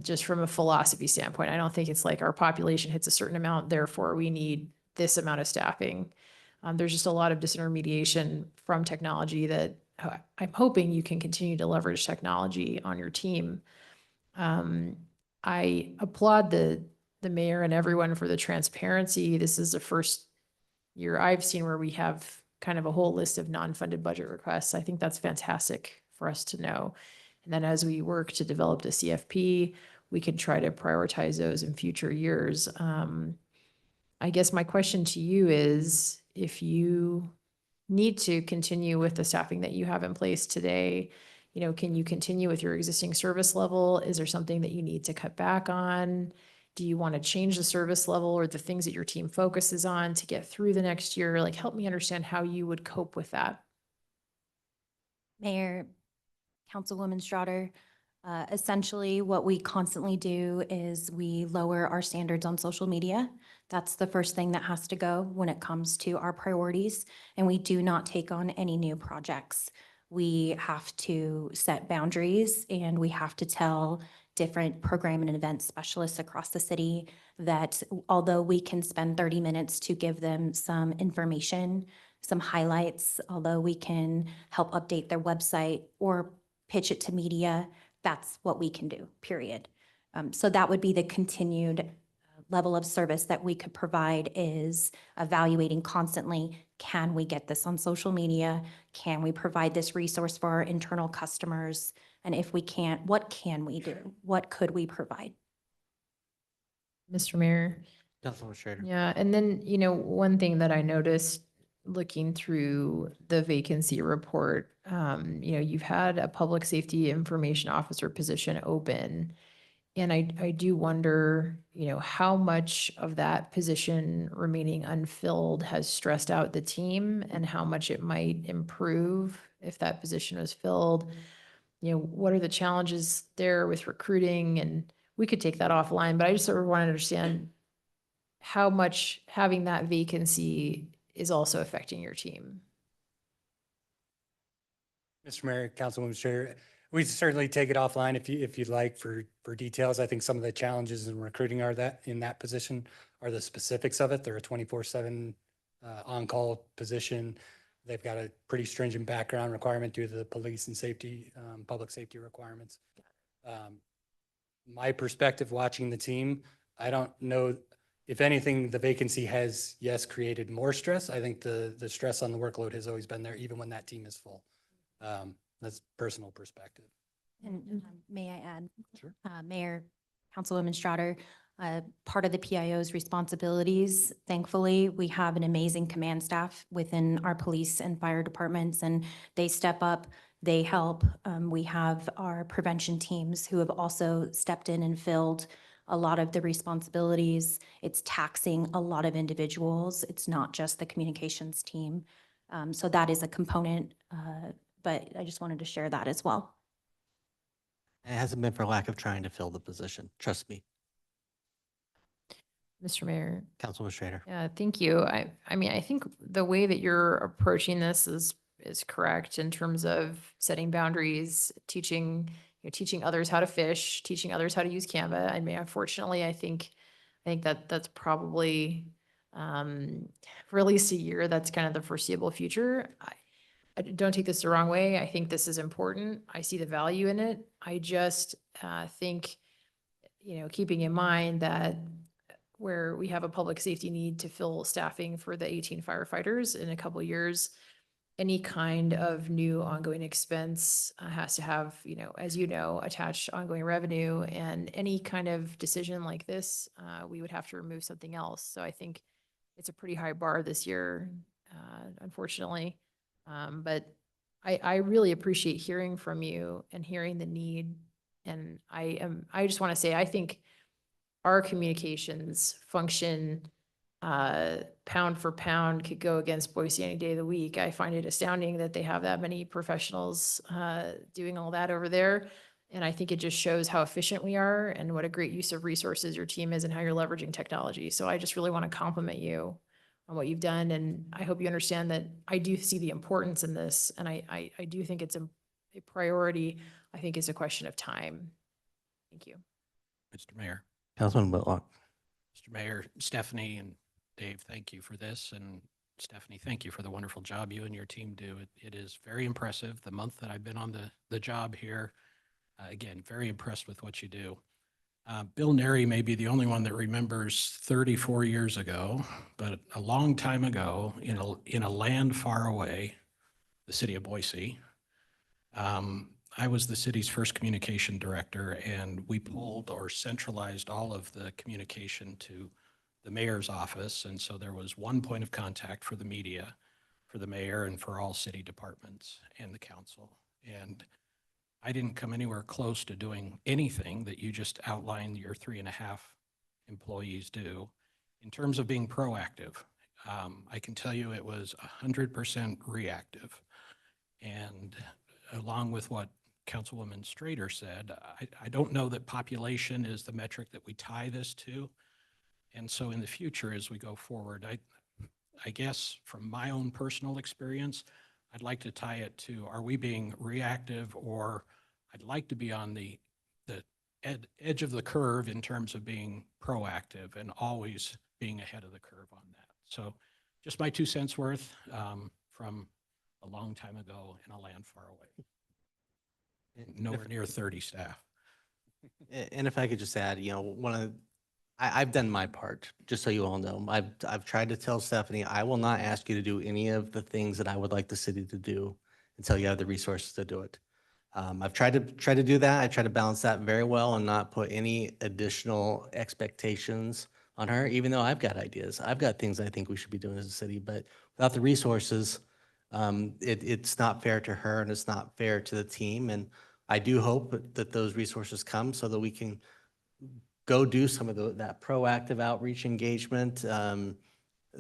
Just from a philosophy standpoint, I don't think it's like our population hits a certain amount, therefore we need this amount of staffing. There's just a lot of disintermediation from technology that I'm hoping you can continue to leverage technology on your team. I applaud the mayor and everyone for the transparency. This is the first year I've seen where we have kind of a whole list of non-funded budget requests. I think that's fantastic for us to know. And then as we work to develop the CFP, we can try to prioritize those in future years. I guess my question to you is, if you need to continue with the staffing that you have in place today, can you continue with your existing service level? Is there something that you need to cut back on? Do you want to change the service level or the things that your team focuses on to get through the next year? Like, help me understand how you would cope with that. Mayor, Councilwoman Strader, essentially what we constantly do is we lower our standards on social media. That's the first thing that has to go when it comes to our priorities. And we do not take on any new projects. We have to set boundaries and we have to tell different program and event specialists across the city that although we can spend 30 minutes to give them some information, some highlights, although we can help update their website or pitch it to media, that's what we can do, period. So that would be the continued level of service that we could provide, is evaluating constantly, can we get this on social media? Can we provide this resource for our internal customers? And if we can't, what can we do? What could we provide? Mr. Mayor. Councilwoman Schrader. Yeah, and then, one thing that I noticed looking through the vacancy report, you've had a public safety information officer position open. And I do wonder, how much of that position remaining unfilled has stressed out the team and how much it might improve if that position was filled. What are the challenges there with recruiting? And we could take that offline, but I just sort of want to understand how much having that vacancy is also affecting your team. Mr. Mayor, Councilwoman Strader, we certainly take it offline if you'd like for details. I think some of the challenges in recruiting are that in that position are the specifics of it. They're a 24/7 on-call position. They've got a pretty stringent background requirement due to the police and safety, public safety requirements. My perspective watching the team, I don't know if anything, the vacancy has, yes, created more stress. I think the stress on the workload has always been there, even when that team is full. That's personal perspective. And may I add? Sure. Mayor, Councilwoman Strader, part of the PIO's responsibilities. Thankfully, we have an amazing command staff within our police and fire departments, and they step up, they help. We have our prevention teams who have also stepped in and filled a lot of the responsibilities. It's taxing a lot of individuals. It's not just the communications team. So that is a component, but I just wanted to share that as well. It hasn't been for lack of trying to fill the position. Trust me, Mr. Mayor. Councilman Schrader. Yeah, thank you. I mean, I think the way that you're approaching this is correct in terms of setting boundaries, teaching, teaching others how to fish, teaching others how to use Canva. I mean, unfortunately, I think that that's probably for at least a year, that's kind of the foreseeable future. I don't take this the wrong way. I think this is important. I see the value in it. I just think, keeping in mind that where we have a public safety need to fill staffing for the 18 firefighters in a couple of years, any kind of new ongoing expense has to have, as you know, attached ongoing revenue, and any kind of decision like this, we would have to remove something else. So I think it's a pretty high bar this year, unfortunately. But I really appreciate hearing from you and hearing the need. And I just want to say, I think our communications function, pound for pound, could go against Boise any day of the week. I find it astounding that they have that many professionals doing all that over there. And I think it just shows how efficient we are and what a great use of resources your team is and how you're leveraging technology. So I just really want to compliment you on what you've done. And I hope you understand that I do see the importance in this. And I do think it's a priority. I think it's a question of time. Thank you. Mr. Mayor. Councilman Whitlock. Mr. Mayor, Stephanie and Dave, thank you for this. And Stephanie, thank you for the wonderful job you and your team do. It is very impressive. The month that I've been on the job here, again, very impressed with what you do. Bill Neri may be the only one that remembers 34 years ago, but a long time ago in a land far away, the city of Boise, I was the city's first communication director, and we pulled or centralized all of the communication to the mayor's office. And so there was one point of contact for the media, for the mayor, and for all city departments and the council. And I didn't come anywhere close to doing anything that you just outlined your 3.5 employees do in terms of being proactive. I can tell you it was 100% reactive. And along with what Councilwoman Strader said, I don't know that population is the metric that we tie this to. And so in the future, as we go forward, I guess from my own personal experience, I'd like to tie it to, are we being reactive, or I'd like to be on the edge of the curve in terms of being proactive and always being ahead of the curve on that. So just my 2 cents worth from a long time ago in a land far away. Nowhere near 30 staff. And if I could just add, I've done my part, just so you all know. I've tried to tell Stephanie, I will not ask you to do any of the things that I would like the city to do until you have the resources to do it. I've tried to do that. I try to balance that very well and not put any additional expectations on her, even though I've got ideas. I've got things I think we should be doing as a city, but without the resources, it's not fair to her and it's not fair to the team. And I do hope that those resources come so that we can go do some of that proactive outreach engagement,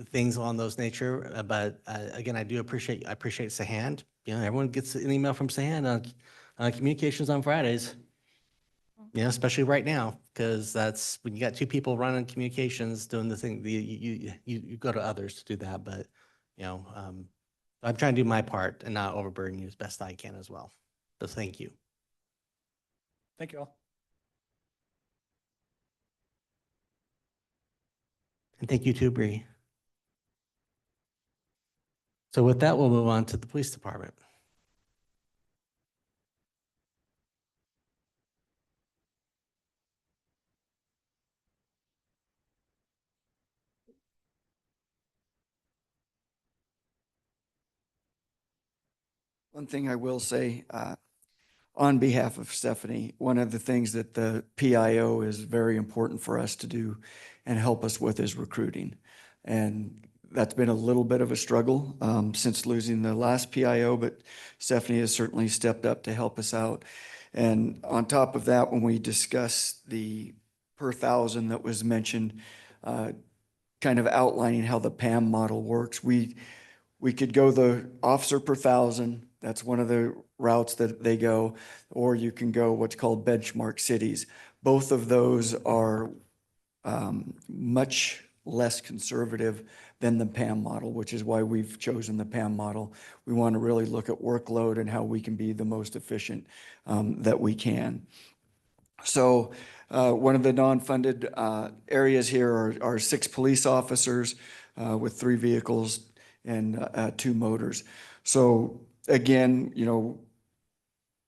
things along those nature. But again, I appreciate Sahand. Everyone gets an email from Sahand on communications on Fridays. Especially right now, because that's when you got 2 people running communications doing the thing. You go to others to do that, but I'm trying to do my part and not overburden you as best I can as well. So thank you. Thank you all. And thank you too, Bree. So with that, we'll move on to the police department. One thing I will say, on behalf of Stephanie, one of the things that the PIO is very important for us to do and help us with is recruiting. And that's been a little bit of a struggle since losing the last PIO, but Stephanie has certainly stepped up to help us out. And on top of that, when we discuss the per thousand that was mentioned, kind of outlining how the PAM model works, we could go the officer per thousand. That's one of the routes that they go, or you can go what's called benchmark cities. Both of those are much less conservative than the PAM model, which is why we've chosen the PAM model. We want to really look at workload and how we can be the most efficient that we can. So one of the non-funded areas here are 6 police officers with 3 vehicles and 2 motors. So again, you know,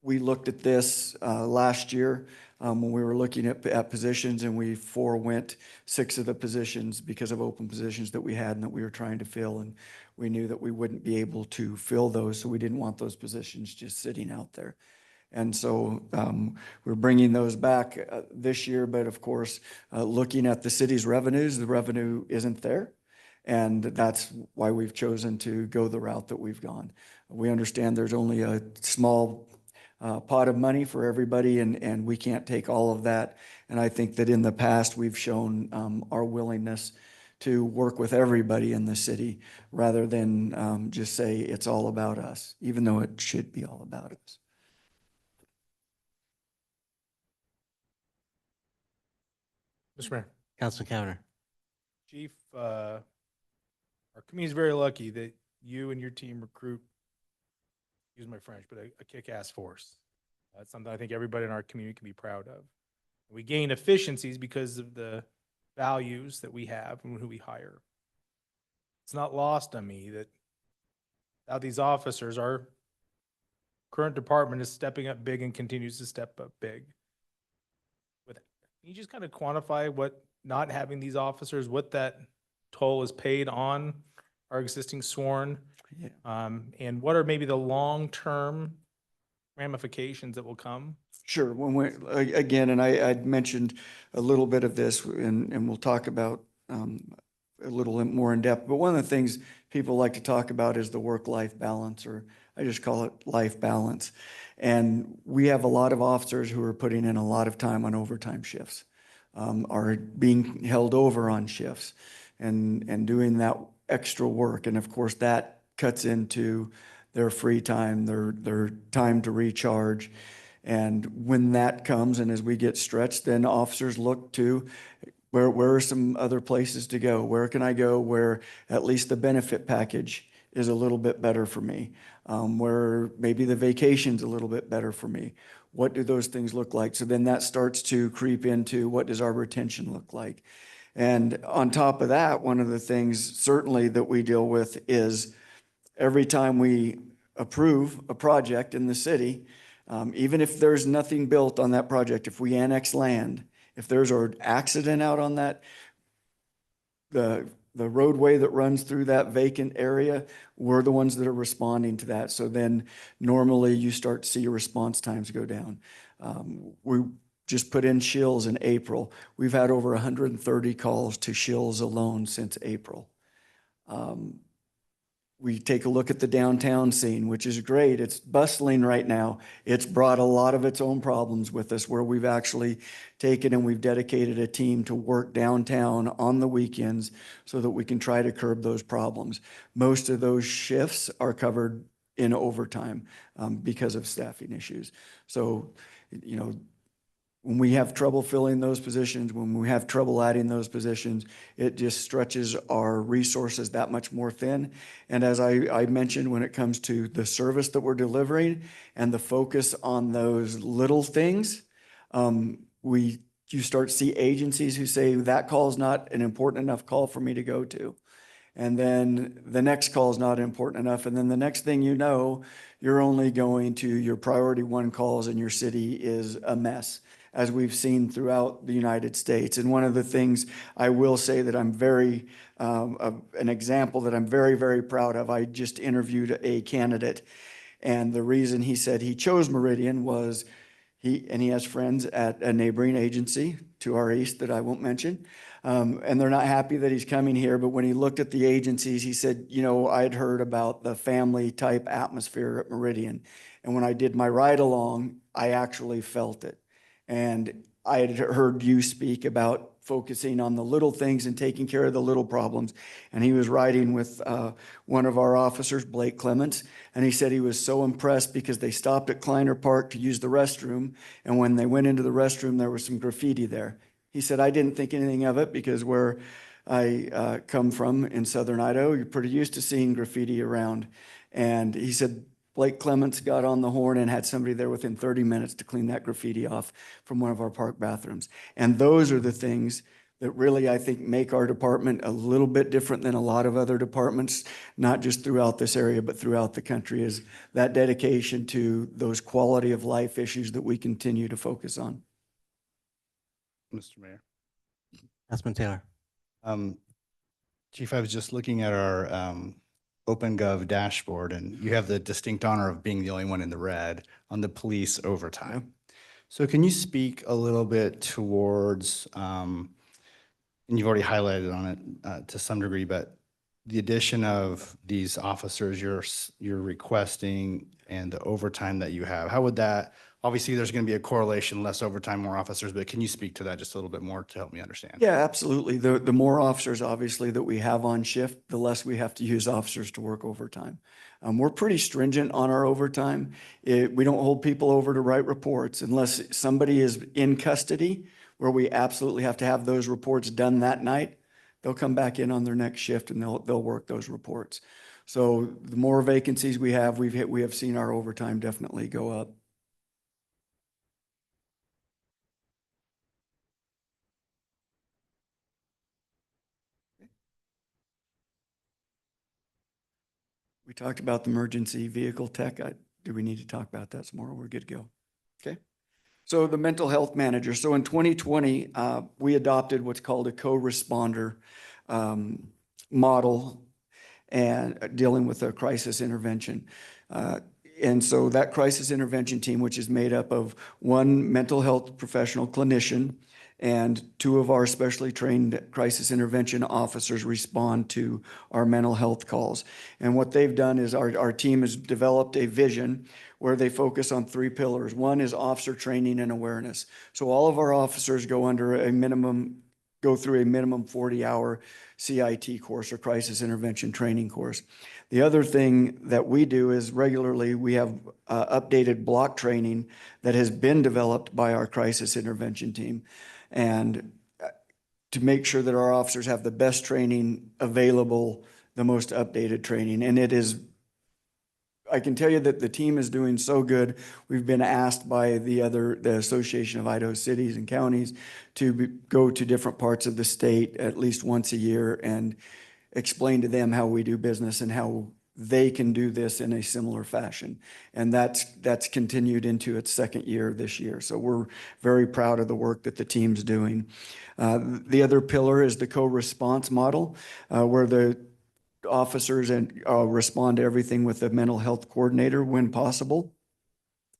we looked at this last year when we were looking at positions, and we forewent 6 of the positions because of open positions that we had and that we were trying to fill. And we knew that we wouldn't be able to fill those, so we didn't want those positions just sitting out there. And so we're bringing those back this year, but of course, looking at the city's revenues, the revenue isn't there. And that's why we've chosen to go the route that we've gone. We understand there's only a small pot of money for everybody, and we can't take all of that. And I think that in the past, we've shown our willingness to work with everybody in the city rather than just say it's all about us, even though it should be all about us. Mr. Mayor. Councilman Cavanagh. Chief, our community is very lucky that you and your team recruit, use my French, but a kick-ass force. That's something I think everybody in our community can be proud of. We gain efficiencies because of the values that we have and who we hire. It's not lost on me that now these officers, our current department is stepping up big and continues to step up big. Can you just kind of quantify what not having these officers, what that toll is paid on our existing sworn? Yeah. And what are maybe the long-term ramifications that will come? Sure. When we, again, and I'd mentioned a little bit of this, and we'll talk about a little more in depth, but one of the things people like to talk about is the work-life balance, or I just call it life balance. And we have a lot of officers who are putting in a lot of time on overtime shifts, are being held over on shifts and doing that extra work. And of course, that cuts into their free time, their time to recharge. And when that comes, and as we get stretched, then officers look to where are some other places to go? Where can I go where at least the benefit package is a little bit better for me? Where maybe the vacation's a little bit better for me. What do those things look like? So then that starts to creep into what does our retention look like? And on top of that, one of the things certainly that we deal with is every time we approve a project in the city, even if there's nothing built on that project, if we annex land, if there's an accident out on that, the roadway that runs through that vacant area, we're the ones that are responding to that. So then normally you start to see your response times go down. We just put in Shills in April. We've had over 130 calls to Shills alone since April. We take a look at the downtown scene, which is great. It's bustling right now. It's brought a lot of its own problems with us, where we've actually taken and we've dedicated a team to work downtown on the weekends so that we can try to curb those problems. Most of those shifts are covered in overtime because of staffing issues. So, you know, when we have trouble filling those positions, when we have trouble adding those positions, it just stretches our resources that much more thin. And as I mentioned, when it comes to the service that we're delivering and the focus on those little things, you start to see agencies who say that call is not an important enough call for me to go to. And then the next call is not important enough. And then the next thing you know, you're only going to your priority 1 calls and your city is a mess, as we've seen throughout the United States. And one of the things I will say that I'm very, an example that I'm very, very proud of, I just interviewed a candidate, And the reason he said he chose Meridian was he has friends at a neighboring agency to our east that I won't mention. And they're not happy that he's coming here, but when he looked at the agencies, he said, you know, I'd heard about the family type atmosphere at Meridian. And when I did my ride along, I actually felt it. And I had heard you speak about focusing on the little things and taking care of the little problems. And he was riding with one of our officers, Blake Clements, and he said he was so impressed because they stopped at Kleiner Park to use the restroom. And when they went into the restroom, there was some graffiti there. He said, I didn't think anything of it because where I come from in southern Idaho, you're pretty used to seeing graffiti around. And he said, Blake Clements got on the horn and had somebody there within 30 minutes to clean that graffiti off from one of our park bathrooms. And those are the things that really, I think, make our department a little bit different than a lot of other departments, not just throughout this area, but throughout the country, is that dedication to those quality of life issues that we continue to focus on. Mr. Mayor. Councilman Taylor. Chief, I was just looking at our OpenGov dashboard, and you have the distinct honor of being the only one in the red on the police overtime. So can you speak a little bit towards, and you've already highlighted on it to some degree, but the addition of these officers you're requesting and the overtime that you have, how would that, obviously there's going to be a correlation, less overtime, more officers, but can you speak to that just a little bit more to help me understand? Yeah, absolutely. The more officers, obviously, that we have on shift, the less we have to use officers to work overtime. We're pretty stringent on our overtime. We don't hold people over to write reports unless somebody is in custody, where we absolutely have to have those reports done that night. They'll come back in on their next shift and they'll work those reports. So the more vacancies we have, we have seen our overtime definitely go up. We talked about the emergency vehicle tech. Do we need to talk about that some more? We're good to go. Okay. So the mental health manager. So in 2020, we adopted what's called a co-responder model and dealing with a crisis intervention. And so that crisis intervention team, which is made up of one mental health professional clinician and two of our specially trained crisis intervention officers, respond to our mental health calls. And what they've done is our team has developed a vision where they focus on three pillars. One is officer training and awareness. So all of our officers go through a minimum 40-hour CIT course or crisis intervention training course. The other thing that we do is regularly we have updated block training that has been developed by our crisis intervention team, and to make sure that our officers have the best training available, the most updated training. And it is, I can tell you that the team is doing so good. We've been asked by the Association of Idaho Cities and Counties to go to different parts of the state at least once a year and explain to them how we do business and how they can do this in a similar fashion. And that's continued into its second year this year. So we're very proud of the work that the team's doing. The other pillar is the co-response model, where the officers respond to everything with a mental health coordinator when possible,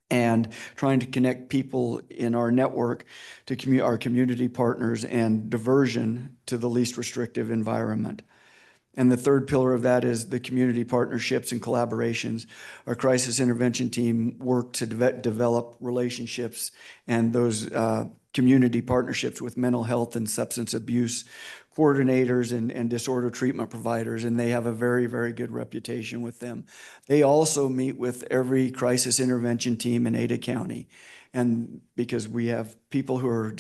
and trying to connect people in our network to our community partners and diversion to the least restrictive environment. And the third pillar of that is the community partnerships and collaborations. Our crisis intervention team work to develop relationships and those community partnerships with mental health and substance abuse coordinators and disorder treatment providers, and they have a very, very good reputation with them. They also meet with every crisis intervention team in Ada County. And because we have people who are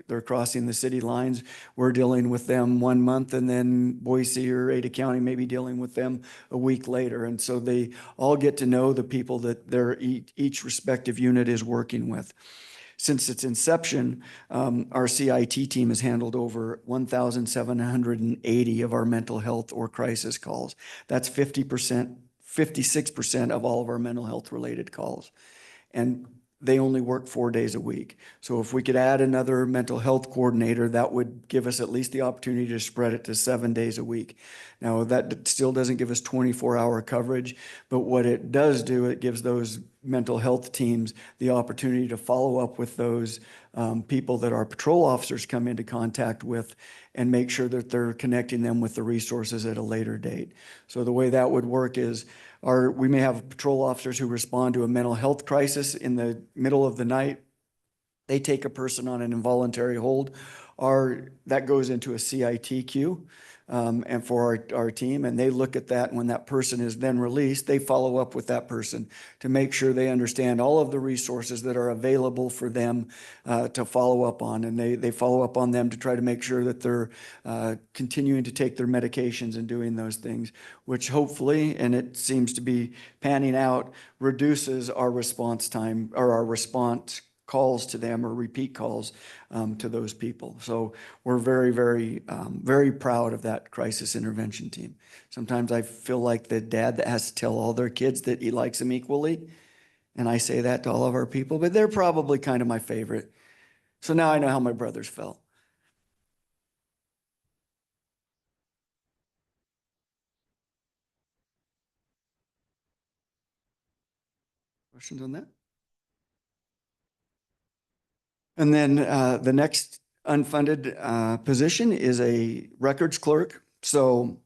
they're crossing the city lines, we're dealing with them 1 month, and then Boise or Ada County may be dealing with them a week later. And so they all get to know the people that each respective unit is working with. Since its inception, our CIT team has handled over 1,780 of our mental health or crisis calls. That's 56% of all of our mental health related calls. And they only work 4 days a week. So if we could add another mental health coordinator, that would give us at least the opportunity to spread it to 7 days a week. Now, that still doesn't give us 24-hour coverage, but what it does do, it gives those mental health teams the opportunity to follow up with those people that our patrol officers come into contact with and make sure that they're connecting them with the resources at a later date. So the way that would work is we may have patrol officers who respond to a mental health crisis in the middle of the night. They take a person on an involuntary hold, that goes into a CIT queue and for our team, and they look at that. And when that person is then released, they follow up with that person to make sure they understand all of the resources that are available for them to follow up on. And they follow up on them to try to make sure that they're continuing to take their medications and doing those things, which hopefully, and it seems to be panning out, reduces our response time or our response calls to them or repeat calls to those people. So we're very, very, very proud of that crisis intervention team. Sometimes I feel like the dad that has to tell all their kids that he likes them equally. And I say that to all of our people, but they're probably kind of my favorite. So now I know how my brothers felt. Questions on that? And then the next unfunded position is a records clerk. So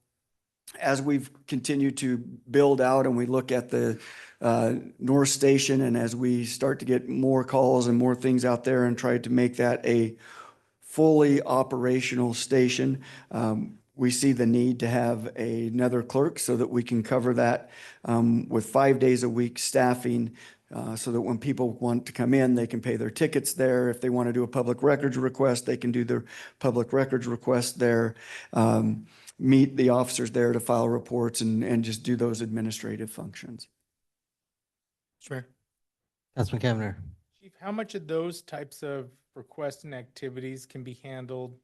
as we've continued to build out and we look at the North Station, and as we start to get more calls and more things out there and try to make that a fully operational station, we see the need to have another clerk so that we can cover that with 5 days a week staffing, so that when people want to come in, they can pay their tickets there. If they want to do a public records request, they can do their public records request there, meet the officers there to file reports and just do those administrative functions. Sure. Councilman Kavner. Chief, how much of those types of requests and activities can be handled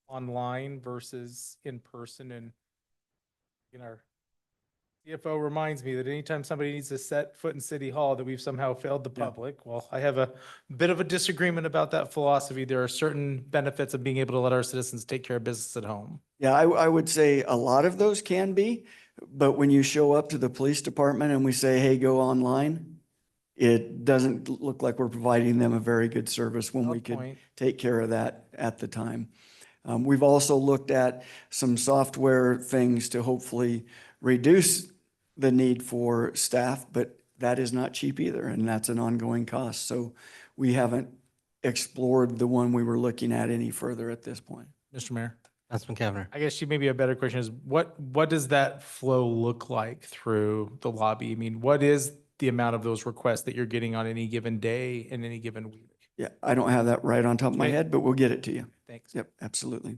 online versus in person? And our CFO reminds me that anytime somebody needs to set foot in City Hall, that we've somehow failed the public. Well, I have a bit of a disagreement about that philosophy. There are certain benefits of being able to let our citizens take care of business at home. Yeah, I would say a lot of those can be, but when you show up to the police department and we say, hey, go online, it doesn't look like we're providing them a very good service when we could take care of that at the time. We've also looked at some software things to hopefully reduce the need for staff, but that is not cheap either, and that's an ongoing cost. So we haven't explored the one we were looking at any further at this point. Mr. Mayor. Councilman Kavner. I guess maybe a better question is what does that flow look like through the lobby? I mean, what is the amount of those requests that you're getting on any given day in any given week? Yeah, I don't have that right on top of my Okay. head, but we'll get it to you. Thanks. Yep, absolutely.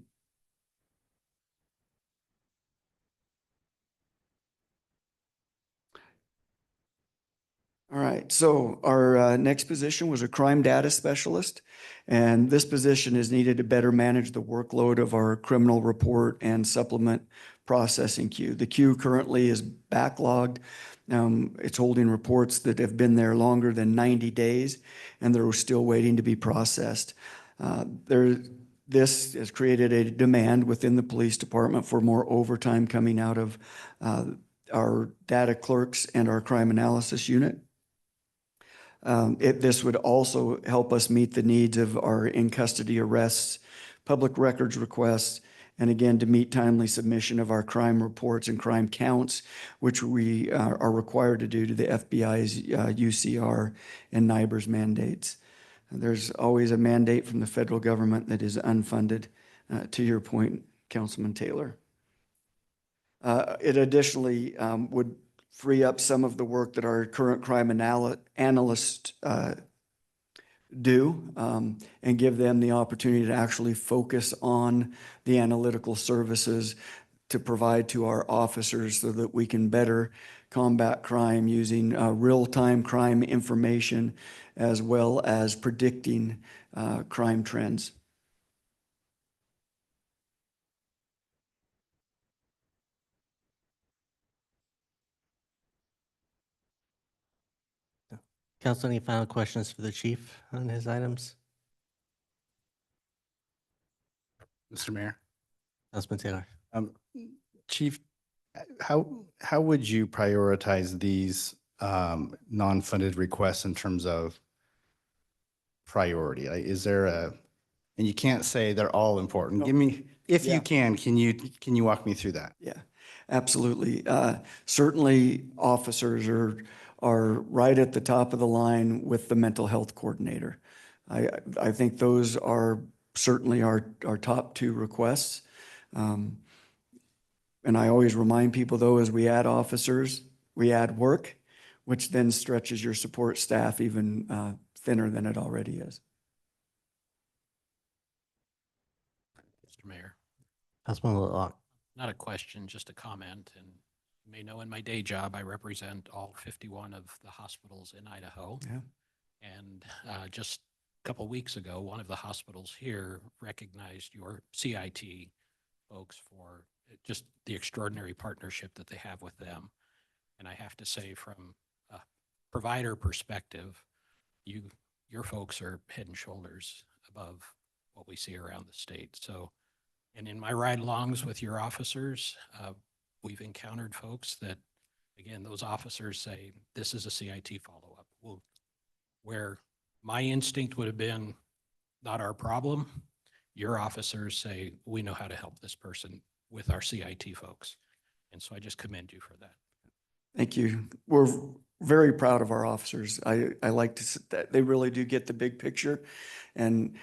All right, so our next position was a crime data specialist, and this position is needed to better manage the workload of our criminal report and supplement processing queue. The queue currently is backlogged. It's holding reports that have been there longer than 90 days, and they're still waiting to be processed. This has created a demand within the police department for more overtime coming out of our data clerks and our crime analysis unit. This would also help us meet the needs of our in-custody arrests, public records requests, and again, to meet timely submission of our crime reports and crime counts, which we are required to do to the FBI's UCR and NIBRS mandates. There's always a mandate from the federal government that is unfunded, to your point, Councilman Taylor. It additionally would free up some of the work that our current crime analysts do and give them the opportunity to actually focus on the analytical services to provide to our officers so that we can better combat crime using real-time crime information as well as predicting crime trends. Council, any final questions for the chief on his items? Mr. Mayor. Councilman Taylor. Chief, how would you prioritize these non-funded requests in terms of priority? Like, is there and you can't say they're all important. No. Give me, if Yeah. you can you walk me through that? Yeah, absolutely. Certainly, officers are right at the top of the line with the mental health coordinator. I think those are certainly our top two requests. And I always remind people, though, as we add officers, we add work, which then stretches your support staff even thinner than it already is. Mr. Mayor, Councilman Whitlock. not a question, just a comment. And you may know in my day job, I represent all 51 of the hospitals in Idaho. Yeah. And just a couple weeks ago, one of the hospitals here recognized your CIT folks for just the extraordinary partnership that they have with them. And I have to say, from a provider perspective, your folks are head and shoulders above what we see around the state. So, and in my ride-alongs with your officers, we've encountered folks that, again, those officers say, this is a CIT follow-up. Well, where my instinct would have been, not our problem, your officers say, we know how to help this person with our CIT folks. And so I just commend you for that. Thank you. We're very proud of our officers. I like to, that they really do get the big picture. And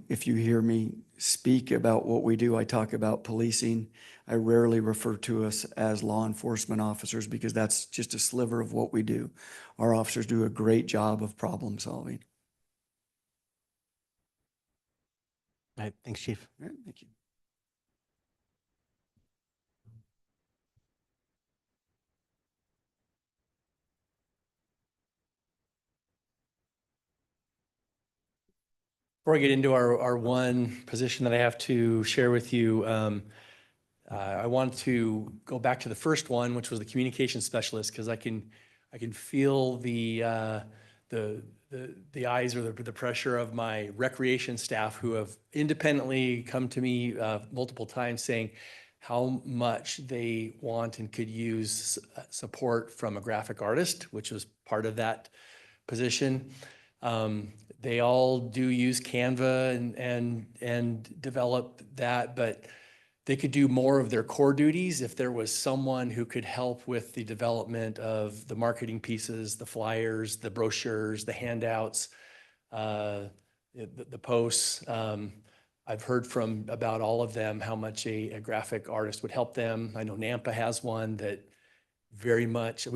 if you hear me speak about what we do, I talk about policing. I rarely refer to us as law enforcement officers because that's just a sliver of what we do. Our officers do a great job of problem solving. All right, thanks, Chief. All right, thank you. Before I get into our one position that I have to share with you, I want to go back to the first one, which was the communication specialist, because I can feel the eyes or the pressure of my recreation staff who have independently come to me multiple times saying how much they want and could use support from a graphic artist, which was part of that position. They all do use Canva and develop that, but they could do more of their core duties if there was someone who could help with the development of the marketing pieces, the flyers, the brochures, the handouts, the posts. I've heard from about all of them how much a graphic artist would help them. I know Nampa has one that very much,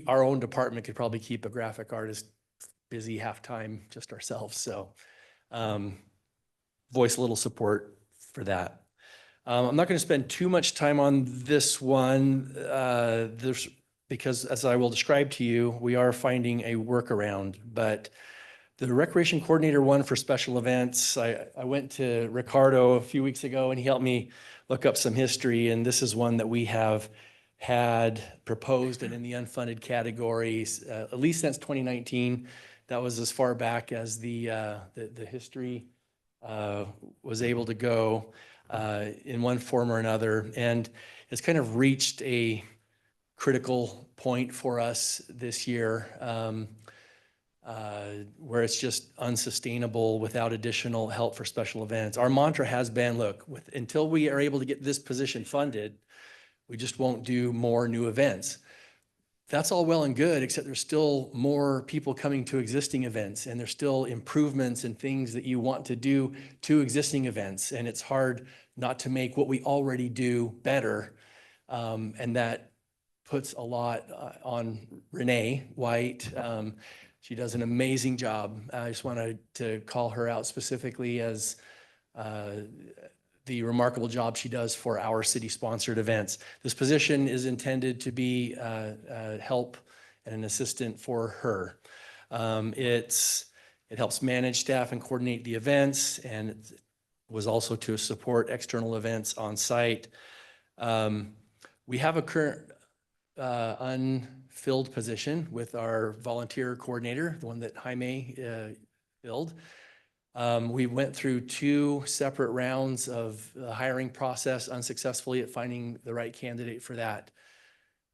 our own department could probably keep a graphic artist busy half-time just ourselves. So voice a little support for that. I'm not going to spend too much time on this one because, as I will describe to you, we are finding a workaround. But the recreation coordinator one for special events, I went to Ricardo a few weeks ago and he helped me look up some history. And this is one that we have had proposed and in the unfunded categories, at least since 2019. That was as far back as the history was able to go in one form or another. And it's kind of reached a critical point for us this year where it's just unsustainable without additional help for special events. Our mantra has been, look, until we are able to get this position funded, we just won't do more new events. That's all well and good, except there's still more people coming to existing events and there's still improvements and things that you want to do to existing events. And it's hard not to make what we already do better. And that puts a lot on Renee White. She does an amazing job. I just wanted to call her out specifically as the remarkable job she does for our city-sponsored events. This position is intended to be help and an assistant for her. It helps manage staff and coordinate the events, and it was also to support external events on site. We have a current filled position with our volunteer coordinator, the one that Jaime filled. We went through 2 separate rounds of the hiring process unsuccessfully at finding the right candidate for that.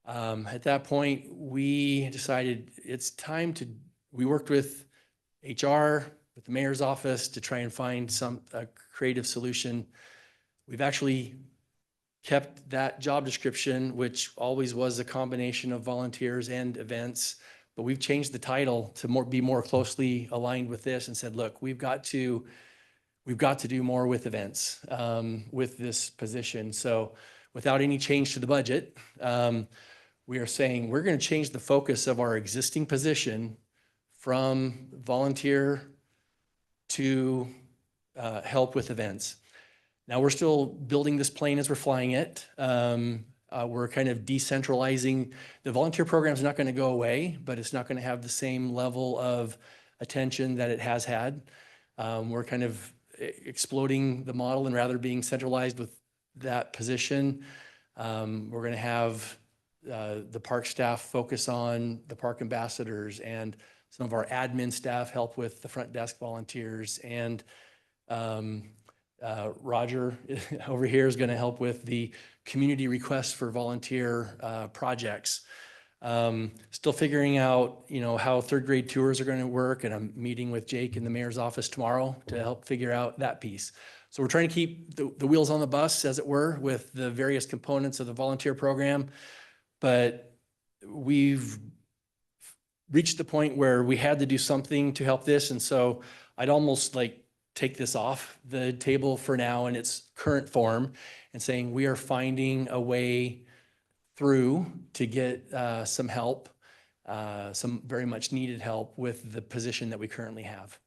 At that point, we decided it's time to, we worked with HR, with the mayor's office to try and find a creative solution. We've actually kept that job description, which always was a combination of volunteers and events, but we've changed the title to be more closely aligned with this and said, look, we've got to do more with events with this position. So without any change to the budget, we are saying we're going to change the focus of our existing position from volunteer to help with events. Now, we're still building this plane as we're flying it. We're kind of decentralizing. The volunteer program is not going to go away, but it's not going to have the same level of attention that it has had. We're kind of exploding the model and rather being centralized with that position. We're going to have the park staff focus on the park ambassadors, and some of our admin staff help with the front desk volunteers, and Roger over here is going to help with the community requests for volunteer projects. Still figuring out, how 3rd grade tours are going to work, and I'm meeting with Jake in the mayor's office tomorrow to help figure out that piece. So we're trying to keep the wheels on the bus, as it were, with the various components of the volunteer program, but we've reached the point where we had to do something to help this, and so I'd almost like take this off the table for now in its current form and saying we are finding a way through to get some help, some very much needed help with the position that we currently have.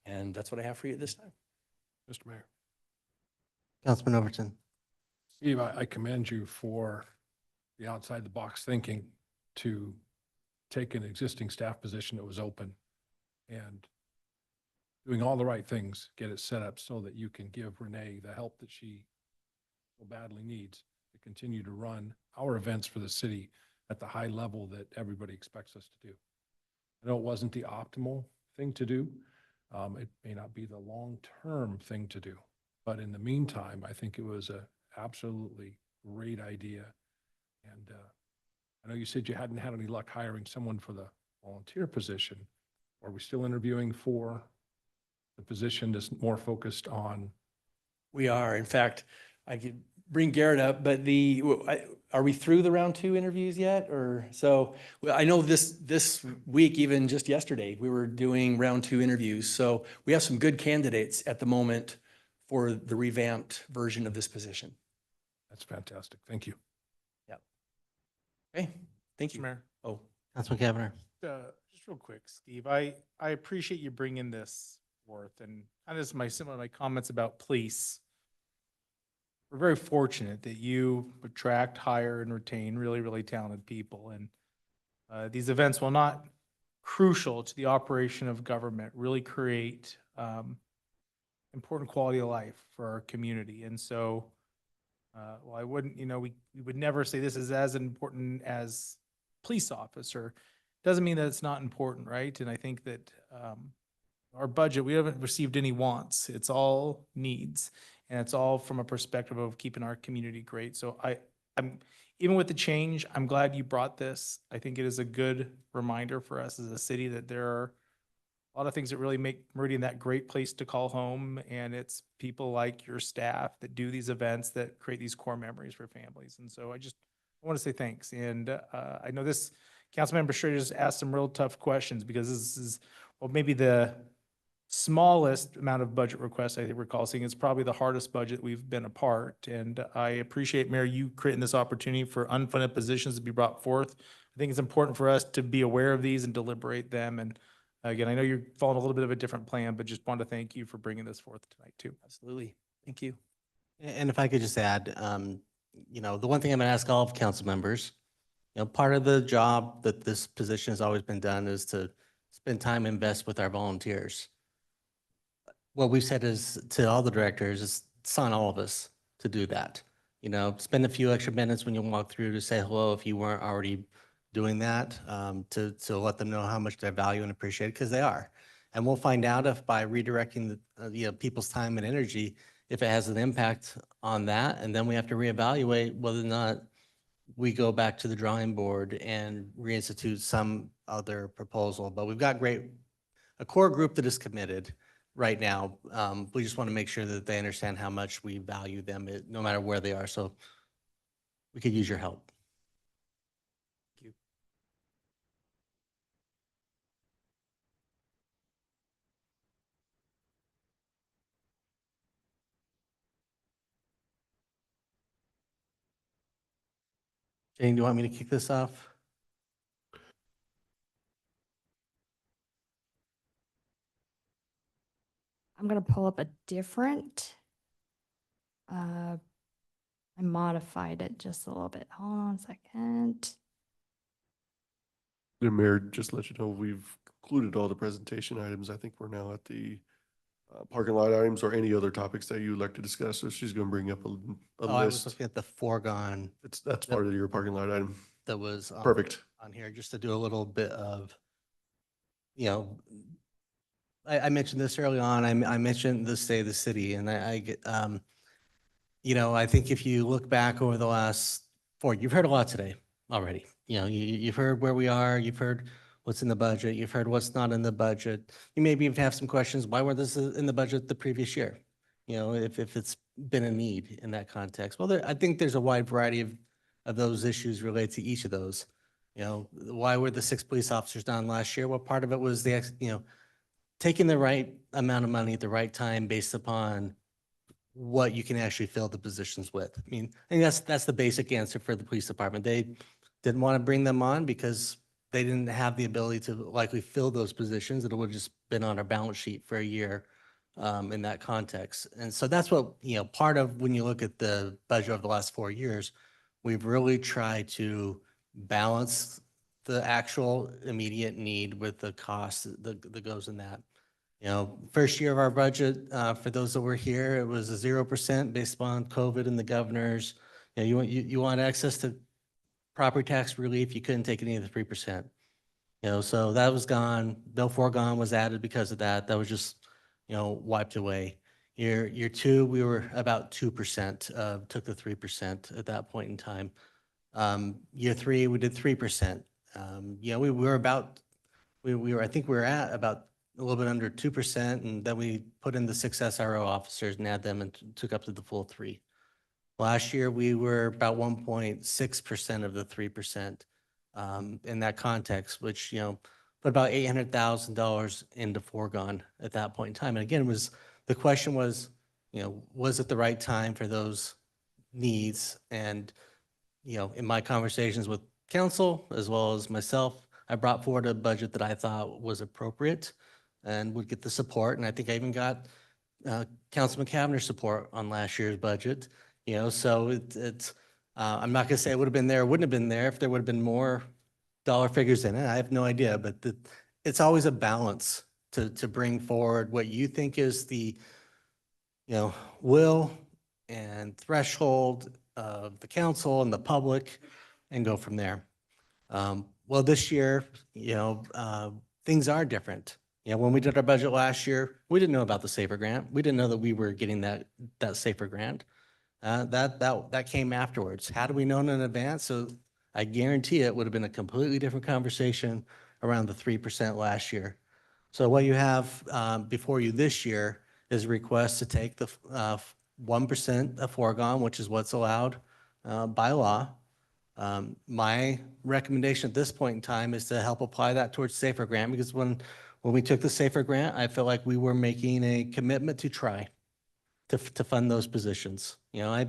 And that's what I have for you at this time. Mr. Mayor. Councilman Overton. Steve, I commend you for the outside the box thinking to take an existing staff position that was open and doing all the right things, get it set up so that you can give Renee the help that she so badly needs to continue to run our events for the city at the high level that everybody expects us to do. I know it wasn't the optimal thing to do. It may not be the long-term thing to do, but in the meantime, I think it was a absolutely great idea. And I know you said you hadn't had any luck hiring someone for the volunteer position. Are we still interviewing for the position that's more focused on? We are. In fact, I could bring Garrett up, but are we through the round 2 interviews yet? Or so I know this week, even just yesterday, we were doing round 2 interviews. So we have some good candidates at the moment for the revamped version of this position. That's fantastic. Thank you. Yep. Okay. Thank you, Mayor. Oh, Councilman Cavanagh. Just real quick, Steve, I appreciate you bringing this forth, and kind of my comments about police. We're very fortunate that you attract, hire, and retain really, really talented people. And these events, while not crucial to the operation of government, really create important quality of life for our community. And so, well, I wouldn't, we would never say this is as important as police officer. Doesn't mean that it's not important, right? And I think that our budget, we haven't received any wants. It's all needs. And it's all from a perspective of keeping our community great. So I'm even with the change, I'm glad you brought this. I think it is a good reminder for us as a city that there are a lot of things that really make Meridian that great place to call home. And it's people like your staff that do these events that create these core memories for families. And so I want to say thanks. And I know this Councilmember Schrader just asked some real tough questions, because this is, well, maybe the smallest amount of budget requests I recall seeing. It's probably the hardest budget we've been a part. And I appreciate, Mayor, you creating this opportunity for unfunded positions to be brought forth. I think it's important for us to be aware of these and deliberate them. And again, I know you're following a little bit of a different plan, but just wanted to thank you for bringing this forth tonight too. absolutely. Thank you. And if I could just add, the one thing I'm going to ask all of council members, part of the job that this position has always been done is to spend time, invest with our volunteers. What we've said is to all the directors is it's on all of us to do that. Spend a few extra minutes when you walk through to say hello if you weren't already doing that, to let them know how much they value and appreciate it, because they are. And we'll find out if by redirecting the, people's time and energy, if it has an impact on that, and then we have to reevaluate whether or not we go back to the drawing board and reinstitute some other proposal. But we've got a core group that is committed right now. We just want to make sure that they understand how much we value them, no matter where they are. So we could use your help. Thank you. Jane, do you want me to kick this off? I'm going to pull up a different, I modified it just a little bit. Hold on a second. The mayor, just to let you know, we've included all the presentation items. I think we're now at the parking lot items or any other topics that you'd like to discuss. So she's going to bring up a I was list. looking at the foregone That's part of your parking lot item. that was Perfect. on here, just to do a little bit of, I mentioned this early on. I mentioned the state of the city, and I get, I think if you look back over the last you've heard a lot today already. You've heard where we are, you've heard what's in the budget, you've heard what's not in the budget. You maybe even have some questions, why weren't this in the budget the previous year? If it's been a need in that context. Well, I think there's a wide variety of those issues related to each of those. Why were the 6 police officers down last year? Well, part of it was taking the right amount of money at the right time based upon what you can actually fill the positions with. I think that's the basic answer for the police department. They didn't want to bring them on because they didn't have the ability to likely fill those positions. It would have just been on our balance sheet for a year in that context. And so that's what, part of when you look at the budget of the last 4 years, we've really tried to balance the actual immediate need with the cost that goes in that. First year of our budget, for those that were here, it was a 0% based upon COVID and the governors. You want access to property tax relief, you couldn't take any of the 3%. So that was gone. Bill foregone was added because of that. That was just, wiped away. Year 2, we were about 2%, took the 3% at that point in time. Year 3, we did 3%. We were about, I think we were at about a little bit under 2%, and then we put in the 6 SRO officers and add them and took up to the full 3. Last year, we were about 1.6% of the 3% in that context, which, put about $800,000 into foregone at that point in time. And again, the question was, was it the right time for those needs? And, in my conversations with council as well as myself, I brought forward a budget that I thought was appropriate and would get the support. And I think I even got Councilman Cavanagh support on last year's budget. So it's I'm not going to say it would have been there, or wouldn't have been there if there would have been more dollar figures in it. I have no idea, but it's always a balance to bring forward what you think is the, will and threshold of the council and the public and go from there. Well, this year, things are different. When we did our budget last year, we didn't know about the SAFER grant. We didn't know that we were getting that SAFER grant. That came afterwards. Had we known in advance, so I guarantee it would have been a completely different conversation around the 3% last year. So what you have before you this year is a request to take the 1% of foregone, which is what's allowed by law. My recommendation at this point in time is to help apply that towards SAFER grant, because when we took the SAFER grant, I felt like we were making a commitment to try to fund those positions. I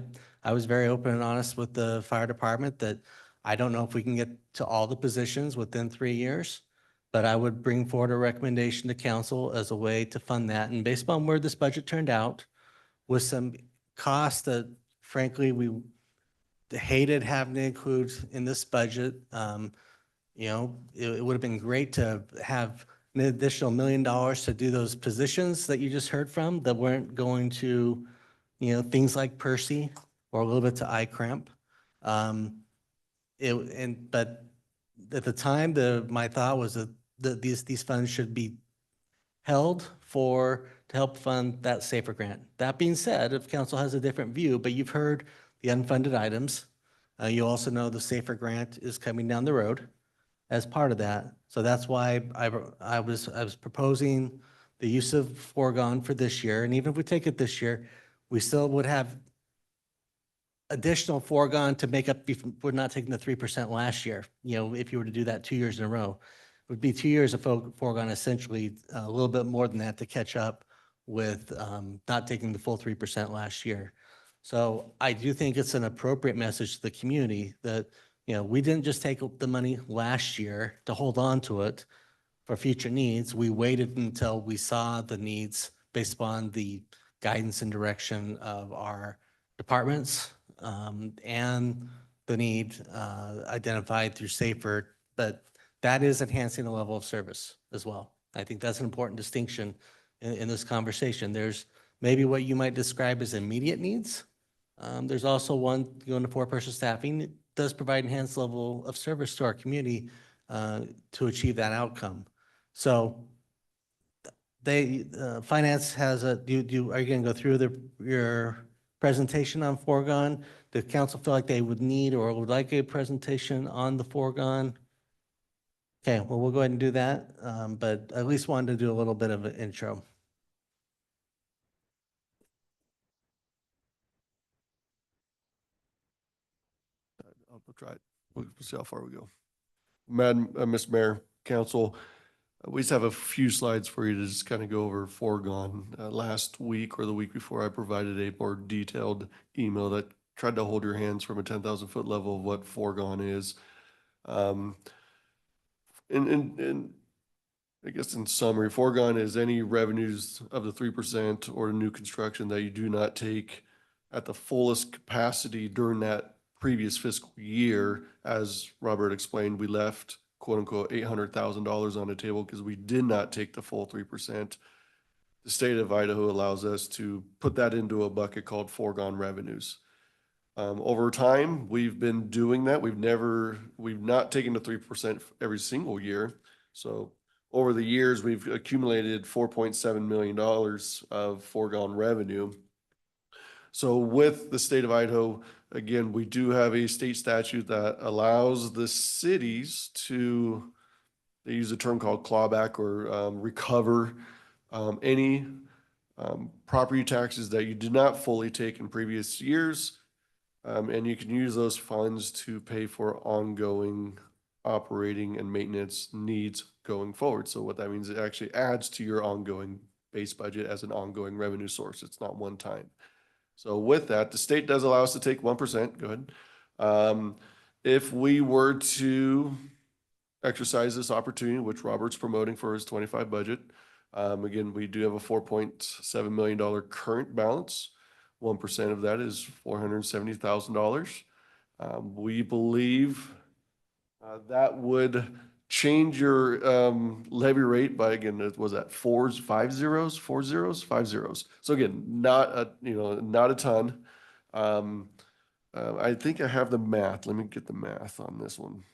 was very open and honest with the fire department that I don't know if we can get to all the positions within 3 years, but I would bring forward a recommendation to council as a way to fund that. And based on where this budget turned out, with some costs that frankly we hated having to include in this budget, it would have been great to have an additional $1 million to do those positions that you just heard from that weren't going to, things like Percy or a little bit to ICRAMP. But at the time, my thought was that these funds should be held to help fund that SAFER grant. That being said, if council has a different view, but you've heard the unfunded items, you also know the SAFER grant is coming down the road as part of that. So that's why I was proposing the use of foregone for this year. And even if we take it this year, we still would have additional foregone to make up, we're not taking the 3% last year. If you were to do that 2 years in a row, it would be 2 years of foregone, essentially a little bit more than that to catch up with not taking the full 3% last year. So I do think it's an appropriate message to the community that, we didn't just take the money last year to hold on to it for future needs. We waited until we saw the needs based upon the guidance and direction of our departments, and the need identified through SAFER, but that is enhancing the level of service as well. I think that's an important distinction in this conversation. There's maybe what you might describe as immediate needs. There's also one going to 4-person staffing. It does provide enhanced level of service to our community to achieve that outcome. So finance has are you going to go through your presentation on foregone? Does council feel like they would need or would like a presentation on the foregone? Okay, well, we'll go ahead and do that, but at least wanted to do a little bit of an intro. I'll try it. We'll see how far we go. Mr. Mayor, Council, we just have a few slides for you to just kind of go over foregone. Last week or the week before, I provided a more detailed email that tried to hold your hands from a 10,000-foot level of what foregone is. And I guess in summary, foregone is any revenues of the 3% or new construction that you do not take at the fullest capacity during that previous fiscal year. As Robert explained, we left quote unquote $800,000 on the table because we did not take the full 3%. The state of Idaho allows us to put that into a bucket called foregone revenues. Over time, we've been doing that. We've not taken the 3% every single year. So over the years, we've accumulated $4.7 million of foregone revenue. So with the state of Idaho, again, we do have a state statute that allows the cities to, they use a term called clawback or recover any property taxes that you did not fully take in previous years. And you can use those funds to pay for ongoing operating and maintenance needs going forward. So what that means, it actually adds to your ongoing base budget as an ongoing revenue source. It's not one time. So with that, the state does allow us to take 1%. Go ahead. If we were to exercise this opportunity, which Robert's promoting for his 25 budget, again, we do have a $4.7 million current balance. 1% of that is $470,000. We believe that would change your levy rate by, again, was that 5 zeros? So again, not a ton. I think I have the math. Let me get the math on this one.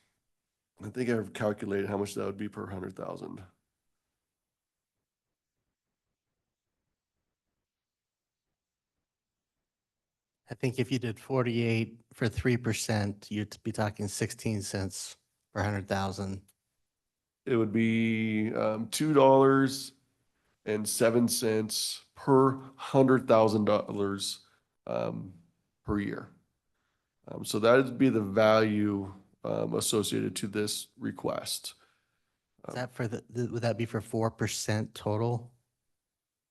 I think I've calculated how much that would be per 100,000. I think if you did 48 for 3%, you'd be talking 16 cents per 100,000. It would be $2.07 per $100,000 per year. So that would be the value associated to this request. Is that would that be for 4% total?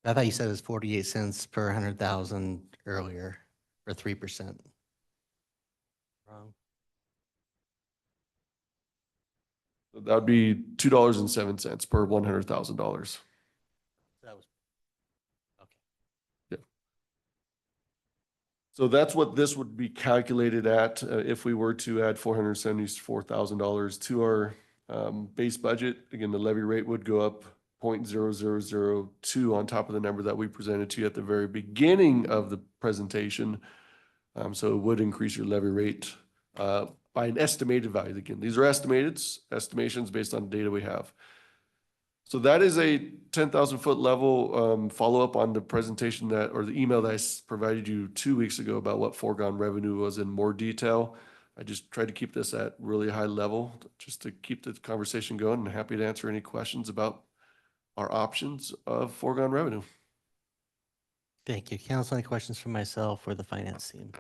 I thought you said it was 48 cents per 100,000 earlier, or 3%. Wrong. That would be $2.07 per $100,000. That was okay. Yeah. So that's what this would be calculated at if we were to add $474,000 to our base budget. Again, the levy rate would go up 0.0002 on top of the number that we presented to you at the very beginning of the presentation. So it would increase your levy rate by an estimated value. Again, these are estimations based on the data we have. So that is a 10,000 foot level follow-up on the presentation that, or the email that I provided you 2 weeks ago about what foregone revenue was in more detail. I just tried to keep this at really high level just to keep the conversation going, and happy to answer any questions about our options of foregone revenue. Thank you. Council, any questions for myself or the finance team?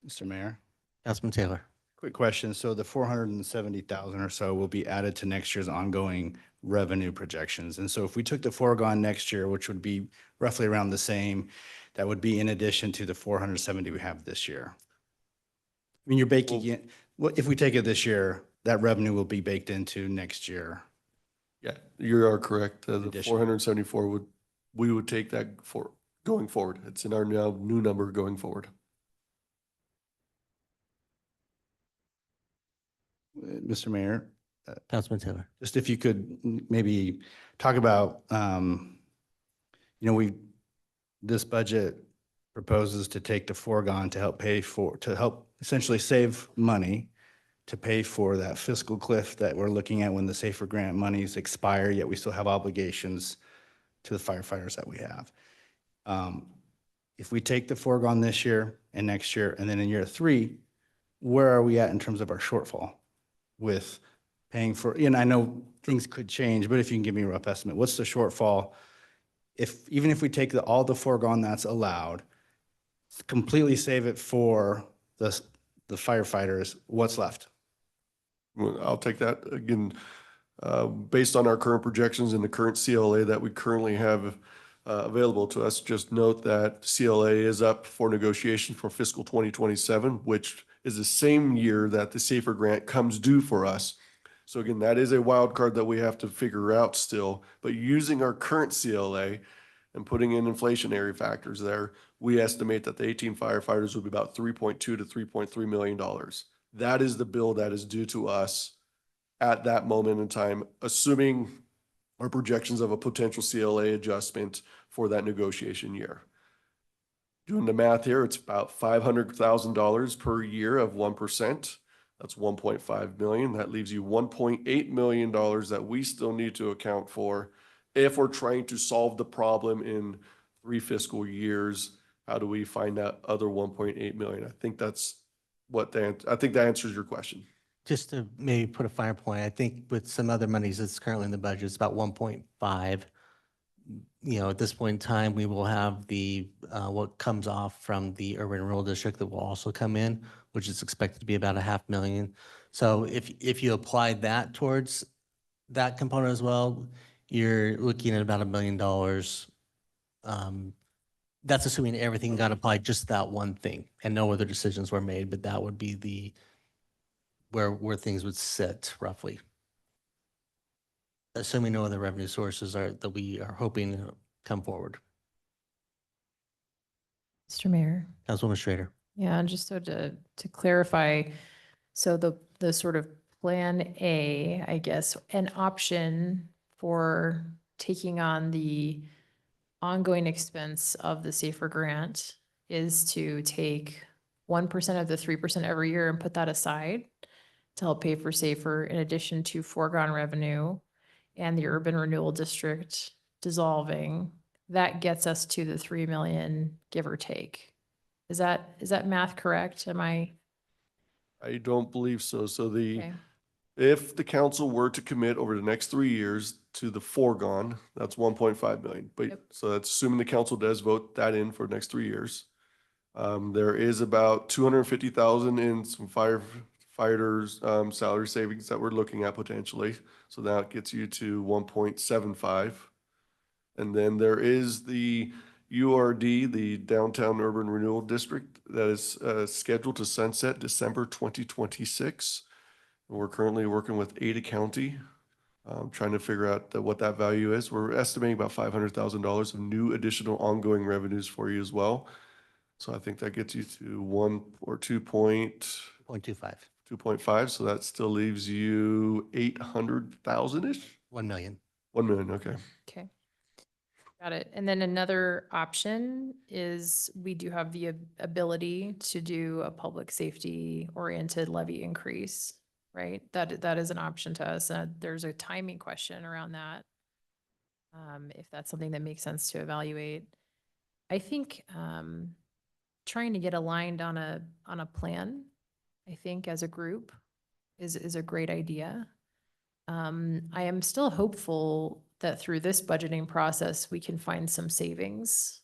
Mr. Mayor, Councilman Taylor. quick question. So the 470,000 or so will be added to next year's ongoing revenue projections. And so if we took the foregone next year, which would be roughly around the same, that would be in addition to the 470 we have this year. I mean, you're baking it, well, if we take it this year, that revenue will be baked into next year. Yeah, you are correct. The Addition. 474 we would take that for going forward. It's in our now new number going forward. Mr. Mayor, Councilman Taylor. just if you could maybe talk about, this budget proposes to take the foregone to help essentially save money to pay for that fiscal cliff that we're looking at when the SAFER grant monies expire, yet we still have obligations to the firefighters that we have. If we take the foregone this year and next year, and then in year 3, where are we at in terms of our shortfall with paying for, and I know things could change, but if you can give me a rough estimate, what's the shortfall? Even if we take all the foregone that's allowed, completely save it for the firefighters, what's left? Well, I'll take that again. Based on our current projections and the current CLA that we currently have available to us, just note that CLA is up for negotiation for fiscal 2027, which is the same year that the SAFER grant comes due for us. So again, that is a wild card that we have to figure out still, but using our current CLA and putting in inflationary factors there, we estimate that the 18 firefighters will be about $3.2 to $3.3 million. That is the bill that is due to us at that moment in time, assuming our projections of a potential CLA adjustment for that negotiation year. Doing the math here, it's about $500,000 per year of 1%. That's 1.5 million. That leaves you $1.8 million that we still need to account for if we're trying to solve the problem in 3 fiscal years. How do we find that other 1.8 million? I think that's I think that answers your question. Just to maybe put a finer point, I think with some other monies that's currently in the budget, it's about 1.5. At this point in time, we will have the what comes off from the urban rural district that will also come in, which is expected to be about $500,000. So if you apply that towards that component as well, you're looking at about $1 million. That's assuming everything got applied, just that one thing, and no other decisions were made, but that would be where things would sit roughly. Assuming no other revenue sources that we are hoping to come forward. Mr. Mayor. Councilwoman Schrader. Yeah, and just so to clarify, so the sort of plan A, I guess, an option for taking on the ongoing expense of the SAFER grant is to take 1% of the 3% every year and put that aside to help pay for SAFER in addition to foregone revenue and the urban renewal district dissolving. That gets us to the 3 million, give or take. Is that math correct? I don't believe so. So Okay. if the council were to commit over the next 3 years to the foregone, that's 1.5 million. But so that's assuming the council does vote that in for the next 3 years. There is about 250,000 in some firefighters salary savings that we're looking at potentially. So that gets you to 1.75. And then there is the URD, the Downtown Urban Renewal District, that is scheduled to sunset December 2026. We're currently working with Ada County, trying to figure out what that value is. We're estimating about $500,000 of new additional ongoing revenues for you as well. So I think that gets you to 1 or 2.25. 2.5. So that still leaves you 800,000-ish? 1 million. 1 million, okay. Okay. Got it. And then another option is we do have the ability to do a public safety oriented levy increase, right? That is an option to us. There's a timing question around that. If that's something that makes sense to evaluate. I think trying to get aligned on a plan, I think as a group is a great idea. I am still hopeful that through this budgeting process, we can find some savings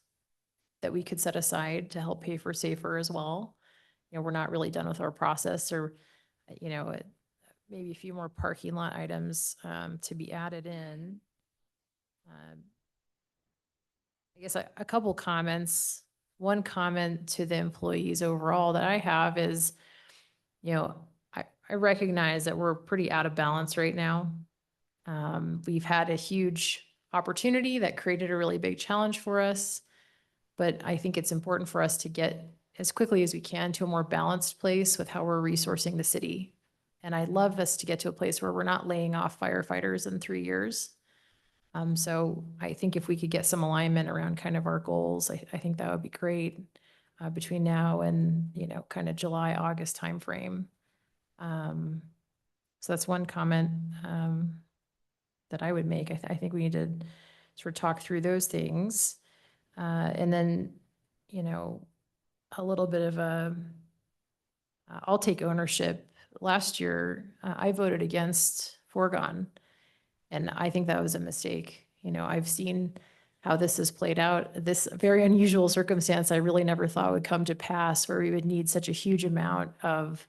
that we could set aside to help pay for SAFER as well. You know, we're not really done with our process, or, you know, maybe a few more parking lot items to be added in. I guess a couple comments. One comment to the employees overall that I have is, you know, I recognize that we're pretty out of balance right now. We've had a huge opportunity that created a really big challenge for us, but I think it's important for us to get as quickly as we can to a more balanced place with how we're resourcing the city. And I'd love us to get to a place where we're not laying off firefighters in 3 years. So I think if we could get some alignment around kind of our goals, I think that would be great between now and, you know, kind of July, August timeframe. So that's one comment that I would make. I think we need to sort of talk through those things. And then, you know, a little bit of I'll take ownership. Last year, I voted against Foregone, and I think that was a mistake. You know, I've seen how this has played out. This very unusual circumstance I really never thought would come to pass, where we would need such a huge amount of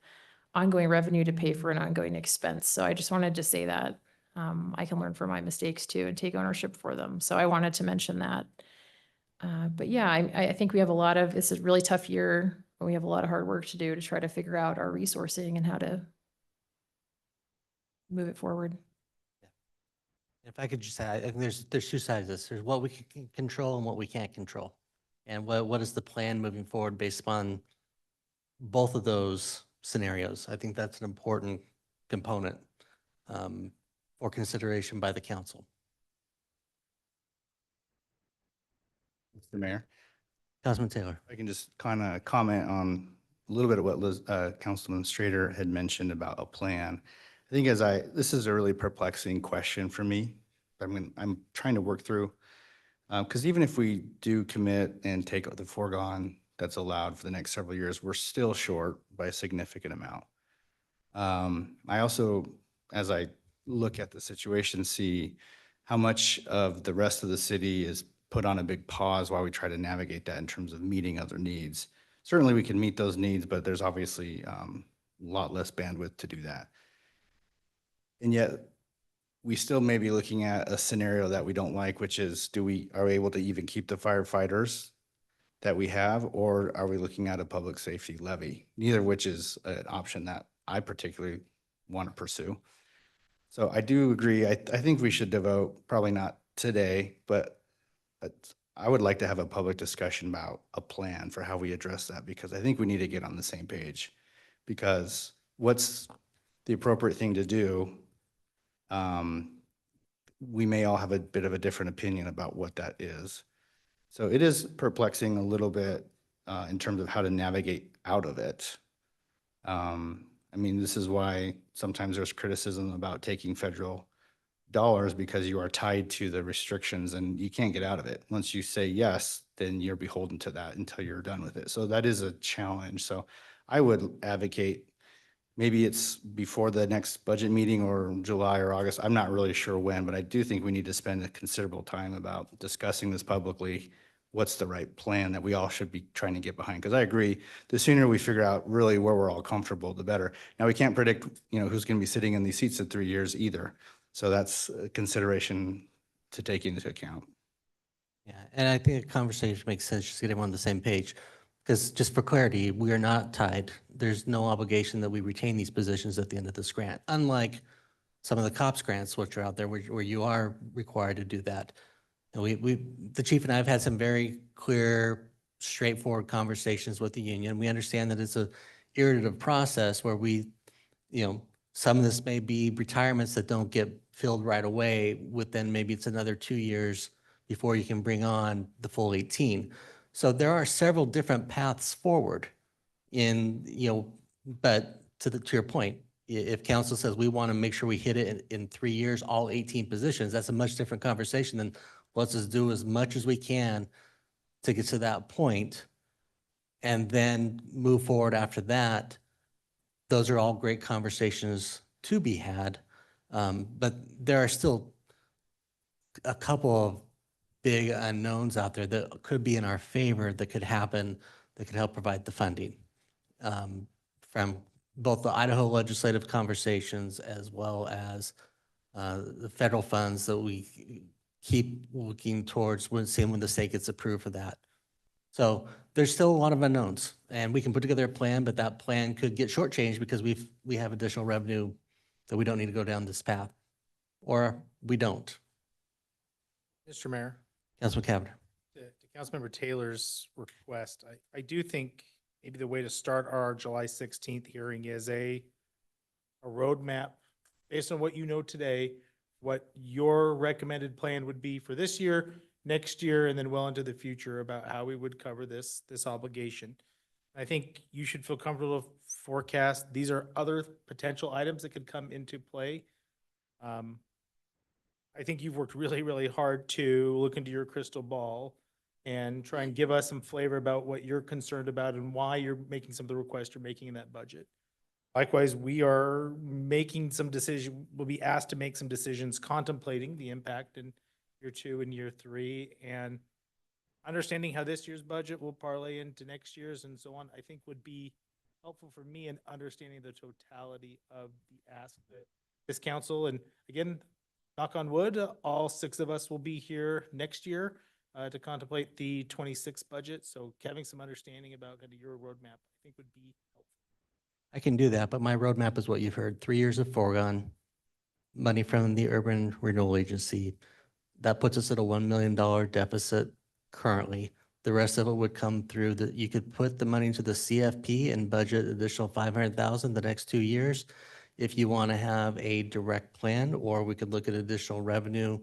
ongoing revenue to pay for an ongoing expense. So I just wanted to say that I can learn from my mistakes too and take ownership for them. So I wanted to mention that. But yeah, I think we have it's a really tough year. We have a lot of hard work to do to try to figure out our resourcing and how to move it forward. If I could just add, I think there's two sides of this. There's what we can control and what we can't control. And what is the plan moving forward based upon both of those scenarios? I think that's an important component for consideration by the council. Mr. Mayor, Councilman Taylor. I can just kind of comment on a little bit of what Councilman Strader had mentioned about a plan. I think this is a really perplexing question for me. I'm trying to work through, because even if we do commit and take the foregone that's allowed for the next several years, we're still short by a significant amount. I also, as I look at the situation, see how much of the rest of the city is put on a big pause while we try to navigate that in terms of meeting other needs. Certainly we can meet those needs, but there's obviously a lot less bandwidth to do that. And yet we still may be looking at a scenario that we don't like, which is, are we able to even keep the firefighters that we have, or are we looking at a public safety levy? Neither of which is an option that I particularly want to pursue. So I do agree. I think we should devote, probably not today, but I would like to have a public discussion about a plan for how we address that, because I think we need to get on the same page. Because what's the appropriate thing to do? We may all have a bit of a different opinion about what that is. So it is perplexing a little bit in terms of how to navigate out of it. I mean, this is why sometimes there's criticism about taking federal dollars, because you are tied to the restrictions and you can't get out of it. Once you say yes, then you're beholden to that until you're done with it. So that is a challenge. So I would advocate, maybe it's before the next budget meeting or July or August. I'm not really sure when, but I do think we need to spend a considerable time about discussing this publicly. What's the right plan that we all should be trying to get behind? Because I agree, the sooner we figure out really where we're all comfortable, the better. Now, we can't predict, who's going to be sitting in these seats in 3 years either. So that's a consideration to take into account. Yeah, and I think a conversation makes sense, just get everyone on the same page. Because just for clarity, we are not tied. There's no obligation that we retain these positions at the end of this grant, unlike some of the COPS grants, which are out there where you are required to do that. And the chief and I have had some very clear, straightforward conversations with the union. We understand that it's a iterative process where some of this may be retirements that don't get filled right away, then maybe it's another 2 years before you can bring on the full 18. So there are several different paths forward in, but to your point, if council says we want to make sure we hit it in 3 years, all 18 positions, that's a much different conversation than let's just do as much as we can to get to that point and then move forward after that. Those are all great conversations to be had. But there are still a couple of big unknowns out there that could be in our favor, that could happen, that could help provide the funding. From both the Idaho legislative conversations as well as the federal funds that we keep looking towards seeing when the state gets approved for that. So there's still a lot of unknowns, and we can put together a plan, but that plan could get shortchanged because we have additional revenue that we don't need to go down this path, or we don't. Mr. Mayor, Councilman Cavanagh. to Councilmember Taylor's request, I do think maybe the way to start our July 16th hearing is a roadmap based on what you know today, what your recommended plan would be for this year, next year, and then well into the future about how we would cover this obligation. I think you should feel comfortable to forecast. These are other potential items that could come into play. I think you've worked really, really hard to look into your crystal ball and try and give us some flavor about what you're concerned about and why you're making some of the requests you're making in that budget. Likewise, we are making some decision, we'll be asked to make some decisions contemplating the impact in year 2 and year 3, and understanding how this year's budget will parlay into next year's and so on, I think would be helpful for me in understanding the totality of the ask that this council, and again, knock on wood, all 6 of us will be here next year to contemplate the 26 budget. So having some understanding about kind of your roadmap, I think would be helpful. I can do that, but my roadmap is what you've heard. 3 years of foregone, money from the Urban Renewal Agency. That puts us at a $1 million deficit currently. The rest of it would come through that you could put the money into the CFP and budget additional 500,000 the next 2 years if you want to have a direct plan, or we could look at additional revenue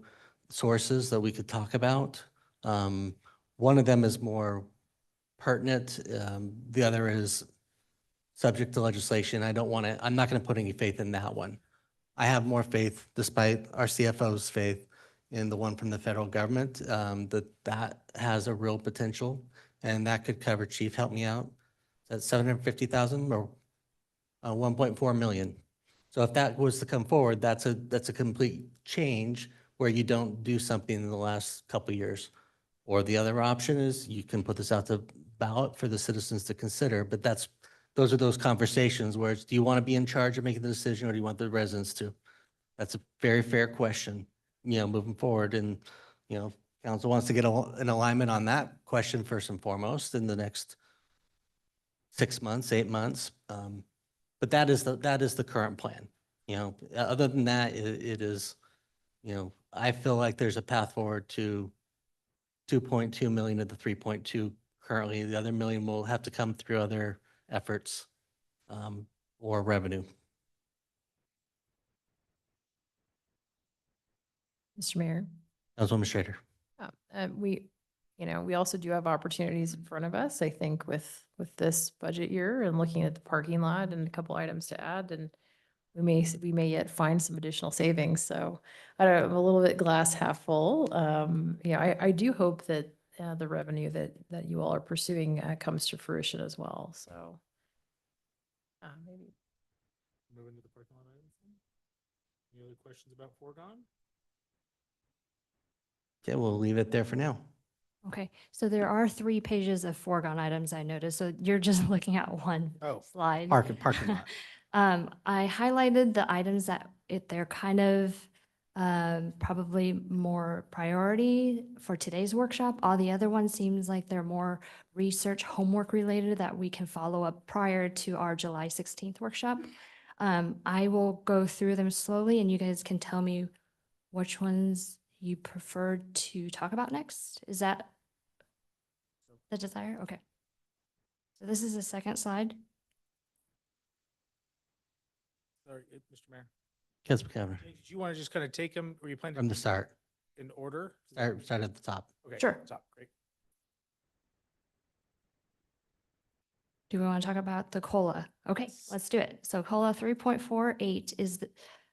sources that we could talk about. One of them is more pertinent. The other is subject to legislation. I'm not going to put any faith in that one. I have more faith, despite our CFO's faith, in the one from the federal government, that has a real potential, and that could cover, Chief, help me out. That's 750,000 or 1.4 million. So if that was to come forward, that's a complete change where you don't do something in the last couple of years. Or the other option is you can put this out to ballot for the citizens to consider, but those are those conversations where it's, do you want to be in charge of making the decision, or do you want the residents to? That's a very fair question, moving forward. And, council wants to get an alignment on that question first and foremost in the next 6 months, 8 months. But that is the current plan. Other than that, it is, I feel like there's a path forward to 2.2 million of the 3.2 currently. The other million will have to come through other efforts or revenue. Mr. Mayor. Councilwoman Schrader. We also do have opportunities in front of us, I think, with this budget year and looking at the parking lot and a couple items to add, and we may yet find some additional savings. So I'm a little bit glass half full. I do hope that the revenue that you all are pursuing comes to fruition as well. So maybe. Moving to the parking lot items. Any other questions about foregone? Okay, we'll leave it there for now. Okay, so there are 3 pages of foregone items I noticed, so you're just looking at one slide. Parking lot. I highlighted the items that they're kind of probably more priority for today's workshop. All the other ones seems like they're more research homework related that we can follow up prior to our July 16th workshop. I will go through them slowly and you guys can tell me which ones you prefer to talk about next. Is that the desire? Okay. So this is the second slide. Sorry, Mr. Mayor. Councilman Cavanagh. Did you want to just kind of take them, or you plan to? From the start. in order? Start at the top. Okay. Sure. Top, great. Do we want to talk about the COLA? Okay, let's do it. So COLA 3.48 is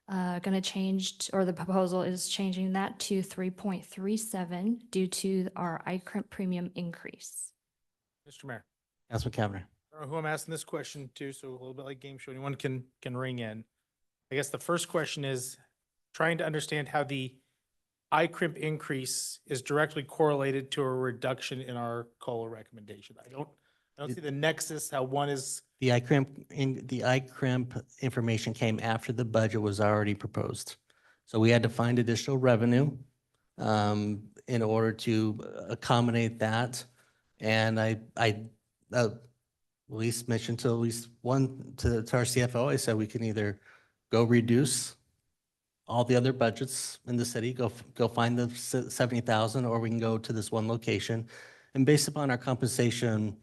going to change, or the proposal is changing that to 3.37 due to our ICRIP premium increase. Mr. Mayor, Councilman Cavanagh. I don't know who I'm asking this question to, so a little bit like game show, anyone can ring in. I guess the first question is trying to understand how the ICRIP increase is directly correlated to a reduction in our COLA recommendation. I don't see the nexus, how one is. The ICRIP information came after the budget was already proposed. So we had to find additional revenue in order to accommodate that. And I at least mentioned to at least one, to our CFO, I said we can either go reduce all the other budgets in the city, go find the 70,000, or we can go to this one location. And based upon our compensation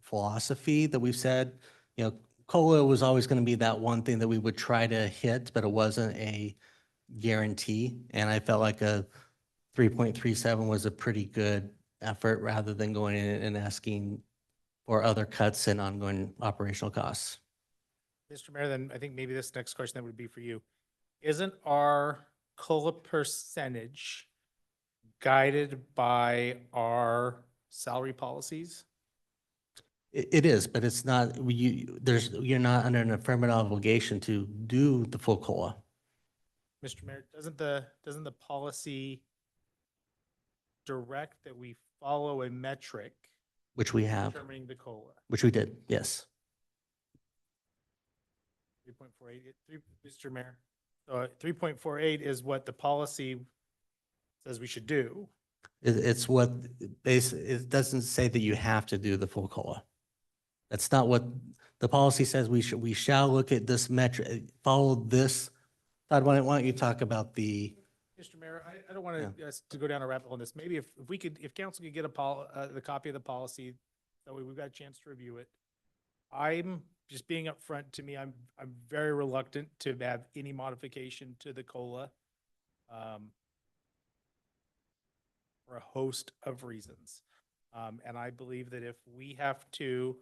philosophy that we've said, you know, COLA was always going to be that one thing that we would try to hit, but it wasn't a guarantee. And I felt like a 3.37 was a pretty good effort rather than going in and asking for other cuts and ongoing operational costs. Mr. Mayor, then I think maybe this next question that would be for you. Isn't our COLA percentage guided by our salary policies? It is, but it's not, you're not under an affirmative obligation to do the full COLA. Mr. Mayor, doesn't the policy direct that we follow a metric Which we have, determining the COLA? which we did, yes. 3.48, Mr. Mayor. So 3.48 is what the policy says we should do. It's what, it doesn't say that you have to do the full COLA. That's not what the policy says. We shall look at this metric, follow this. Todd, why don't you talk about the, Mr. Mayor, I don't want to go down a rabbit hole on this. Maybe if council could get the copy of the policy, that way we've got a chance to review it. I'm just being upfront, to me, I'm very reluctant to have any modification to the COLA for a host of reasons. And I believe that if we have to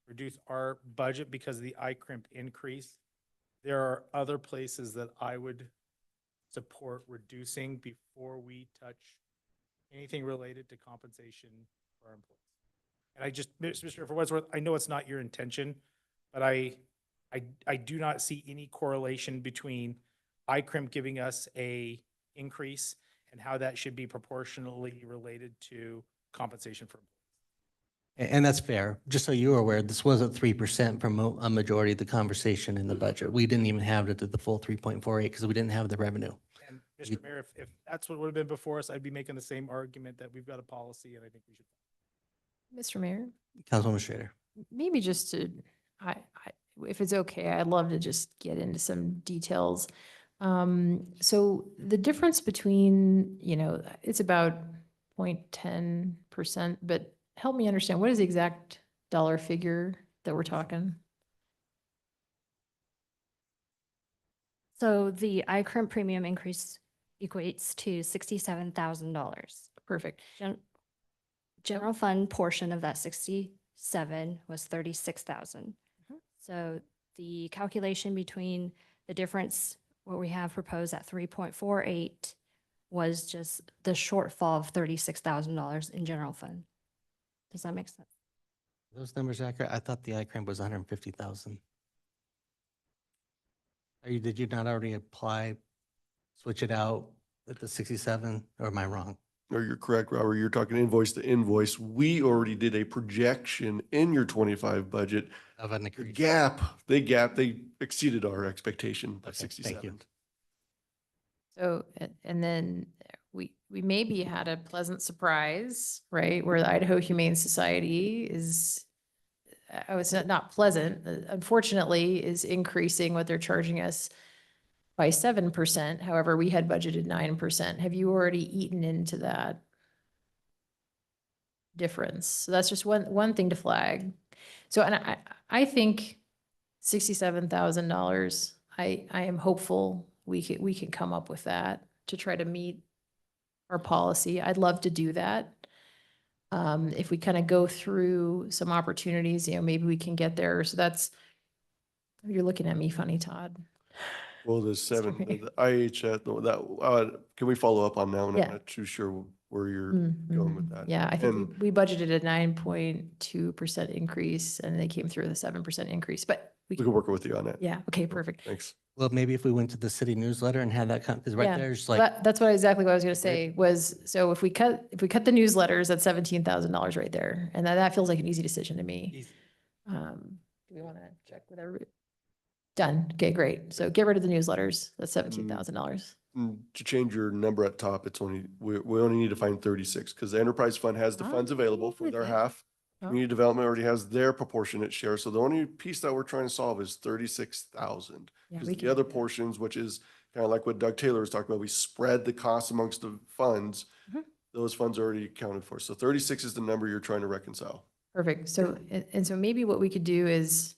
reduce our budget because of the ICRIP increase, there are other places that I would support reducing before we touch anything related to compensation for our employees. And I just, Mr. For what's worth, I know it's not your intention, but I do not see any correlation between ICRIP giving us a increase and how that should be proportionally related to compensation for employees. and that's fair. Just so you're aware, this wasn't 3% from a majority of the conversation in the budget. We didn't even have it at the full 3.48 because we didn't have the revenue. And Mr. Mayor, if that's what would have been before us, I'd be making the same argument that we've got a policy and I think we should. Mr. Mayor, Councilwoman Schrader. maybe just to, if it's okay, I'd love to just get into some details. So the difference between, it's about 0.10%, but help me understand, what is the exact dollar figure that we're talking? So the ICRIP premium increase equates to $67,000. Perfect. General fund portion of that 67 was 36,000. So the calculation between the difference, what we have proposed at 3.48 was just the shortfall of $36,000 in general fund. Does that make sense? Are those numbers accurate? I thought the ICRIP was 150,000. Did you not already switch it out at the 67, or am I wrong? No, you're correct, Robert. You're talking invoice to invoice. We already did a projection in your 25 budget. Of an The increase. they exceeded our expectation by Okay, 67. thank you. So, and then we maybe had a pleasant surprise, right? Where the Idaho Humane Society is, I was not pleasant, unfortunately, is increasing what they're charging us by 7%. However, we had budgeted 9%. Have you already eaten into that difference? So that's just one thing to flag. So, and I think $67,000, I am hopeful we can come up with that to try to meet our policy. I'd love to do that. If we kind of go through some opportunities, maybe we can get there. So that's, you're looking at me funny, Todd. Well, the seven, the IHS, can we follow up on that one? Yeah. I'm not too sure where you're going with that. Yeah, I think And we budgeted a 9.2% increase and they came through with a 7% increase, but we can work with you on that. yeah, okay, perfect. Thanks. Well, maybe if we went to the city newsletter and had that, because right Yeah, there is well, like, that's exactly what I was gonna say was, so if we cut the newsletters, that's $17,000 right there. And that feels like an easy decision to me. Do we want to check with everybody? Done. Okay, great. So get rid of the newsletters. That's $17,000. To change your number at top, it's only, we only need to find 36 because the enterprise fund has the funds available for their half. Community development already has their proportionate share. So the only piece that we're trying to solve is 36,000. Yeah, Because we the can other do that. portions, which is kind of like what Doug Taylor was talking about, we spread the costs amongst the funds. Those funds are already accounted for. So 36 is the number you're trying to reconcile. Perfect. So, and so maybe what we could do is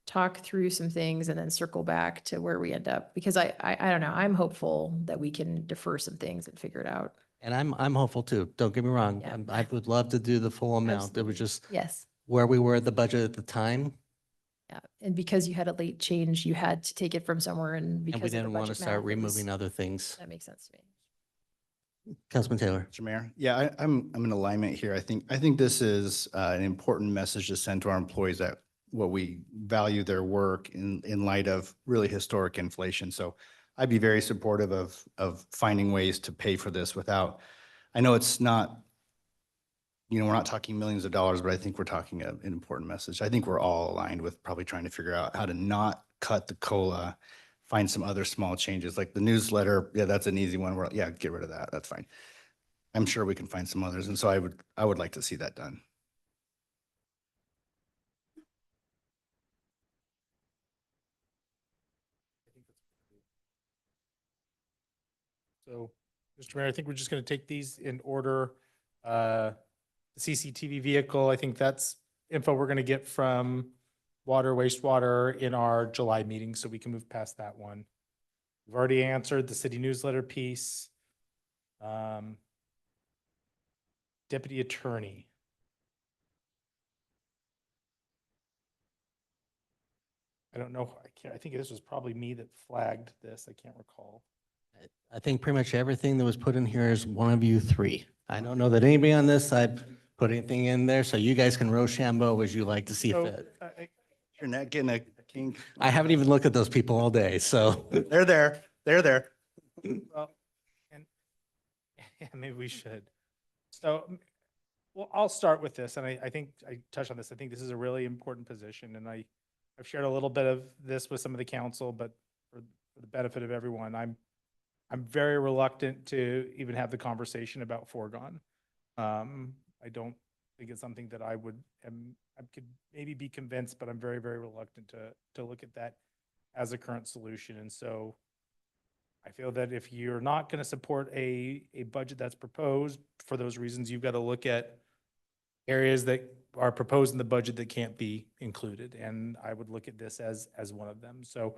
talk through some things and then circle back to where we end up. Because I don't know, I'm hopeful that we can defer some things and figure it out. and I'm hopeful too. Don't get me wrong. Yeah. I would love to do the full amount. It was just Yes. where we were at the budget at the time. Yeah. And because you had a late change, you had to take it from somewhere and And we because of the didn't want to budget start math, it was- removing other things. That makes sense to me. Councilman Taylor. Mr. Mayor, yeah, I'm in alignment here. I think this is an important message to send to our employees that what we value their work in light of really historic inflation. So I'd be very supportive of finding ways to pay for this without, I know it's not, we're not talking millions of dollars, but I think we're talking an important message. I think we're all aligned with probably trying to figure out how to not cut the COLA, find some other small changes, like the newsletter. Yeah, that's an easy one. Yeah, get rid of that. That's fine. I'm sure we can find some others. And so I would like to see that done. So, Mr. Mayor, I think we're just going to take these in order. The CCTV vehicle, I think that's info we're going to get from water, wastewater in our July meeting, so we can move past that one. We've already answered the city newsletter piece. Deputy attorney. I don't know. I think this was probably me that flagged this. I can't recall. I think pretty much everything that was put in here is one of you three. I don't know that anybody on this side put anything in there, so you guys can Rochambeau as you like to see So, fit. You're not getting a king. I haven't even looked at those people all day, so. They're there. They're there. Well, and yeah, maybe we should. So, well, I'll start with this, and I think I touched on this. I think this is a really important position, and I've shared a little bit of this with some of the council, but for the benefit of everyone, I'm very reluctant to even have the conversation about foregone. I don't think it's something that I could maybe be convinced, but I'm very, very reluctant to look at that as a current solution. And so I feel that if you're not going to support a budget that's proposed for those reasons, you've got to look at areas that are proposed in the budget that can't be included. And I would look at this as one of them. So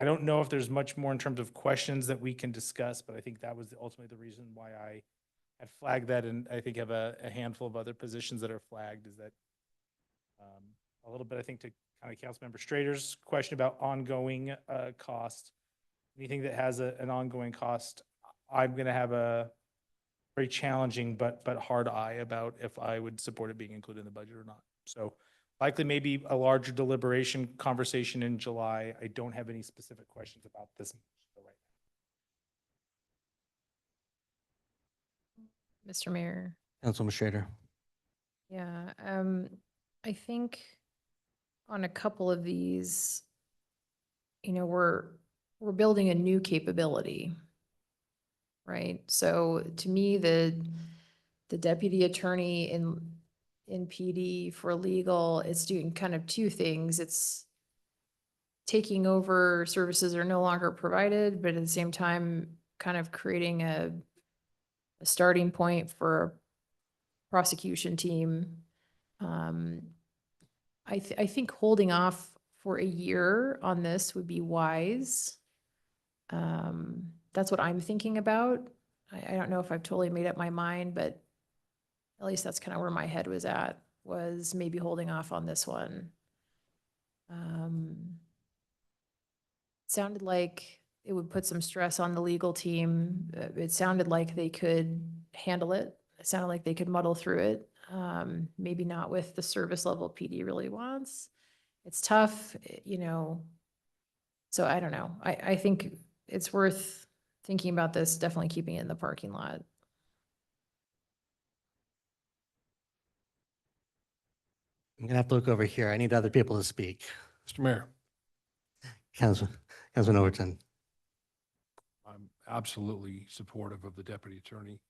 I don't know if there's much more in terms of questions that we can discuss, but I think that was ultimately the reason why I had flagged that. And I think have a handful of other positions that are flagged is that a little bit, I think, to kind of Councilmember Strader's question about ongoing cost. Anything that has an ongoing cost, I'm going to have a very challenging but hard eye about if I would support it being included in the budget or not. So likely maybe a larger deliberation conversation in July. I don't have any specific questions about this right now. Mr. Mayor. Councilman Schrader. Yeah, I think on a couple of these, we're building a new capability, right? So to me, the deputy attorney in PD for legal is doing kind of two things. It's taking over services are no longer provided, but at the same time, kind of creating a starting point for a prosecution team. I think holding off for a year on this would be wise. That's what I'm thinking about. I don't know if I've totally made up my mind, but at least that's kind of where my head was at, was maybe holding off on this one. Sounded like it would put some stress on the legal team. It sounded like they could handle it. It sounded like they could muddle through it. Maybe not with the service level PD really wants. It's tough, you know. So I don't know. I think it's worth thinking about this, definitely keeping it in the parking lot. I'm gonna have to look over here. I need other people to speak. Mr. Mayor, Councilman Overton. I'm absolutely supportive of the deputy attorney.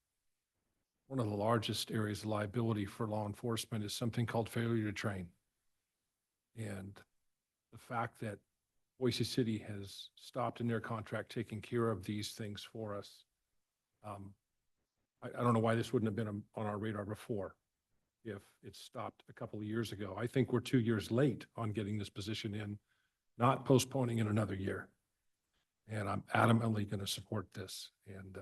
One of the largest areas of liability for law enforcement is something called failure to train. And the fact that Boise City has stopped in their contract taking care of these things for us. I don't know why this wouldn't have been on our radar before, if it stopped a couple of years ago. I think we're 2 years late on getting this position in, not postponing in another year. And I'm adamantly going to support this. And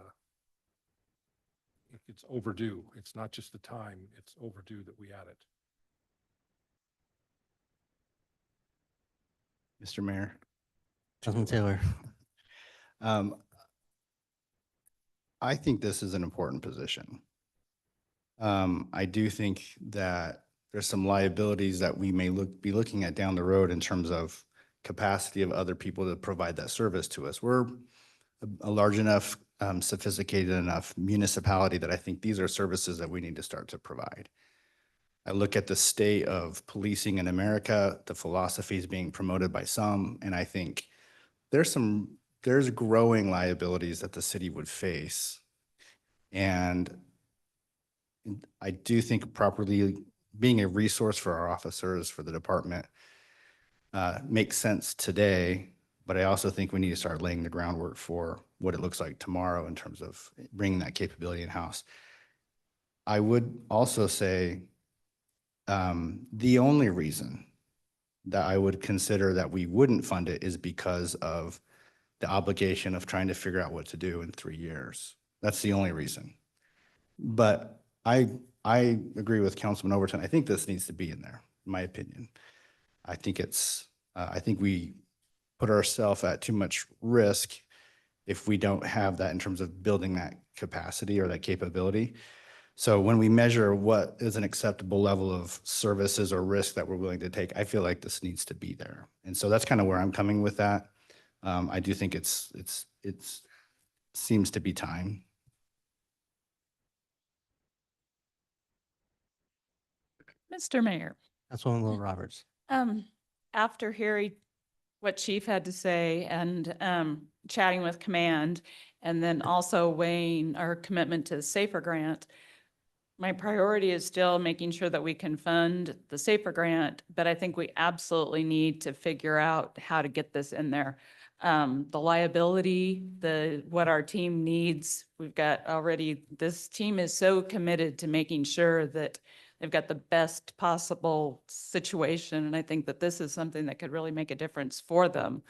it's overdue. It's not just the time, it's overdue that we add it. Mr. Mayor. Councilman Taylor. I think this is an important position. I do think that there's some liabilities that we may be looking at down the road in terms of capacity of other people to provide that service to us. We're a large enough, sophisticated enough municipality that I think these are services that we need to start to provide. I look at the state of policing in America, the philosophies being promoted by some, and I think there's growing liabilities that the city would face. And I do think properly being a resource for our officers, for the department, makes sense today, but I also think we need to start laying the groundwork for what it looks like tomorrow in terms of bringing that capability in-house. I would also say the only reason that I would consider that we wouldn't fund it is because of the obligation of trying to figure out what to do in 3 years. That's the only reason. But I agree with Councilman Overton. I think this needs to be in there, in my opinion. I think we put ourselves at too much risk if we don't have that in terms of building that capacity or that capability. So when we measure what is an acceptable level of services or risk that we're willing to take, I feel like this needs to be there. And so that's kind of where I'm coming with that. I do think it seems to be time. Mr. Mayor. Councilwoman Little Roberts. After hearing what Chief had to say and chatting with Command, and then also weighing our commitment to the SAFER grant, my priority is still making sure that we can fund the SAFER grant, but I think we absolutely need to figure out how to get this in there. The liability, what our team needs, we've got already, this team is so committed to making sure that they've got the best possible situation. And I think that this is something that could really make a difference for them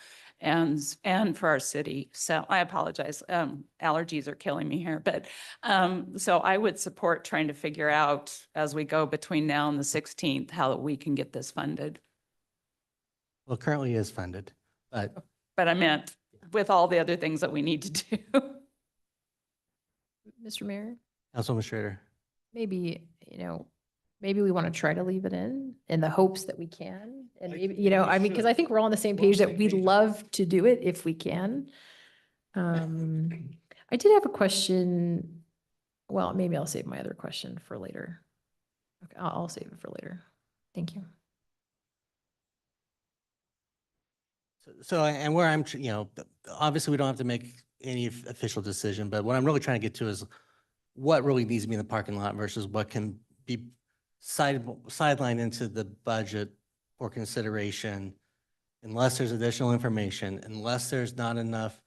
and for our city. So I apologize. Allergies are killing me here, but so I would support trying to figure out as we go between now and the 16th, how we can get this funded. Well, currently is funded, but I meant with all the other things that we need to do. Mr. Mayor, Councilwoman Schrader. maybe, maybe we want to try to leave it in the hopes that we can. And maybe, I mean, because I think we're all on the same page that we'd love to do it if we can. I did have a question. Well, maybe I'll save my other question for later. Okay, I'll save it for later. Thank you. So, and where I'm, obviously we don't have to make any official decision, but what I'm really trying to get to is what really needs to be in the parking lot versus what can be sidelined into the budget for consideration, unless there's additional information, unless there's not enough,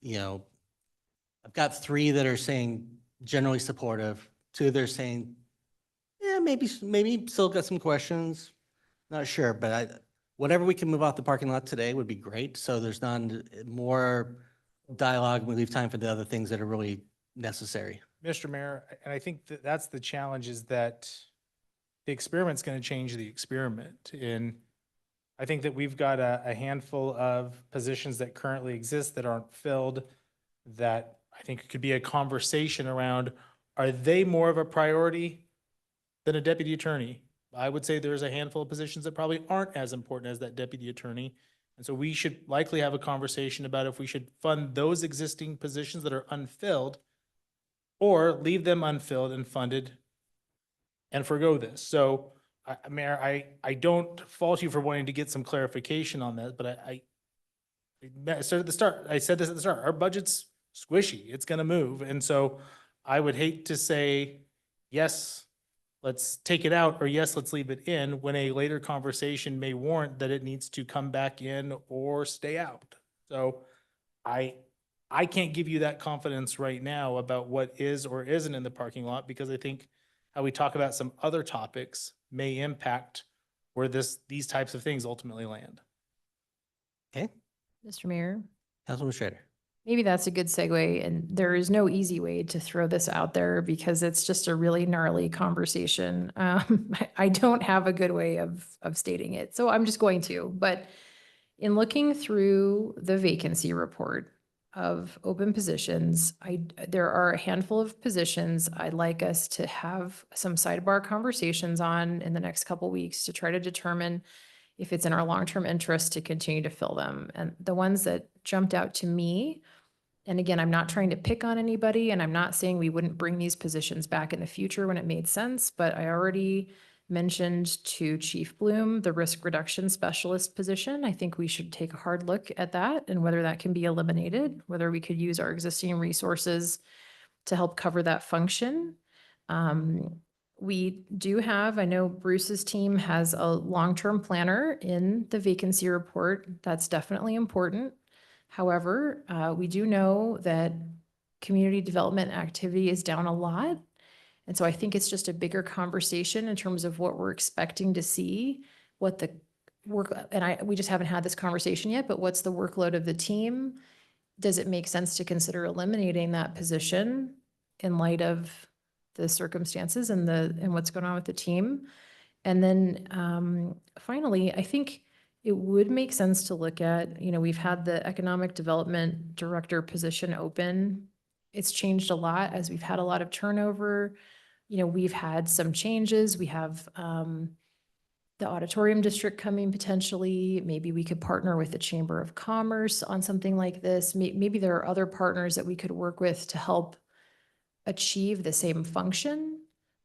I've got 3 that are saying generally supportive, 2 that are saying, yeah, maybe still got some questions, not sure, but whatever we can move off the parking lot today would be great. So there's not more dialogue, we leave time for the other things that are really necessary. Mr. Mayor, and I think that that's the challenge, is that the experiment's going to change the experiment. And I think that we've got a handful of positions that currently exist that aren't filled, that I think could be a conversation around, are they more of a priority than a deputy attorney? I would say there's a handful of positions that probably aren't as important as that deputy attorney. And so we should likely have a conversation about if we should fund those existing positions that are unfilled, or leave them unfilled and funded and forgo this. So, Mayor, I don't fault you for wanting to get some clarification on that, but I said at the start, I said this at the start, our budget's squishy, it's gonna move. And so I would hate to say, yes, let's take it out, or yes, let's leave it in, when a later conversation may warrant that it needs to come back in or stay out. So I can't give you that confidence right now about what is or isn't in the parking lot, because I think how we talk about some other topics may impact where these types of things ultimately land. Okay, Mr. Mayor, Councilwoman Schrader. maybe that's a good segue, and there is no easy way to throw this out there because it's just a really gnarly conversation. I don't have a good way of stating it, so I'm just going to. But in looking through the vacancy report of open positions, there are a handful of positions I'd like us to have some sidebar conversations on in the next couple weeks to try to determine if it's in our long-term interest to continue to fill them. And the ones that jumped out to me, and again, I'm not trying to pick on anybody, and I'm not saying we wouldn't bring these positions back in the future when it made sense, but I already mentioned to Chief Bloom the risk reduction specialist position. I think we should take a hard look at that and whether that can be eliminated, whether we could use our existing resources to help cover that function. We do have, I know Bruce's team has a long-term planner in the vacancy report. That's definitely important. However, we do know that community development activity is down a lot. And so I think it's just a bigger conversation in terms of what we're expecting to see, what the work, and we just haven't had this conversation yet, but what's the workload of the team? Does it make sense to consider eliminating that position in light of the circumstances and what's going on with the team? And then finally, I think it would make sense to look at, we've had the economic development director position open. It's changed a lot as we've had a lot of turnover. We've had some changes. We have the auditorium district coming potentially. Maybe we could partner with the Chamber of Commerce on something like this. Maybe there are other partners that we could work with to help achieve the same function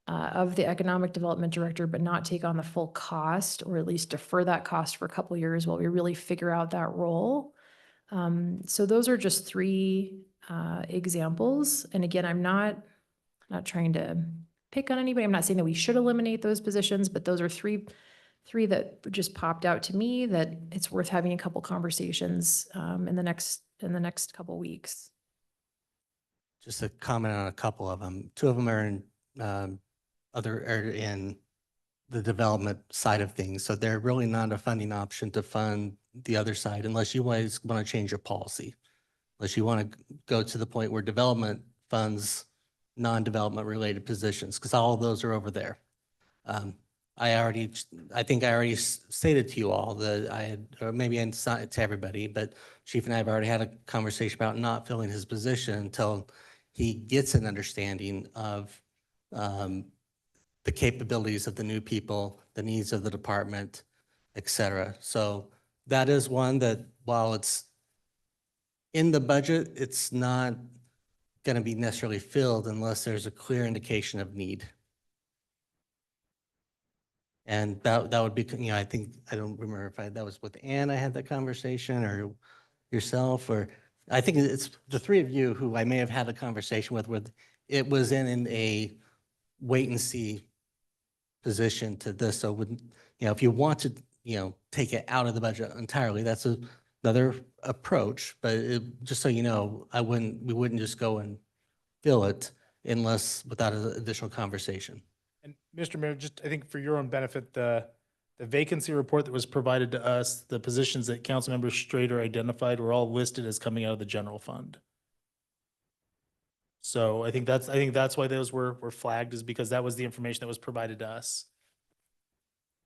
of the economic development director, but not take on the full cost, or at least defer that cost for a couple of years while we really figure out that role. So those are just three examples. And again, I'm not trying to pick on anybody. I'm not saying that we should eliminate those positions, but those are three that just popped out to me that it's worth having a couple conversations in the next couple weeks. Just a comment on a couple of them. Two of them are in in the development side of things. So they're really not a funding option to fund the other side unless you guys want to change your policy. Unless you want to go to the point where development funds non-development related positions, because all of those are over there. I think I already stated to you all that I had, or maybe it's not to everybody, but Chief and I have already had a conversation about not filling his position until he gets an understanding of the capabilities of the new people, the needs of the department, et cetera. So that is one that, while it's in the budget, it's not going to be necessarily filled unless there's a clear indication of need. And that would be, I think, I don't remember if that was with Ann I had that conversation, or yourself, or I think it's the three of you who I may have had a conversation with, where it was in a wait and see position to this. So if you want to, take it out of the budget entirely, that's another approach. But just so you know, we wouldn't just go and fill it without an additional conversation. And Mr. Mayor, just I think for your own benefit, the The vacancy report that was provided to us, the positions that Councilmember Strader identified were all listed as coming out of the general fund. So I think that's why those were flagged, is because that was the information that was provided to us.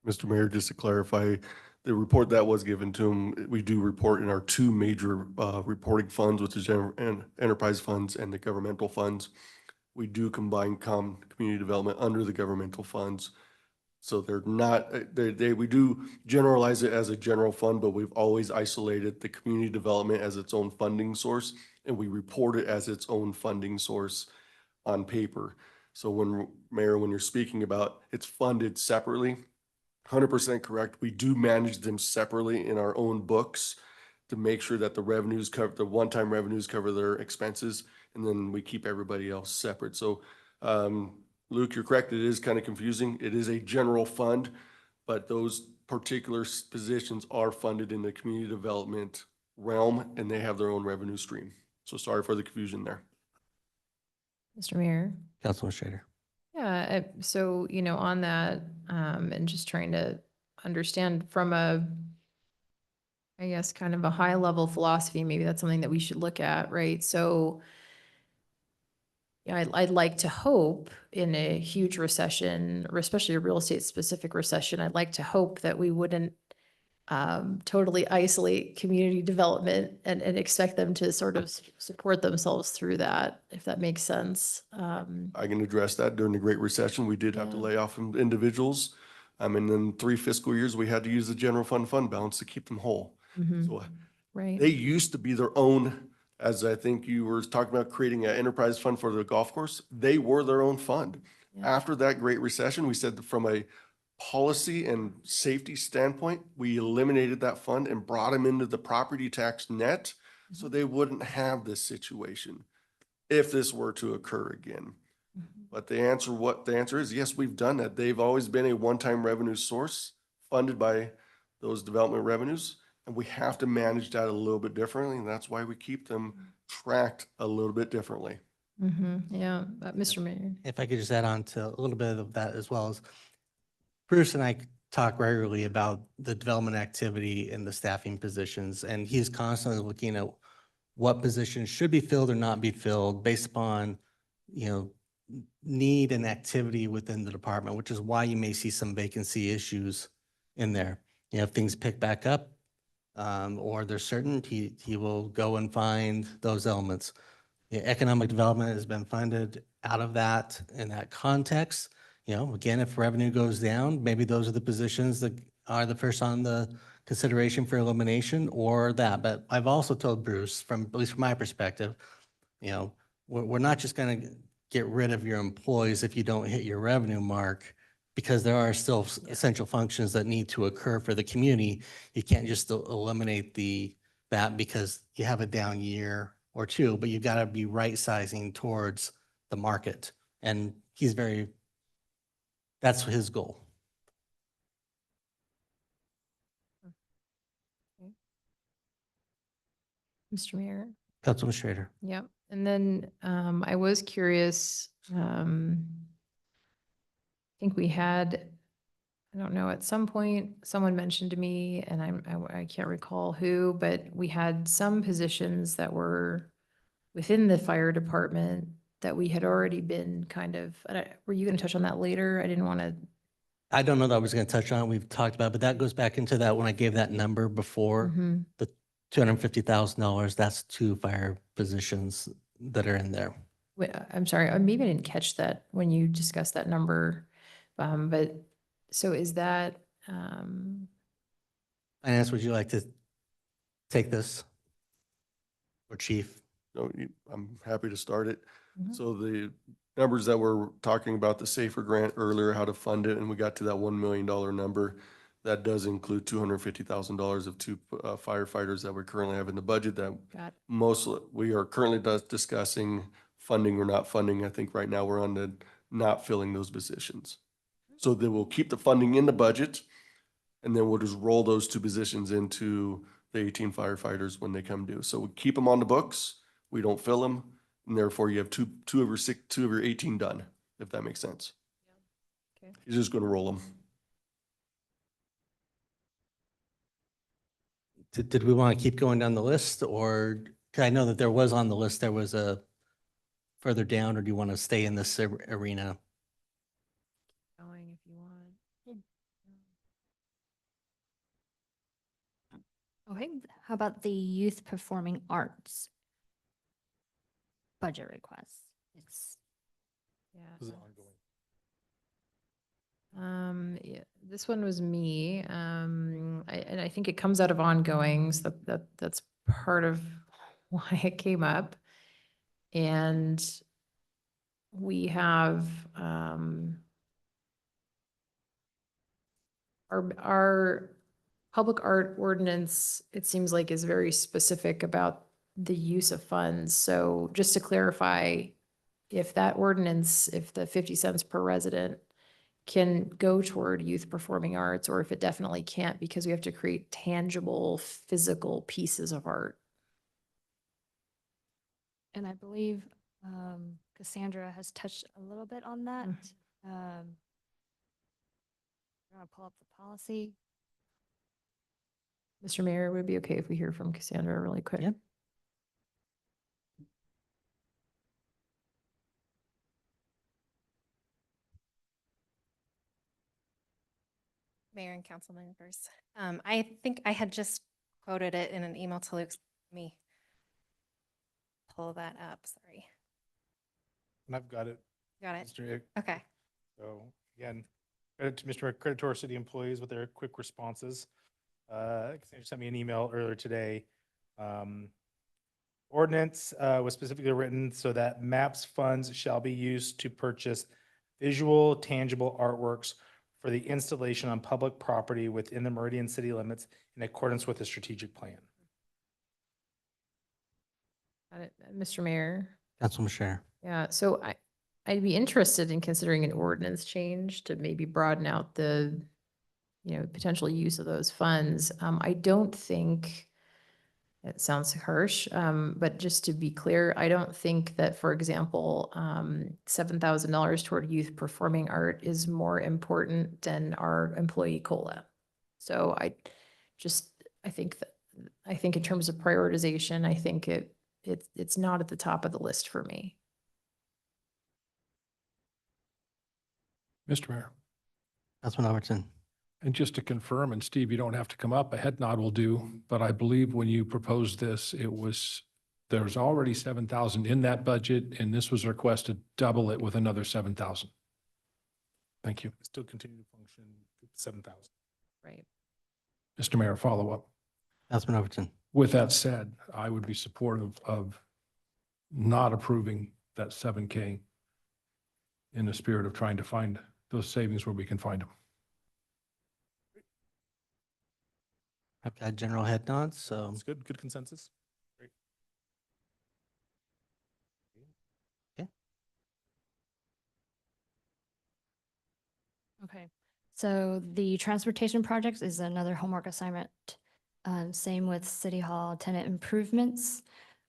Mr. Mayor, just to clarify, the report that was given to him, we do report in our two major reporting funds, which is general and enterprise funds and the governmental funds. We do combine community development under the governmental funds. So they're not, we do generalize it as a general fund, but we've always isolated the community development as its own funding source, and we report it as its own funding source on paper. So when, Mayor, when you're speaking about it's funded separately, 100% correct. We do manage them separately in our own books to make sure that the revenues cover, the one-time revenues cover their expenses, and then we keep everybody else separate. So, Luke, you're correct. It is kind of confusing. It is a general fund, but those particular positions are funded in the community development realm, and they have their own revenue stream. So sorry for the confusion there. Mr. Mayor? Councilman Strader. Yeah, so, on that, and just trying to understand from a, I guess, kind of a high level philosophy, maybe that's something that we should look at, right? So, yeah, I'd like to hope in a huge recession, or especially a real estate specific recession, I'd like to hope that we wouldn't totally isolate community development and expect them to sort of support themselves through that, if that makes sense. I can address that. During the Great Recession, we did have to lay off individuals. And then 3 fiscal years, we had to use the general fund balance to keep them whole. So Right. they used to be their own, as I think you were talking about creating an enterprise fund for the golf course. They were their own fund. After that Great Recession, we said that from a policy and safety standpoint, we eliminated that fund and brought them into the property tax net so they wouldn't have this situation if this were to occur again. But the answer is, yes, we've done that. They've always been a one-time revenue source funded by those development revenues. And we have to manage that a little bit differently. And that's why we keep them tracked a little bit differently. Yeah, Mr. Mayor. If I could just add on to a little bit of that as well, as Bruce and I talk regularly about the development activity and the staffing positions, and he's constantly looking at what positions should be filled or not be filled based upon, need and activity within the department, which is why you may see some vacancy issues in there. If things pick back up, or there's certain, he will go and find those elements. Economic development has been funded out of that in that context. Again, if revenue goes down, maybe those are the positions that are the first on the consideration for elimination or that. But I've also told Bruce, at least from my perspective, we're not just going to get rid of your employees if you don't hit your revenue mark, because there are still essential functions that need to occur for the community. You can't just eliminate that because you have a down year or two, but you've got to be right sizing towards the market. And that's his goal. Mr. Mayor? Councilman Strader. Yep. And then I was curious, I think we had, I don't know, at some point, someone mentioned to me, and I can't recall who, but we had some positions that were within the fire department that we had already been kind of, were you going to touch on that later? I didn't want to. I don't know that I was going to touch on it. We've talked about it, but that goes back into that when I gave that number before, the $250,000, that's 2 fire positions that are in there. Wait, I'm sorry, maybe I didn't catch that when you discussed that number. But so is that, Finance, would you like to take this? Or Chief? No, I'm happy to start it. So the numbers that we're talking about, the SAFER grant earlier, how to fund it, and we got to that $1 million number. That does include $250,000 of 2 firefighters that we currently have in the budget that we are currently discussing funding or not funding. I think right now we're on the not filling those positions. So they will keep the funding in the budget, and then we'll just roll those 2 positions into the 18 firefighters when they come due. So we keep them on the books, we don't fill them, and therefore you have two of your 18 done, if that makes sense. Okay. You're just going to roll them. Did we want to keep going down the list, or, 'cause I know that there was on the list, there was a further down, or do you want to stay in this arena? Going if you want. Okay, how about the youth performing arts budget request? It's Yeah. Yeah, this one was me. And I think it comes out of ongoings. That's part of why it came up. And we have, our public art ordinance, it seems like, is very specific about the use of funds. So just to clarify, if that ordinance, if the 50 cents per resident can go toward youth performing arts, or if it definitely can't because we have to create tangible, physical pieces of art. And I believe Cassandra has touched a little bit on that. I'm gonna pull up the policy. Mr. Mayor, would it be okay if we hear from Cassandra really quick? Yep. Mayor and council members. I think I had just quoted it in an email to Luke. Let me pull that up, sorry. And I've got it. Got it? Mr. Ick. Okay. So again, credit to Mr. Ick, credit to our city employees with their quick responses. Cassandra sent me an email earlier today. Ordinance was specifically written so that MAPS funds shall be used to purchase visual, tangible artworks for the installation on public property within the Meridian city limits in accordance with the strategic plan. Got it. Mr. Mayor? Councilman Scher. Yeah, so I'd be interested in considering an ordinance change to maybe broaden out the, potential use of those funds. I don't think, it sounds harsh, but just to be clear, I don't think that, for example, $7,000 toward youth performing art is more important than our employee COLA. So I think in terms of prioritization, I think it's not at the top of the list for me. Mr. Mayor. Councilman Overton. And just to confirm, and Steve, you don't have to come up, a head nod will do, but I believe when you proposed this, there was already 7,000 in that budget, and this was a request to double it with another 7,000. Thank you. Still continue to function 7,000. Right. Mr. Mayor, follow up. Councilman Overton. With that said, I would be supportive of not approving that 7K in the spirit of trying to find those savings where we can find them. I've got general head nods, so. That's good. Good consensus. Great. Okay, so the transportation projects is another homework assignment. Same with City Hall tenant improvements.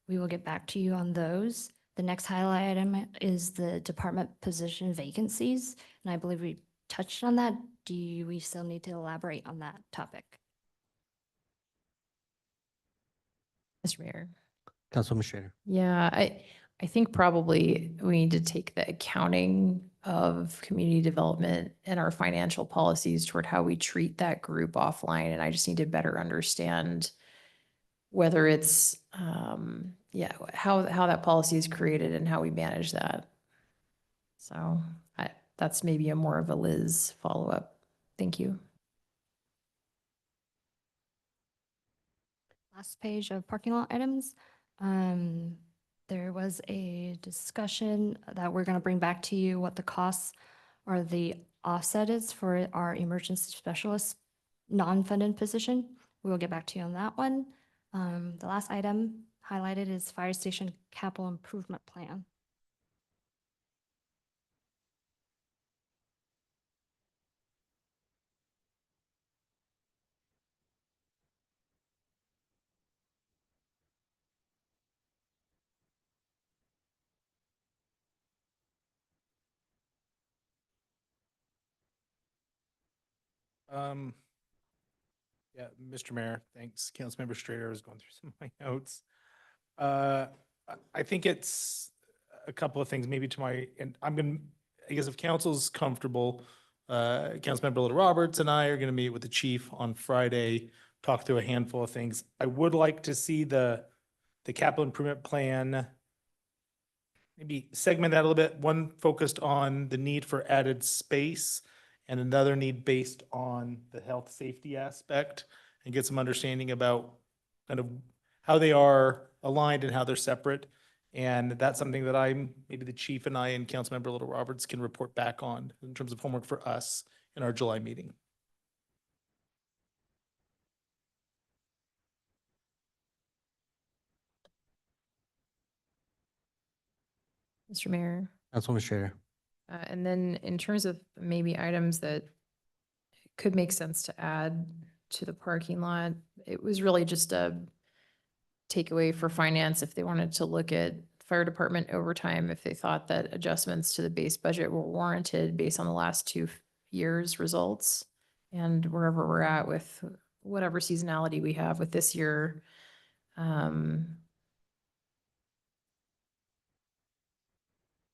We will get back to you on those. The next highlight item is the department position vacancies, and I believe we touched on that. Do we still need to elaborate on that topic? Mr. Mayor. Councilman Scher. Yeah, I think probably we need to take the accounting of community development and our financial policies toward how we treat that group offline. And I just need to better understand whether it's, how that policy is created and how we manage that. So that's maybe a more of a Liz follow-up. Thank you. Last page of parking lot items. There was a discussion that we're going to bring back to you what the costs or the offset is for our emergency specialist non-funded position. We will get back to you on that one. The last item highlighted is fire station capital improvement plan. Yeah, Mr. Mayor, thanks. Councilmember Strader, I was going through some of my notes. I think it's a couple of things, maybe to my, and I guess if council's comfortable, Councilmember Little Roberts and I are gonna meet with the chief on Friday, talk through a handful of things. I would like to see the capital improvement plan, maybe segment that a little bit, one focused on the need for added space and another need based on the health safety aspect, and get some understanding about kind of how they are aligned and how they're separate. And that's something that maybe the chief and I and Councilmember Little Roberts can report back on in terms of homework for us in our July meeting. Mr. Mayor. Councilwoman Schrader. And then in terms of maybe items that could make sense to add to the parking lot, it was really just a takeaway for finance if they wanted to look at fire department overtime, if they thought that adjustments to the base budget were warranted based on the last 2 years' results. And wherever we're at with whatever seasonality we have with this year,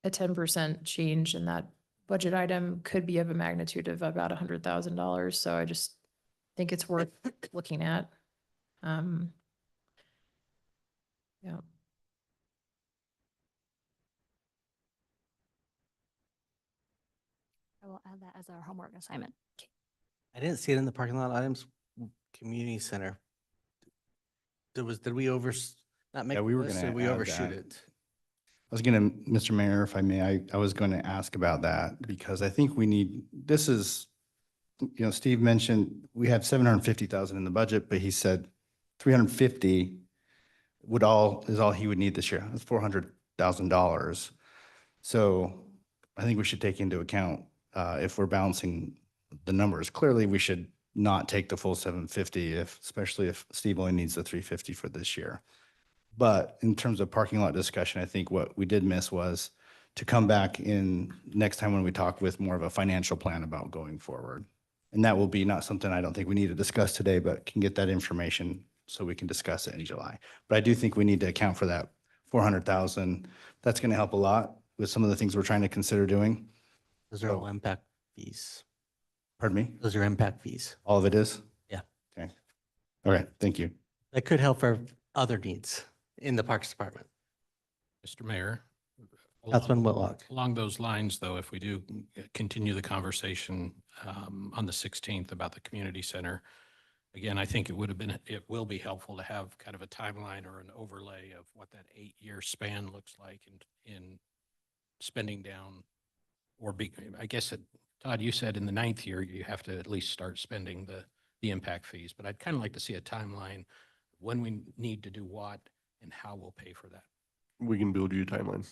a 10% change in that budget item could be of a magnitude of about $100,000. So I just think it's worth looking at. Yeah. I will add that as our homework assignment. I didn't see it in the parking lot items, community center. Did we not make Yeah, we were this, gonna or we add overshoot that. it? I was gonna, Mr. Mayor, if I may, I was going to ask about that because I think we need, this is, Steve mentioned we have 750,000 in the budget, but he said 350 is all he would need this year. That's $400,000. So I think we should take into account, if we're balancing the numbers, clearly we should not take the full 750 especially if Steve only needs the 350 for this year. But in terms of parking lot discussion, I think what we did miss was to come back in next time when we talk with more of a financial plan about going forward. And that will be not something I don't think we need to discuss today, but can get that information so we can discuss it in July. But I do think we need to account for that 400,000. That's going to help a lot with some of the things we're trying to consider doing. Those are all impact fees. Pardon me? Those are impact fees. All of it is? Yeah. Okay. All right. Thank you. That could help for other needs in the Parks Department. Mr. Mayor. Councilman Whitlock. Along those lines, though, if we do continue the conversation on the 16th about the community center, again, I think it will be helpful to have kind of a timeline or an overlay of what that 8-year span looks like in spending down, I guess, Todd, you said in the 9th year, you have to at least start spending the impact fees, but I'd kind of like to see a timeline when we need to do what and how we'll pay for that. We can build you a timeline.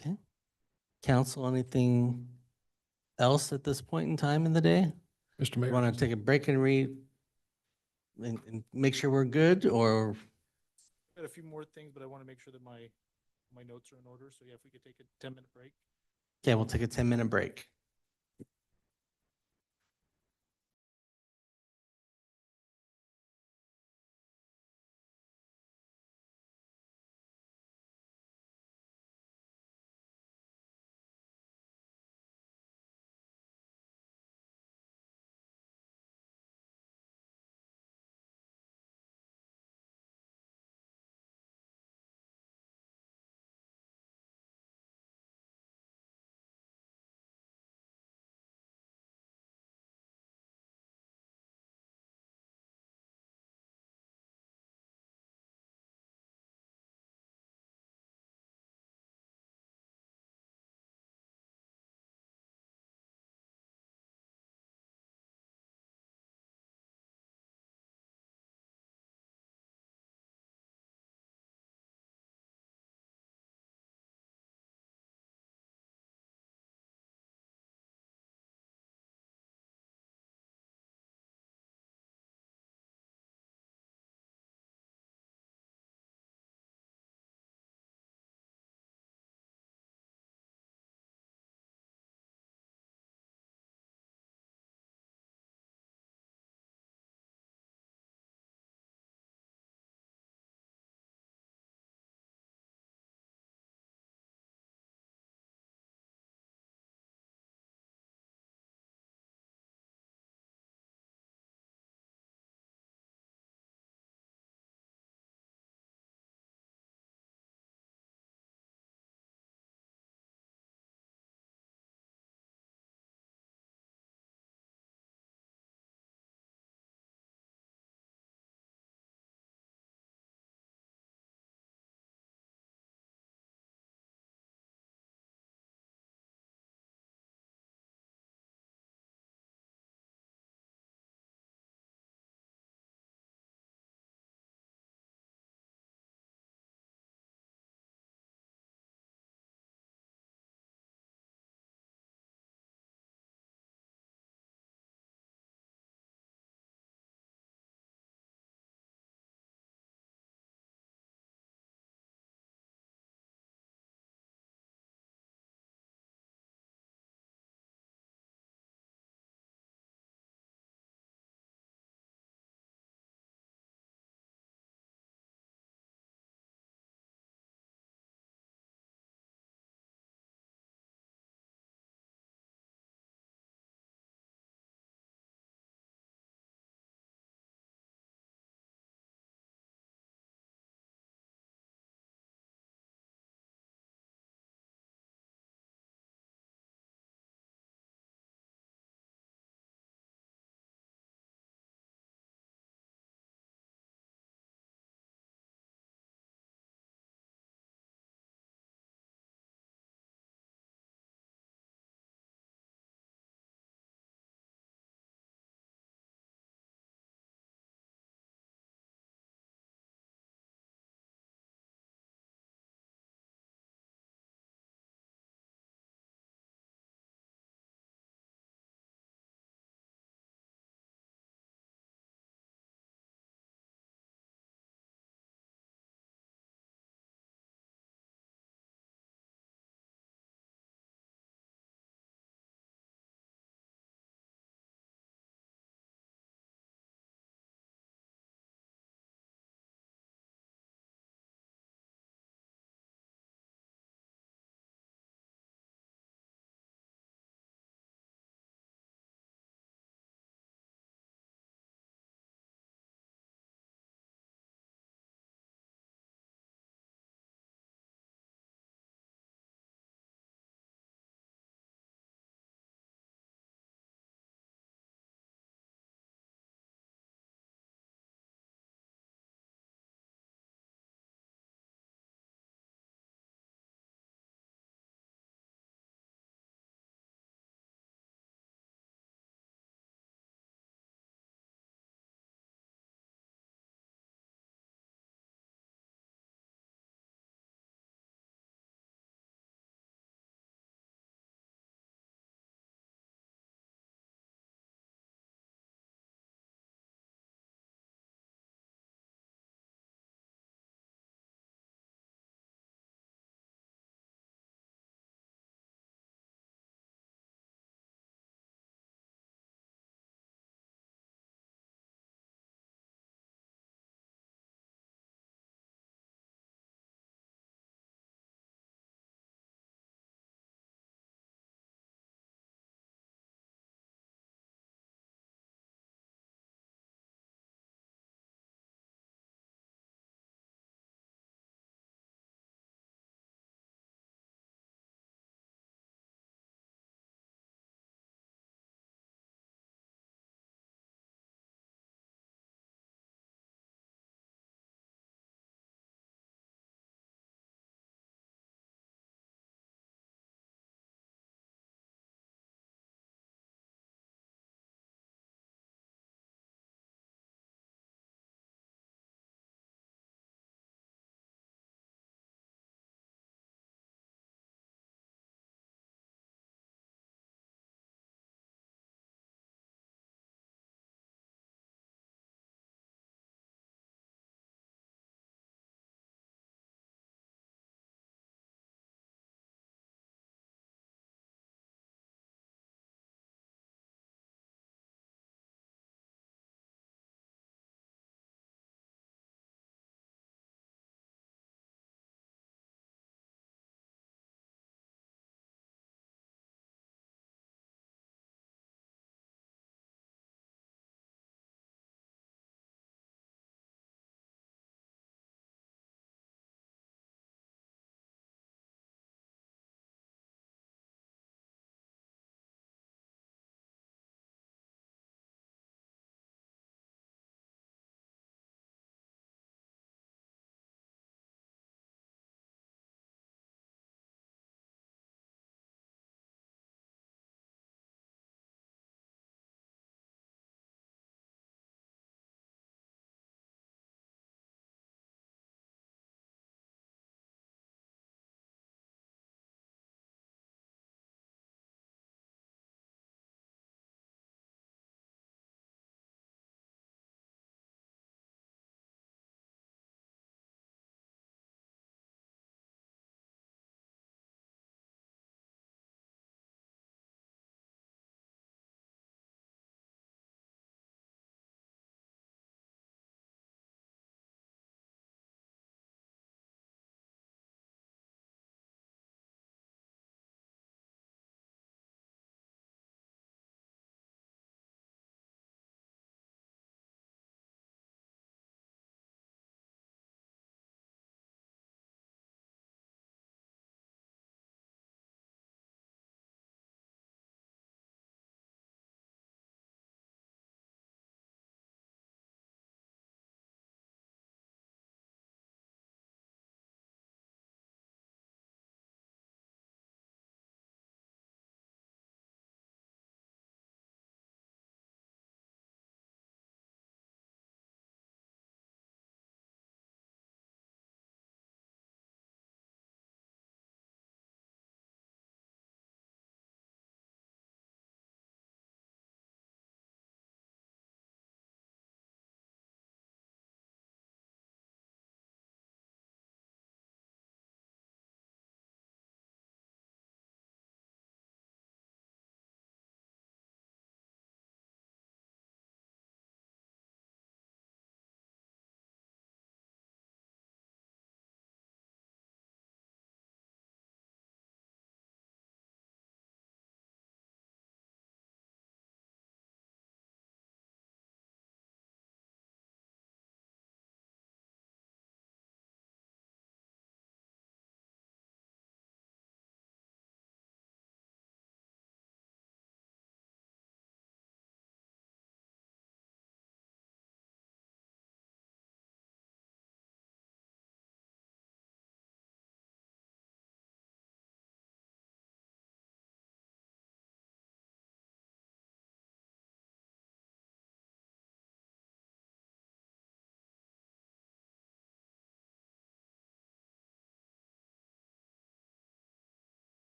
Okay. Council, anything else at this point in time in the day? Mr. Mayor. Want to take a break and read and make sure we're good, or? Got a few more things, but I want to make sure that my notes are in order. So yeah, if we could take a 10-minute break. Okay, we'll take a 10-minute break.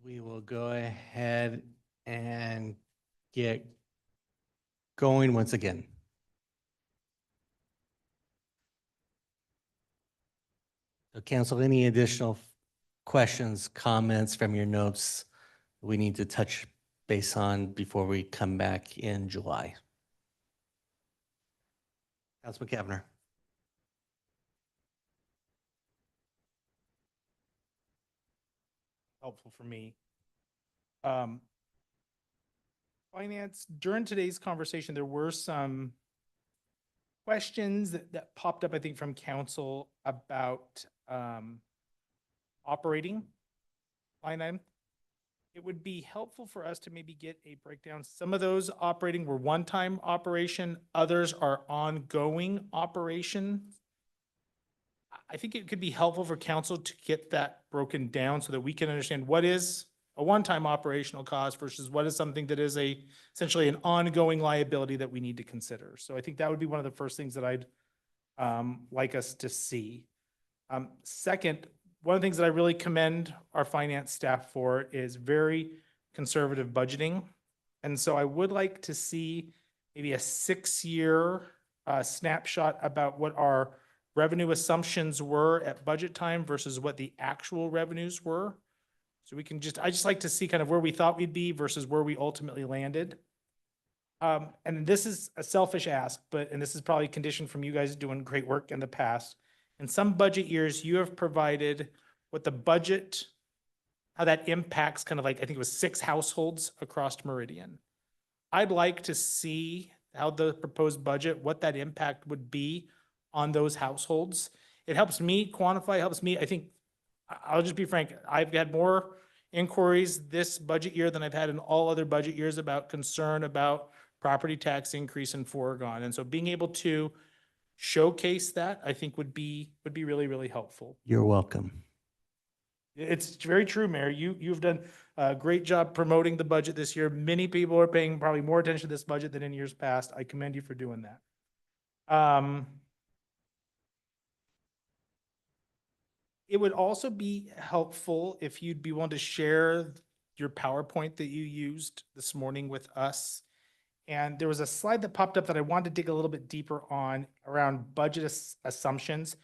We will go ahead and get going once again. So council, any additional questions, comments from your notes we need to touch base on before we come back in July? Councilman Kavner. Helpful for me. Finance, during today's conversation, there were some questions that popped up, I think, from council about operating line item. It would be helpful for us to maybe get a breakdown. Some of those operating were one-time operation, others are ongoing operation. I think it could be helpful for council to get that broken down so that we can understand what is a one-time operational cost versus what is something that is essentially an ongoing liability that we need to consider. So I think that would be one of the first things that I'd like us to see. Second, one of the things that I really commend our finance staff for is very conservative budgeting. And so I would like to see maybe a 6-year snapshot about what our revenue assumptions were at budget time versus what the actual revenues were. So we can I just like to see kind of where we thought we'd be versus where we ultimately landed. And this is a selfish ask, and this is probably a condition from you guys doing great work in the past. In some budget years, you have provided what the budget, how that impacts kind of like, I think it was 6 households across Meridian. I'd like to see how the proposed budget, what that impact would be on those households. It helps me quantify, helps me, I think, I'll just be frank, I've had more inquiries this budget year than I've had in all other budget years about concern about property tax increase in Foregon. And so being able to showcase that, I think would be really, really helpful. You're welcome. It's very true, Mayor. You've done a great job promoting the budget this year. Many people are paying probably more attention to this budget than in years past. I commend you for doing that. It would also be helpful if you'd be willing to share your PowerPoint that you used this morning with us. And there was a slide that popped up that I wanted to dig a little bit deeper on around budget assumptions.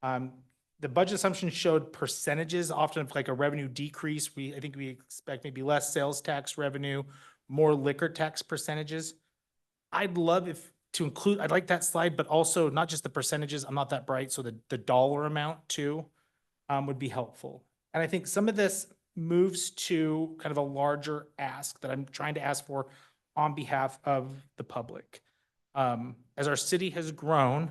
The budget assumptions showed percentages, often of like a revenue decrease. I think we expect maybe less sales tax revenue, more liquor tax percentages. I'd love to include, I'd like that slide, but also not just the percentages, I'm not that bright, so the dollar amount too would be helpful. And I think some of this moves to kind of a larger ask that I'm trying to ask for on behalf of the public. As our city has grown,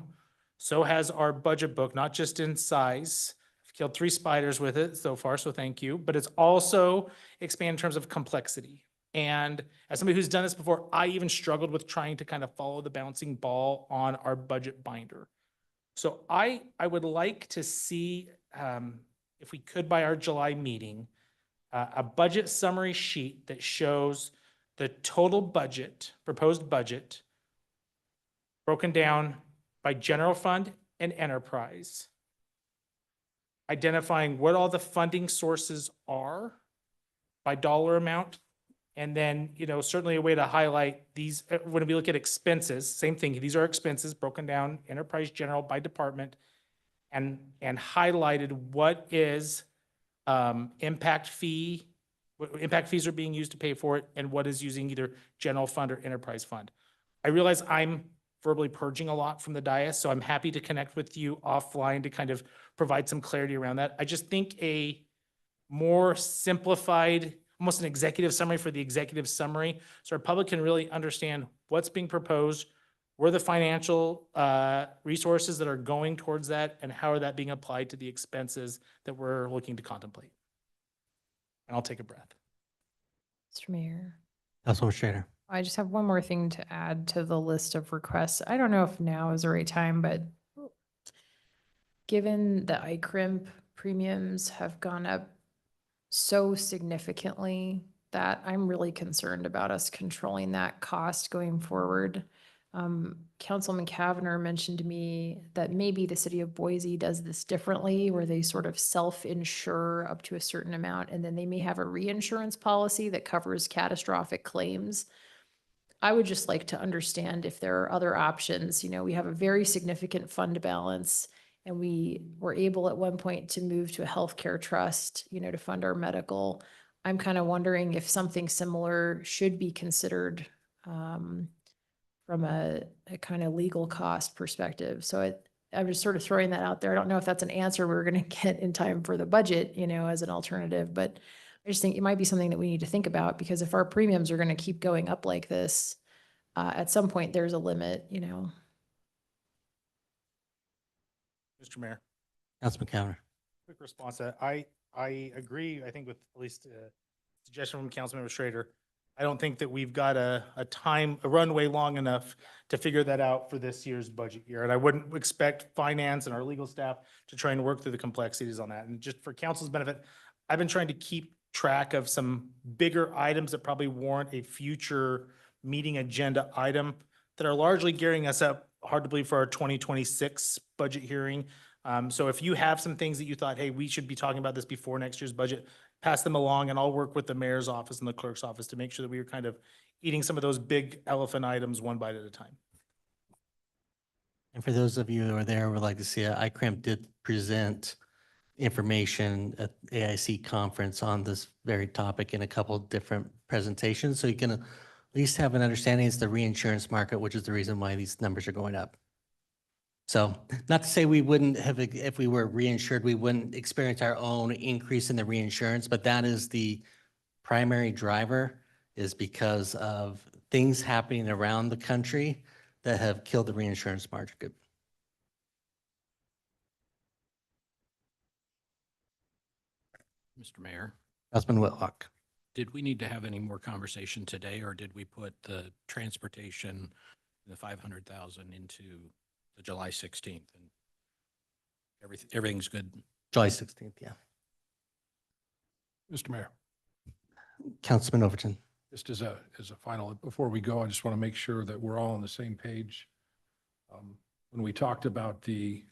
so has our budget book, not just in size. I've killed 3 spiders with it so far, so thank you. But it's also expanded in terms of complexity. And as somebody who's done this before, I even struggled with trying to kind of follow the bouncing ball on our budget binder. So I would like to see, if we could by our July meeting, a budget summary sheet that shows the total budget, proposed budget, broken down by general fund and enterprise, identifying what all the funding sources are by dollar amount, and then, certainly a way to highlight these, when we look at expenses, same thing, these are expenses broken down, enterprise general by department, and highlighted what is impact fees are being used to pay for it, and what is using either general fund or enterprise fund. I realize I'm verbally purging a lot from the dais, so I'm happy to connect with you offline to kind of provide some clarity around that. I just think a more simplified, almost an executive summary for the executive summary, so our public can really understand what's being proposed, where the financial resources that are going towards that, and how are that being applied to the expenses that we're looking to contemplate. And I'll take a breath. Mr. Mayor. Councilwoman Schrader. I just have one more thing to add to the list of requests. I don't know if now is the right time, but given the ICRIMP premiums have gone up so significantly that I'm really concerned about us controlling that cost going forward. Councilman Cavanagh mentioned to me that maybe the city of Boise does this differently, where they sort of self-insure up to a certain amount, and then they may have a reinsurance policy that covers catastrophic claims. I would just like to understand if there are other options. You know, we have a very significant fund balance, and we were able at one point to move to a healthcare trust, you know, to fund our medical. I'm kind of wondering if something similar should be considered from a kind of legal cost perspective. So I'm just sort of throwing that out there. I don't know if that's an answer we're going to get in time for the budget, you know, as an alternative, but I just think it might be something that we need to think about, because if our premiums are going to keep going up like this, at some point there's a limit, you know. Mr. Mayor, Councilman Cavanagh. quick response to that. I agree, I think with at least a suggestion from Councilmember Schrader. I don't think that we've got a runway long enough to figure that out for this year's budget year. And I wouldn't expect finance and our legal staff to try and work through the complexities on that. And just for council's benefit, I've been trying to keep track of some bigger items that probably warrant a future meeting agenda item that are largely gearing us up, hard to believe, for our 2026 budget hearing. So if you have some things that you thought, hey, we should be talking about this before next year's budget, pass them along, and I'll work with the mayor's office and the clerk's office to make sure that we are kind of eating some of those big elephant items one bite at a time. And for those of you who are there, would like to see it, ICRIM did present information at AIC conference on this very topic in a couple of different presentations. So you can at least have an understanding. It's the reinsurance market, which is the reason why these numbers are going up. So not to say we wouldn't have, if we were reinsured, we wouldn't experience our own increase in the reinsurance, but that is the primary driver, is because of things happening around the country that have killed the reinsurance market. Mr. Mayor, Councilman Whitlock. did we need to have any more conversation today, or did we put the transportation, the 500,000 into the July 16th? And everything's good? July 16th, yeah. Mr. Mayor, Councilman Overton. just as a final, before we go, I just want to make sure that we're all on the same page. When we talked about the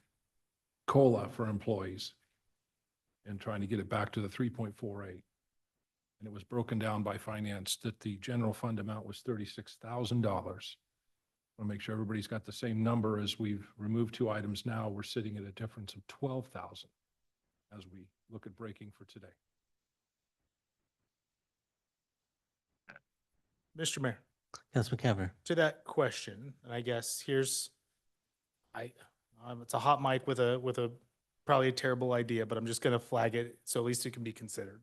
COLA for employees and trying to get it back to the 3.48, and it was broken down by finance that the general fund amount was $36,000. I want to make sure everybody's got the same number. As we've removed two items now, we're sitting at a difference of 12,000 as we look at breaking for today. Mr. Mayor, Councilman Cavanagh. to that question, and I guess here's, it's a hot mic with a probably a terrible idea, but I'm just gonna flag it so at least it can be considered.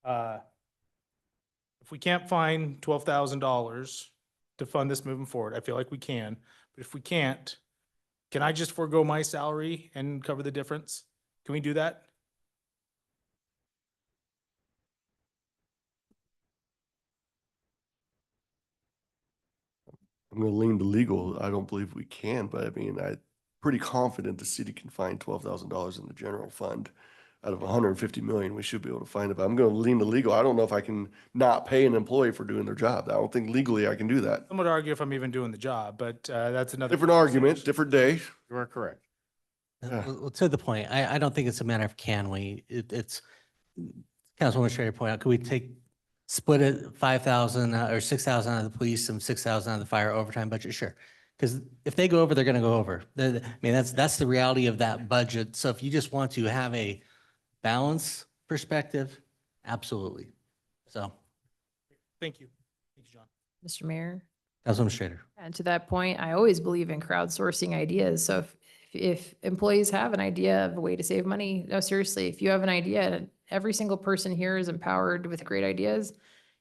If we can't find $12,000 to fund this moving forward, I feel like we can, but if we can't, can I just forego my salary and cover the difference? Can we do that? I'm gonna lean to legal. I don't believe we can, but I mean, I'm pretty confident the city can find $12,000 in the general fund. Out of 150 million, we should be able to find it, but I'm gonna lean to legal. I don't know if I can not pay an employee for doing their job. I don't think legally I can do that. I'm gonna argue if I'm even doing the job, but that's another. Different argument, different day. You are correct. Yeah. Well, to the point, I don't think it's a matter of can we, it's, Councilwoman Schrader pointed out, could we split it 5,000 or 6,000 out of the police and 6,000 out of the fire overtime budget? Sure. Because if they go over, they're going to go over. I mean, that's the reality of that budget. So if you just want to have a balance perspective, absolutely. So. Thank you. Thank you, John. Mr. Mayor. Councilwoman Schrader. And to that point, I always believe in crowdsourcing ideas. So if employees have an idea of a way to save money, no, seriously, if you have an idea, every single person here is empowered with great ideas.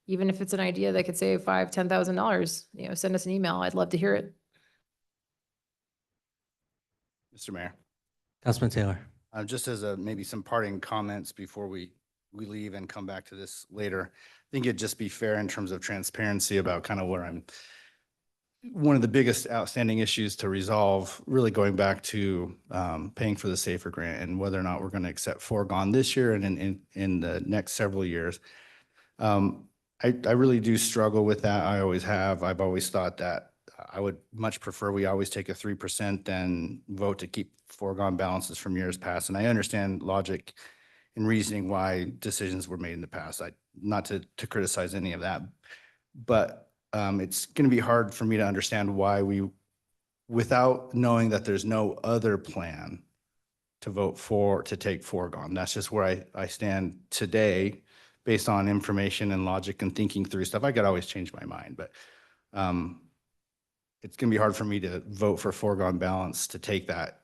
Even if it's an idea that could save $5,000, $10,000, you know, send us an email. I'd love to hear it. Mr. Mayor, Councilman Taylor. just as maybe some parting comments before we leave and come back to this later. I think it'd just be fair in terms of transparency about kind of where one of the biggest outstanding issues to resolve, really going back to paying for the SAFER grant and whether or not we're going to accept foregone this year and in the next several years. I really do struggle with that. I always have. I've always thought that I would much prefer we always take a 3% than vote to keep foregone balances from years past. And I understand logic and reasoning why decisions were made in the past. Not to criticize any of that. But it's going to be hard for me to understand why we, without knowing that there's no other plan to vote for, to take foregone. That's just where I stand today based on information and logic and thinking through stuff. I could always change my mind, but it's going to be hard for me to vote for foregone balance to take that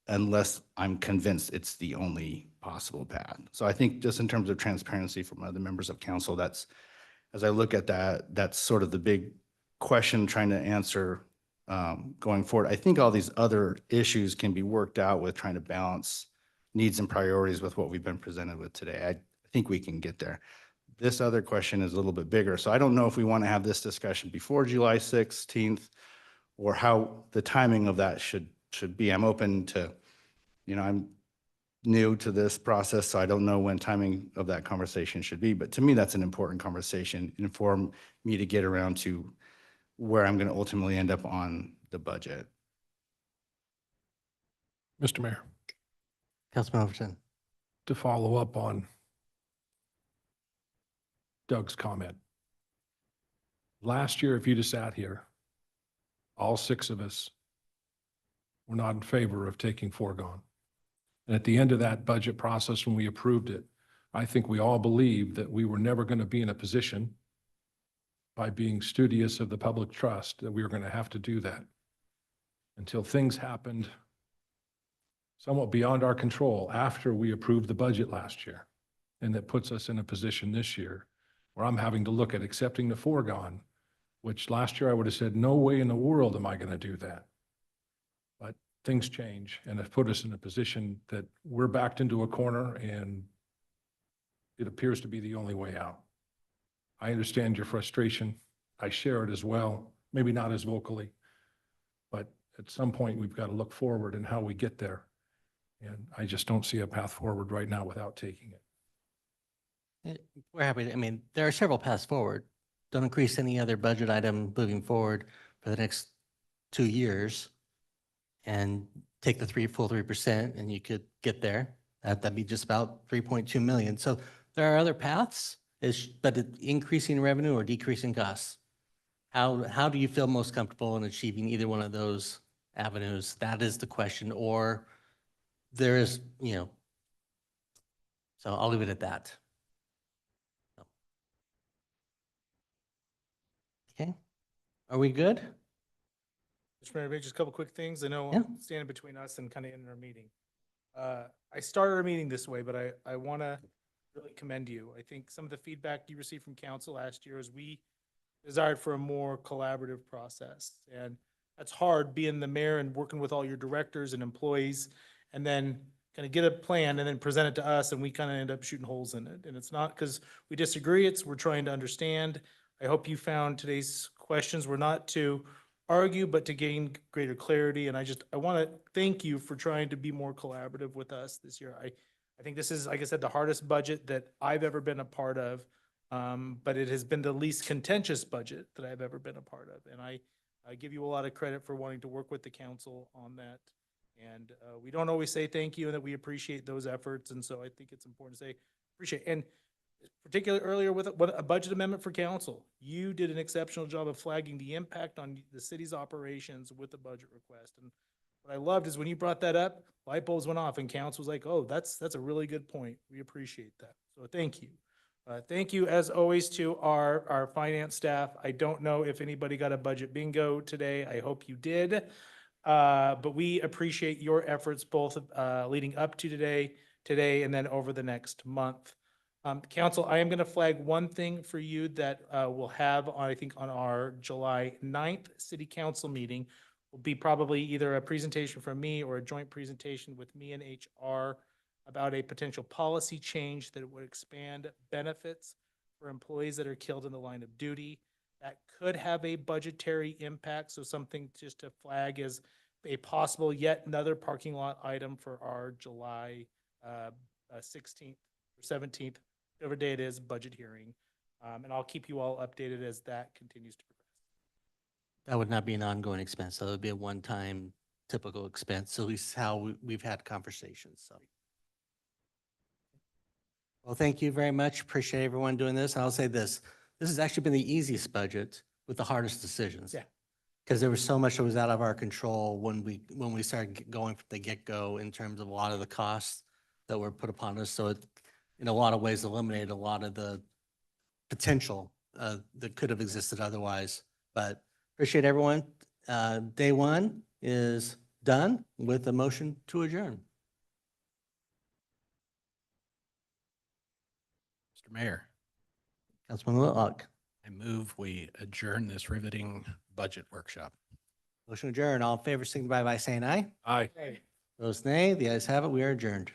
unless I'm convinced it's the only possible path. So I think just in terms of transparency from other members of council, that's, as I look at that, that's sort of the big question trying to answer going forward. I think all these other issues can be worked out with trying to balance needs and priorities with what we've been presented with today. I think we can get there. This other question is a little bit bigger. So I don't know if we want to have this discussion before July 16th or how the timing of that should be. I'm open to, I'm new to this process, so I don't know when timing of that conversation should be. But to me, that's an important conversation, inform me to get around to where I'm going to ultimately end up on the budget. Mr. Mayor, Councilman Overton. to follow up on Doug's comment. Last year, if you'd have sat here, all 6 of us were not in favor of taking foregone. And at the end of that budget process, when we approved it, I think we all believed that we were never going to be in a position, by being studious of the public trust, that we were going to have to do that until things happened somewhat beyond our control after we approved the budget last year. And that puts us in a position this year where I'm having to look at accepting the foregone, which last year I would have said, no way in the world am I going to do that. But things change and have put us in a position that we're backed into a corner and it appears to be the only way out. I understand your frustration. I share it as well, maybe not as vocally, but at some point we've got to look forward and how we get there. And I just don't see a path forward right now without taking it. We're happy to, I mean, there are several paths forward. Don't increase any other budget item moving forward for the next 2 years and take the full 3% and you could get there. That'd be just about 3.2 million. So there are other paths, but increasing revenue or decreasing costs. How do you feel most comfortable in achieving either one of those avenues? That is the question. Or there is, so I'll leave it at that. Okay. Are we good? Mr. Mayor, just a couple quick things. I know Yeah. I'm standing between us and kind of ending our meeting. I started our meeting this way, but I want to really commend you. I think some of the feedback you received from council last year is we desired for a more collaborative process. And that's hard, being the mayor and working with all your directors and employees, and then kind of get a plan and then present it to us, and we kind of end up shooting holes in it. And it's not because we disagree, we're trying to understand. I hope you found today's questions were not to argue, but to gain greater clarity. And I want to thank you for trying to be more collaborative with us this year. I think this is, like I said, the hardest budget that I've ever been a part of. But it has been the least contentious budget that I've ever been a part of. And I give you a lot of credit for wanting to work with the council on that. And we don't always say thank you and that we appreciate those efforts. And so I think it's important to say appreciate. And particularly earlier with a budget amendment for council, you did an exceptional job of flagging the impact on the city's operations with the budget request. And what I loved is when you brought that up, light bulbs went off and council was like, oh, that's a really good point. We appreciate that. So thank you. Thank you, as always, to our finance staff. I don't know if anybody got a budget bingo today. I hope you did. But we appreciate your efforts both leading up to today, and then over the next month. Council, I am going to flag one thing for you that we'll have, I think, on our July 9th city council meeting. Will be probably either a presentation from me or a joint presentation with me and HR about a potential policy change that would expand benefits for employees that are killed in the line of duty. That could have a budgetary impact, so something just to flag as a possible yet another parking lot item for our July 16th or 17th, whatever day it is, budget hearing. And I'll keep you all updated as that continues to progress. That would not be an ongoing expense. That would be a one-time typical expense, at least how we've had conversations, so. Well, thank you very much. Appreciate everyone doing this. And I'll say this has actually been the easiest budget with the hardest decisions. Yeah. Because there was so much that was out of our control when we started going from the get-go in terms of a lot of the costs that were put upon us. So it, in a lot of ways, eliminated a lot of the potential that could have existed otherwise. But appreciate everyone. Day one is done with a motion to adjourn. Mr. Mayor, Councilman Whitlock, I move we adjourn this riveting budget workshop. motion adjourned. All in favor, signify by saying aye. Aye. Those nay, the ayes have it. We are adjourned.